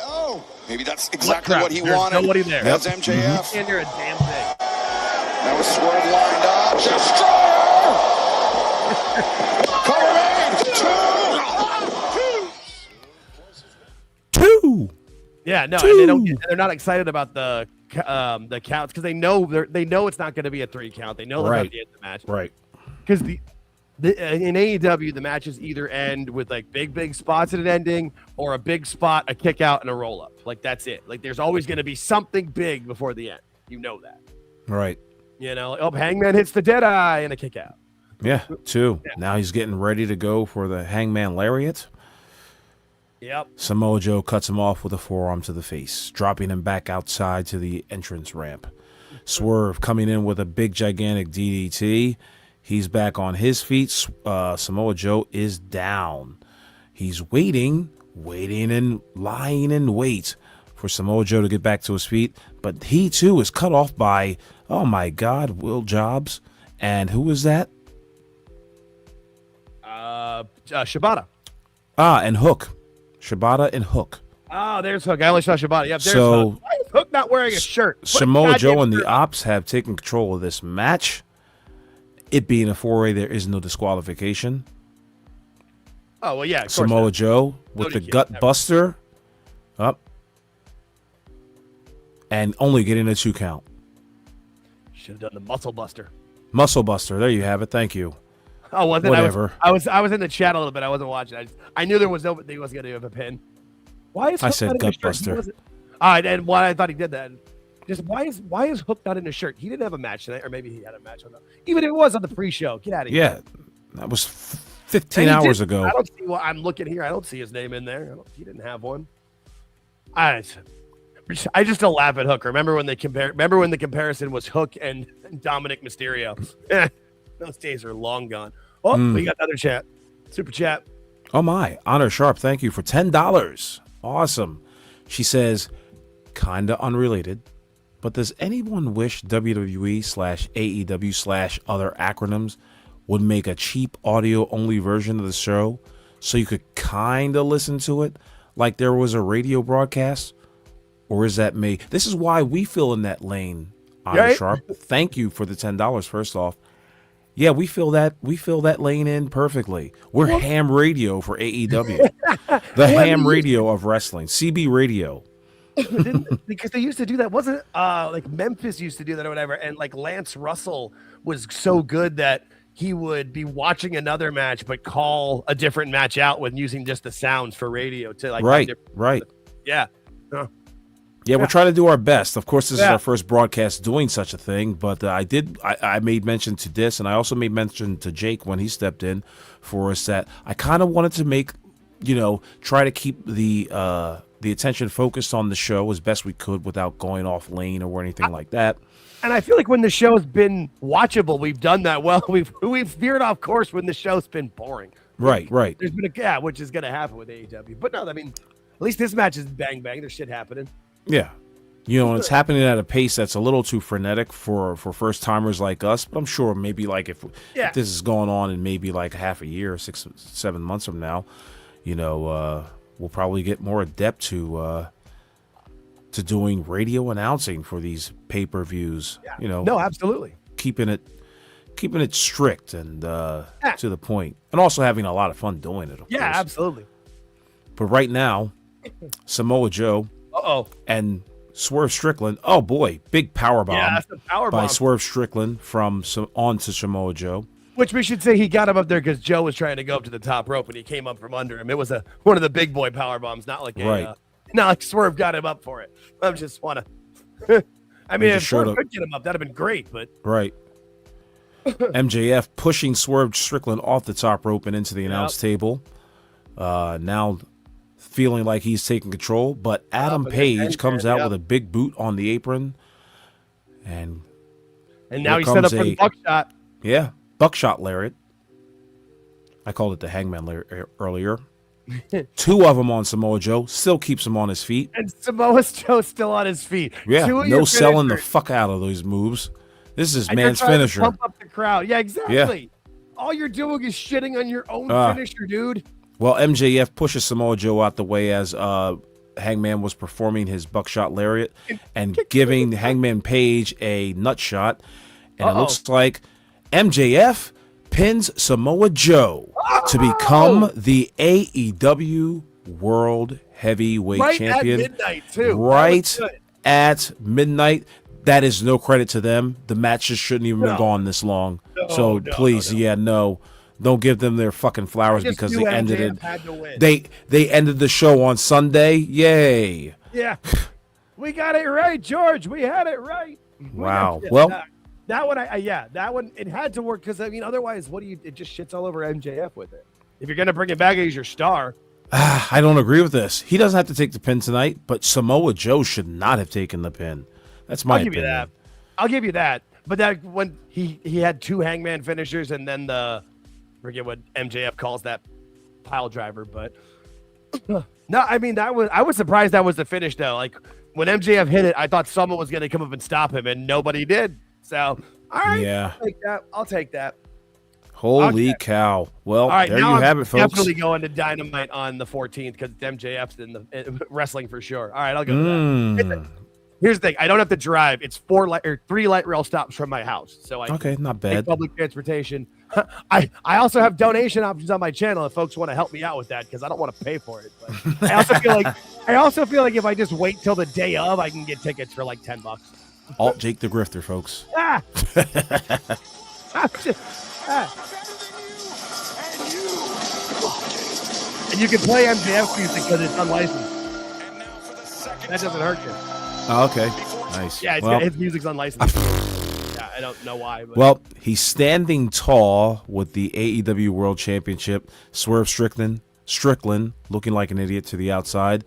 Oh, maybe that's exactly what he There's wanted. nobody there. That's MJF. And you're a damn thing. That was Swerve lined up. Destroyer! Cover me. 2. Yeah, no, and they're not excited about the counts because they know it's not going to be a 3 count. They know that's not the end of the match. Right. Because in AEW, the matches either end with like big spots at an ending or a big spot, a kick out, and a roll up. Like, that's it. Like, there's always going to be something big before the end. You know that. Right. You know, Hangman hits the dead eye and a kick out. Yeah, 2. Yeah. Now he's getting ready to go for the Hangman Lariat. Yep. Samoa Joe cuts him off with a forearm to the face, dropping him back outside to the entrance ramp. Swerve coming in with a big, gigantic DDT. He's back on his feet. Samoa Joe is down. He's waiting and lying in wait for Samoa Joe to get back to his feet. But he, too, is cut off by, oh, my God, Will Jobs. And who was that? Shibata. And Hook. Shibata and Hook. Oh, there's Hook. I only saw Shibata. Yep, there's So, Hook. Why is Hook not wearing a shirt? Samoa Joe and the Ops have taken control of this match. It being a 4-way, there is no disqualification. Oh, well, yeah. Of course Samoa not. Joe with the gut buster up and only getting a 2 count. Should have done the muscle buster. Muscle buster. There you have it. Thank you. Oh, was it? Whatever. I was in the chat a little bit. I wasn't watching. I knew there was no. He wasn't gonna do a pin. Why is Hook I said not in a gut shirt? buster. All right, and why I thought he did that. Just why is Hook not in a shirt? He didn't have a match tonight, or maybe he had a match on the. Even if it was on the pre-show, get out of here. Yeah, that was 15 hours ago. I don't see. Well, I'm looking here. I don't see his name in there. He didn't have one. I just still laugh at Hook. Remember when they compare? Remember when the comparison was Hook and Dominic Mysterio? Those days are long gone. Oh, we got another chat. Super chat. Oh my, Honor Sharp, thank you for $10. Awesome. She says, kinda unrelated, but does anyone wish WWE/AEW/other acronyms would make a cheap audio-only version of the show so you could kinda listen to it like there was a radio broadcast? Or is that me? This is why we fill in that lane, Honor Sharp. Thank you for the $10, first off. Yeah, we fill that lane in perfectly. We're ham radio for AEW. The ham radio of wrestling. CB radio. Because they used to do that. Wasn't it like Memphis used to do that or whatever? And like Lance Russell was so good that he would be watching another match but call a different match out with using just the sounds for radio to like right. Yeah. Yeah, we're trying to do our best. Of course, this is our first broadcast doing such a thing, but I made mention to this, and I also made mention to Jake when he stepped in for us that I kind of wanted to make, try to keep the attention focused on the show as best we could without going off lane or anything like that. And I feel like when the show's been watchable, we've done that well. We've veered off course when the show's been boring. Right. There's been which is going to happen with AEW. But no, I mean, at least this match is bang bang. There's shit happening. Yeah. And it's happening at a pace that's a little too frenetic for first timers like us. But I'm sure maybe like if this is going on in maybe like half a year, 6-7 months from now, we'll probably get more adept to doing radio announcing for these pay-per-views. Yeah. No, absolutely. Keeping it strict and to the point, and also having a lot of fun doing it. Of course. Absolutely. But right now, Samoa Joe and Swerve Strickland. Oh boy, big power bomb. Yeah, that's a power bomb by Swerve Strickland onto Samoa Joe. Which we should say he got him up there because Joe was trying to go up to the top rope and he came up from under him. It was one of the big boy power bombs, not like not like Swerve got him up for it. I just want to. I mean, if Swerve could get him up, that'd have been great. But right. MJF pushing Swerve Strickland off the top rope and into the announce table. Now feeling like he's taking control, but Adam Page comes out with a big boot on the apron, and now he's set up for the buckshot. Yeah, buckshot lariat. I called it the hangman lariat earlier. 2 of them on Samoa Joe, still keeps him on his feet. And Samoa Joe's still on his feet. Yeah, no selling the fuck out of those moves. This is man's finisher. Pump up the crowd. Yeah, exactly. Yeah. All you're doing is shitting on your own finisher, dude. Well, MJF pushes Samoa Joe out the way as Hangman was performing his buckshot lariat and giving Hangman Page a nut shot. And it looks like MJF pins Samoa Joe to become the AEW World Heavyweight Champion. At midnight, too. Right at midnight. That is no credit to them. The match just shouldn't even have gone this long. Please, don't give them their fucking flowers because they ended it. They ended the show on Sunday. Yay! Yeah, we got it right, George. We had it right. Wow. That one it had to work because otherwise, it just shits all over MJF with it. If you're gonna bring it back as your star. I don't agree with this. He doesn't have to take the pin tonight, but Samoa Joe should not have taken the pin. That's my opinion. I'll give you that. But that when he had 2 hangman finishers and then forget what MJF calls that pile driver, but no, I mean I was surprised that was the finish though. Like when MJF hit it, I thought someone was gonna come up and stop him, and nobody did. So all right, yeah, I'll take that. Holy cow! Well, there you have it, folks. Definitely going to Dynamite on the 14th because MJF's in the wrestling for sure. All right, I'll go to that. Here's the thing: I don't have to drive. It's 3 light rail stops from my house, so I not bad. Take public transportation. I also have donation options on my channel if folks want to help me out with that because I don't want to pay for it. But I also feel like if I just wait till the day of, I can get tickets for like $10. Alt Jake the Grifter, folks. And you can play MJF music because it's unlicensed. That doesn't hurt you. Oh, okay. Nice. Yeah, his music's unlicensed. I don't know why. But. Well, he's standing tall with the AEW World Championship. Swerve Strickland looking like an idiot to the outside.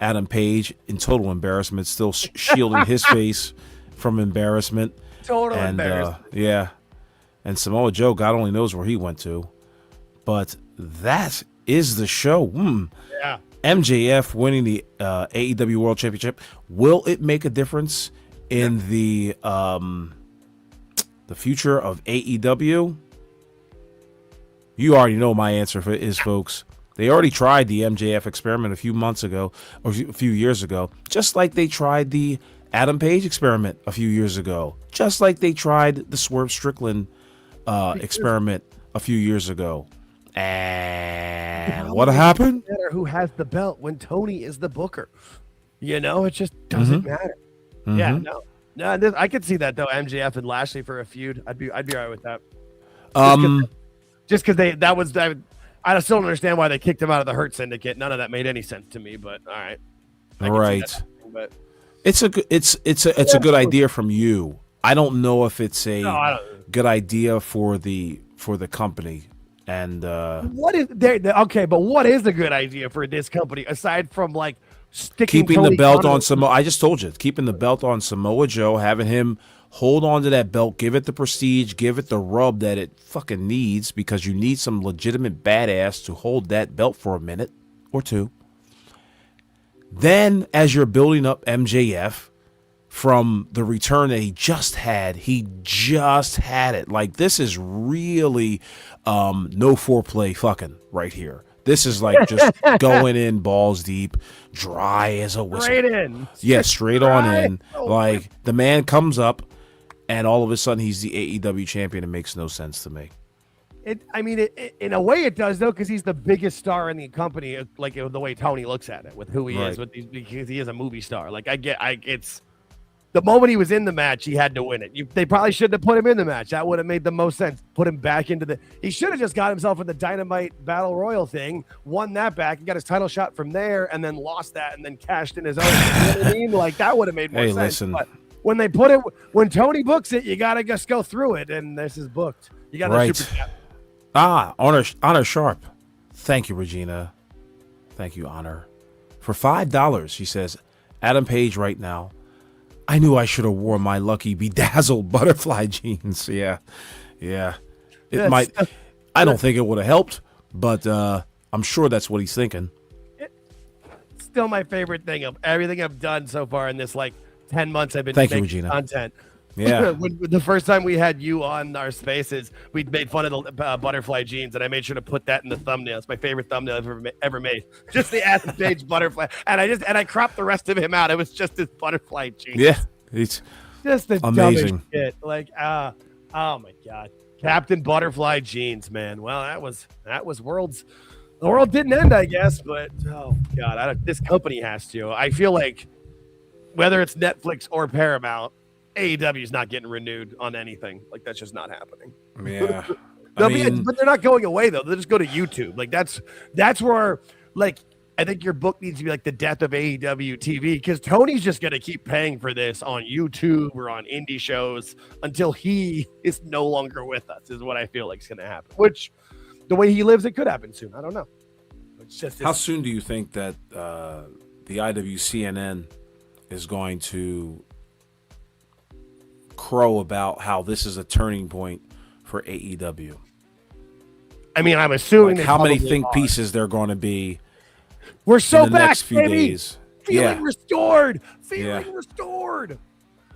Adam Page in total embarrassment, still shielding his face from embarrassment. Total embarrassment. Yeah. And Samoa Joe, God only knows where he went to. But that is the show. Yeah. MJF winning the AEW World Championship. Will it make a difference in the future of AEW? You already know my answer is, folks. They already tried the MJF experiment a few months ago, or a few years ago, just like they tried the Adam Page experiment a few years ago, just like they tried the Swerve Strickland experiment a few years ago. And what happened? It doesn't matter who has the belt when Tony is the booker. It just doesn't matter. Mm-hmm. Yeah, no, I could see that though. MJF and Lashley for a feud. I'd be all right with that. Just because I still don't understand why they kicked him out of the Hurt Syndicate. None of that made any sense to me. But all right, right. It's a good idea from you. I don't know if it's a good idea for the company. And what is there? Okay, but what is the good idea for this company aside from like keeping the belt on Samoa? I just told you, keeping the belt on Samoa Joe, having him hold on to that belt, give it the prestige, give it the rub that it fucking needs, because you need some legitimate badass to hold that belt for a minute or two. Then, as you're building up MJF, from the return that he just had. He just had it. Like, this is really no foreplay fucking right here. This is like just going in balls deep, dry as a whistle. Straight in. Yeah, straight on in. Oh, Like, the man comes up, and all of a sudden he's the AEW champion. It makes no sense to me. In a way it does, though, because he's the biggest star in the company, like the way Tony looks at it, with who he is, because he is a movie star. Like, it's the moment he was in the match, he had to win it. They probably shouldn't have put him in the match. That would have made the most sense. Put him back into he should have just got himself in the Dynamite Battle Royal thing, won that back, and got his title shot from there, and then lost that, and then cashed in his own. You know what I mean? Like, that would have made more sense. Listen. But when Tony books it, you got to just go through it, and this is booked. You got to super chat. Honor Sharp. Thank you, Regina. Thank you, Honor. For $5, she says, Adam Page right now. I knew I should have worn my lucky bedazzled butterfly jeans. Yeah. It might. I don't think it would have helped, but I'm sure that's what he's thinking. It's still my favorite thing of everything I've done so far in this 10 months I've been Thank you, making Regina. content. Yeah. When the first time we had you on our spaces, we made fun of the butterfly jeans, and I made sure to put that in the thumbnail. It's my favorite thumbnail I've ever made. Just the Adam Page butterfly, and I cropped the rest of him out. It was just his butterfly jeans. Yeah, it's just the amazing dumbest shit. Oh my god, Captain Butterfly jeans, man. Well, that was World's. The world didn't end, I guess, but oh god, this company has to. I feel like whether it's Netflix or Paramount, AEW is not getting renewed on anything. Like, that's just not happening. Yeah. But they're not going away, though. They'll just go to YouTube. Like, that's where, I think your book needs to be the death of AEW TV, because Tony's just going to keep paying for this on YouTube or on indie shows until he is no longer with us, is what I feel like is going to happen. Which, the way he lives, it could happen soon. I don't know. It's just how soon do you think that the IWCNN is going to crow about how this is a turning point for AEW? I'm assuming how many think pieces they're going to be. We're so in the back, next few baby. days. Feeling restored. Restored.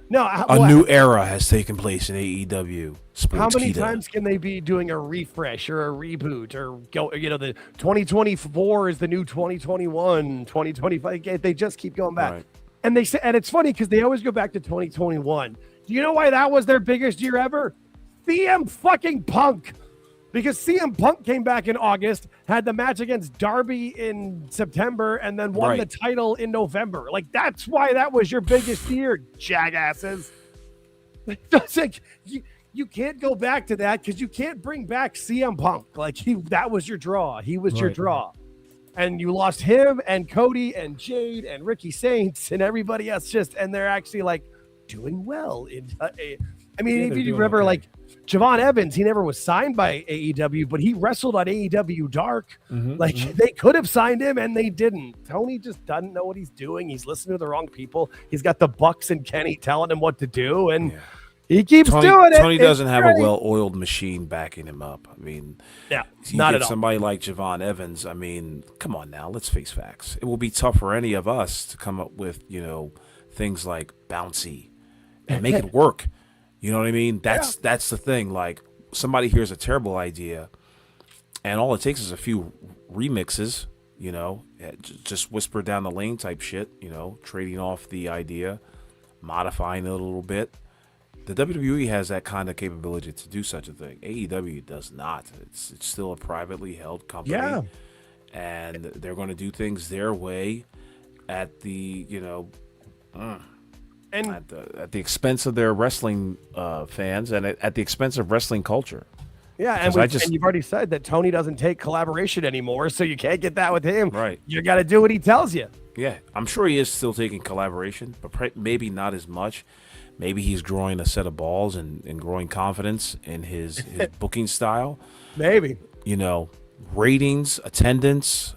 No, a new era has taken place in AEW sports. How many times can they be doing a refresh or a reboot or go? The 2024 is the new 2021, 2025. They just keep going back, and they say, and it's funny because they always go back to 2021. Do you know why that was their biggest year ever? CM fucking Punk. Because CM Punk came back in August, had the match against Darby in September, and then won the title in November. That's why that was your biggest year, jackasses. It's like, you can't go back to that because you can't bring back CM Punk. That was your draw. He was your draw. And you lost him and Cody and Jade and Ricky Saints and everybody else and they're actually doing well. If you remember, Javon Evans, he never was signed by AEW, but he wrestled on AEW Dark. They could have signed him and they didn't. Tony just doesn't know what he's doing. He's listening to the wrong people. He's got the Bucks and Kenny telling him what to do, and he keeps doing it. Tony doesn't have a well-oiled machine backing him up. Not at all. Somebody like Javon Evans. Come on now, let's face facts. It will be tough for any of us to come up with, things like bouncy and make it work. You know what I mean? That's the thing. Somebody hears a terrible idea, and all it takes is a few remixes, just whisper down the lane type shit, trading off the idea, modifying it a little bit. The WWE has that kind of capability to do such a thing. AEW does not. It's still a privately held company, and they're going to do things their way at the, and at the expense of their wrestling fans and at the expense of wrestling culture. Yeah, and you've already said that Tony doesn't take collaboration anymore, so you can't get that with him. Right. You got to do what he tells you. Yeah, I'm sure he is still taking collaboration, but maybe not as much. Maybe he's growing a set of balls and growing confidence in his booking style. Maybe. Ratings, attendance.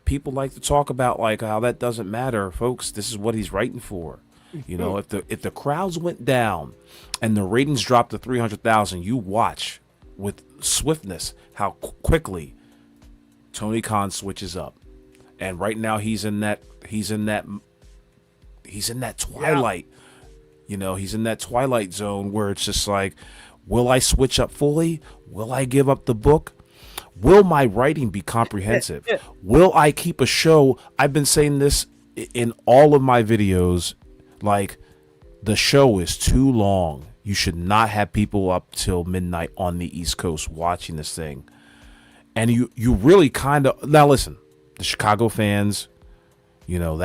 People like to talk about how that doesn't matter, folks. This is what he's writing for. If the crowds went down and the ratings dropped to 300,000, you watch with swiftness how quickly Tony Khan switches up. And right now he's in that twilight You know, he's in that twilight zone where it's just like, will I switch up fully? Will I give up the book? Will my writing be comprehensive? Will I keep a show? I've been saying this in all of my videos. Like, the show is too long. You should not have people up till midnight on the East Coast watching this thing. And you really kind of, now listen, the Chicago fans, you know,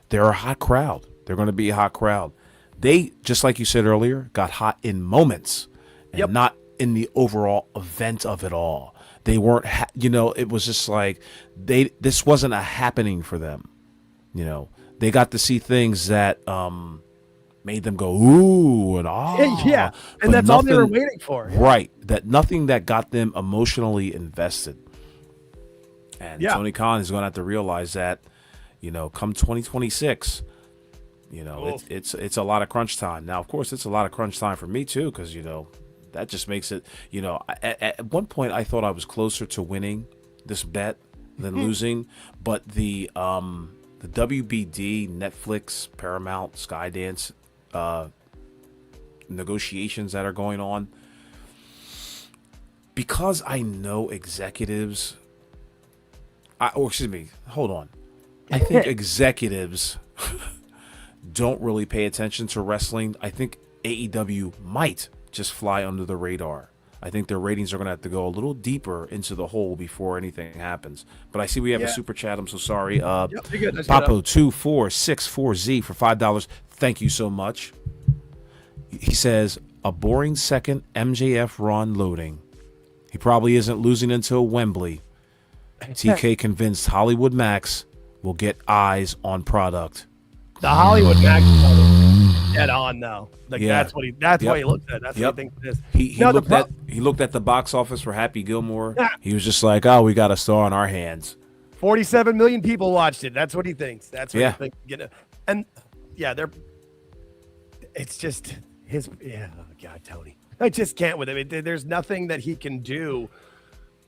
they're a hot crowd. They're going to be a hot crowd. They, just like you said earlier, got hot in moments and not in the overall event of it all. They weren't, it was just like this wasn't a happening for them. You know, they got to see things that made them go, ooh, and ah. Yeah, and that's all they were waiting for. Right. Nothing that got them emotionally invested. And Tony Khan is going to have to realize that, you know, come 2026, you know, it's a lot of crunch time. Now, of course, it's a lot of crunch time for me, too, because, you know, that just makes it, you know, at one point I thought I was closer to winning this bet than losing. But the WBD, Netflix, Paramount, Skydance negotiations that are going on, because I know executives, I think executives don't really pay attention to wrestling. I think AEW might just fly under the radar. I think their ratings are going to have to go a little deeper into the hole before anything happens. But I see we have a super chat. I'm so sorry. Papo2464Z for $5. Thank you so much. He says, a boring second MJF run loading. He probably isn't losing until Wembley. TK convinced Hollywood Max will get eyes on product. The Hollywood Max dead on though. Like that's what he looks at. That's what he thinks it is. He looked at the box office for Happy Gilmore. Yeah. He was just like, oh, we got a star on our hands. 47 million people watched it. That's what he thinks. That's what he thinks. And it's just his. Yeah, oh God, Tony. I just can't with him. There's nothing that he can do.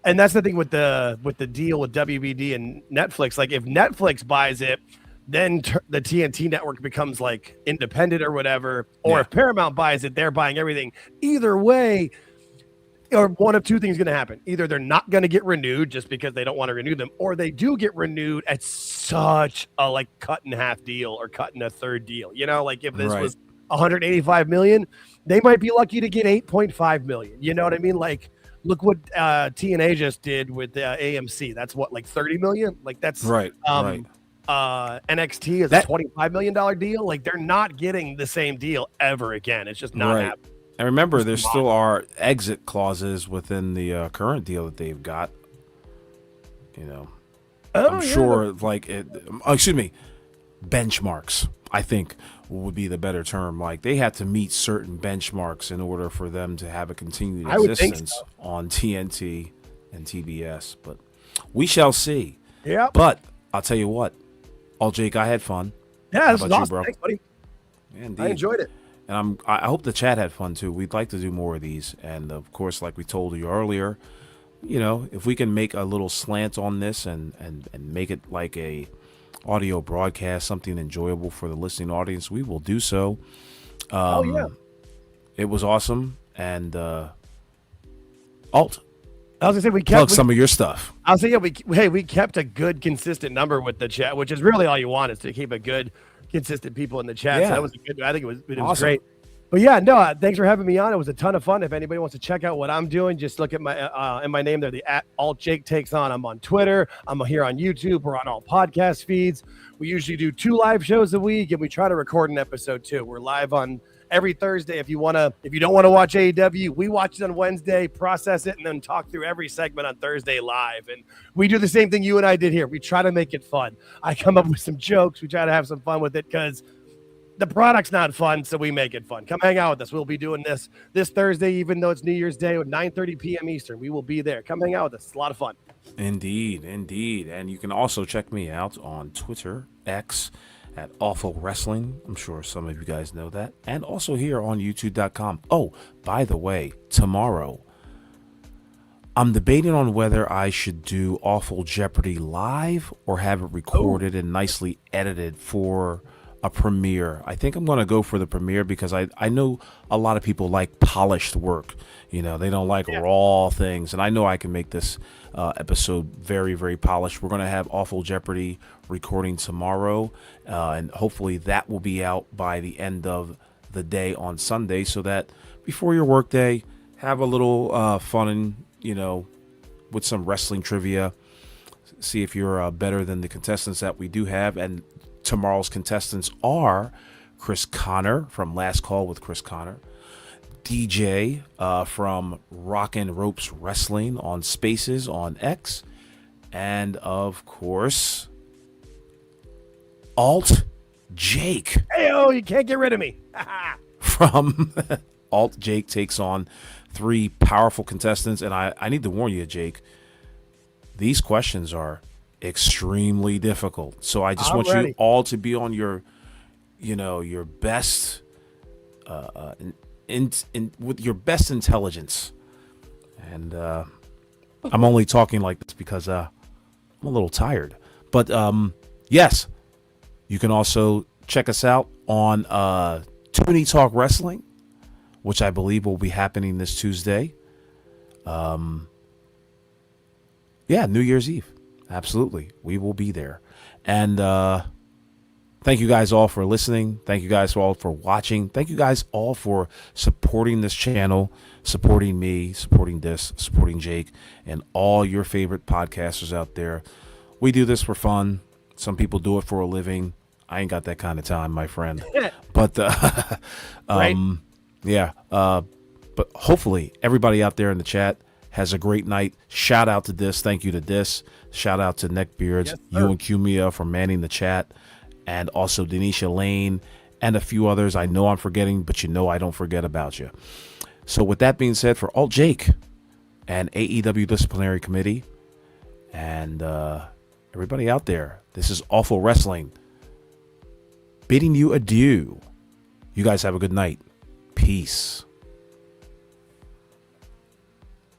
And that's the thing with the deal with WBD and Netflix. Like, if Netflix buys it, then the TNT network becomes like independent or whatever. Or if Paramount buys it, they're buying everything. Either way, or one of two things going to happen. Either they're not going to get renewed just because they don't want to renew them, or they do get renewed at such a like cut in half deal or cut in a third deal. You know, like if this was 185 million, they might be lucky to get 8.5 million. You know what I mean? Like, look what TNA just did with AMC. That's what, like 30 million? Like that's right. NXT is a $25 million deal. Like, they're not getting the same deal ever again. It's just not happening. And remember, there still are exit clauses within the current deal that they've got. You know, I'm sure, like, benchmarks, I think, would be the better term. Like, they have to meet certain benchmarks in order for them to have a continued existence on TNT and TBS. But we shall see. Yeah. But I'll tell you what, Jake, I had fun. Yeah, this was awesome. Bro? Thanks, buddy. Yeah, indeed. I enjoyed it. And I hope the chat had fun too. We'd like to do more of these. And of course, like we told you earlier, you know, if we can make a little slant on this and make it like a audio broadcast, something enjoyable for the listening audience, we will do so. It was awesome. And Alt, I was gonna say we kept plug some of your stuff. I was saying, we kept a good consistent number with the chat, which is really all you want, is to keep a good consistent people in the chat. Yeah. So that was good. I think it was awesome. Great. But yeah, no, thanks for having me on. It was a ton of fun. If anybody wants to check out what I'm doing, just look at my in my name there, the @AltJakeTakesOn. I'm on Twitter. I'm here on YouTube. We're on all podcast feeds. We usually do 2 live shows a week, and we try to record an episode too. We're live on every Thursday. If you don't want to watch AEW, we watch it on Wednesday, process it, and then talk through every segment on Thursday live. And we do the same thing you and I did here. We try to make it fun. I come up with some jokes. We try to have some fun with it because the product's not fun, so we make it fun. Come hang out with us. We'll be doing this Thursday, even though it's New Year's Day at 9:30 p.m. Eastern. We will be there. Come hang out with us. It's a lot of fun. Indeed. And you can also check me out on Twitter, X, at Awful Wrestling. I'm sure some of you guys know that. And also here on YouTube.com. Oh, by the way, tomorrow, I'm debating on whether I should do Awful Jeopardy live or have it recorded and nicely edited for a premiere. I think I'm going to go for the premiere because I know a lot of people like polished work. You know, they don't like raw things. And I know I can make this episode very, very polished. We're going to have Awful Jeopardy recording tomorrow. And hopefully that will be out by the end of the day on Sunday, so that before your work day, have a little fun, you know, with some wrestling trivia. See if you're better than the contestants that we do have. And tomorrow's contestants are Chris Connor from Last Call with Chris Connor, DJ from Rockin' Ropes Wrestling on Spaces on X, and of course, Alt Jake. Hey, you can't get rid of me. From Alt Jake takes on 3 powerful contestants. And I need to warn you, Jake, these questions are extremely difficult. So I just want ready. you all to be on your best, with your best intelligence. And I'm only talking like this because I'm a little tired. But yes, you can also check us out on Toonie Talk Wrestling, which I believe will be happening this Tuesday. Yeah, New Year's Eve. Absolutely. We will be there. And thank you guys all for listening. Thank you guys all for watching. Thank you guys all for supporting this channel, supporting me, supporting this, supporting Jake, and all your favorite podcasters out there. We do this for fun. Some people do it for a living. I ain't got that kind of time, my friend. But Right. yeah. But hopefully everybody out there in the chat has a great night. Shout out to this. Thank you to this. Shout out to Neckbeards, Yes, you and Cumia for manning the chat, and also Denisha Lane and a few others I know I'm forgetting, but you know I don't forget about you. So with that being said, for Alt Jake and AEW Disciplinary Committee and everybody out there, this is Awful Wrestling bidding you adieu. You guys have a good night. Peace.